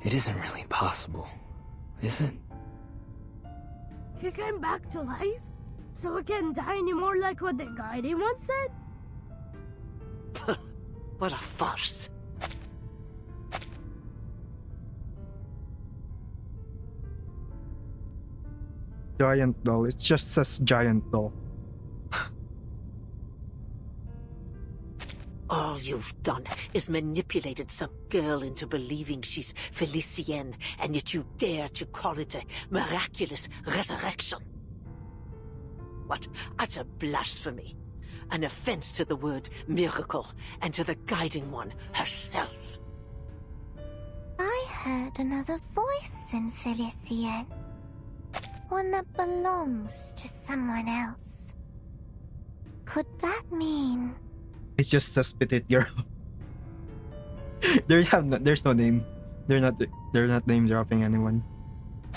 It isn't really possible, is it? He came back to life? So it can't die anymore like what the guardian once said? What a farce. Giant doll. It just says giant doll. All you've done is manipulated some girl into believing she's Felicienne, and yet you dare to call it a miraculous resurrection. What utter blasphemy! An offense to the word miracle and to the guiding one herself. I heard another voice in Felicienne. One that belongs to someone else. Could that mean... It just says petite girl. There's no name. They're not name dropping anyone.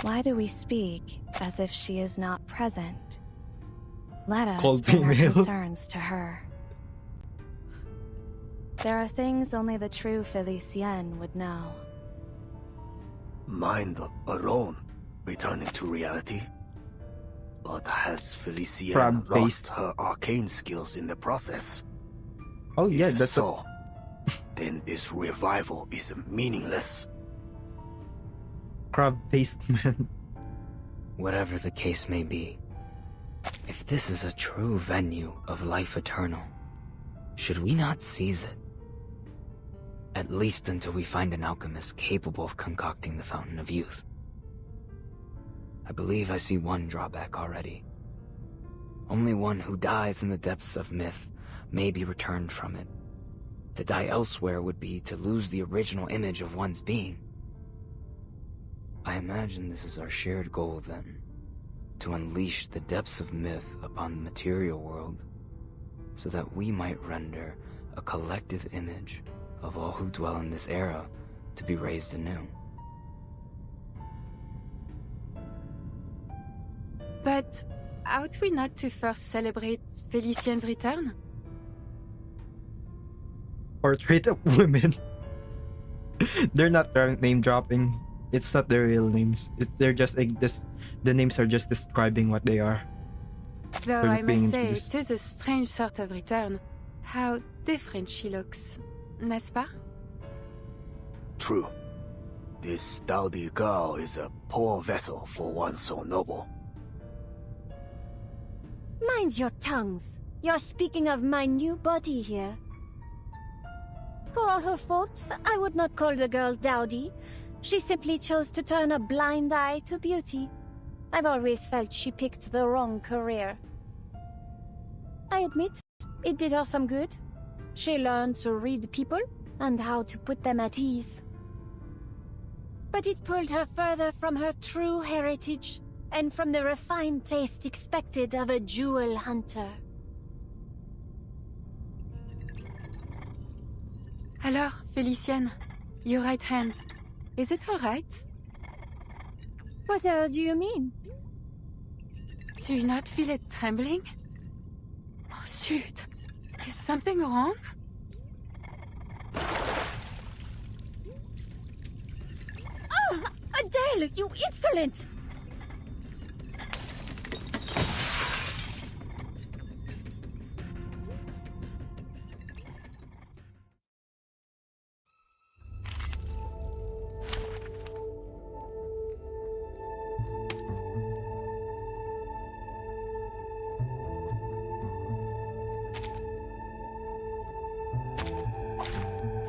Why do we speak as if she is not present? Let us Cold bring our female. concerns to her. There are things only the true Felicienne would know. Mind alone, returning to reality. But has Felicienne Crab lost paste. her arcane skills in the process? Oh yeah, If that's so. Then this revival is meaningless. crab paste man. Whatever the case may be, if this is a true venue of life eternal, should we not seize it? At least until we find an alchemist capable of concocting the Fountain of Youth. I believe I see one drawback already. Only one who dies in the depths of myth may be returned from it. To die elsewhere would be to lose the original image of one's being. I imagine this is our shared goal then, to unleash the depths of myth upon the material world, so that we might render a collective image of all who dwell in this era to be raised anew. But ought we not to first celebrate Felicien's return? Portrait of women. They're not name dropping. It's not their real names. They're just like this. The names are just describing what they are. Though They're I just being must say, introduced. it is a strange sort of return. How different she looks, n'est-ce pas? True. This dowdy girl is a poor vessel for one so noble. Mind your tongues. You're speaking of my new body here. For all her faults, I would not call the girl dowdy. She simply chose to turn a blind eye to beauty. I've always felt she picked the wrong career. I admit, it did her some good. She learned to read people and how to put them at ease. But it pulled her further from her true heritage and from the refined taste expected of a jewel hunter. Alors, Felicienne, your right hand, is it all right? What do you mean? Do you not feel it trembling? Oh, shoot. Is something wrong? Oh, Adele, you insolent!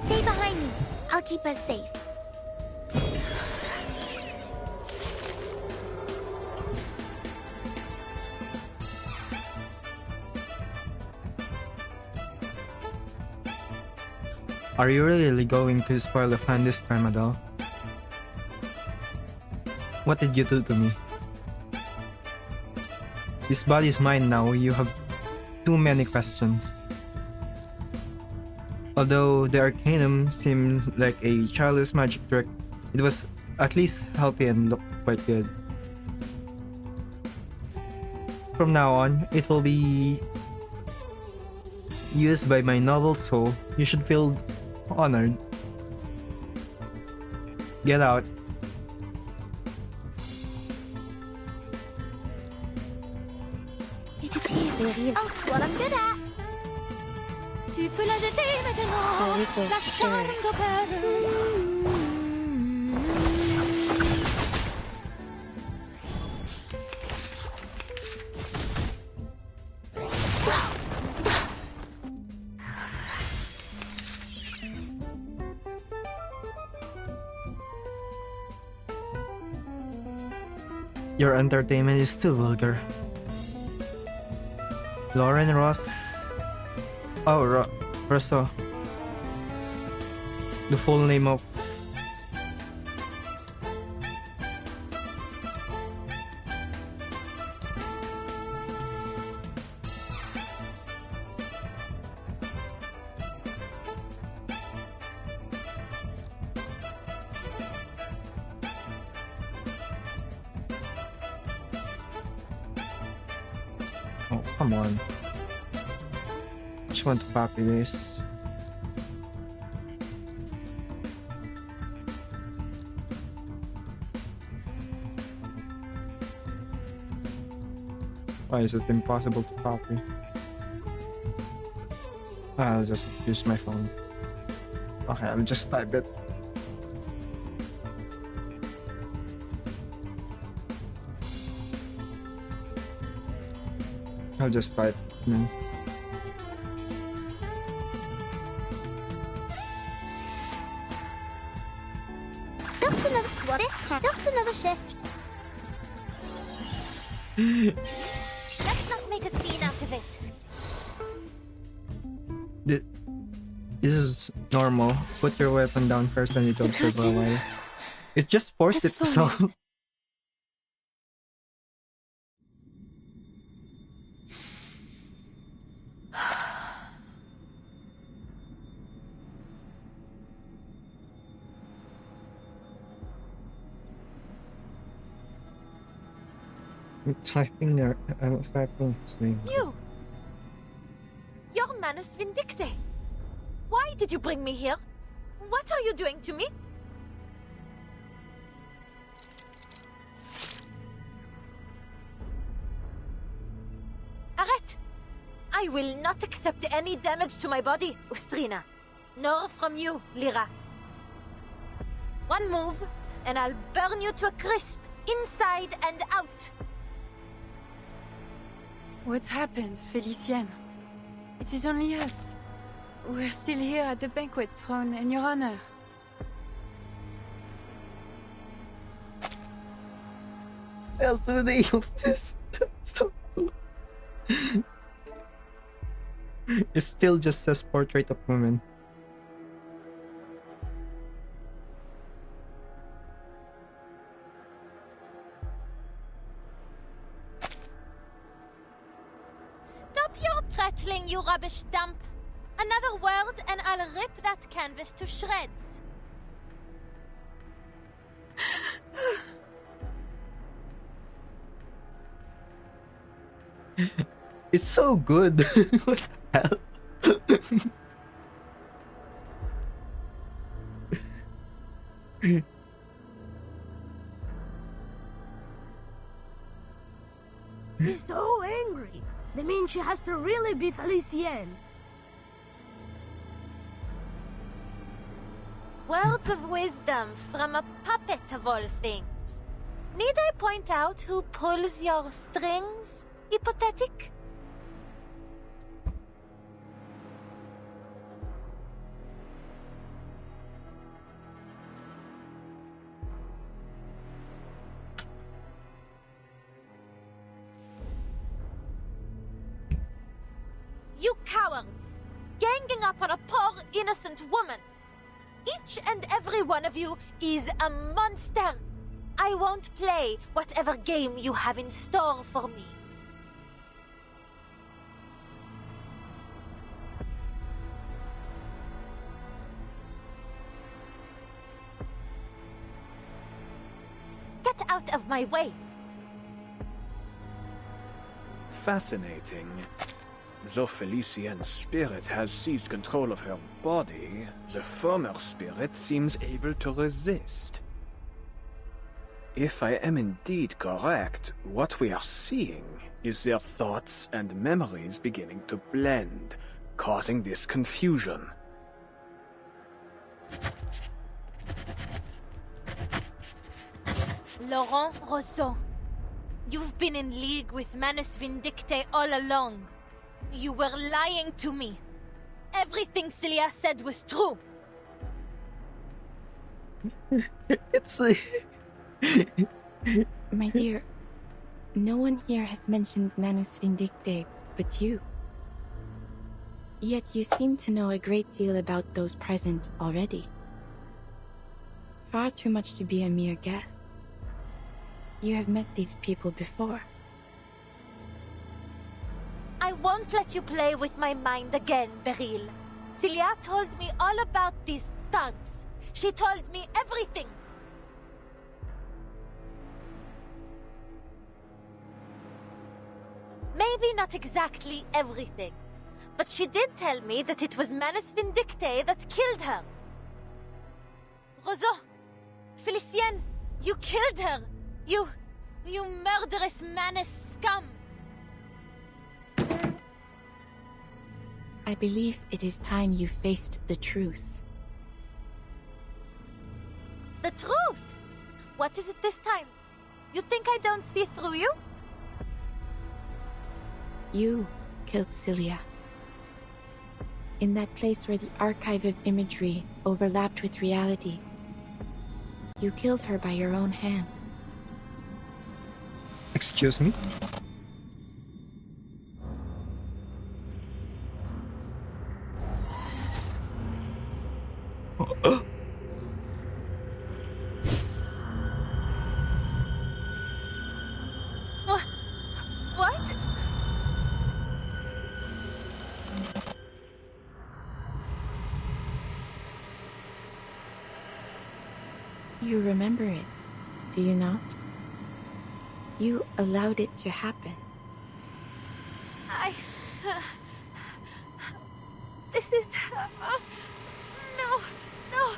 Stay behind me. I'll keep us safe. Are you really going to spoil the fan this time, Adele? What did you do to me? This body is mine now. You have too many questions. Although the Arcanum seems like a childish magic trick, it was at least healthy and looked quite good. From now on, it will be used by my noble soul, you should feel honored. Get out. It is easy. Oh, what I'm good at. Tu peux la jeter maintenant. La charme d'opéra. Your entertainment is too vulgar. Lauren Ross. Oh, Rosso. The full name of. Oh, come on. I just want to copy this. Why is it impossible to copy? I'll just use my phone. Okay, I'll just type it. I'll just type. Just another squat. Just another shift. Let's not make a scene out of it. This is normal. Put your weapon down first and you don't observe for a while. It just forced it to solve. I'm typing there. I'm typing his name. You! Your Manus Vindicte! Why did you bring me here? What are you doing to me? Arrête! I will not accept any damage to my body, Ustrina. Nor from you, Lyra. One move, and I'll burn you to a crisp, inside and out. What happened, Felicienne? It is only us. We're still here at the banquet thrown in your honor. I'll do the name of this. So cool. It still just says portrait of woman. Stop your prattling, you rubbish dump! Another word and I'll rip that canvas to shreds. It's so good. What the hell? She's so angry. That means she has to really be Felicienne. Words of wisdom from a puppet of all things. Need I point out who pulls your strings, hypothetic? You cowards! Ganging up on a poor, innocent woman! Each and every one of you is a monster! I won't play whatever game you have in store for me. Get out of my way! Fascinating. Though Felicien's spirit has seized control of her body, the former spirit seems able to resist. If I am indeed correct, what we are seeing is their thoughts and memories beginning to blend, causing this confusion. Laurent Rousseau, you've been in league with Manus Vindicte all along. You were lying to me. Everything Celia said was true. It's My dear, no one here has mentioned Manus Vindicte but you. Yet you seem to know a great deal about those present already. Far too much to be a mere guess. You have met these people before. I won't let you play with my mind again, Beryl. Celia told me all about these thugs. She told me everything. Maybe not exactly everything, but she did tell me that it was Manus Vindicte that killed her. Roseau, Felicienne, you killed her! You murderous Manus scum! I believe it is time you faced the truth. The truth? What is it this time? You think I don't see through you? You killed Celia. In that place where the archive of imagery overlapped with reality. You killed her by your own hand. Excuse me? What? You remember it, do you not? You allowed it to happen. This is... no, no.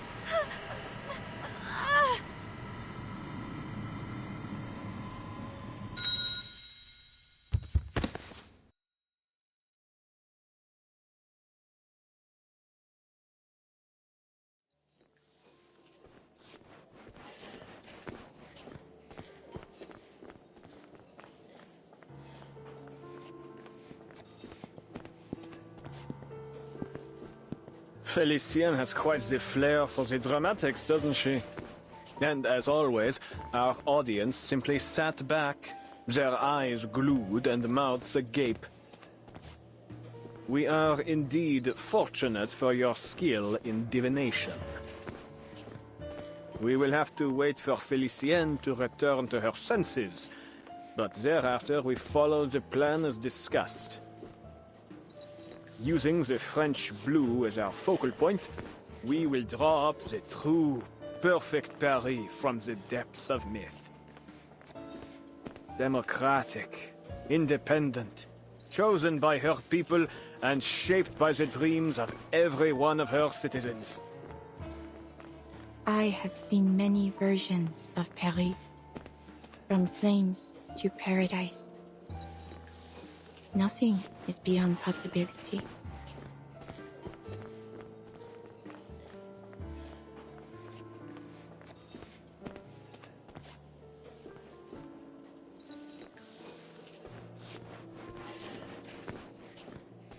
Felicienne has quite the flair for the dramatics, doesn't she? And as always, our audience simply sat back, their eyes glued and mouths agape. We are indeed fortunate for your skill in divination. We will have to wait for Felicienne to return to her senses, but thereafter we follow the plan as discussed. Using the French blue as our focal point, we will draw up the true, perfect Paris from the depths of myth. Democratic, independent, chosen by her people and shaped by the dreams of every one of her citizens. I have seen many versions of Paris, from flames to paradise. Nothing is beyond possibility.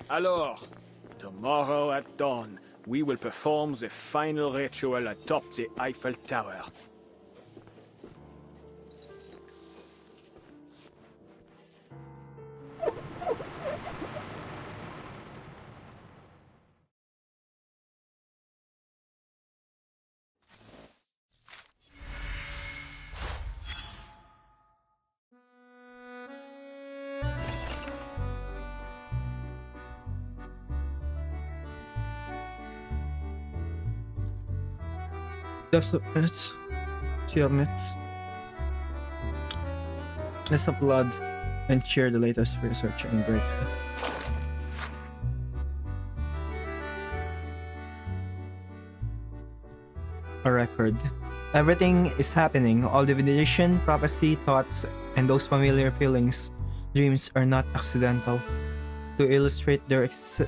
Alors, tomorrow at dawn, we will perform the final ritual atop the Eiffel Tower. Let's applaud and cheer the latest research and breakthrough. a record. Everything is happening. All divination, prophecy, thoughts, and those familiar feelings, dreams are not accidental. To illustrate there exists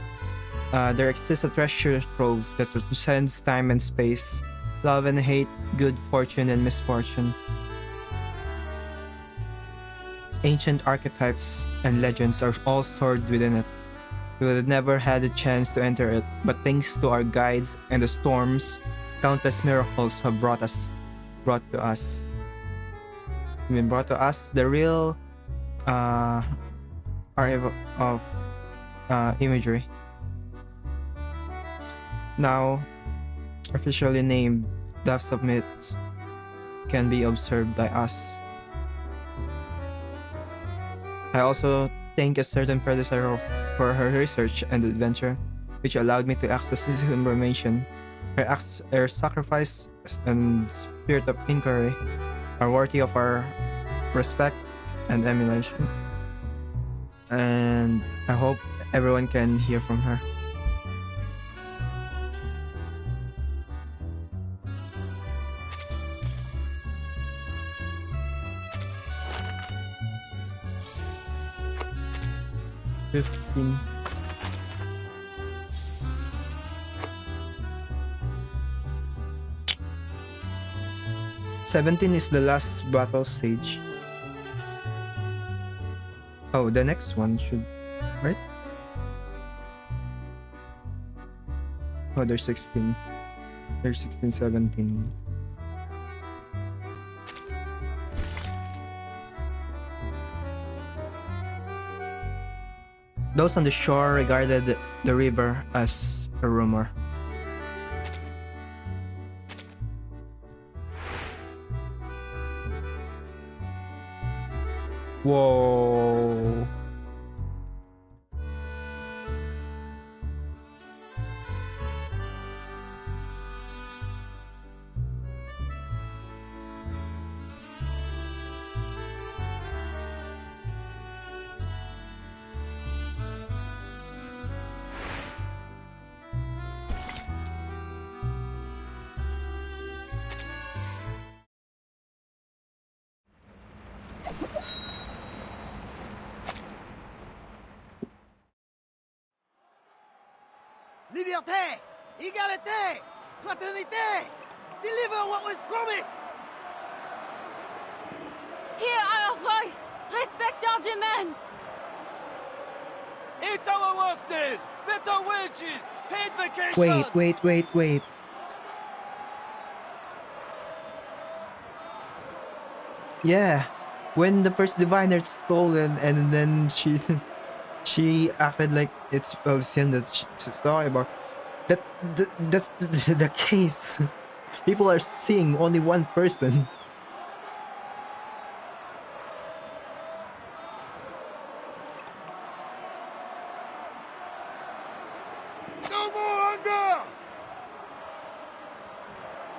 a treasure trove that transcends time and space, love and hate, good fortune and misfortune. Ancient archetypes and legends are all stored within it. We would have never had a chance to enter it, but thanks to our guides and the storms, countless miracles have brought to us. Brought to us the real archive of imagery. Now, officially named Depths of Myths, can be observed by us. I also thank a certain predecessor for her research and adventure, which allowed me to access this information. Her sacrifice and spirit of inquiry are worthy of our respect and emulation. And I hope everyone can hear from her. $15. 17 is the last battle stage. Oh, the next one should... right? Oh, there's 16. There's 16, 17. Those on the shore regarded the river as a rumor. Whoa. Liberté! Égalité! Fraternité! Deliver what was promised! Hear our voice! Respect our demands! Eat our work days! Better wages! Paid vacations! Wait. Yeah, when the first diviner stole it, and then she acted like it's Felician that she's talking about. That's the case. People are seeing only one person. No more hunger!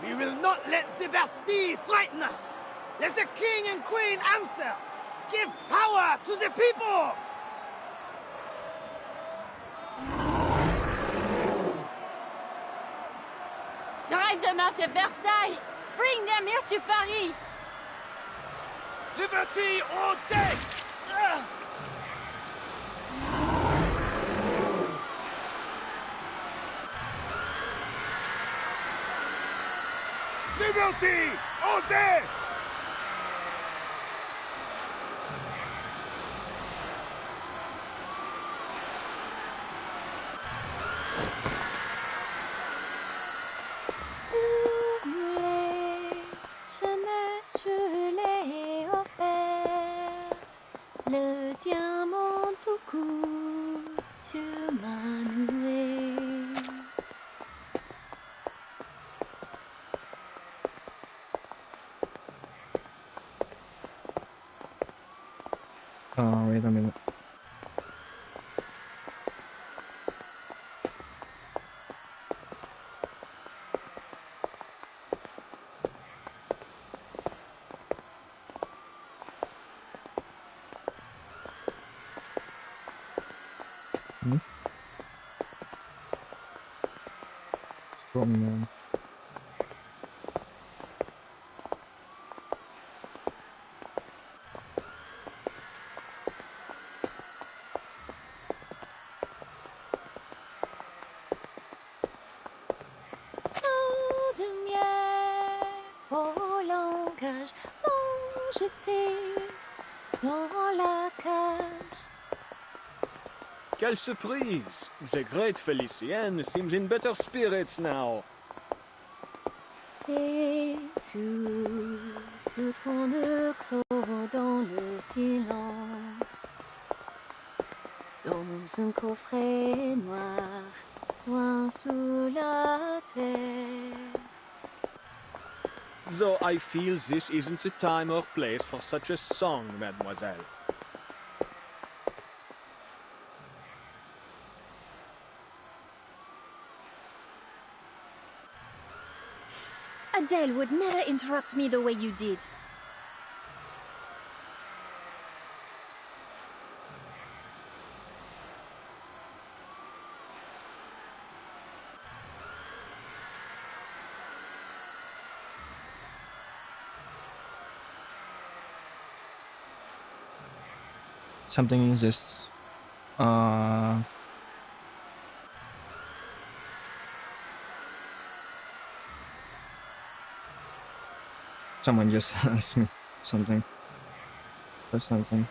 We will not let Sebastien frighten us! Let the king and queen answer! Give power to the people! Drive them out of Versailles! Bring them here to Paris! Liberty or death! Liberty or death! Jeunesse, je l'ai offerte. Le diamant tout court, tu m'as noué. Oh, wait a minute. Scroll me down. cage, m'ont jeté dans la cage. Quelle surprise! The great Felicienne seems in better spirits now. Et tout ce qu'on ne clôt dans le silence, dans un coffret noir, loin sous la terre. Though I feel this isn't the time or place for such a song, mademoiselle. Adele would never interrupt me the way you did. Something is just someone just asked me something or something.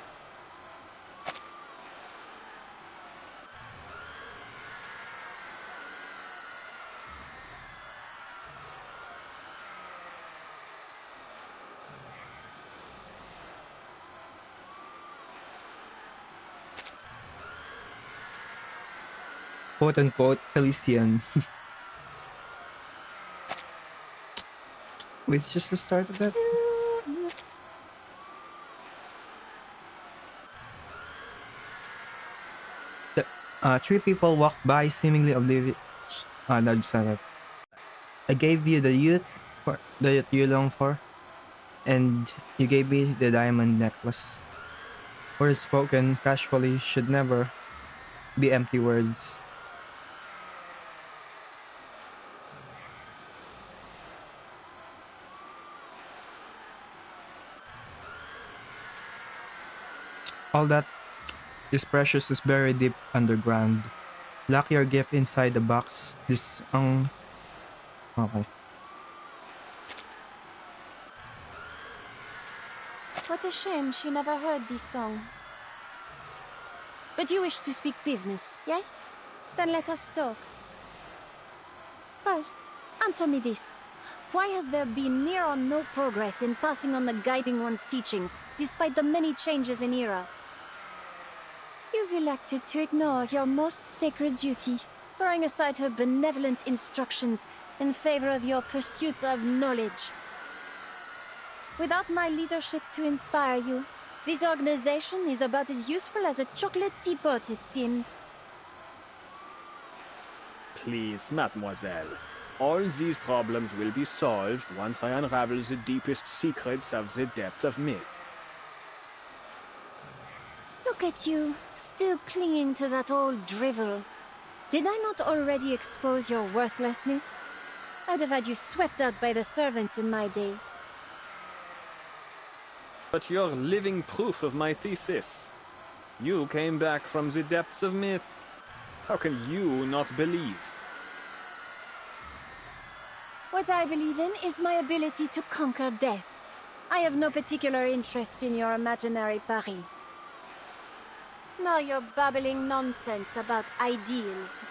Quote unquote Felician. Wait, it's just the start of that? Three people walked by, seemingly oblivious. No, just not. I gave you the youth that you long for, and you gave me the diamond necklace. Words spoken casually should never be empty words. All that is precious is buried deep underground. Lock your gift inside the box. Okay. What a shame she never heard this song. But you wish to speak business, yes? Then let us talk. First, answer me this. Why has there been near or no progress in passing on the Guiding One's teachings, despite the many changes in Era? You've elected to ignore your most sacred duty, throwing aside her benevolent instructions in favor of your pursuit of knowledge. Without my leadership to inspire you, this organization is about as useful as a chocolate teapot, it seems. Please, mademoiselle. All these problems will be solved once I unravel the deepest secrets of the depths of myth. Look at you, still clinging to that old drivel. Did I not already expose your worthlessness? I'd have had you swept out by the servants in my day. But you're living proof of my thesis. You came back from the depths of myth. How can you not believe? What I believe in is my ability to conquer death. I have no particular interest in your imaginary Paris. Nor your babbling nonsense about ideals.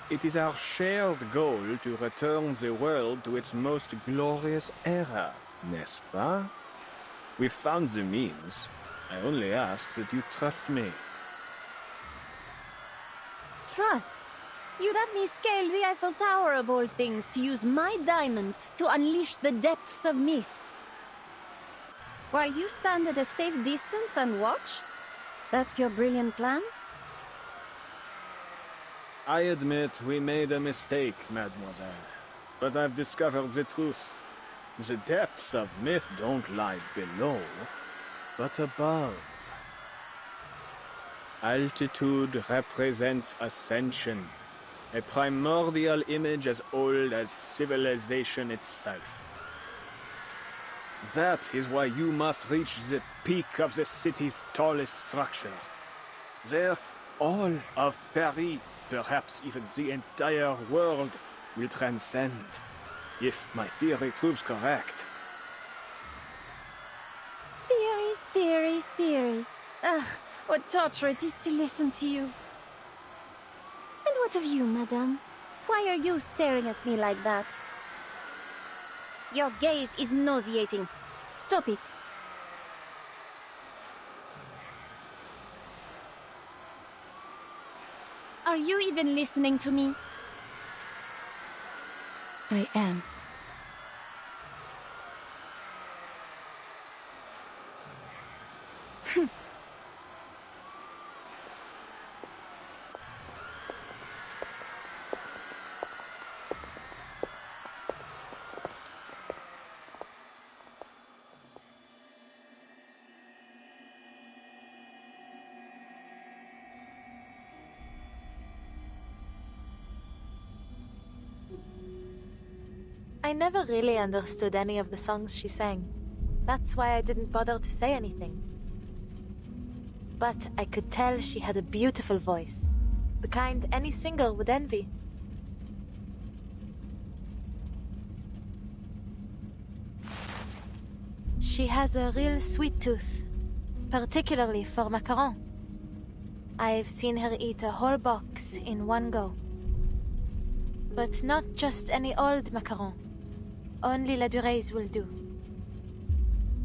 It is our shared goal to return the world to its most glorious era, n'est-ce pas? We've found the means. I only ask that you trust me. Trust? You'd have me scale the Eiffel Tower of all things to use my diamond to unleash the depths of myth. While you stand at a safe distance and watch? That's your brilliant plan? I admit we made a mistake, mademoiselle. But I've discovered the truth. The depths of myth don't lie below, but above. Altitude represents ascension, a primordial image as old as civilization itself. That is why you must reach the peak of the city's tallest structure. There, all of Paris, perhaps even the entire world, will transcend. if my theory proves correct. Theories, theories, theories. Ugh, what torture it is to listen to you. And what of you, madame? Why are you staring at me like that? Your gaze is nauseating. Stop it. Are you even listening to me? I am. I never really understood any of the songs she sang. That's why I didn't bother to say anything. But I could tell she had a beautiful voice, the kind any singer would envy. She has a real sweet tooth, particularly for macaron. I've seen her eat a whole box in one go. But not just any old macaron. Only La Dure's will do.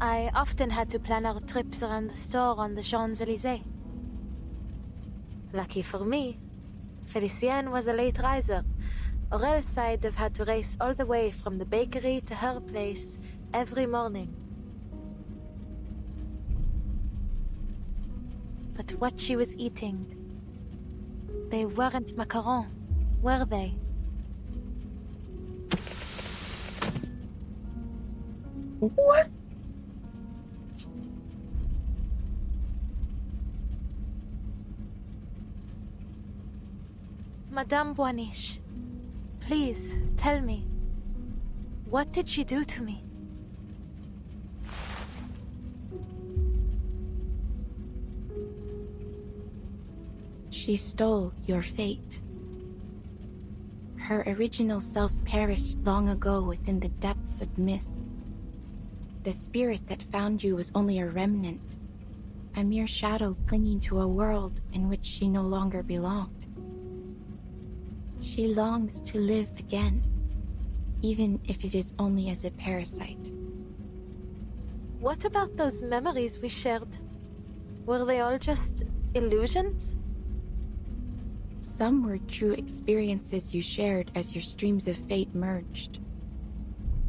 I often had to plan our trips around the store on the Champs-Élysées. Lucky for me, Felicienne was a late riser, or else I'd have had to race all the way from the bakery to her place every morning. But what she was eating, they weren't macaron, were they? What? Madame Boaniche, please tell me, what did she do to me? She stole your fate. Her original self perished long ago within the depths of myth. The spirit that found you was only a remnant, a mere shadow clinging to a world in which she no longer belonged. She longs to live again, even if it is only as a parasite. What about those memories we shared? Were they all just illusions? Some were true experiences you shared as your streams of fate merged.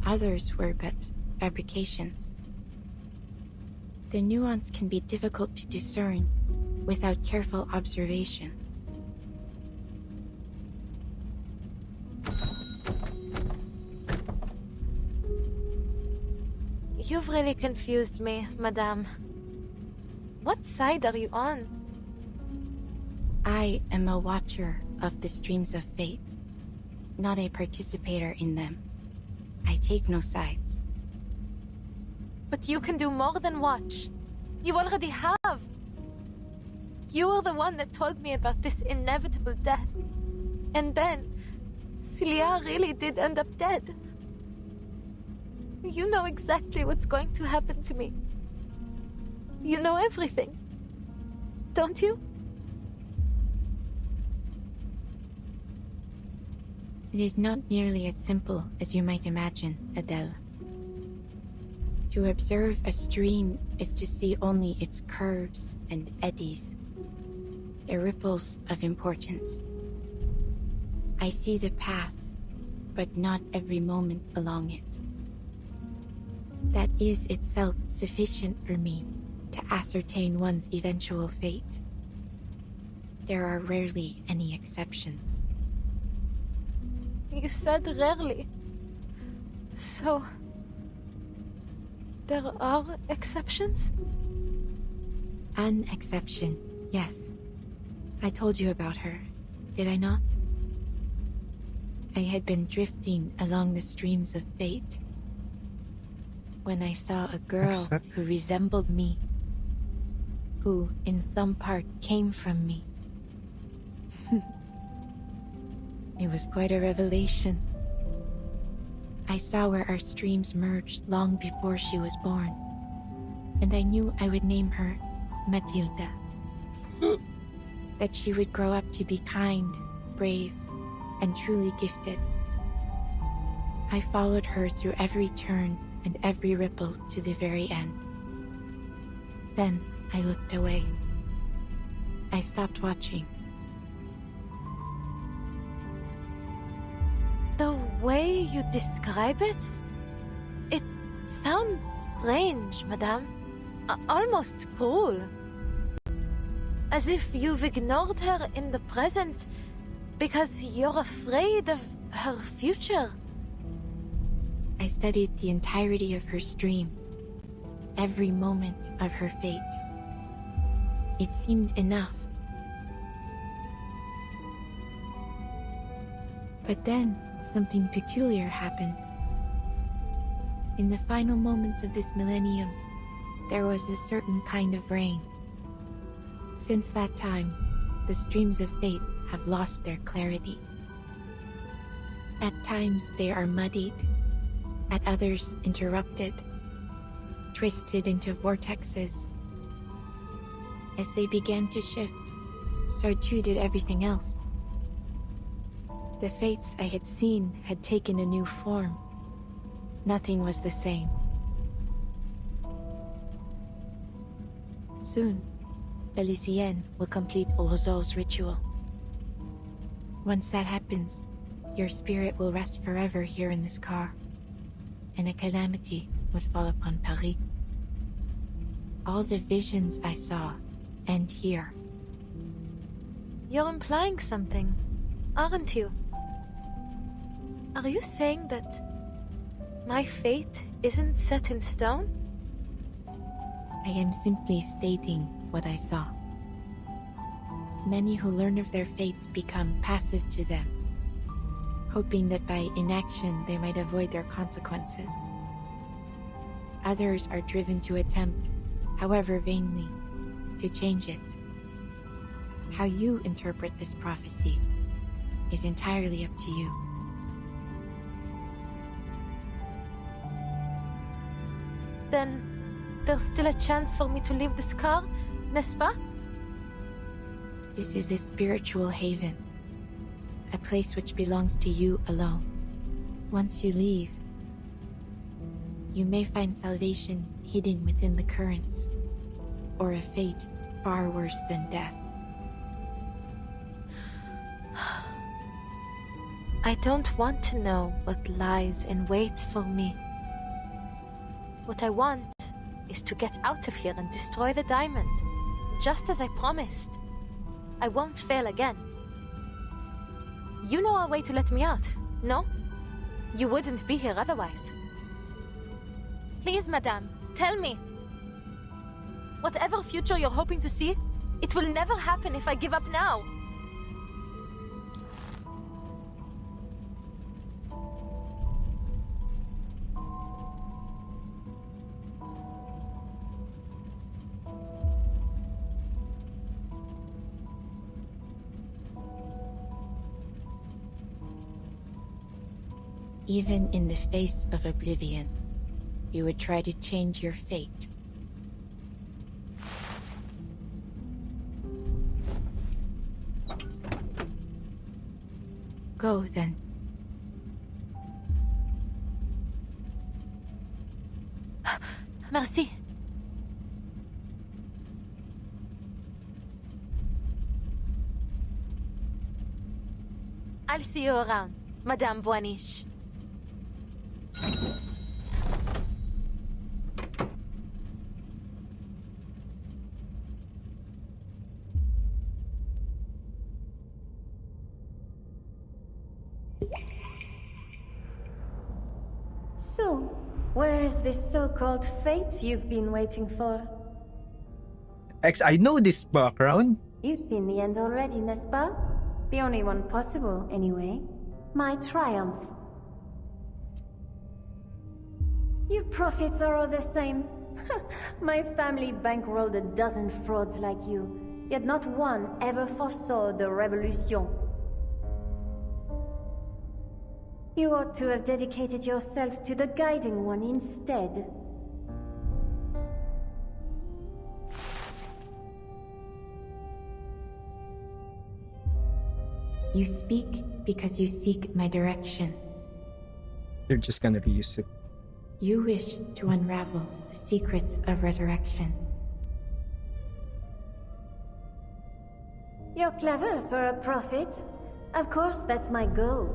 Others were but fabrications. The nuance can be difficult to discern without careful observation. You've really confused me, madame. What side are you on? I am a watcher of the streams of fate, not a participator in them. I take no sides. But you can do more than watch. You already have. You were the one that told me about this inevitable death. And then, Cilia really did end up dead. You know exactly what's going to happen to me. You know everything. Don't you? It is not nearly as simple as you might imagine, Adele. To observe a stream is to see only its curves and eddies, the ripples of importance. I see the path, but not every moment along it. That is itself sufficient for me to ascertain one's eventual fate. There are rarely any exceptions. You said rarely. So, there are exceptions? An exception, yes. I told you about her, did I not? I had been drifting along the streams of fate when I saw a girl who resembled me, who in some part came from me. It was quite a revelation. I saw where our streams merged long before she was born, and I knew I would name her Matilda. That she would grow up to be kind, brave, and truly gifted. I followed her through every turn and every ripple to the very end. Then I looked away. I stopped watching. The way you describe it? It sounds strange, madame. Almost cruel. As if you've ignored her in the present because you're afraid of her future. I studied the entirety of her stream, every moment of her fate. It seemed enough. But then, something peculiar happened. In the final moments of this millennium, there was a certain kind of rain. Since that time, the streams of fate have lost their clarity. At times they are muddied, at others interrupted, twisted into vortexes. As they began to shift, so too did everything else. The fates I had seen had taken a new form. Nothing was the same. Soon, Felicienne will complete Roseau's ritual. Once that happens, your spirit will rest forever here in this car, and a calamity would fall upon Paris. All the visions I saw end here. You're implying something, aren't you? Are you saying that my fate isn't set in stone? I am simply stating what I saw. Many who learn of their fates become passive to them, hoping that by inaction they might avoid their consequences. Others are driven to attempt, however vainly, to change it. How you interpret this prophecy is entirely up to you. Then there's still a chance for me to leave this car, n'est-ce pas? This is a spiritual haven, a place which belongs to you alone. Once you leave, you may find salvation hidden within the currents, or a fate far worse than death. I don't want to know what lies in wait for me. What I want is to get out of here and destroy the diamond, just as I promised. I won't fail again. You know a way to let me out, no? You wouldn't be here otherwise. Please, madame, tell me. Whatever future you're hoping to see, it will never happen if I give up now. Even in the face of oblivion, you would try to change your fate. Go, then. Merci. I'll see you around, Madame Boaniche. So, where is this so-called fate you've been waiting for? I know this background. You've seen the end already, n'est-ce pas? The only one possible, anyway. My triumph. You prophets are all the same. My family bankrolled a dozen frauds like you, yet not one ever foresaw the revolution. You ought to have dedicated yourself to the Guiding One instead. You speak because you seek my direction. They're just gonna reuse it. You wish to unravel the secrets of resurrection. You're clever for a prophet. Of course, that's my goal.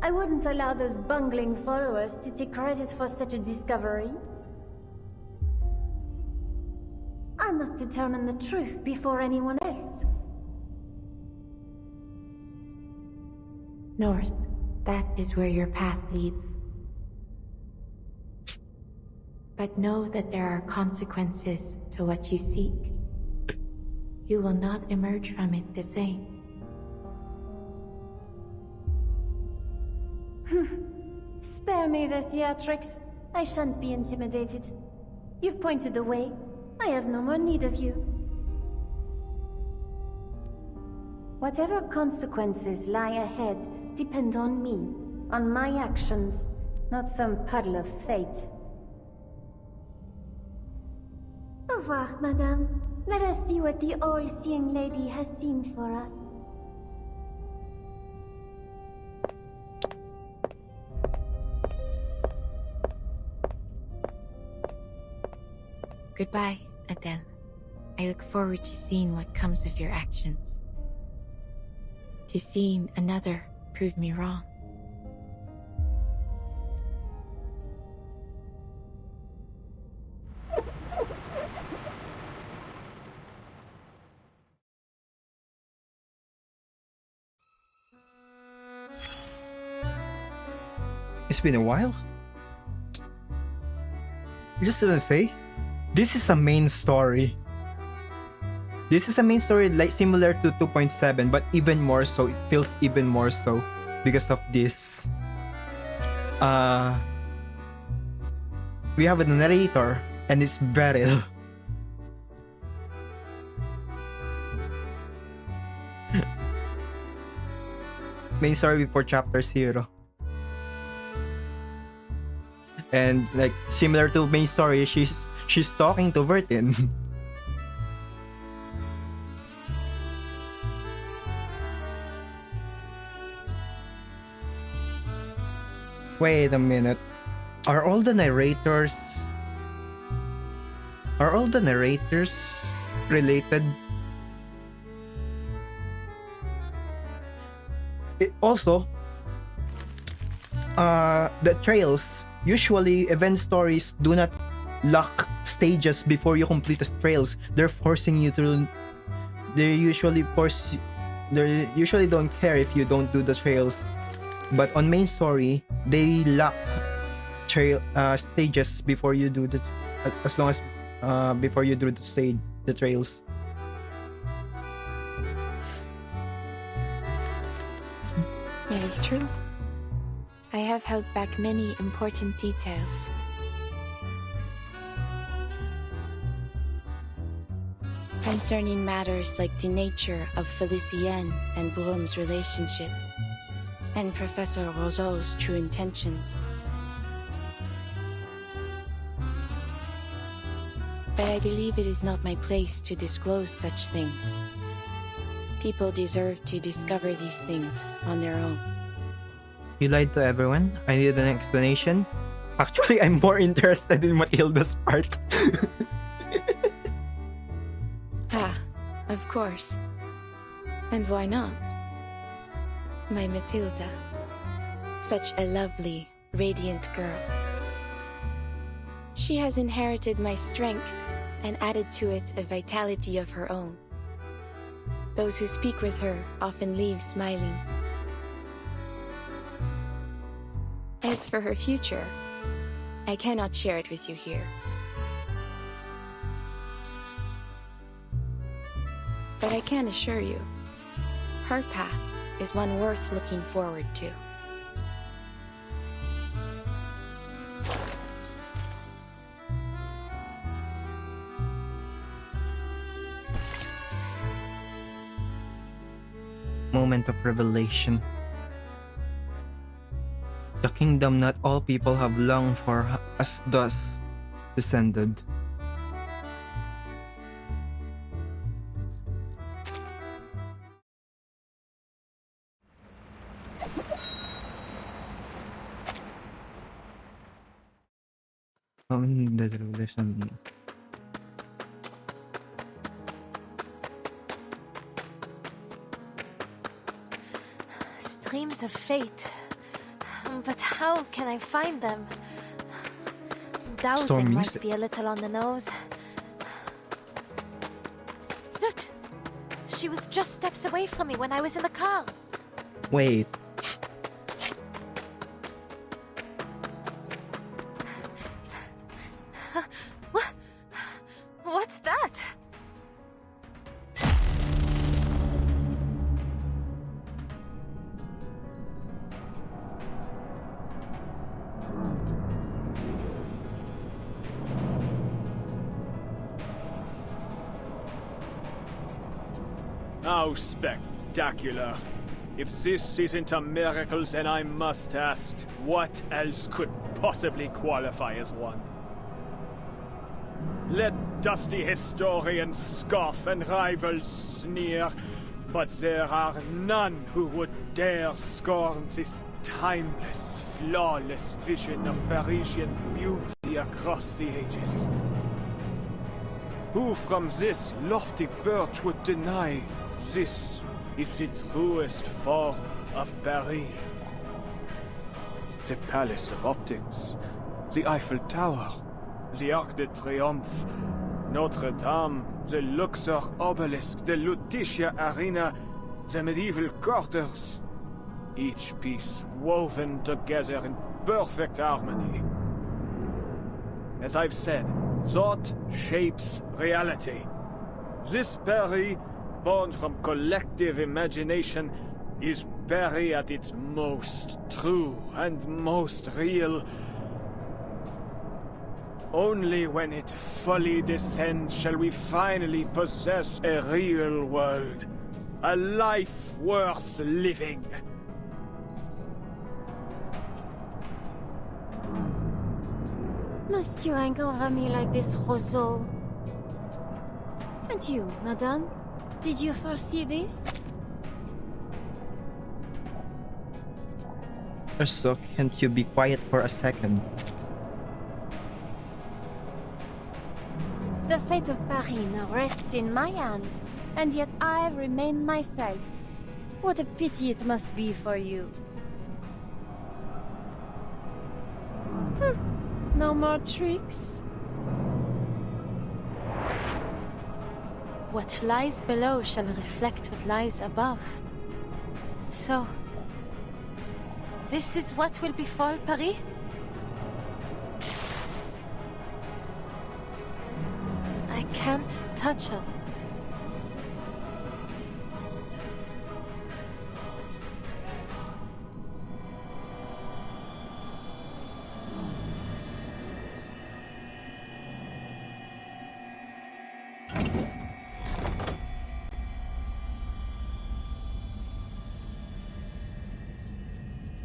I wouldn't allow those bungling followers to take credit for such a discovery. I must determine the truth before anyone else. North, that is where your path leads. But know that there are consequences to what you seek. You will not emerge from it the same. Spare me the theatrics. I shan't be intimidated. You've pointed the way. I have no more need of you. Whatever consequences lie ahead depend on me, on my actions, not some puddle of fate. Au revoir, madame. Let us see what the all-seeing lady has seen for us. Goodbye, Adele. I look forward to seeing what comes of your actions. To seeing another prove me wrong. It's been a while. Just gonna say, this is a main story. This is a main story like similar to 2.7, but even more so. It feels even more so because of this. We have a narrator and it's Beryl. Main story before chapter 0. And like similar to main story, she's talking to Vertin. Wait a minute. Are all the narrators related? Also, the trails. Usually, event stories do not lock stages before you complete the trails. They're forcing you to. They usually don't care if you don't do the trails. But on main story, they lock stages before you do the. As long as before you do the trails. It is true. I have held back many important details. Concerning matters like the nature of Felicienne and Brom's relationship, and Professor Roseau's true intentions. But I believe it is not my place to disclose such things. People deserve to discover these things on their own. You lied to everyone? I need an explanation? Actually, I'm more interested in Matilda's part. Of course. And why not? My Matilda. Such a lovely, radiant girl. She has inherited my strength and added to it a vitality of her own. Those who speak with her often leave smiling. As for her future, I cannot share it with you here. But I can assure you, her path is one worth looking forward to. Moment of revelation. The kingdom not all people have longed for has thus descended. The revelation. Streams of fate. But how can I find them? Dowsing might be a little on the nose. Zut! She was just steps away from me when I was in the car. Wait. What's that? How spectacular. If this isn't a miracle, then I must ask, what else could possibly qualify as one? Let dusty historians scoff and rivals sneer, but there are none who would dare scorn this timeless, flawless vision of Parisian beauty across the ages. Who from this lofty perch would deny this is the truest form of Paris? The Palace of Optics, the Eiffel Tower, the Arc de Triomphe, Notre Dame, the Luxor Obelisk, the Lutetia Arena, the medieval quarters. Each piece woven together in perfect harmony. As I've said, thought shapes reality. This Paris, born from collective imagination, is Paris at its most true and most real. Only when it fully descends shall we finally possess a real world. A life worth living. Must you hang over me like this, Roseau? And you, madame? Did you foresee this? So can't you be quiet for a second? The fate of Paris now rests in my hands, and yet I remain myself. What a pity it must be for you. No more tricks. What lies below shall reflect what lies above. So, this is what will befall Paris? I can't touch her.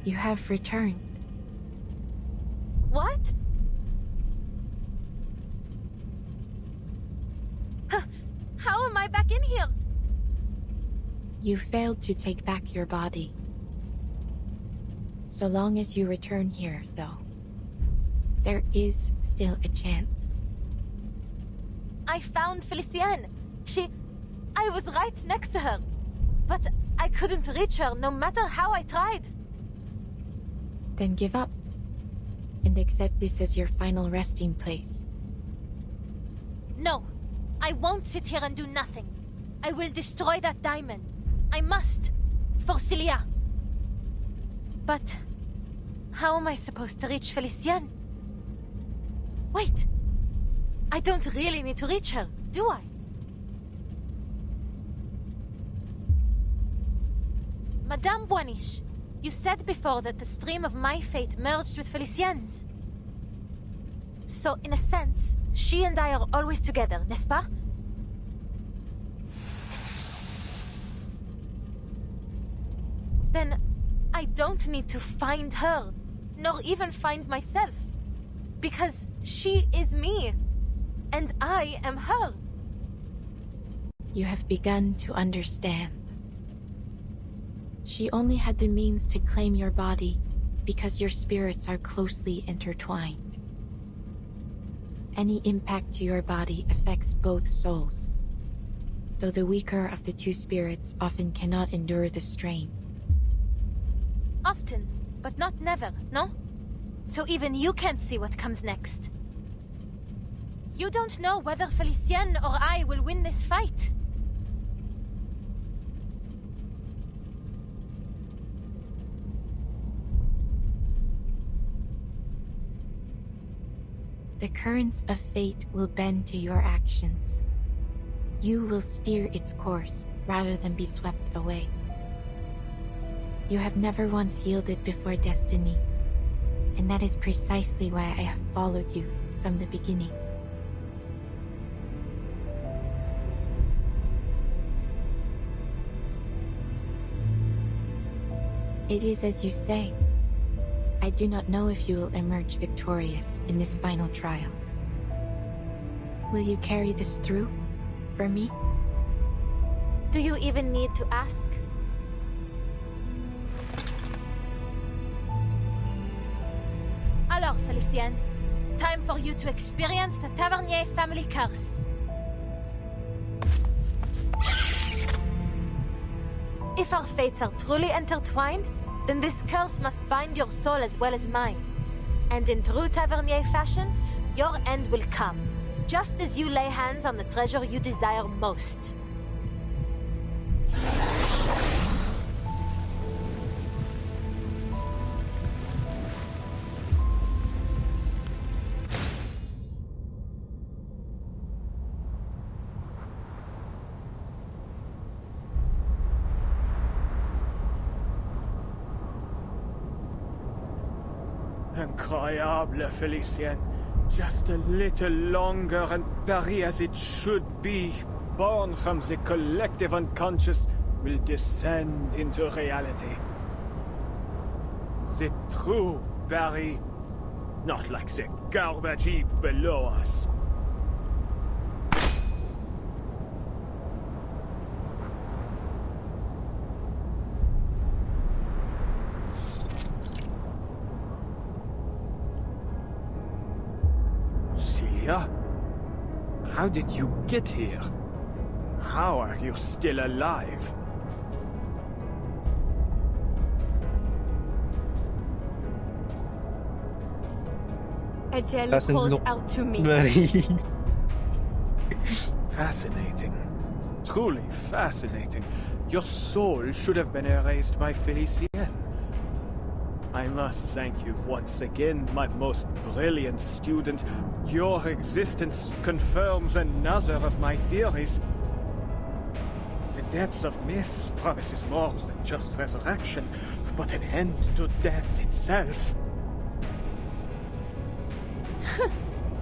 You have returned. What? How am I back in here? You failed to take back your body. So long as you return here, though, there is still a chance. I found Felicienne. I was right next to her. But I couldn't reach her no matter how I tried. Then give up, and accept this as your final resting place. No, I won't sit here and do nothing. I will destroy that diamond. I must, for Cilia. But how am I supposed to reach Felicienne? Wait, I don't really need to reach her, do I? Madame Boiniche, you said before that the stream of my fate merged with Felicienne's. So, in a sense, she and I are always together, n'est-ce pas? Then, I don't need to find her. nor even find myself. Because she is me, and I am her. You have begun to understand. She only had the means to claim your body because your spirits are closely intertwined. Any impact to your body affects both souls, though the weaker of the two spirits often cannot endure the strain. Often, but not never, no? So even you can't see what comes next. You don't know whether Felicienne or I will win this fight. The currents of fate will bend to your actions. You will steer its course rather than be swept away. You have never once yielded before destiny, and that is precisely why I have followed you from the beginning. It is as you say. I do not know if you will emerge victorious in this final trial. Will you carry this through for me? Do you even need to ask? Alors, Felicienne, time for you to experience the Tavernier family curse. If our fates are truly intertwined, then this curse must bind your soul as well as mine. And in true Tavernier fashion, your end will come, just as you lay hands on the treasure you desire most. Incroyable, Felicienne. Just a little longer and Paris as it should be, born from the collective unconscious, will descend into reality. The true Paris, not like the garbage heap below us. How did you get here? How are you still alive? Adele called out to me. Fascinating. Truly fascinating. Your soul should have been erased by Felicienne. I must thank you once again, my most brilliant student. Your existence confirms another of my theories. The depths of myth promises more than just resurrection, but an end to death itself.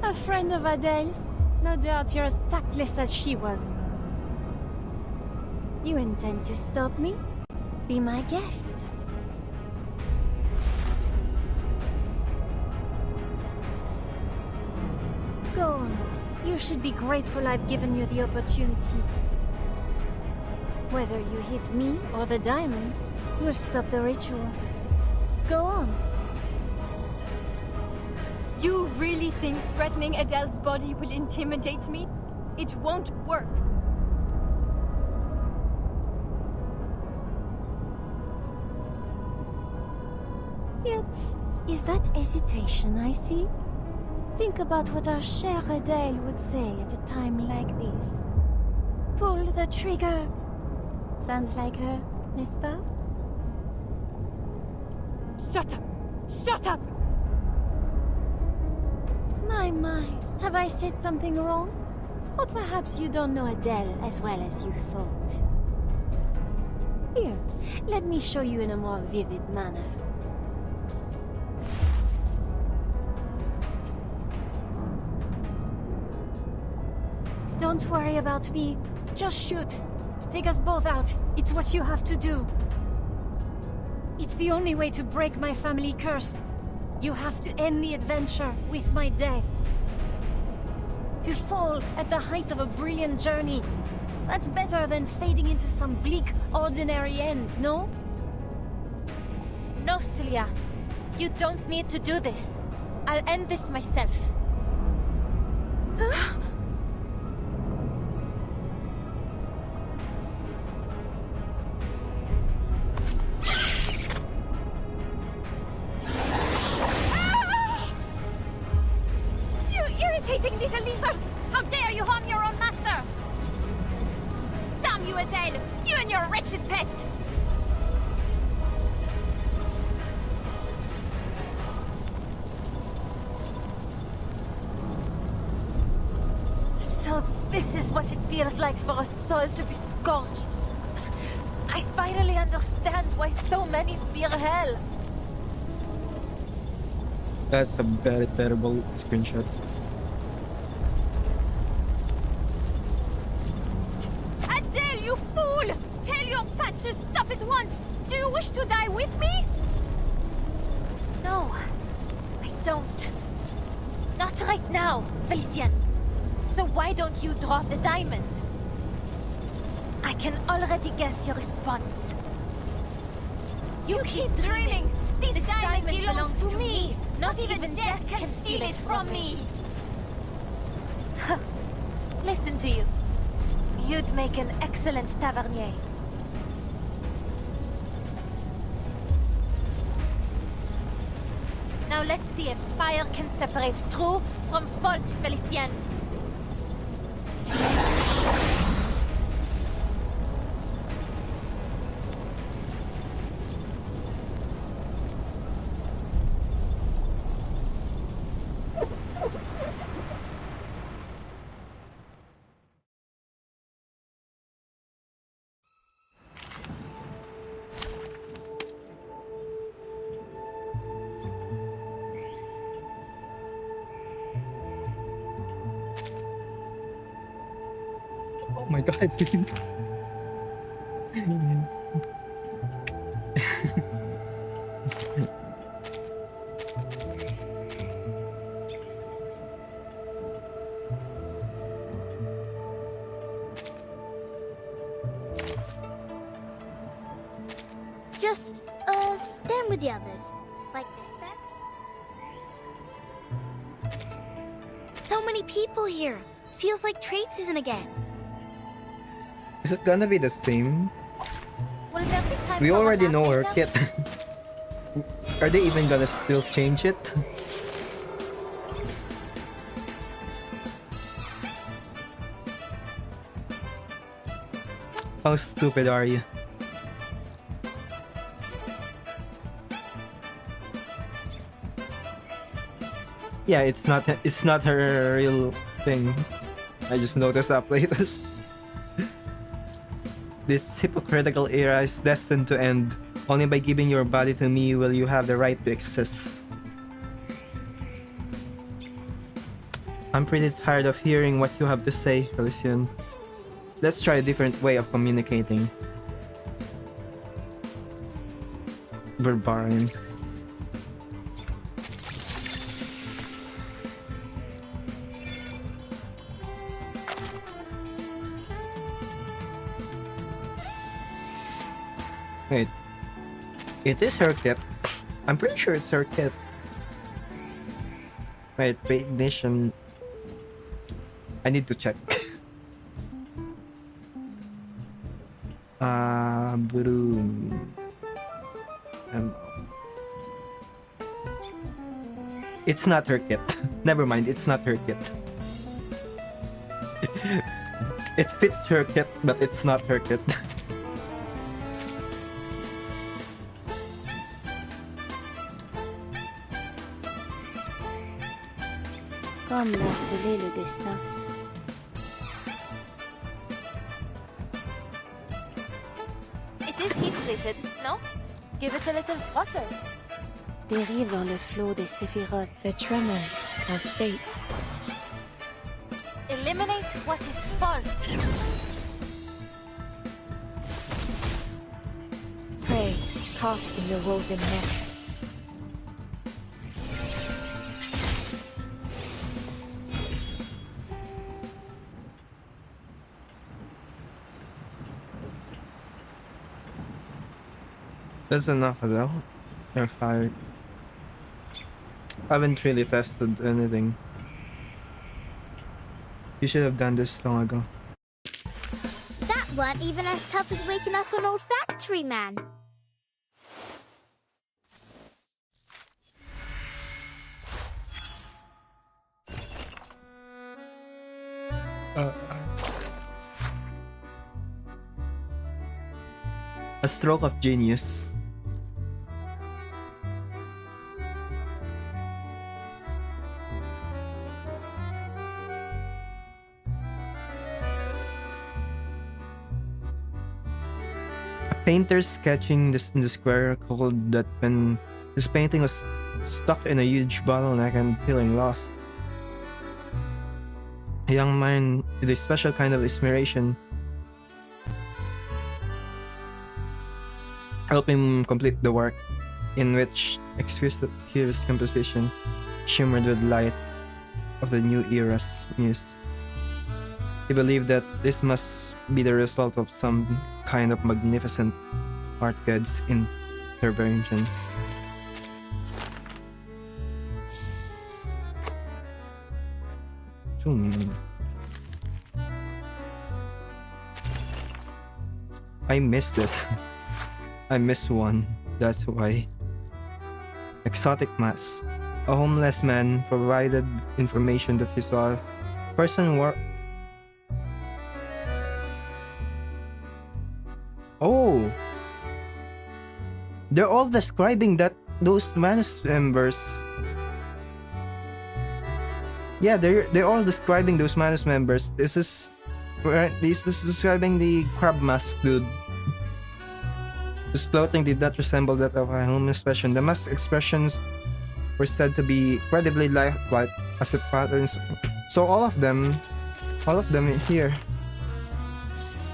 A friend of Adele's? No doubt you're as tactless as she was. You intend to stop me? Be my guest. Go on. You should be grateful I've given you the opportunity. Whether you hit me or the diamond, you'll stop the ritual. Go on. You really think threatening Adele's body will intimidate me? It won't work. Yet, is that hesitation I see? Think about what our chère Adele would say at a time like this. Pull the trigger. Sounds like her, n'est-ce pas? Shut up! Shut up! My, have I said something wrong? Or perhaps you don't know Adele as well as you thought. Here, let me show you in a more vivid manner. Don't worry about me. Just shoot. Take us both out. It's what you have to do. It's the only way to break my family curse. You have to end the adventure with my death. To fall at the height of a brilliant journey. That's better than fading into some bleak, ordinary end, no? No, Celia. You don't need to do this. I'll end this myself. You irritating little lizard! How dare you harm your own master! Damn you, Adele! You and your wretched pet! So this is what it feels like for a soul to be scorched. I finally understand why so many fear hell. That's a very terrible screenshot. Adele, you fool! Tell your pet to stop at once! Do you wish to die with me? No, I don't. Not right now, Felician. So why don't you drop the diamond? I can already guess your response. You keep dreaming! This diamond belongs to me! Not even death can steal it from me! Listen to you. You'd make an excellent tavernier. Now let's see if fire can separate true from false, Felician. Oh my god. Just, stand with the others. Like this, then. So many people here. Feels like trade season again. Is it gonna be the same? Will there be time We for already a know her nap kit. Are they even gonna still change it? How stupid are you? Yeah, it's not her real thing. I just noticed that later. This hypocritical era is destined to end. Only by giving your body to me will you have the right to exist. I'm pretty tired of hearing what you have to say, Felician. Let's try a different way of communicating. Barbarian. Wait. It is her kit. I'm pretty sure it's her kit. Wait, ignition. I need to check. Broom. It's not her kit. Never mind, it's not her kit. It fits her kit, but it's not her kit. Comme l'a scellé le destin. It is heat-treated, no? Give it a little water. Dérive dans le flot des séphirotes. The tremors of fate. Eliminate what is false. Prey caught in the woven net. That's enough though. You're fired. I haven't really tested anything. You should have done this long ago. That weren't even as tough as waking up an old factory man. A stroke of genius. Painter sketching this in the square called that when his painting was stuck in a huge bottleneck and feeling lost. A young man with a special kind of inspiration helped him complete the work, in which exquisite composition shimmered with light of the new era's muse. He believed that this must be the result of some kind of magnificent art god's intervention. I miss this. I miss one, that's why. Exotic mask. A homeless man provided information that he saw a person Oh! They're all describing that those Manus members. Yeah, they're all describing those Manus members. This is describing the crab mask dude. His clothing did not resemble that of a homeless person. The mask expressions were said to be incredibly lifelike as the patterns. So all of them here.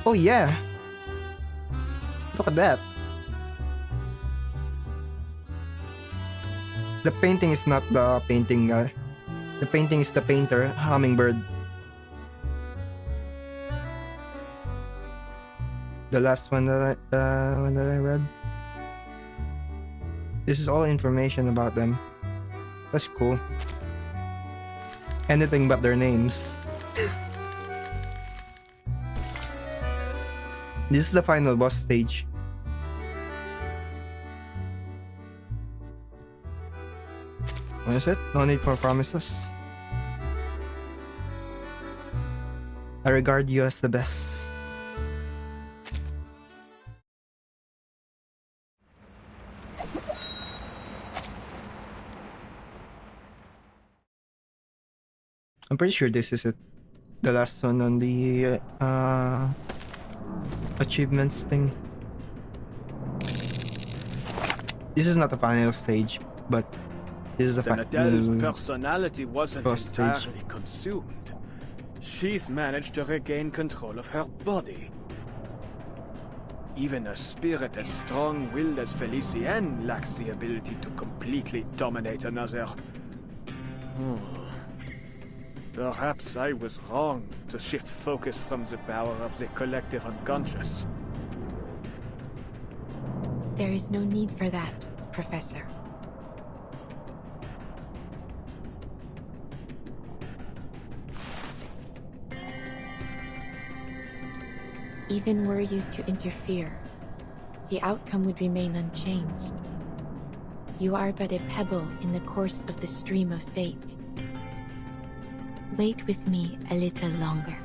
Oh yeah. Look at that. The painting is not the painting guy. The painting is the painter, Hummingbird. The last one that I read. This is all information about them. That's cool. Anything but their names. This is the final boss stage. What is it? No need for promises. I regard you as the best. I'm pretty sure this is it. The last one on the achievements thing. This is not the final stage, but this is the final Adel's personality wasn't boss stage. entirely consumed. She's managed to regain control of her body. Even a spirit as strong-willed as Felicienne lacks the ability to completely dominate another. Perhaps I was wrong to shift focus from the power of the collective unconscious. There is no need for that, Professor. Even were you to interfere, the outcome would remain unchanged. You are but a pebble in the course of the stream of fate. Wait with me a little longer.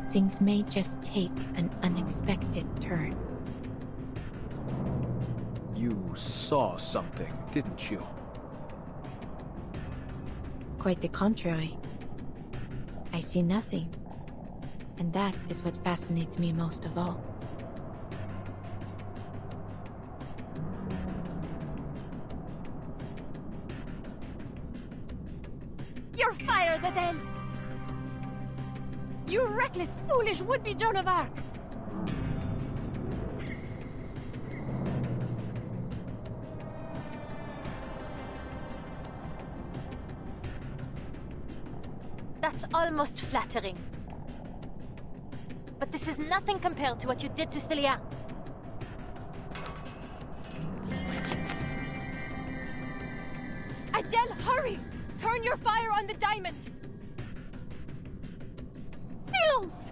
Things may just take an unexpected turn. You saw something, didn't you? Quite the contrary. I see nothing. And that is what fascinates me most of all. You're fired, Adele! You reckless, foolish would-be Joan of Arc! That's almost flattering. But this is nothing compared to what you did to Celia. Turn your fire on the diamond! Silence!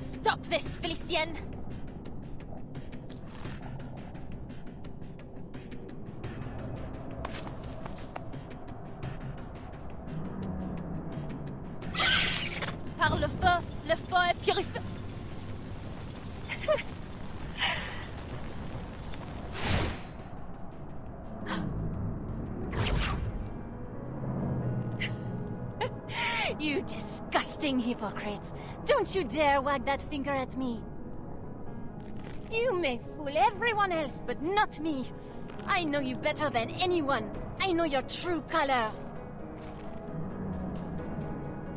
Stop this, Felicienne! Par le feu est purifié. You disgusting hypocrites! Don't you dare wag that finger at me! You may fool everyone else, but not me! I know you better than anyone! I know your true colors!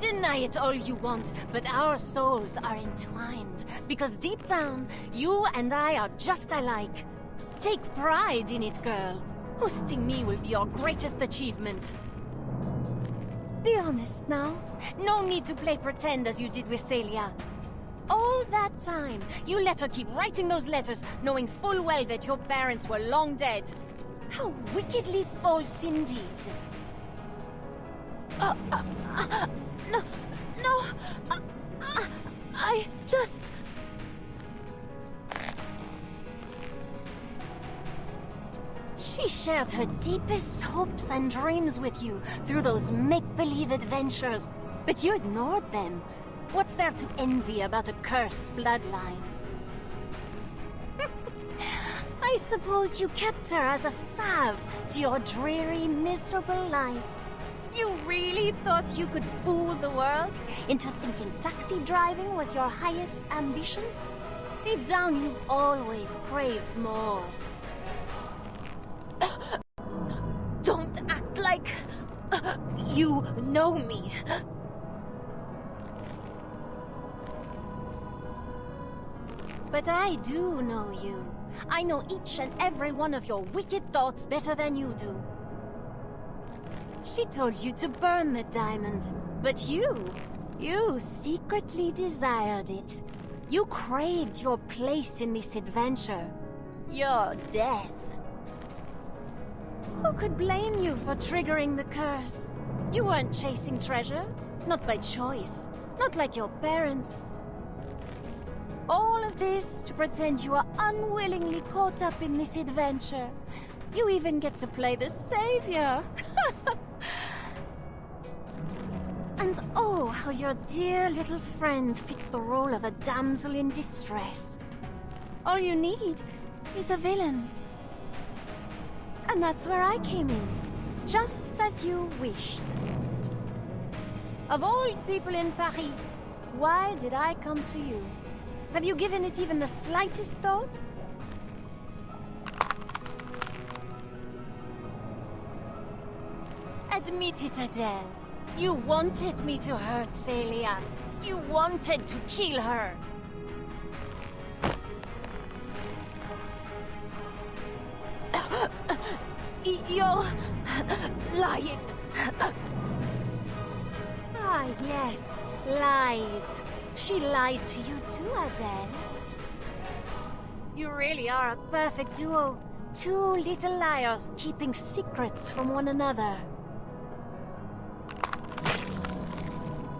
Deny it all you want, but our souls are entwined. Because deep down, you and I are just alike. Take pride in it, girl. Hosting me will be your greatest achievement. Be honest now. No need to play pretend as you did with Celia. All that time, you let her keep writing those letters, knowing full well that your parents were long dead. How wickedly false indeed. No, I just... She shared her deepest hopes and dreams with you through those make-believe adventures, but you ignored them. What's there to envy about a cursed bloodline? I suppose you kept her as a salve to your dreary, miserable life. You really thought you could fool the world into thinking taxi driving was your highest ambition? Deep down, you've always craved more. Don't act like you know me. But I do know you. I know each and every one of your wicked thoughts better than you do. She told you to burn the diamond, but you secretly desired it. You craved your place in this adventure, your death. Who could blame you for triggering the curse? You weren't chasing treasure, not by choice, not like your parents. All of this to pretend you are unwillingly caught up in this adventure. You even get to play the savior. And oh, how your dear little friend fits the role of a damsel in distress. All you need is a villain. And that's where I came in, just as you wished. Of all people in Paris, why did I come to you? Have you given it even the slightest thought? Admit it, Adele. You wanted me to hurt Celia. You wanted to kill her. You're lying. Ah, yes, lies. She lied to you too, Adele. You really are a perfect duo. Two little liars keeping secrets from one another.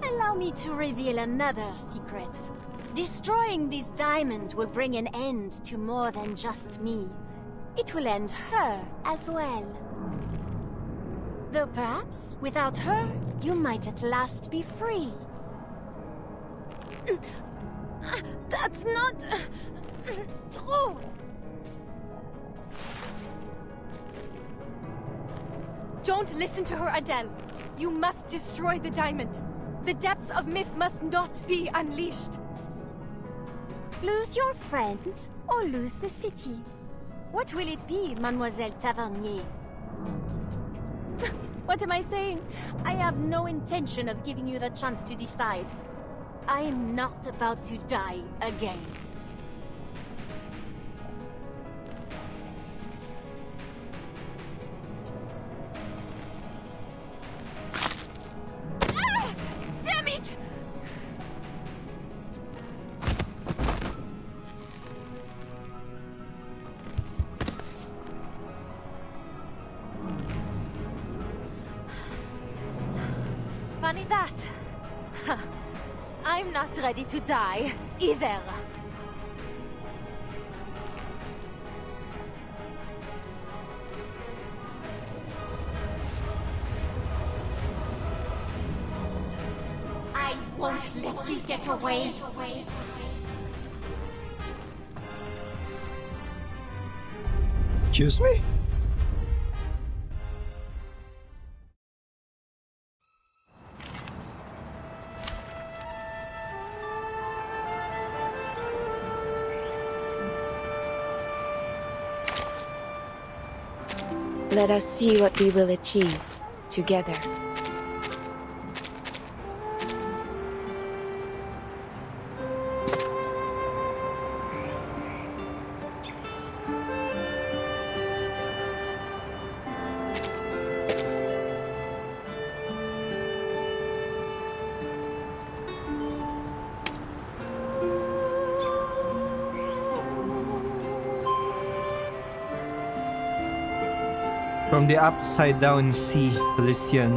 Allow me to reveal another secret. Destroying this diamond will bring an end to more than just me. It will end her as well. Though perhaps, without her, you might at last be free. That's not... true! Don't listen to her, Adele. You must destroy the diamond. The depths of myth must not be unleashed. Lose your friends or lose the city. What will it be, Mademoiselle Tavernier? What am I saying? I have no intention of giving you the chance to decide. I am not about to die again. Damn it! funny that. I'm not ready to die, either. I won't let you get away. Excuse me? Let us see what we will achieve together. From the upside down sea, Felician.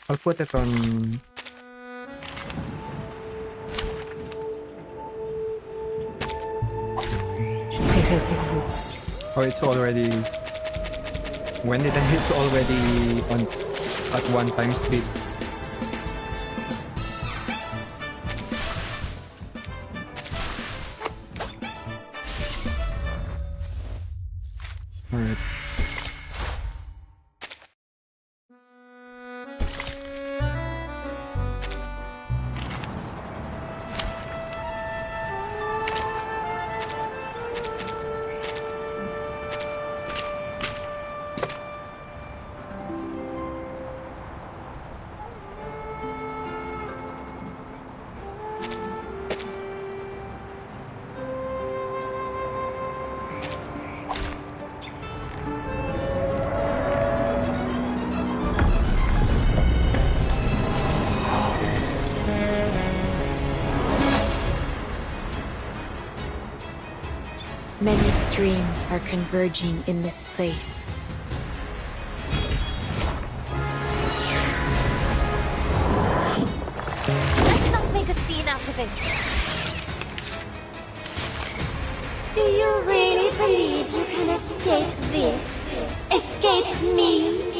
I'll put it on. Oh, it's already. When did I hit already on at 1 time speed? Alright. Many streams are converging in this place. Let's not make a scene out of it. Do you really believe you can escape this? Escape me?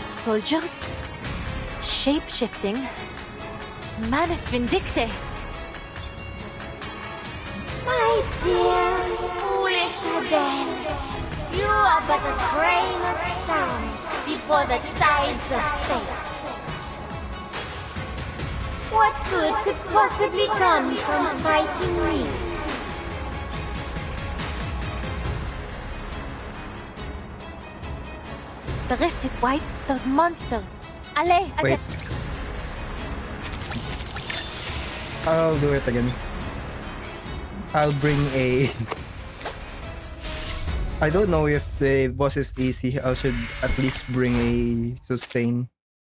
Soldiers? Shape-shifting? Manus Vindicte! My dear, foolish Adele, you are but a grain of sand before the tides of fate. What good could possibly come from fighting me? The rift is wide. Those monsters. Allez, Wait. I'll do it again. I'll bring a... I don't know if the boss is easy. I should at least bring a sustain.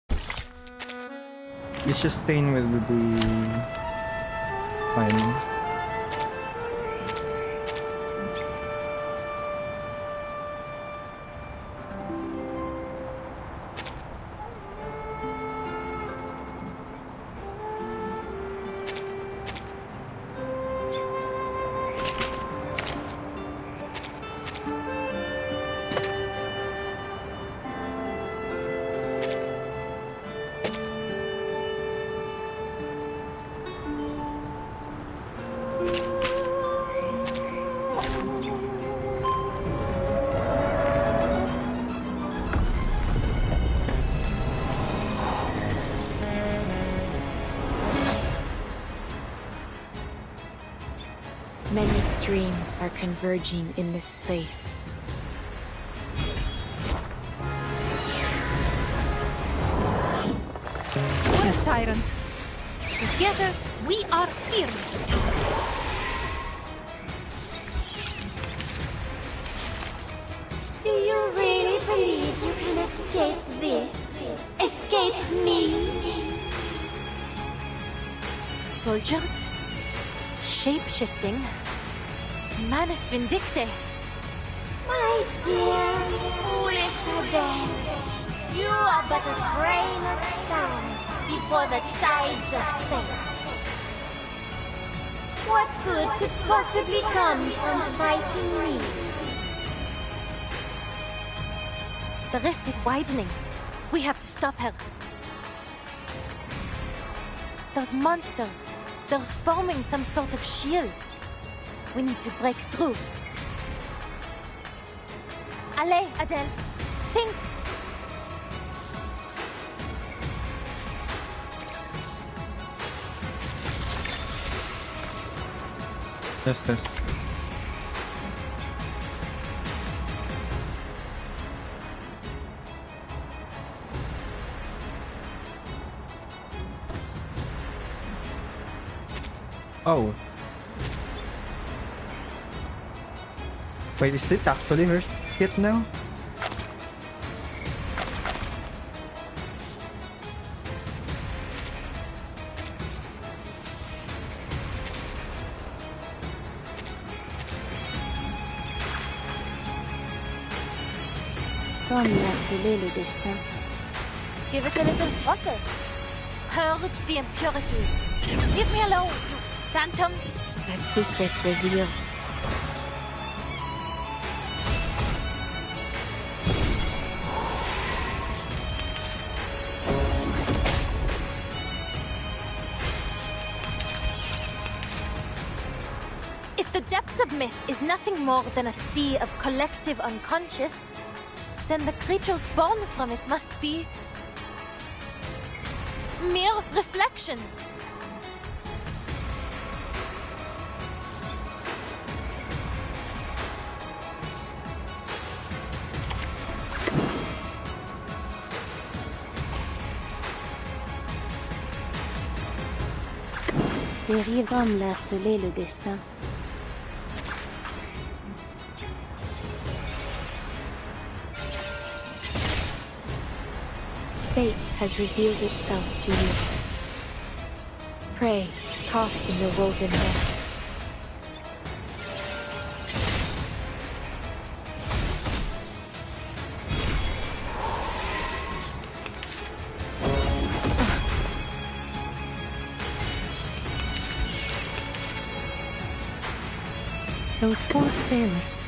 The sustain will be fine. Many streams are converging in this place. What a tyrant! Together, we are fearless! Do you really believe you can escape this? Escape me? Soldiers? Shape-shifting? Manus Vindicte? My dear, foolish Adele, you are but a grain of sand before the tides of fate. What good could possibly come from fighting me? The rift is widening. We have to stop her. Those monsters, they're forming some sort of shield. We need to break through. Allez, Adele, think! Yes. Oh. Wait, is it actually her hit now? Comme l'a scellé le destin. Give it a little water. Purge the impurities. Leave me alone, you phantoms! A secret revealed. If the depths of myth is nothing more than a sea of collective unconscious, then the creatures born from it must be mere reflections. Dérive comme l'a scellé le destin. Fate has revealed itself to you. Prey, caught in the woven net. Those poor sailors.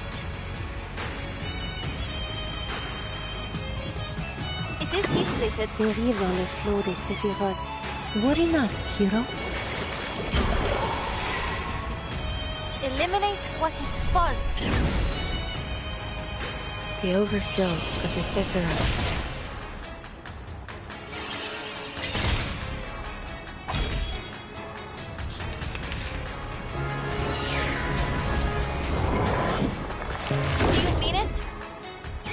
It is heat-slated. Dérive dans le flot des séphirotes. Worry not, hero. Eliminate what is false. The overflow of the Sephiroth. Do you mean it?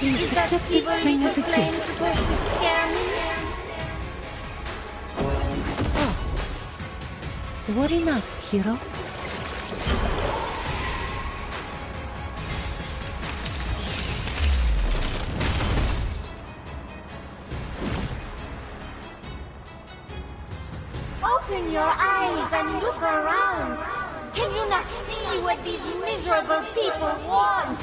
Is that evil little flame supposed to scare me? Worry not, hero. Open your eyes and look around. Can you not see what these miserable people want?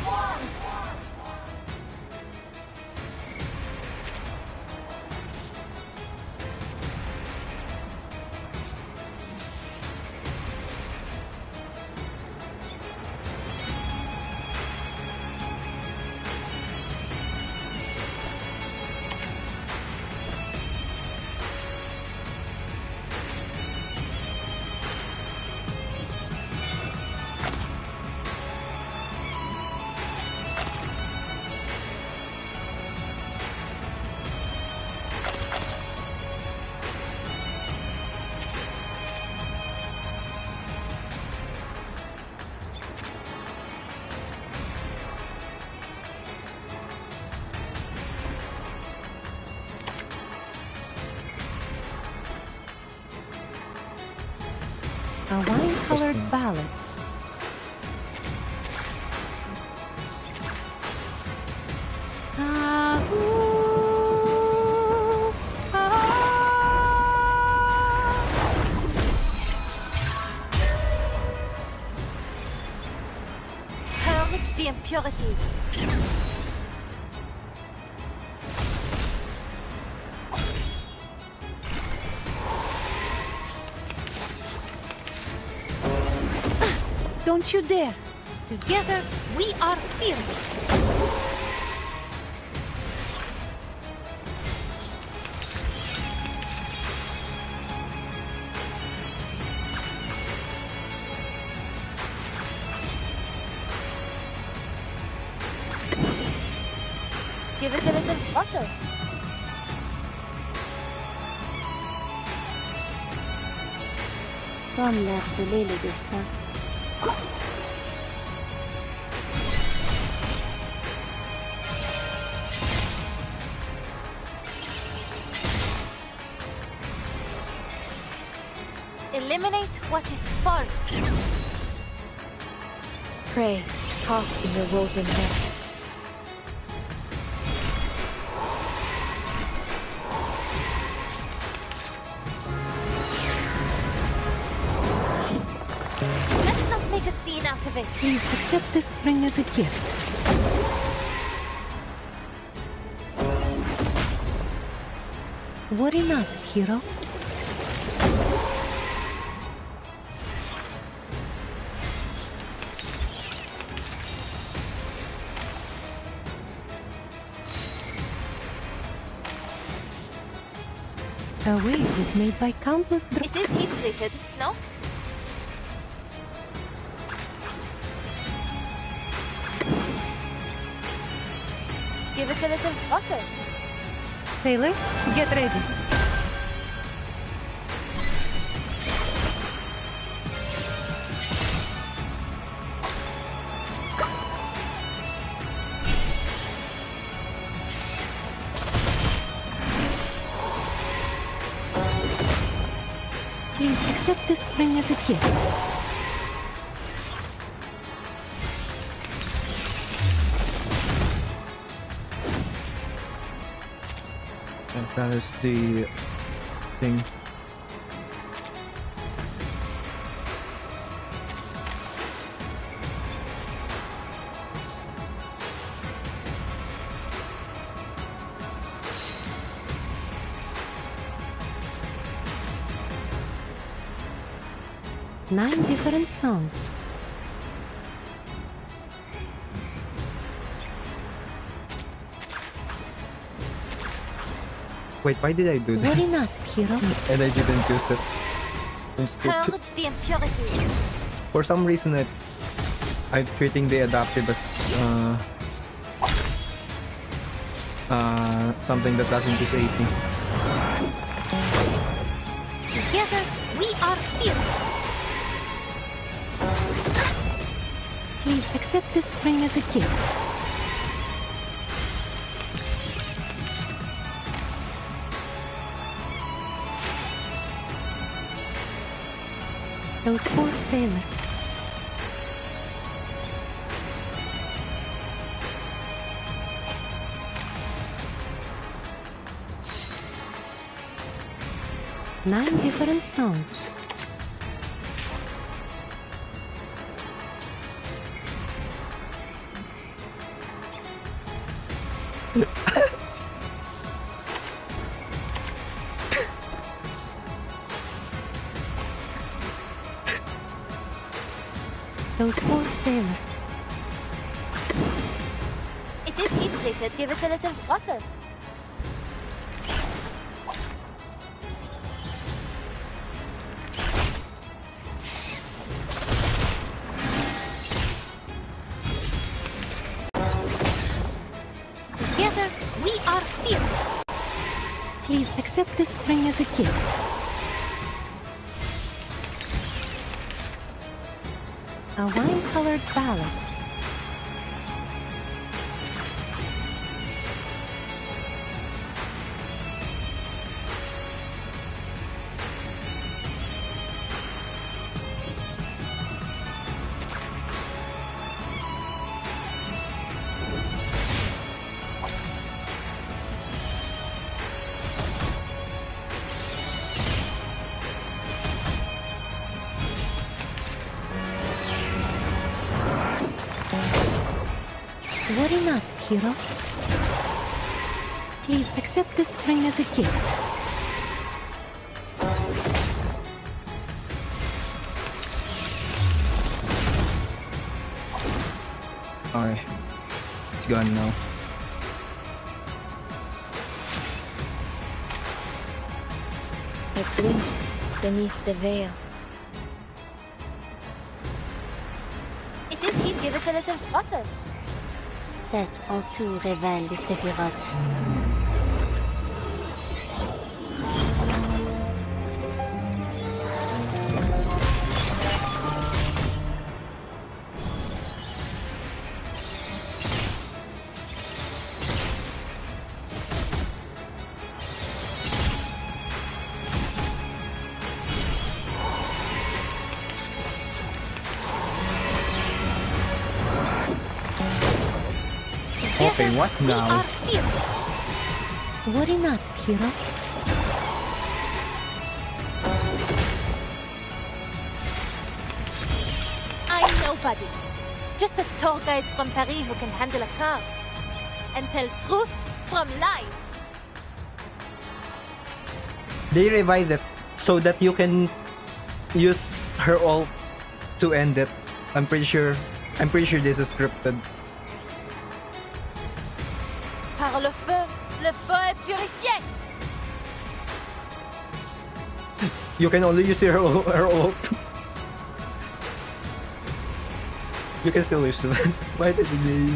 A wine-colored ballad. Purge the impurities. Don't you dare! Together, we are fearless. Give it a little butter. Comme l'a scellé le destin. Eliminate what is false. Pray, caught in your woven net. Let's not make a scene out of it. Please accept this ring as a gift. Worry not, hero. A wig is made by countless It is heat treated, no? Give it a little butter. Sailors, get ready. Please accept this ring as a gift. And that is the thing. Nine different songs. Wait, why did I do that? Worry not, hero. And I didn't use it. I'm stupid. Purge the impurities. For some reason, I'm treating the adaptive as something that doesn't use AP. Together, we are fearless. Please accept this ring as a gift. Those poor sailors. Nine different songs. Those poor sailors. It is heat treated. Give it a little butter. Together, we are fearless. Please accept this ring as a gift. A wine-colored ballad. Worry not, hero. Please accept this ring as a gift. Okay. It's gone now. A glimpse beneath the veil. It is heat. Give it a little flutter. Cette en tout révèle les séphirotes. Okay, what now? Worry not, hero. I'm nobody. Just a tour guide from Paris who can handle a car. And tell truth from lies. They revived it so that you can use her ult to end it. I'm pretty sure this is scripted. Par le feu est purifié. You can only use her ult. You can still use it. Why did they...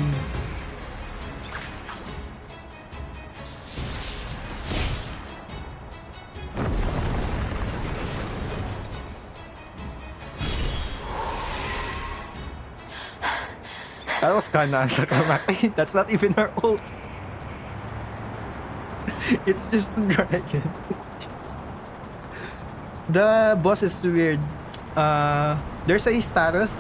That was kinda anticlimactic. That's not even her ult. It's just a dragon. The boss is weird. There's a status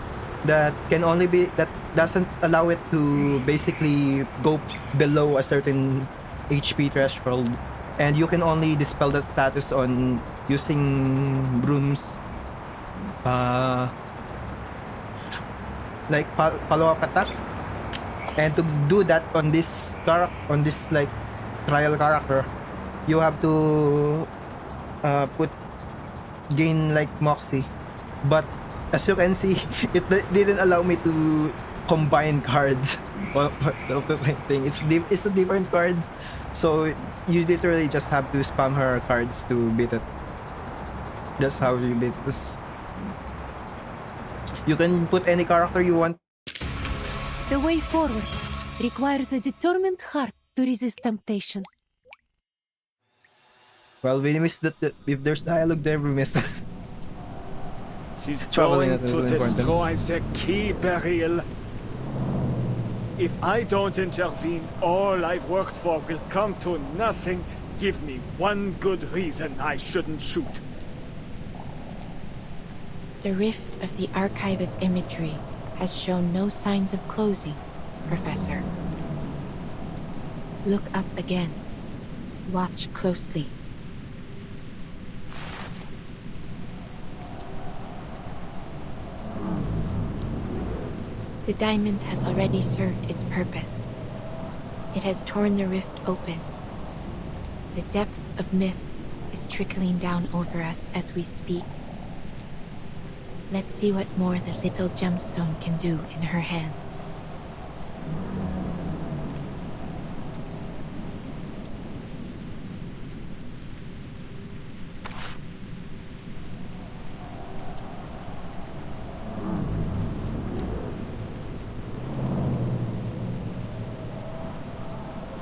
that can only be, that doesn't allow it to basically go below a certain HP threshold, and you can only dispel that status on using brooms. Like follow-up attack, and to do that on this like trial character, you have to gain like Moxie. But as you can see, it didn't allow me to combine cards of the same thing. It's a different card, so you literally just have to spam her cards to beat it. That's how you beat this. You can put any character you want. The way forward requires a determined heart to resist temptation. Well, we missed that. If there's dialogue there, we missed it. She's Probably going not to really important. destroy the key barrier. If I don't intervene, all I've worked for will come to nothing. Give me one good reason I shouldn't shoot. The rift of the archive of imagery has shown no signs of closing, Professor. Look up again. Watch closely. The diamond has already served its purpose. It has torn the rift open. The depths of myth is trickling down over us as we speak. Let's see what more the little gemstone can do in her hands.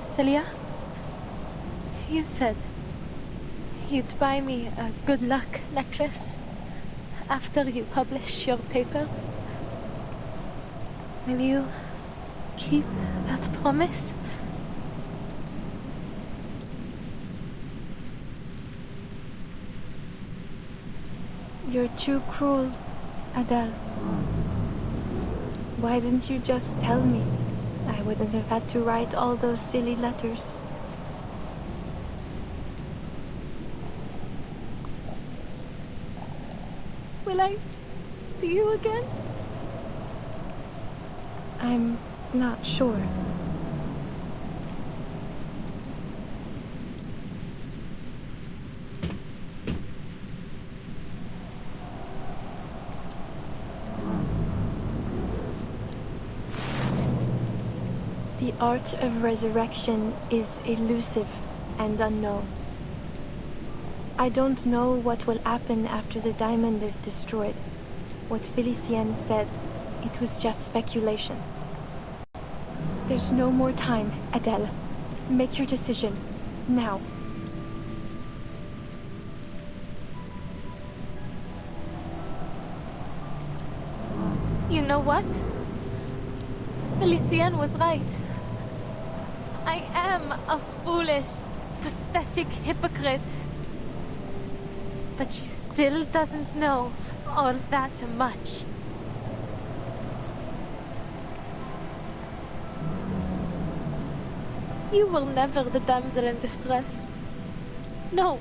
Celia, you said you'd buy me a good luck necklace after you publish your paper. Will you keep that promise? You're too cruel, Adele. Why didn't you just tell me? I wouldn't have had to write all those silly letters. Will I see you again? I'm not sure. The art of resurrection is elusive and unknown. I don't know what will happen after the diamond is destroyed. What Felicienne said, it was just speculation. There's no more time, Adele. Make your decision. Now. You know what? Felicienne was right. I am a foolish, pathetic hypocrite. But she still doesn't know all that much. You were never the damsel in distress. No,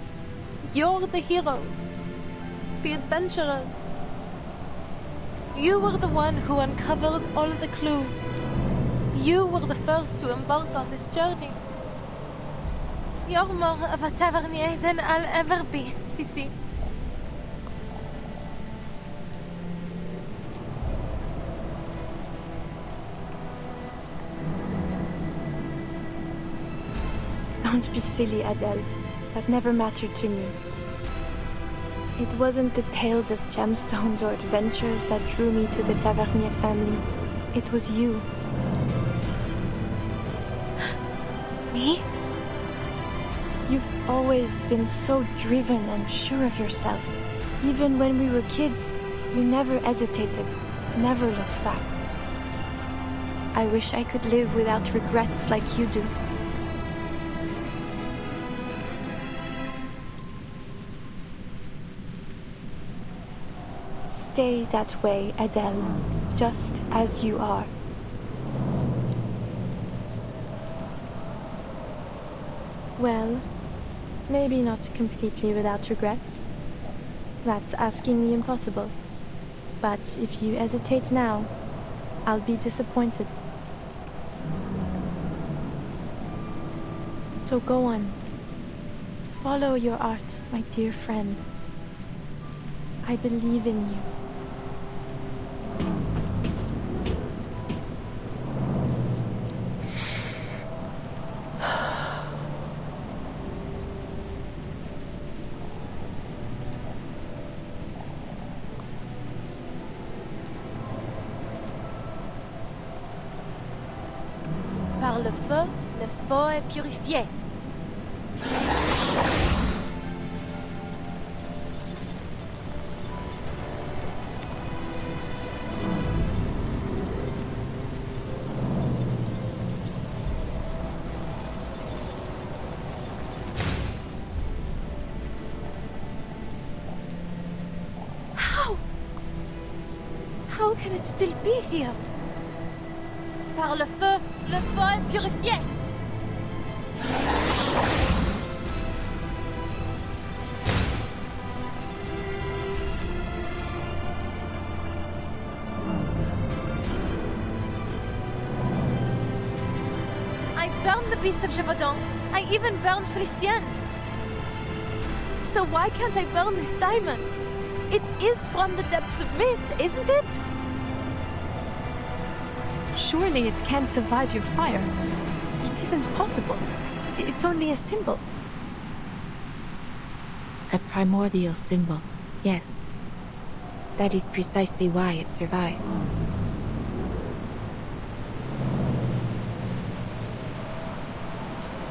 you're the hero, the adventurer. You were the one who uncovered all the clues. You were the first to embark on this journey. You're more of a tavernier than I'll ever be, Sissi. Don't be silly, Adele. That never mattered to me. It wasn't the tales of gemstones or adventures that drew me to the Tavernier family. It was you. Me? You've always been so driven and sure of yourself. Even when we were kids, you never hesitated, never looked back. I wish I could live without regrets like you do. Stay that way, Adele, just as you are. Well, maybe not completely without regrets. That's asking the impossible. But if you hesitate now, I'll be disappointed. So go on. Follow your art, my dear friend. I believe in you. Par le feu est purifié. How can it still be here? Par le feu est purifié. I burned the beast of Gévaudan. I even burned Felicienne. So why can't I burn this diamond? It is from the depths of myth, isn't it? Surely it can't survive your fire. It isn't possible. It's only a symbol. A primordial symbol, yes. That is precisely why it survives.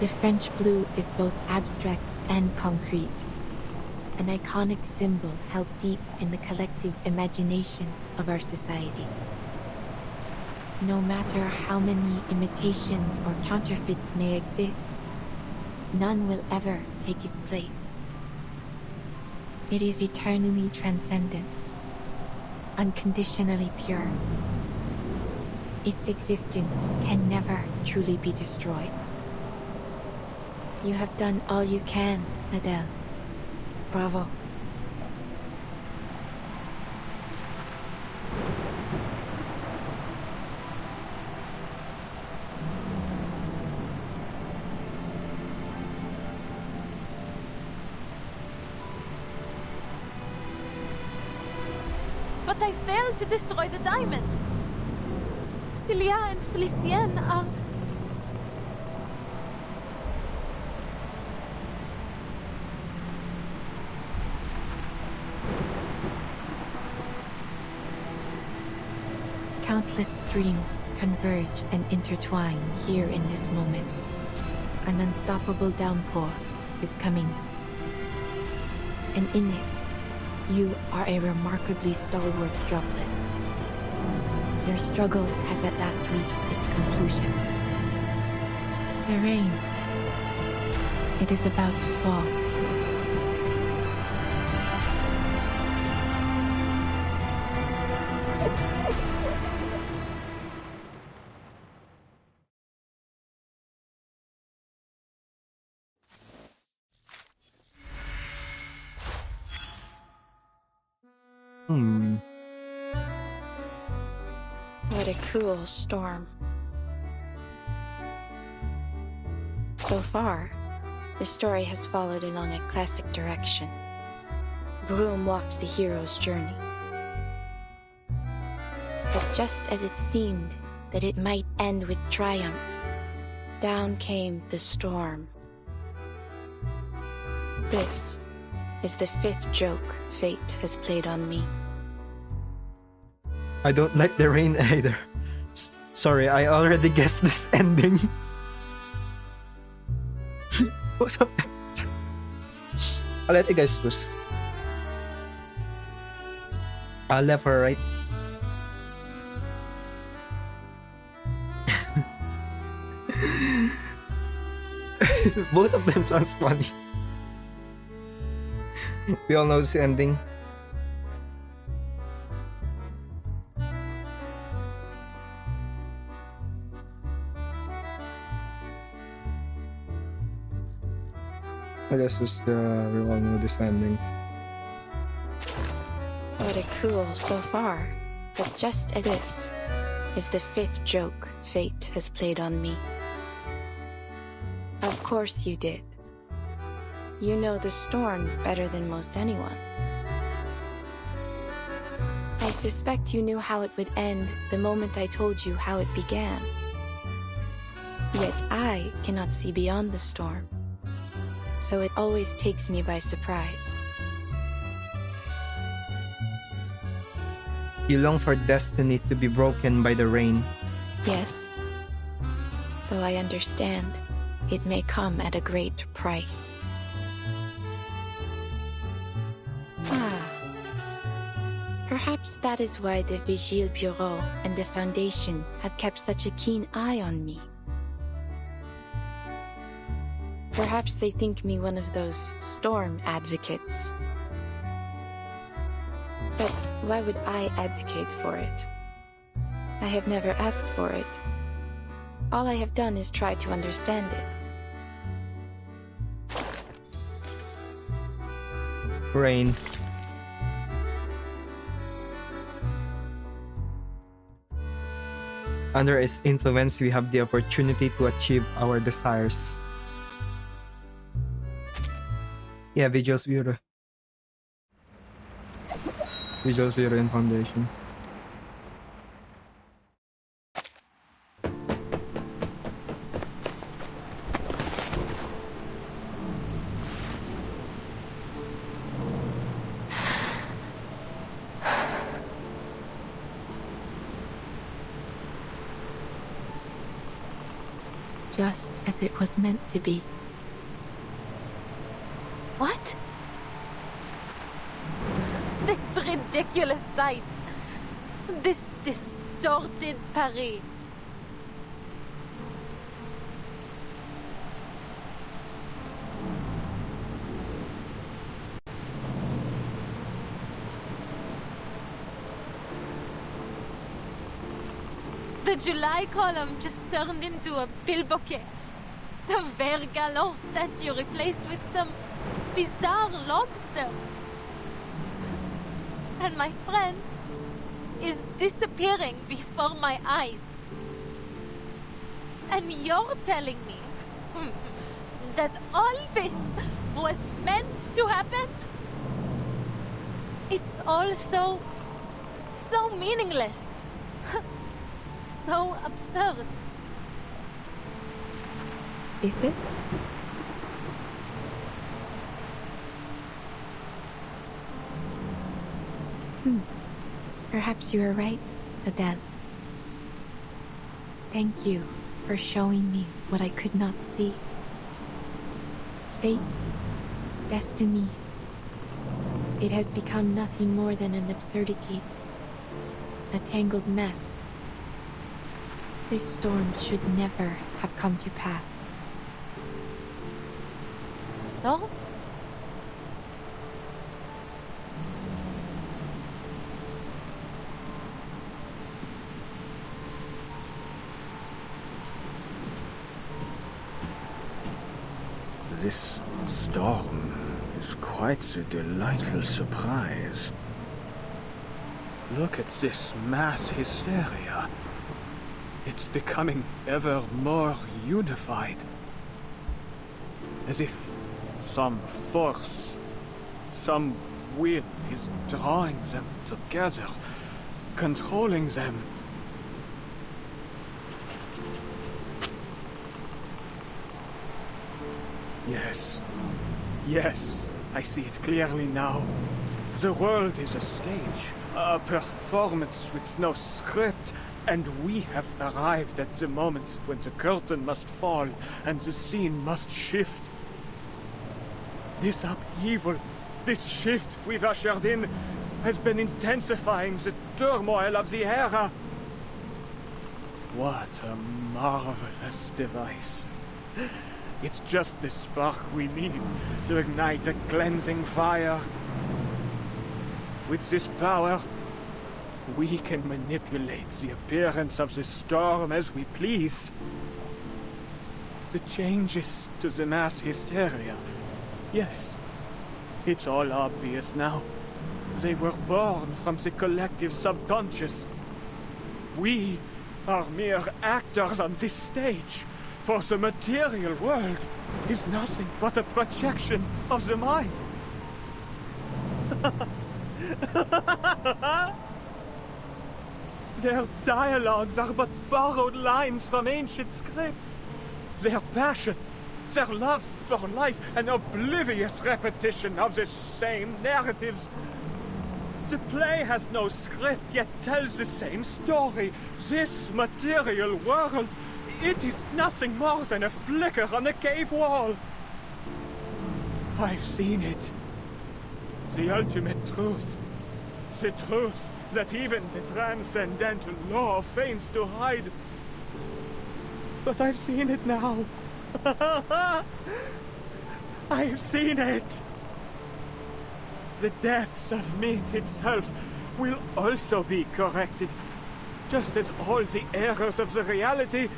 The French blue is both abstract and concrete. An iconic symbol held deep in the collective imagination of our society. No matter how many imitations or counterfeits may exist, none will ever take its place. It is eternally transcendent, unconditionally pure. Its existence can never truly be destroyed. You have done all you can, Adele. Bravo. But I failed to destroy the diamond. Cilia and Felicienne are countless streams converge and intertwine here in this moment. An unstoppable downpour is coming. And in it, you are a remarkably stalwart droplet. Your struggle has at last reached its conclusion. The rain. It is about to fall. What a cruel storm. So far, the story has followed along a classic direction. Broom walked the hero's journey. But just as it seemed that it might end with triumph, down came the storm. This is the 5th joke fate has played on me. I don't like the rain either. Sorry, I already guessed this ending. What up? I'll let you guys choose. Left or right? Both of them sounds funny. We all know the ending. I guess just we all know this ending. What a cruel so far. But just as this is the 5th joke fate has played on me. Of course you did. You know the storm better than most anyone. I suspect you knew how it would end the moment I told you how it began. Yet I cannot see beyond the storm, so it always takes me by surprise. You long for destiny to be broken by the rain. Yes, though I understand it may come at a great price. Perhaps that is why the Vigile Bureau and the Foundation have kept such a keen eye on me. Perhaps they think me one of those storm advocates. But why would I advocate for it? I have never asked for it. All I have done is try to understand it. Rain. Under its influence, we have the opportunity to achieve our desires. Yeah, Vigil's Bureau. Vigil's Bureau and Foundation. Just as it was meant to be. What? This ridiculous sight. This distorted Paris. The July column just turned into a billbouquet. The Vert Galant statue replaced with some bizarre lobster. And my friend is disappearing before my eyes. And you're telling me that all this was meant to happen? It's all so meaningless. So absurd. Is it? Perhaps you are right, Adele. Thank you for showing me what I could not see. Fate, destiny. It has become nothing more than an absurdity, a tangled mess. This storm should never have come to pass. Storm? This storm is quite a delightful surprise. Look at this mass hysteria. It's becoming ever more unified. As if some force, some will is drawing them together, controlling them. Yes, I see it clearly now. The world is a stage, a performance with no script, and we have arrived at the moment when the curtain must fall and the scene must shift. This upheaval, this shift we've ushered in, has been intensifying the turmoil of the era. What a marvelous device. It's just the spark we need to ignite a cleansing fire. With this power, we can manipulate the appearance of the storm as we please. The changes to the mass hysteria, yes, it's all obvious now. They were born from the collective subconscious. We are mere actors on this stage. For the material world is nothing but a projection of the mind. Their dialogues are but borrowed lines from ancient scripts. Their passion, their love for life, an oblivious repetition of the same narratives. The play has no script, yet tells the same story. This material world, it is nothing more than a flicker on a cave wall. I've seen it. The ultimate truth. The truth that even the transcendental law feigns to hide. But I've seen it now. I've seen it. The depths of meat itself will also be corrected, just as all the errors of the reality.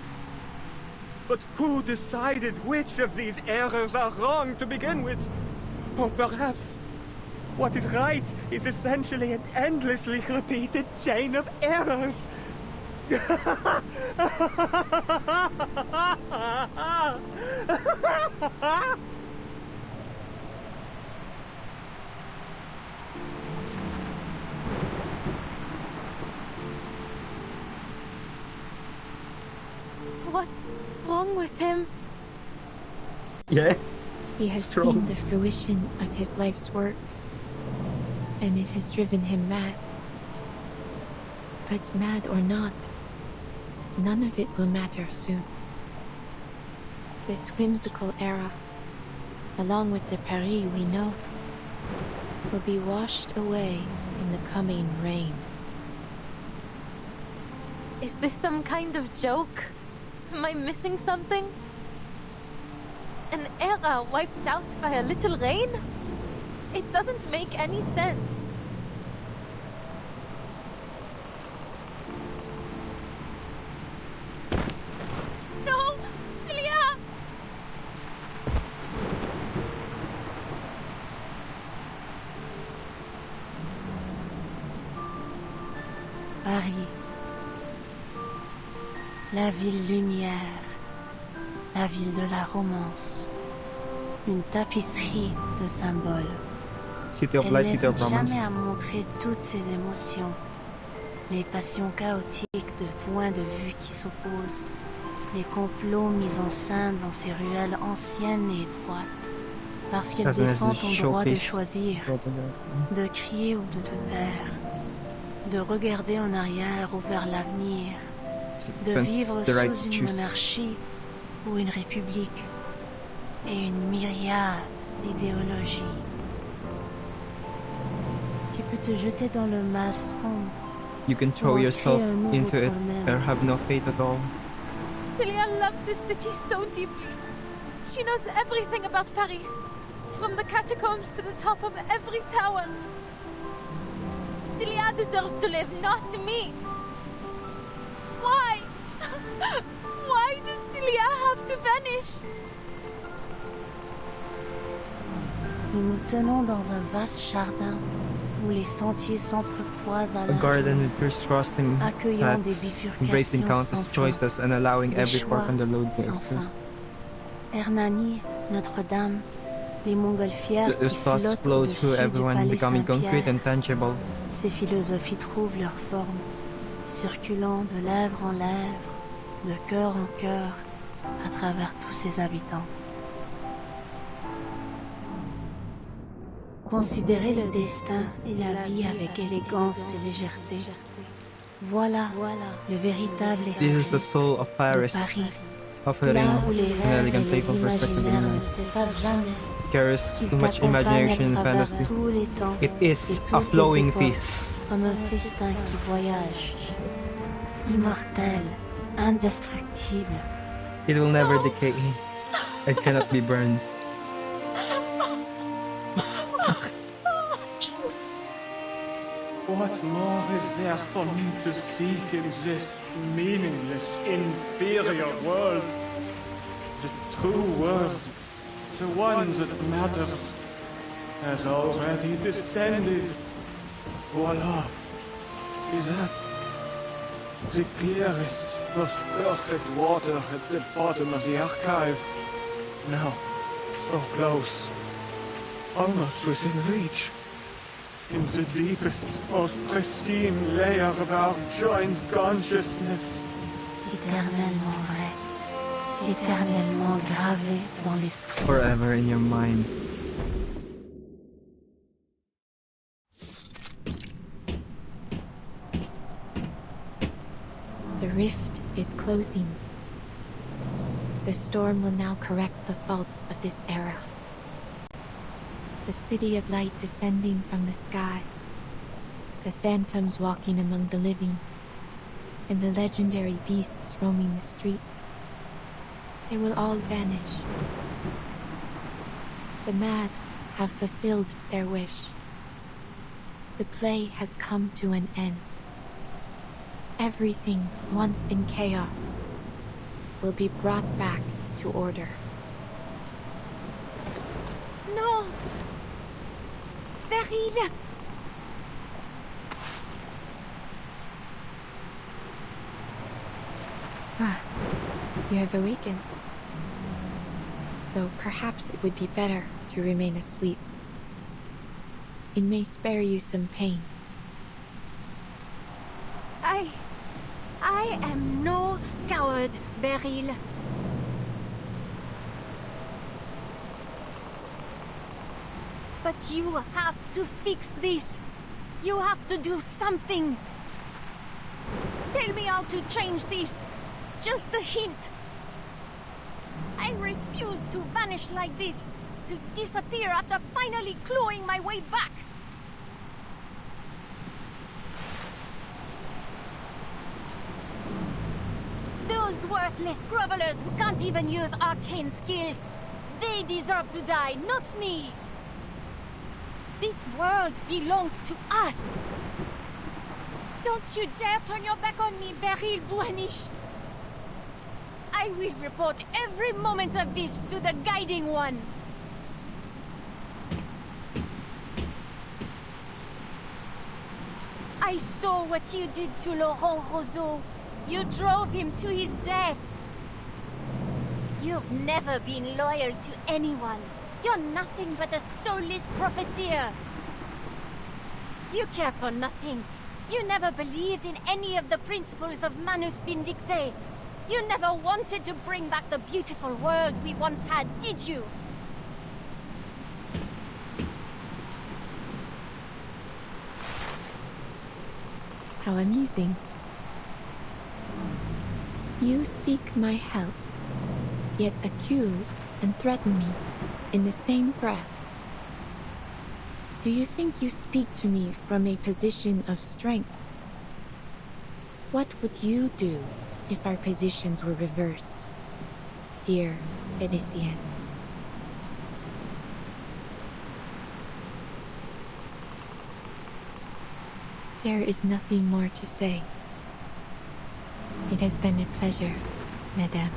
But who decided which of these errors are wrong to begin with? Or perhaps what is right is essentially an endlessly repeated chain of errors. What's wrong with him? Yeah. He has seen the fruition of his life's work, and it has driven him mad. But mad or not, none of it will matter soon. This whimsical era, along with the Paris we know, will be washed away in the coming rain. Is this some kind of joke? Am I missing something? An era wiped out by a little rain? It doesn't make any sense. No! Celia! Paris. La ville lumière. La ville de la romance. Une tapisserie de symboles. City of Elle Light, City of n'hésite Romance. jamais à montrer toutes ses émotions. Les passions chaotiques de points de vue qui s'opposent. Les complots mis en scène dans ces ruelles anciennes et étroites. Parce qu'elle As well as défend the ton droit de showcase. choisir, de crier ou de te taire, de regarder en arrière ou vers l'avenir. de vivre the right to sous une choose. monarchie ou une république, et une myriade d'idéologies qui peut te jeter dans le maelstrom. You can throw Pour en yourself créer un nouveau into it toi-même. or have no fate at all. Celia loves this city so deeply. She knows everything about Paris, from the catacombs to the top of every tower. Celia deserves to live, not me. Why? Why does Celia have to vanish? Nous nous tenons dans un vaste jardin où les sentiers s'entrecroisent à A garden l'infini, with crisscrossing accueillant des paths, embracing bifurcations countless sans fin, choices and allowing des every fork choix on the road to sans fin. exist. Hernani, Notre-Dame, les montgolfières The qui thoughts flottent flow au-dessus through du everyone, palais becoming concrete Saint-Pierre. and tangible. Ces philosophies trouvent leur forme, circulant de lèvre en lèvre, de cœur en cœur, à travers tous ses habitants. Considérez le destin et la vie avec élégance et légèreté. Voilà le véritable This is the esprit soul of de Paris, Paris. offering Là où les an rêves et elegant les playful perspective in imaginaires ne life. s'effacent jamais. Carries Qu'ils too much t'accompagnent imagination à and travers fantasy. tous les temps It et is toutes a les flowing époques, feast. comme un festin qui voyage, immortel, indestructible. It will never decay. It cannot be burned. What more is there for me to seek in this meaningless, inferior world? The true world, the one that matters, has already descended. Voila. See that? The clearest, most perfect water at the bottom of the archive. Now, so close. Almost within reach. In the deepest, most pristine layer of our joint consciousness. Éternellement vrai, éternellement gravé dans l'esprit. Forever in your mind. The rift is closing. The storm will now correct the faults of this era. The city of light descending from the sky, the phantoms walking among the living, and the legendary beasts roaming the streets. They will all vanish. The mad have fulfilled their wish. The play has come to an end. Everything once in chaos will be brought back to order. No! Beryl! Ah, you have awakened. Though perhaps it would be better to remain asleep. It may spare you some pain. I am no coward, Beryl. But you have to fix this. You have to do something. Tell me how to change this. Just a hint. I refuse to vanish like this. To disappear after finally clawing my way back. Those worthless grovelers who can't even use arcane skills. They deserve to die, not me. This world belongs to us. Don't you dare turn your back on me, Beryl Buanish. I will report every moment of this to the Guiding One. I saw what you did to Laurent Roseau. You drove him to his death. You've never been loyal to anyone. You're nothing but a soulless profiteer. You care for nothing. You never believed in any of the principles of Manus Vindicte. You never wanted to bring back the beautiful world we once had, did you? How amusing. You seek my help, yet accuse and threaten me in the same breath. Do you think you speak to me from a position of strength? What would you do if our positions were reversed, dear Felicienne? There is nothing more to say. It has been a pleasure, Madame.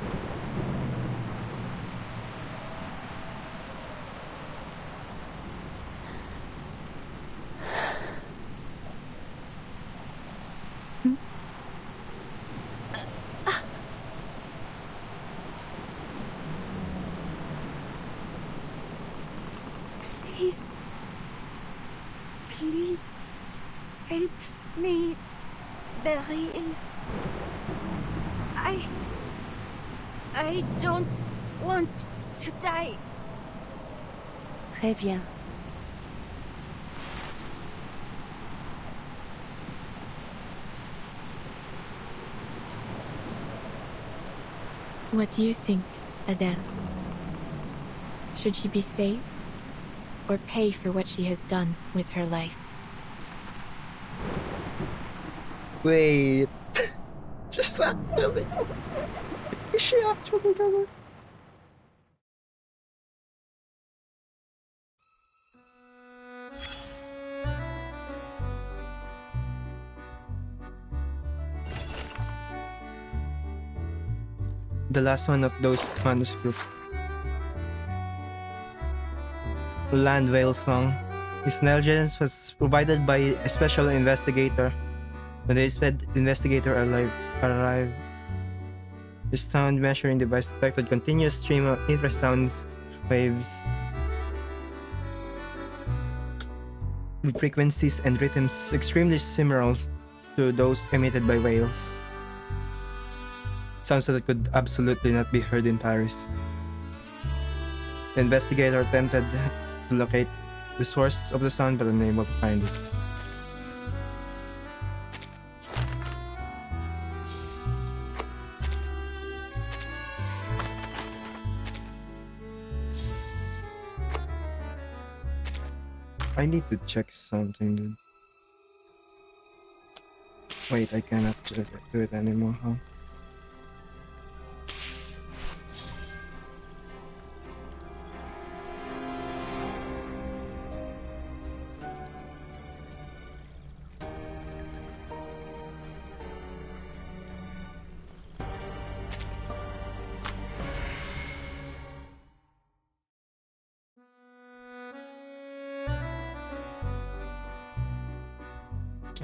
Please. Please. Help me, Beryl. I don't want to die. Très bien. What do you think, Adele? Should she be saved or pay for what she has done with her life? Wait. Just actually. Is she actually gonna? The last one of those manuscripts. Land Whale Song. His intelligence was provided by a special investigator. When the investigator arrived, his sound measuring device detected continuous stream of infrasound waves with frequencies and rhythms extremely similar to those emitted by whales. Sounds that could absolutely not be heard in Paris. The investigator attempted to locate the source of the sound but unable to find it. I need to check something, dude. Wait, I cannot do it anymore, huh?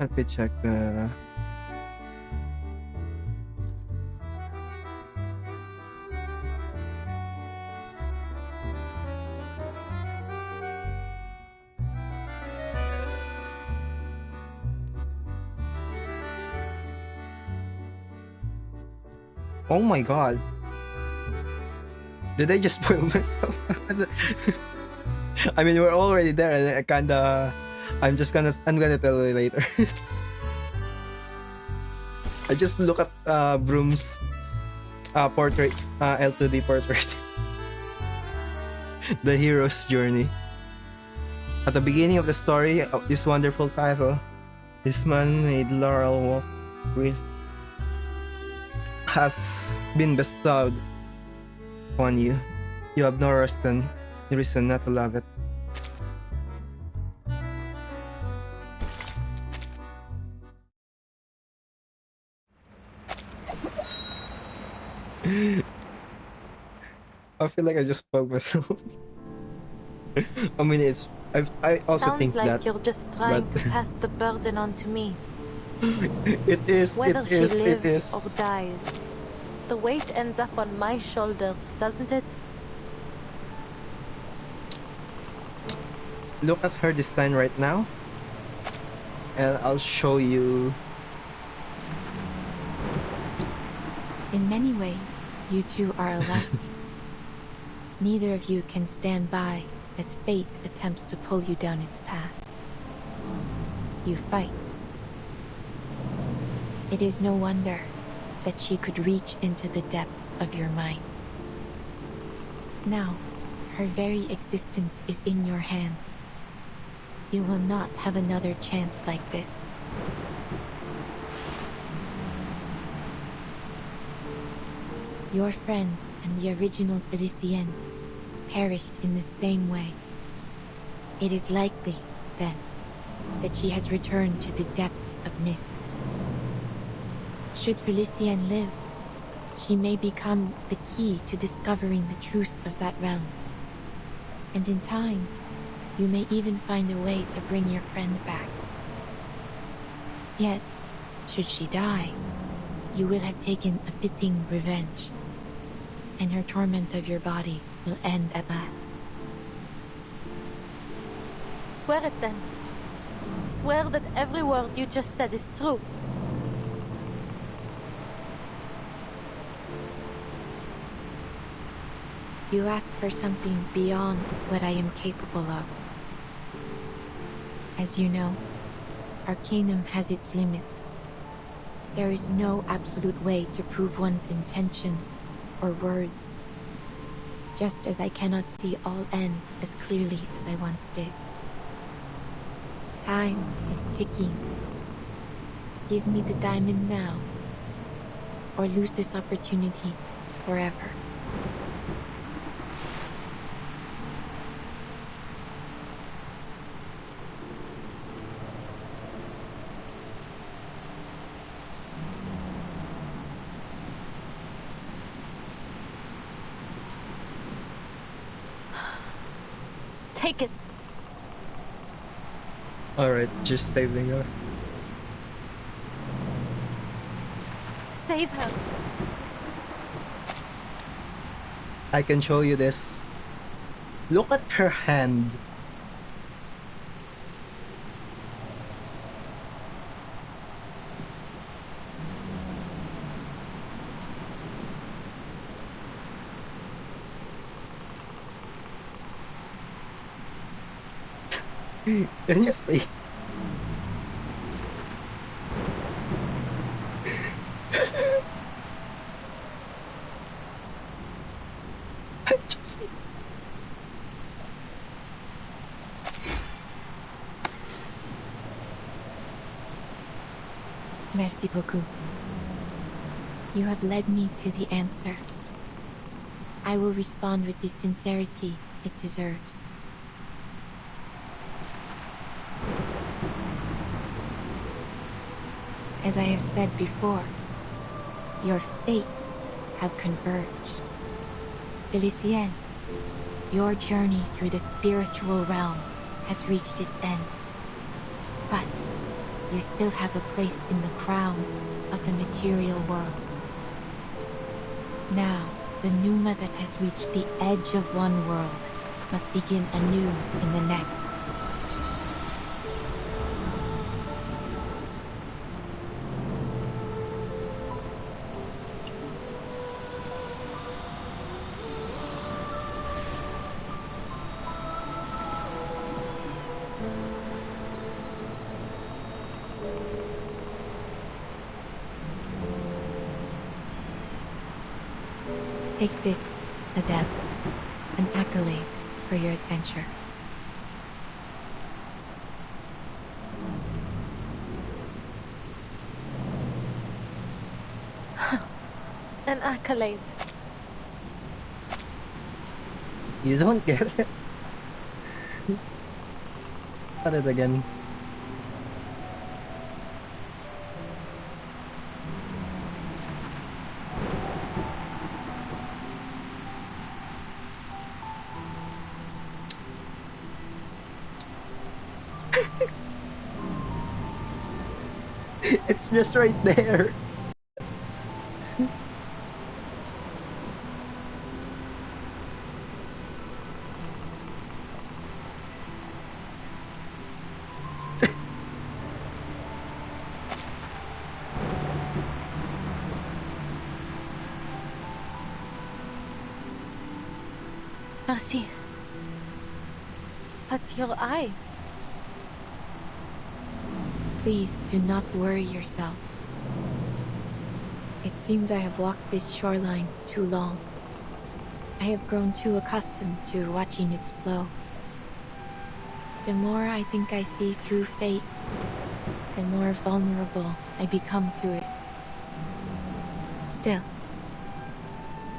Let me check the... Oh my god. Did I just spoil myself? I mean, we're already there and I kinda... I'm gonna tell you later. I just look at Broom's portrait, L2D portrait. The hero's journey. At the beginning of the story of this wonderful title, this man made laurel walk with has been bestowed upon you. You have no reason not to love it. I feel like I just spoke myself. I mean, I also Sounds think like that you're just trying to pass the burden on to me. Whether she lives or dies, the weight ends up on my shoulders, doesn't it? Look at her design right now, and I'll show you. In many ways, you two are alike. Neither of you can stand by as fate attempts to pull you down its path. You fight. It is no wonder that she could reach into the depths of your mind. Now, her very existence is in your hands. You will not have another chance like this. Your friend and the original Felicienne perished in the same way. It is likely, then, that she has returned to the depths of myth. Should Felicienne live, she may become the key to discovering the truth of that realm. And in time, you may even find a way to bring your friend back. Yet, should she die, you will have taken a fitting revenge, and her torment of your body will end at last. Swear it then. Swear that every word you just said is true. You ask for something beyond what I am capable of. As you know, Arcanum has its limits. There is no absolute way to prove one's intentions or words, just as I cannot see all ends as clearly as I once did. Time is ticking. Give me the diamond now, or lose this opportunity forever. Take it. Alright, just saving her. Save her. I can show you this. Look at her hand. Can you see? I just... Merci beaucoup. You have led me to the answer. I will respond with the sincerity it deserves. As I have said before, your fates have converged. Felicienne, your journey through the spiritual realm has reached its end. But you still have a place in the crown of the material world. Now, the Numa that has reached the edge of one world must begin anew in the next. Take this, Adele, an accolade for your adventure. An accolade. You don't get it? Got it again. It's just right there. Merci. But your eyes. Please do not worry yourself. It seems I have walked this shoreline too long. I have grown too accustomed to watching its flow. The more I think I see through fate, the more vulnerable I become to it. Still,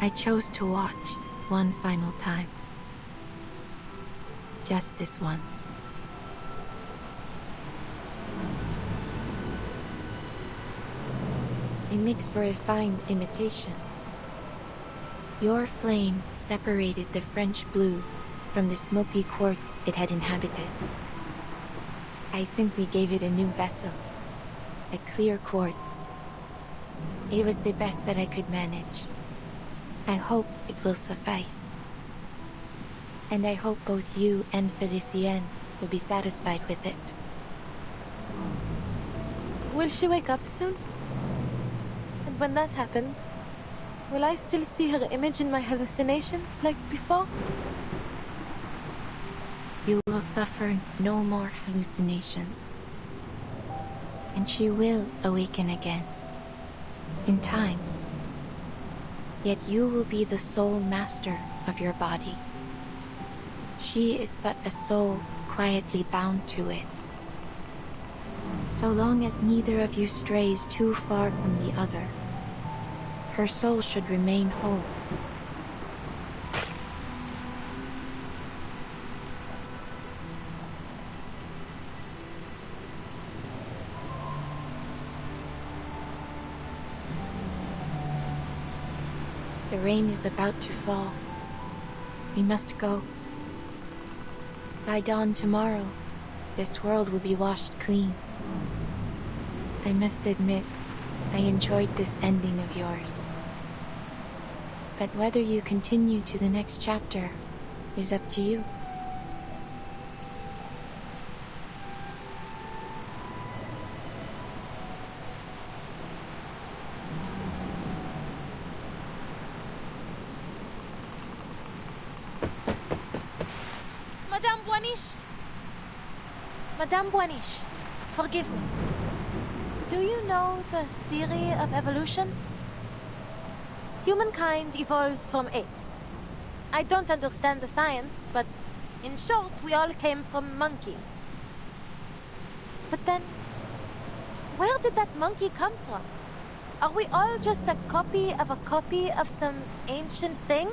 I chose to watch one final time. Just this once. It makes for a fine imitation. Your flame separated the French blue from the smoky quartz it had inhabited. I simply gave it a new vessel, a clear quartz. It was the best that I could manage. I hope it will suffice. And I hope both you and Felicienne will be satisfied with it. Will she wake up soon? And when that happens, will I still see her image in my hallucinations like before? You will suffer no more hallucinations. And she will awaken again. In time. Yet you will be the sole master of your body. She is but a soul quietly bound to it. So long as neither of you strays too far from the other, her soul should remain whole. The rain is about to fall. We must go. By dawn tomorrow, this world will be washed clean. I must admit, I enjoyed this ending of yours. But whether you continue to the next chapter is up to you. Madame Boiniche! Madame Boiniche, forgive me. Do you know the theory of evolution? Humankind evolved from apes. I don't understand the science, but in short, we all came from monkeys. But then, where did that monkey come from? Are we all just a copy of some ancient thing?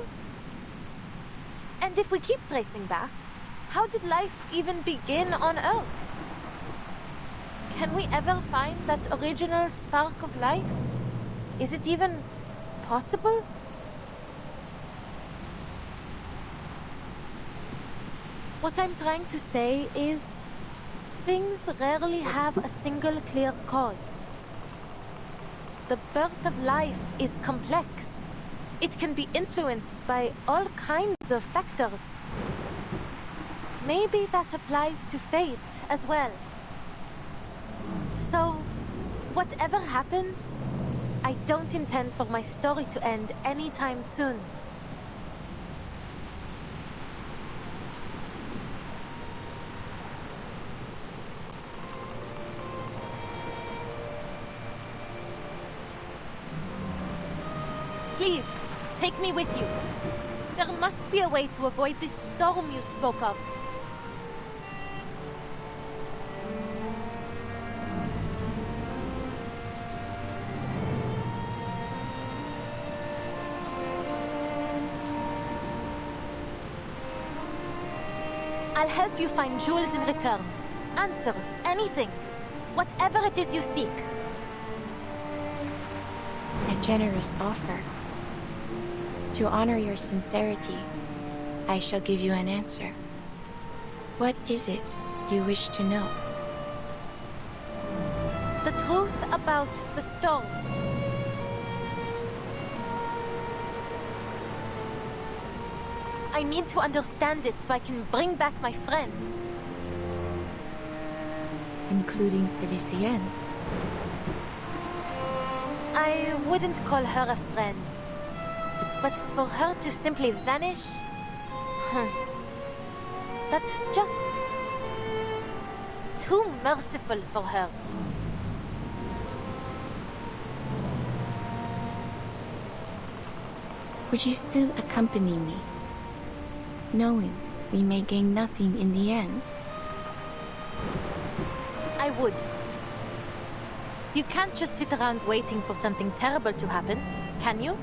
And if we keep tracing back, how did life even begin on Earth? Can we ever find that original spark of life? Is it even possible? What I'm trying to say is, things rarely have a single clear cause. The birth of life is complex. It can be influenced by all kinds of factors. Maybe that applies to fate as well. So, whatever happens, I don't intend for my story to end anytime soon. Please, take me with you. There must be a way to avoid this storm you spoke of. I'll help you find jewels in return. Answers, anything. Whatever it is you seek. A generous offer. To honor your sincerity, I shall give you an answer. What is it you wish to know? The truth about the storm. I need to understand it so I can bring back my friends. Including Felicienne. I wouldn't call her a friend. But for her to simply vanish... that's just... too merciful for her. would you still accompany me, knowing we may gain nothing in the end? I would. You can't just sit around waiting for something terrible to happen, can you?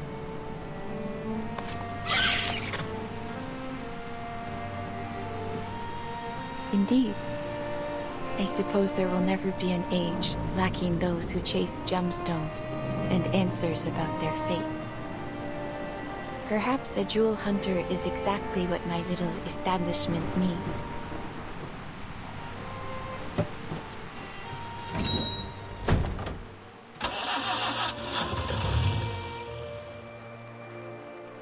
Indeed. I suppose there will never be an age lacking those who chase gemstones and answers about their fate. Perhaps a jewel hunter is exactly what my little establishment needs.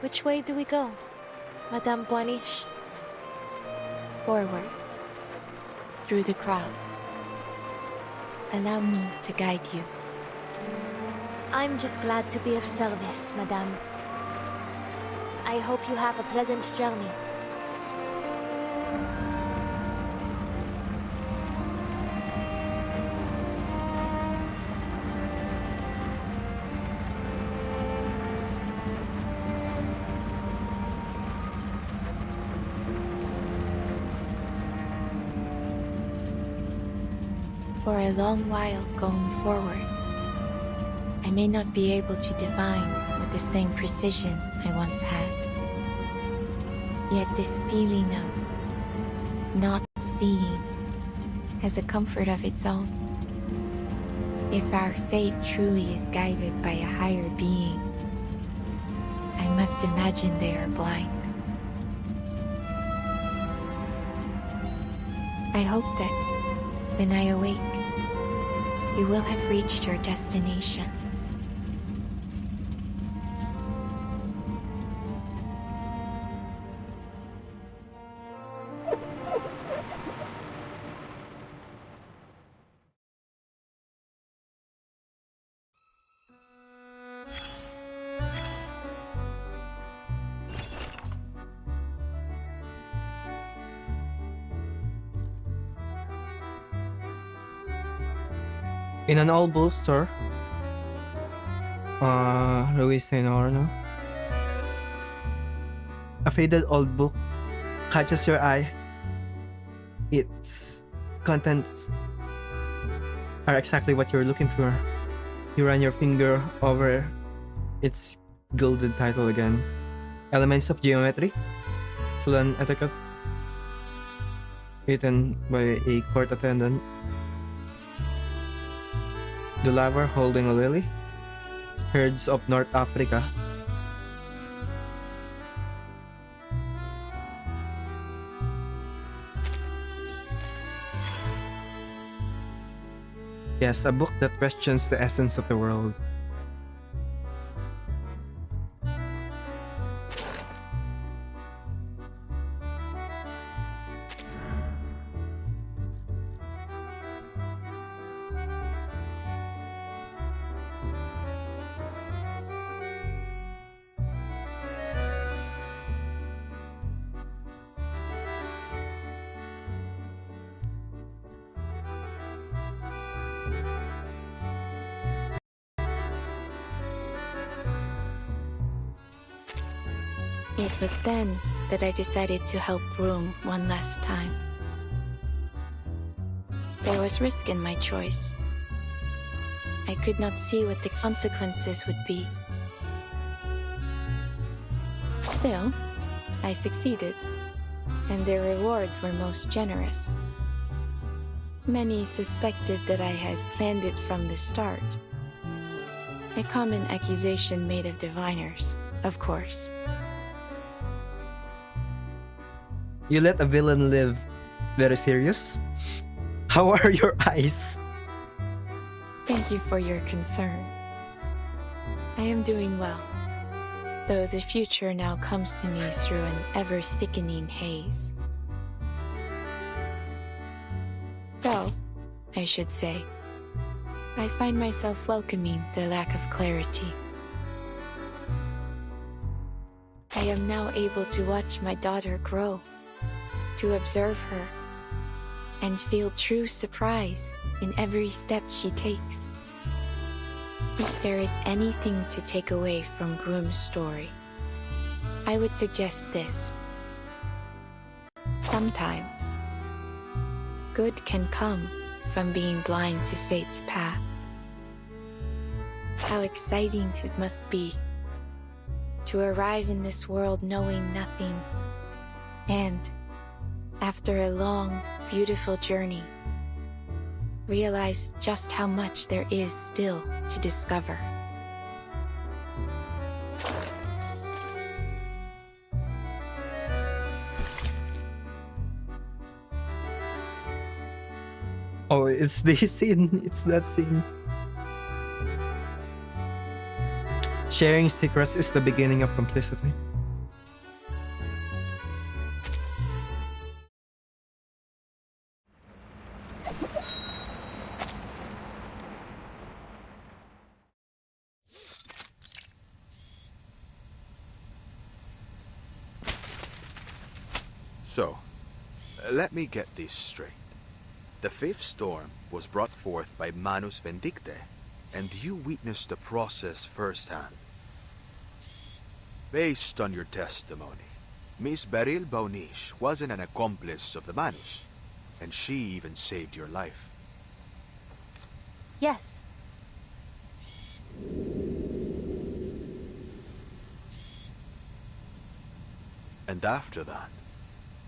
Which way do we go, Madame Boiniche? Forward. Through the crowd. Allow me to guide you. I'm just glad to be of service, Madame. I hope you have a pleasant journey. For a long while going forward, I may not be able to divine with the same precision I once had. Yet this feeling of not seeing has a comfort of its own. If our fate truly is guided by a higher being, I must imagine they are blind. I hope that when I awake, you will have reached your destination. In an old bookstore, Louis Saint Orno, a faded old book catches your eye. Its contents are exactly what you're looking for. You run your finger over its gilded title again. Elements of Geometry, Salon Etiquette, written by a court attendant. The lover holding a lily. Herds of North Africa. Yes, a book that questions the essence of the world. It was then that I decided to help Broom one last time. There was risk in my choice. I could not see what the consequences would be. Still, I succeeded, and their rewards were most generous. Many suspected that I had planned it from the start. A common accusation made of diviners, of course. You let a villain live. Very serious? How are your eyes? Thank you for your concern. I am doing well, though the future now comes to me through an ever-thickening haze. Though, I should say, I find myself welcoming the lack of clarity. I am now able to watch my daughter grow, to observe her, and feel true surprise in every step she takes. If there is anything to take away from Broom's story, I would suggest this. Sometimes, good can come from being blind to fate's path. How exciting it must be to arrive in this world knowing nothing, and, after a long, beautiful journey, realize just how much there is still to discover. Oh, it's this scene. It's that scene. Sharing secrets is the beginning of complicity. So, let me get this straight. The fifth storm was brought forth by Manus Vindicte, and you witnessed the process firsthand. Based on your testimony, Miss Beryl Baunish wasn't an accomplice of the Manus, and she even saved your life. Yes. And after that,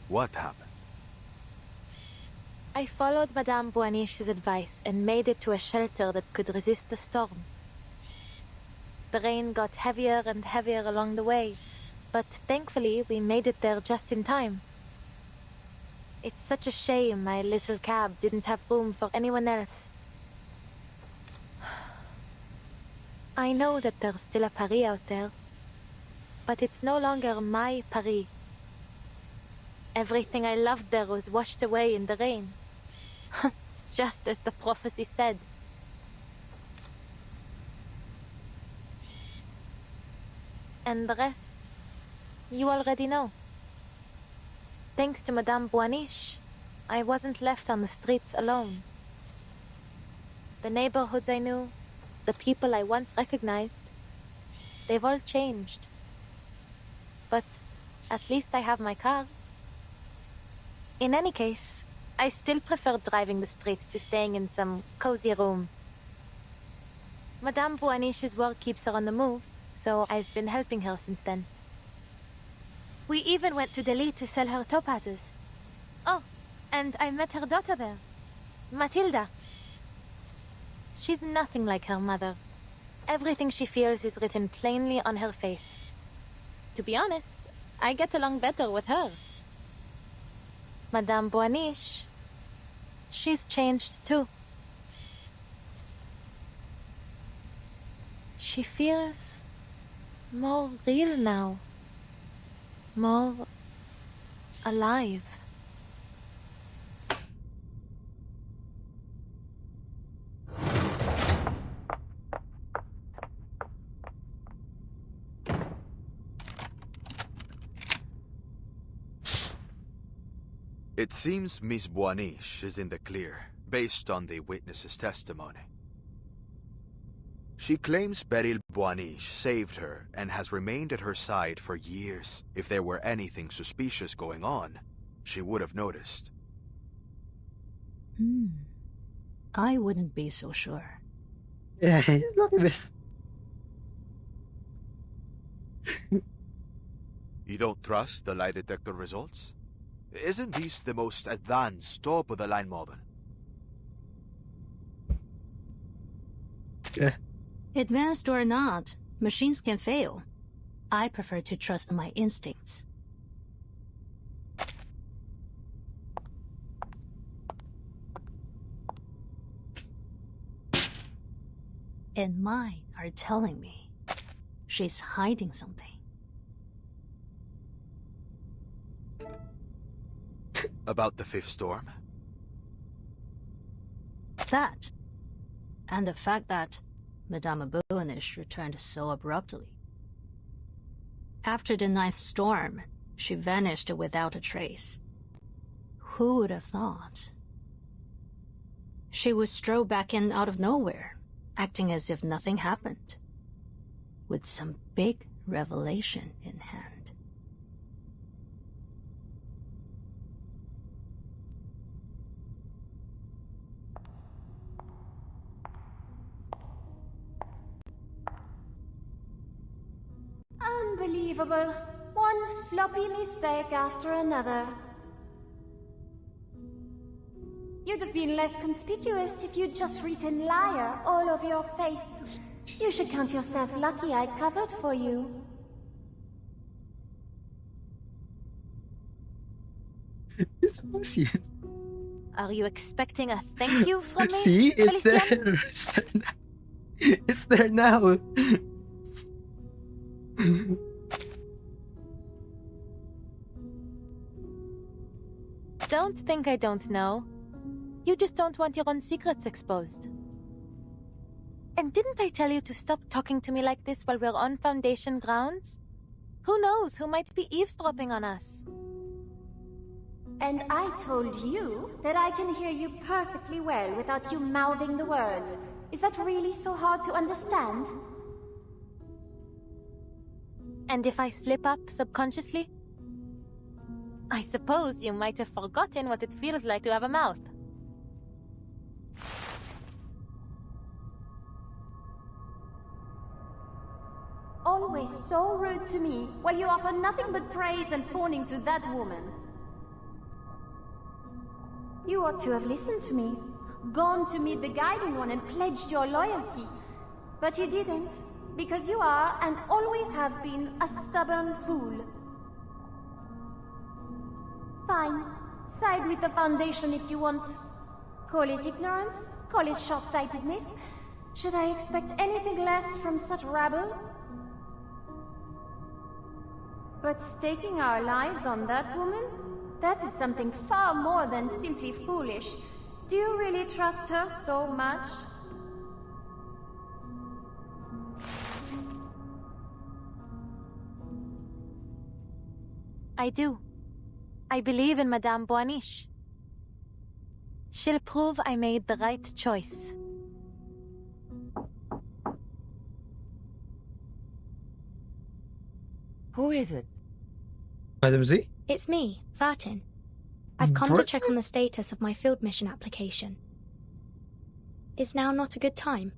what happened? I followed Madame Boanish's advice and made it to a shelter that could resist the storm. The rain got heavier and heavier along the way, but thankfully we made it there just in time. It's such a shame my little cab didn't have room for anyone else. I know that there's still a Paris out there, but it's no longer my Paris. Everything I loved there was washed away in the rain. Just as the prophecy said. And the rest, you already know. Thanks to Madame Boanish, I wasn't left on the streets alone. The neighborhoods I knew, the people I once recognized, they've all changed. But at least I have my car. In any case, I still prefer driving the streets to staying in some cozy room. Madame Boanish's work keeps her on the move, so I've been helping her since then. We even went to Delhi to sell her topazes. Oh, and I met her daughter there, Matilda. She's nothing like her mother. Everything she feels is written plainly on her face. To be honest, I get along better with her. Madame Boanish, she's changed too. She feels more real now. More alive. It seems Miss Boanish is in the clear, based on the witness's testimony. She claims Beryl Boanish saved her and has remained at her side for years. If there were anything suspicious going on, she would have noticed. I wouldn't be so sure. Yeah, look at this. You don't trust the lie detector results? Isn't this the most advanced top-of-the-line model? Yeah. Advanced or not, machines can fail. I prefer to trust my instincts. And mine are telling me she's hiding something. About the fifth storm? That, and the fact that Madame Boanish returned so abruptly. After the ninth storm, she vanished without a trace. Who would have thought? She would stroll back in out of nowhere, acting as if nothing happened, with some big revelation in hand. Unbelievable. One sloppy mistake after another. You'd have been less conspicuous if you'd just written liar all over your face. You should count yourself lucky I covered for you. It's Felician. Are you expecting a thank you from me? See, it's Felician? there. It's there now. Don't think I don't know. You just don't want your own secrets exposed. And didn't I tell you to stop talking to me like this while we're on Foundation grounds? Who knows who might be eavesdropping on us? And I told you that I can hear you perfectly well without you mouthing the words. Is that really so hard to understand? And if I slip up subconsciously? I suppose you might have forgotten what it feels like to have a mouth. Always so rude to me, while you offer nothing but praise and fawning to that woman. You ought to have listened to me, gone to meet the Guiding One and pledged your loyalty. But you didn't, because you are, and always have been, a stubborn fool. Fine. Side with the Foundation if you want. Call it ignorance, call it short-sightedness. Should I expect anything less from such rabble? But staking our lives on that woman? That is something far more than simply foolish. Do you really trust her so much? I do. I believe in Madame Boaniche. She'll prove I made the right choice. Who is it? Madam Z? It's me, Vartin. I've come to What? check on the status of my field mission application. Is now not a good time?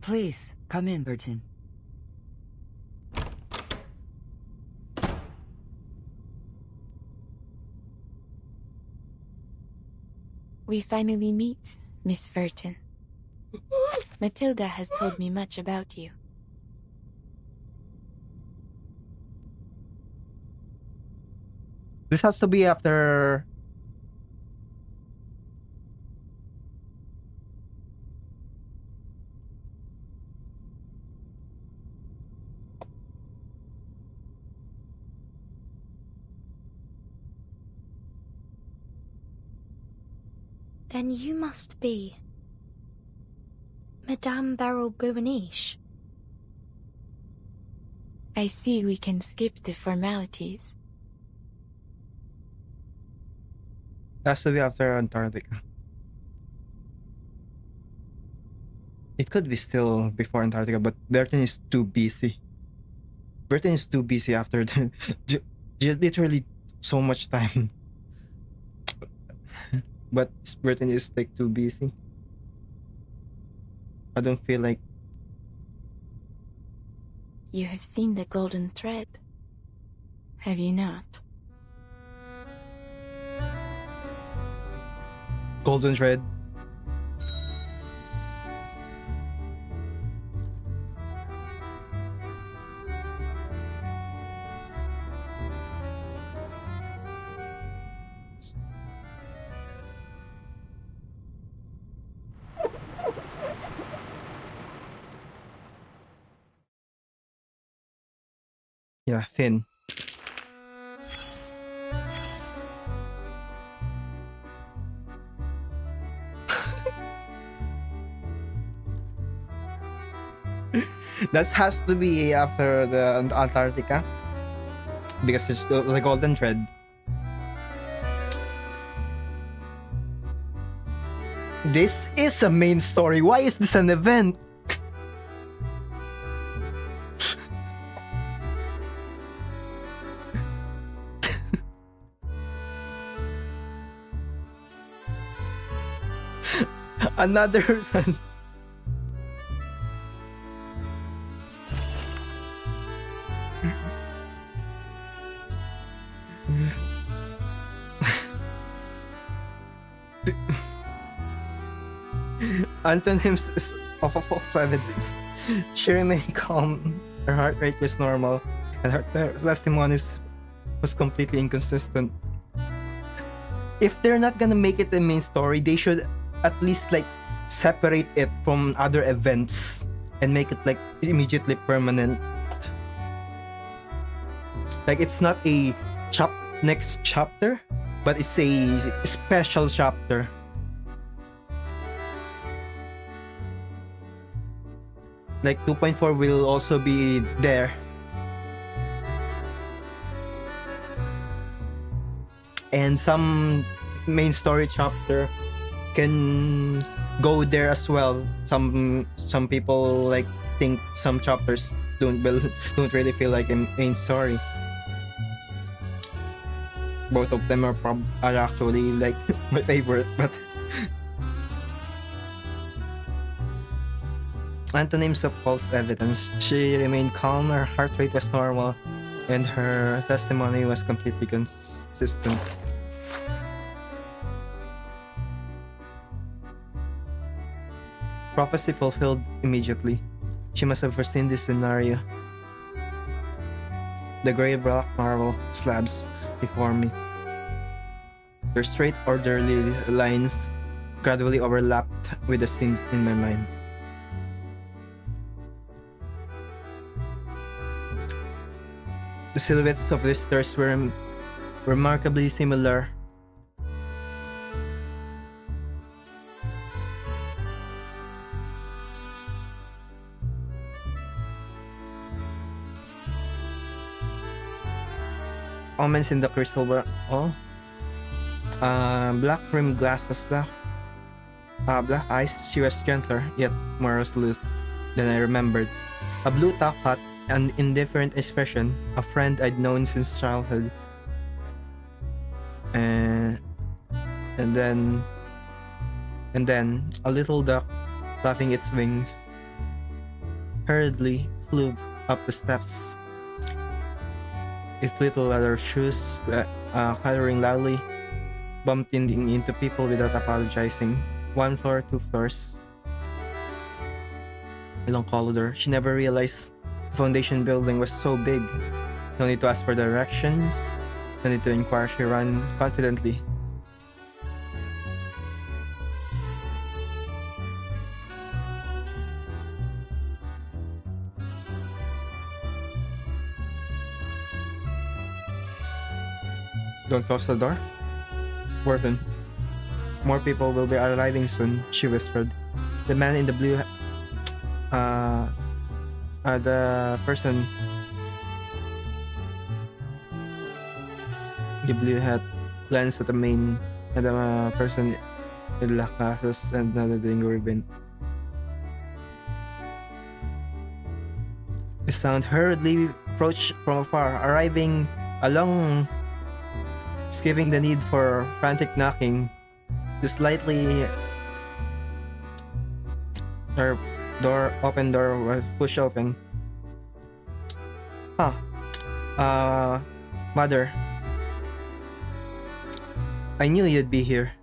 Please, come in, Burton. We finally meet, Miss Verton. Matilda has told me much about you. This has to be after. Then you must be Madame Beryl Boaniche. I see we can skip the formalities. Has to be after Antarctica. It could be still before Antarctica, but Bertin is too busy. Bertin is too busy after the literally so much time. But Bertin is like too busy. I don't feel like. You have seen the golden thread, have you not? Golden thread. Yeah, Finn. That has to be after the Antarctica because it's the golden thread. This is a main story. Why is this an event? Another one. Antonyms of a false evidence. She remained calm, her heart rate was normal, and her testimonies was completely inconsistent. If they're not gonna make it the main story, they should at least like separate it from other events and make it like immediately permanent. Like it's not a next chapter, but it's a special chapter. Like 2.4 will also be there. And some main story chapter can go there as well. Some people like think some chapters don't really feel like a main story. Both of them are actually like my favorite, but antonyms of false evidence. She remained calm, her heart rate was normal, and her testimony was completely consistent. Prophecy fulfilled immediately. She must have foreseen this scenario. The gray black marble slabs before me. Their straight, orderly lines gradually overlapped with the scenes in my mind. The silhouettes of visitors were remarkably similar. Omens in the crystal were black rimmed glasses, black eyes. She was gentler, yet more resolute than I remembered. A blue top hat, an indifferent expression, a friend I'd known since childhood. And then a little duck flapping its wings hurriedly flew up the steps. Its little leather shoes, clattering loudly, bumped into people without apologizing. 1 floor, 2 floors. Long corridor. She never realized the foundation building was so big. No need to ask for directions. No need to inquire. She ran confidently. Don't close the door. Wharton. More people will be arriving soon, she whispered. The man in the blue the person the blue hat glanced at the person with black glasses and another dingo ribbon. The sound hurriedly approached from afar, arriving along, skipping the need for frantic knocking. The slightly open door was pushed open. Mother. I knew you'd be here.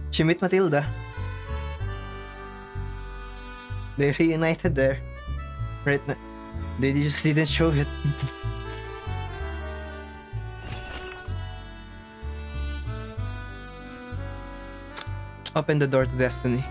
She met Matilda. They reunited there. Right now. They just didn't show it. Open the door to destiny.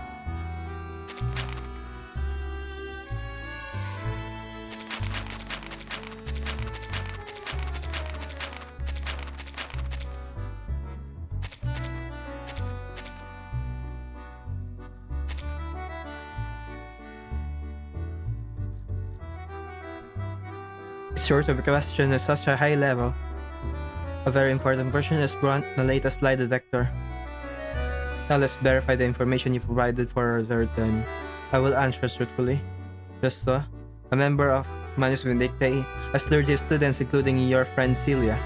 Short of a question at such a high level. A very important person is Brunt, the latest lie detector. Now let's verify the information you provided for a third time. I will answer truthfully. Just a member of Manus Vindictae, as 30 students including your friend Celia.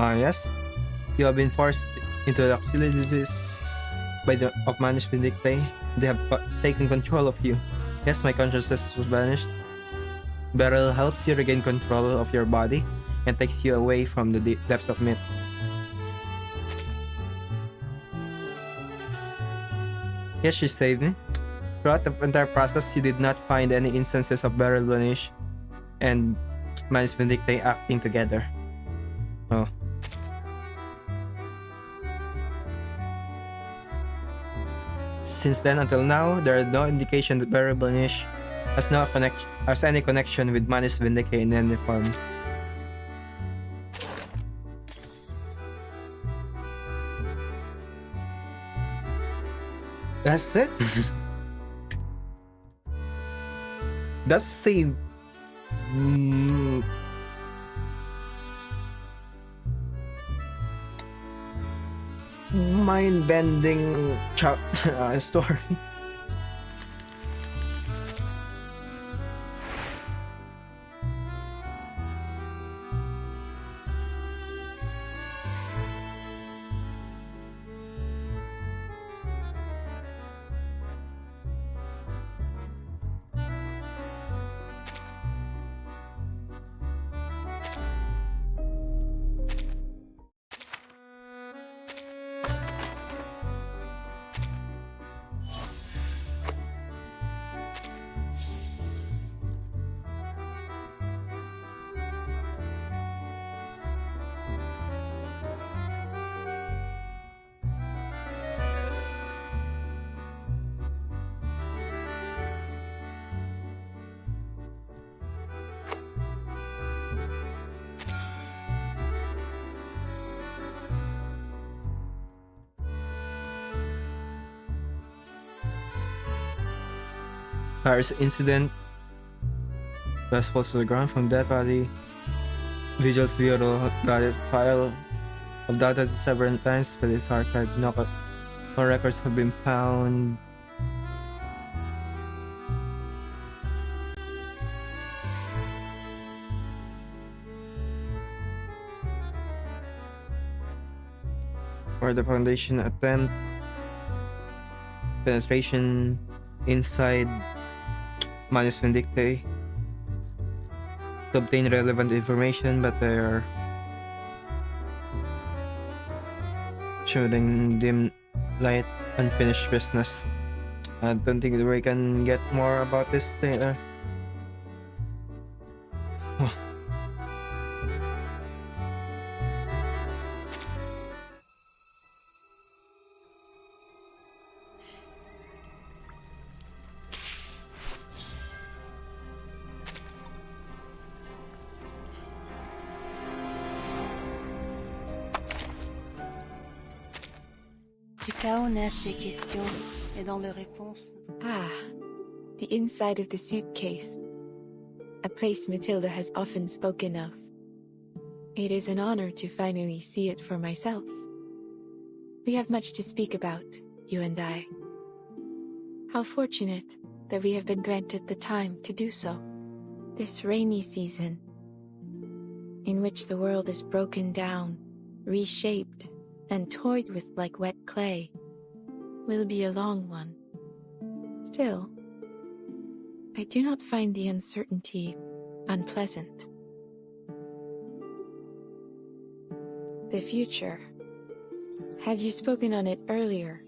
Yes. You have been forced into the hostilities of Manus Vindictae. They have taken control of you. Yes, my consciousness was banished. Beryl helps you regain control of your body and takes you away from the depths of myth. Yes, she saved me. Throughout the entire process, you did not find any instances of Beryl Banish and Manus Vindictae acting together. Oh. Since then until now, there is no indication that Beryl Banish has any connection with Manus Vindictae in any form. That's it. That's the mind-bending story. Paris incident. Flash falls to the ground from death body. Vigil's bureau got a file of data several times, but its archive no records have been found. For the Foundation attempt penetration inside Manus Vindictae to obtain relevant information, but they are showing dim light, unfinished business. I don't think we can get more about this later. Du chaos naissent les questions, et dans leurs réponses... Ah, the inside of the suitcase. A place Matilda has often spoken of. It is an honor to finally see it for myself. We have much to speak about, you and I. How fortunate that we have been granted the time to do so. This rainy season, in which the world is broken down, reshaped, and toyed with like wet clay, will be a long one. Still, I do not find the uncertainty unpleasant. The future. Had you spoken on it earlier,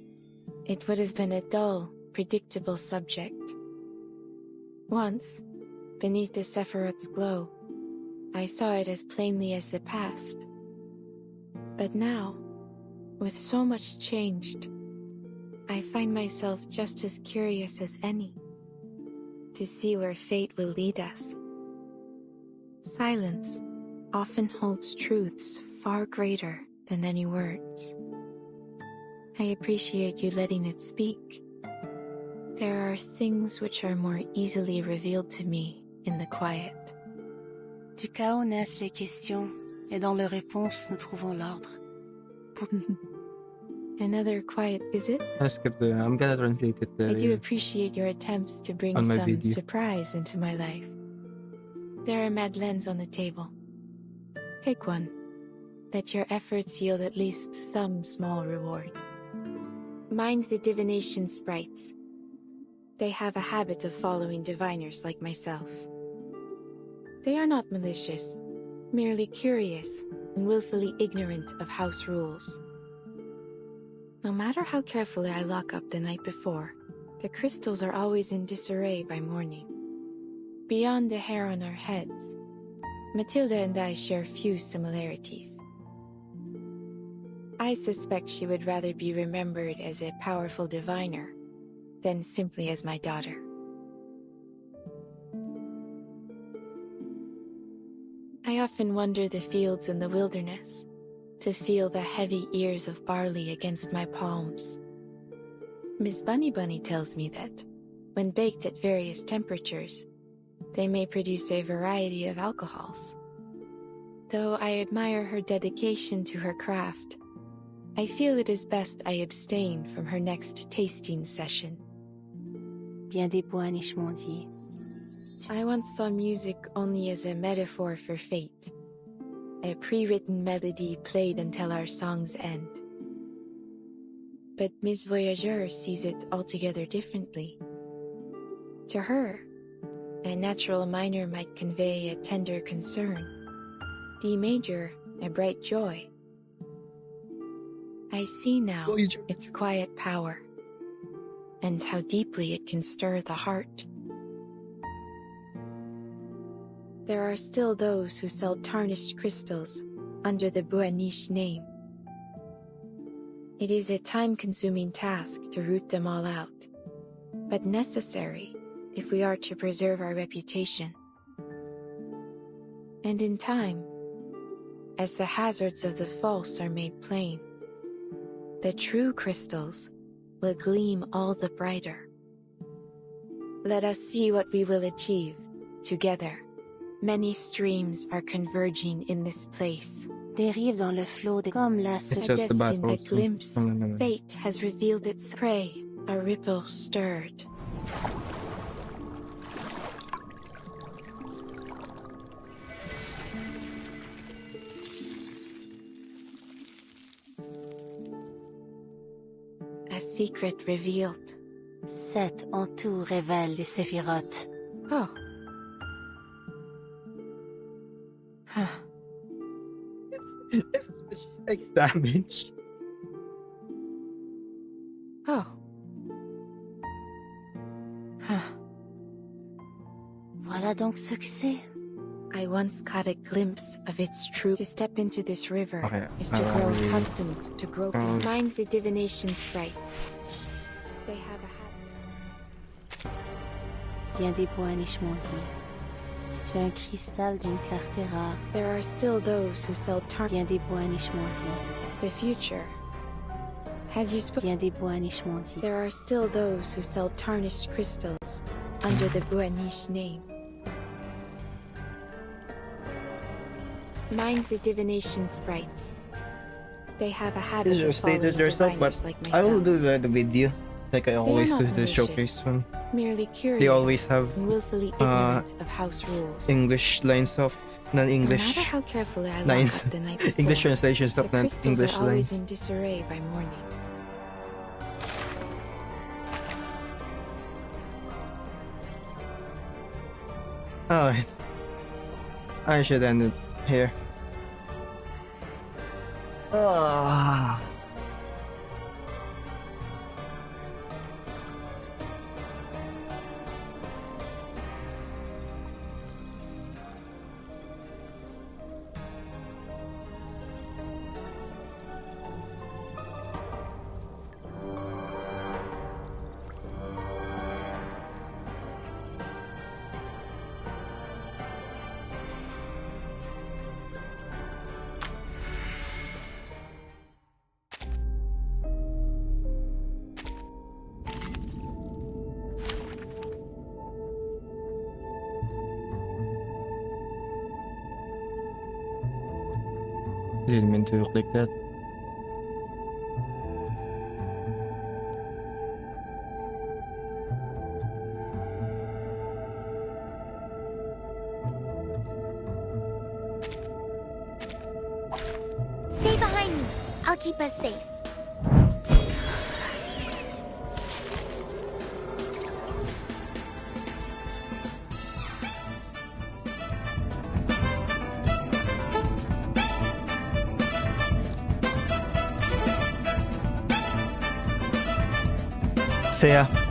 it would have been a dull, predictable subject. Once, beneath the Sephiroth's glow, I saw it as plainly as the past. But now, with so much changed, I find myself just as curious as any to see where fate will lead us. Silence often holds truths far greater than any words. I appreciate you letting it speak. There are things which are more easily revealed to me in the quiet. Du chaos naissent les questions, et dans leurs réponses nous trouvons l'ordre. Another quiet visit? I'm gonna translate it. I do appreciate your attempts to bring on my some video. surprise into my life. There are madeleines on the table. Take one. Let your efforts yield at least some small reward. Mind the divination sprites. They have a habit of following diviners like myself. They are not malicious, merely curious and willfully ignorant of house rules. No matter how carefully I lock up the night before, the crystals are always in disarray by morning. Beyond the hair on our heads, Matilda and I share few similarities. I suspect she would rather be remembered as a powerful diviner than simply as my daughter. I often wander the fields and the wilderness to feel the heavy ears of barley against my palms. Miss Bunny tells me that, when baked at various temperatures, they may produce a variety of alcohols. Though I admire her dedication to her craft, I feel it is best I abstain from her next tasting session. Bien des poètes m'ont dit. I once saw music only as a metaphor for fate, a pre-written melody played until our song's end. But Miss Voyageur sees it altogether differently. To her, a natural minor might convey a tender concern, D major a bright joy. I see now its quiet power, and how deeply it can stir the heart. There are still those who sell tarnished crystals under the Buaniche name. It is a time-consuming task to root them all out, but necessary if we are to preserve our reputation. And in time, as the hazards of the false are made plain, the true crystals will gleam all the brighter. Let us see what we will achieve together. Many streams are converging in this place. Dérive dans le flot de comme la It's just the Destined battle. a glimpse. No. Fate has revealed its prey. A ripple stirred. A secret revealed. Cet en tout révèle les séphirotes. Oh. Huh. It's takes damage. Oh. Huh. Voilà donc ce que c'est. I once caught a glimpse of its truth. To step into this river Okay, is to grow really- accustomed to groping. Mind the divination sprites. They have a habit. Bien des poètes m'ont dit. Tu as un cristal d'une clarté rare. There are still those who sell Bien des poètes m'ont dit. the future. Had you Bien des poètes m'ont dit. There are still those who sell tarnished crystals under the Buaniche name. Mind the divination sprites. They have a habit You of following stated yourself, but diviners like I will myself. do the video. Like I always not do the malicious. showcase one. Merely curious. They always have and willfully ignorant of house rules. English lines of No non-English matter how carefully I lock lines. up the night before, English translations of the crystals non-English are always lines. in disarray by morning. Alright. I should end it here. Ah. Didn't mean to click that. Stay behind me. I'll keep us safe. So yeah,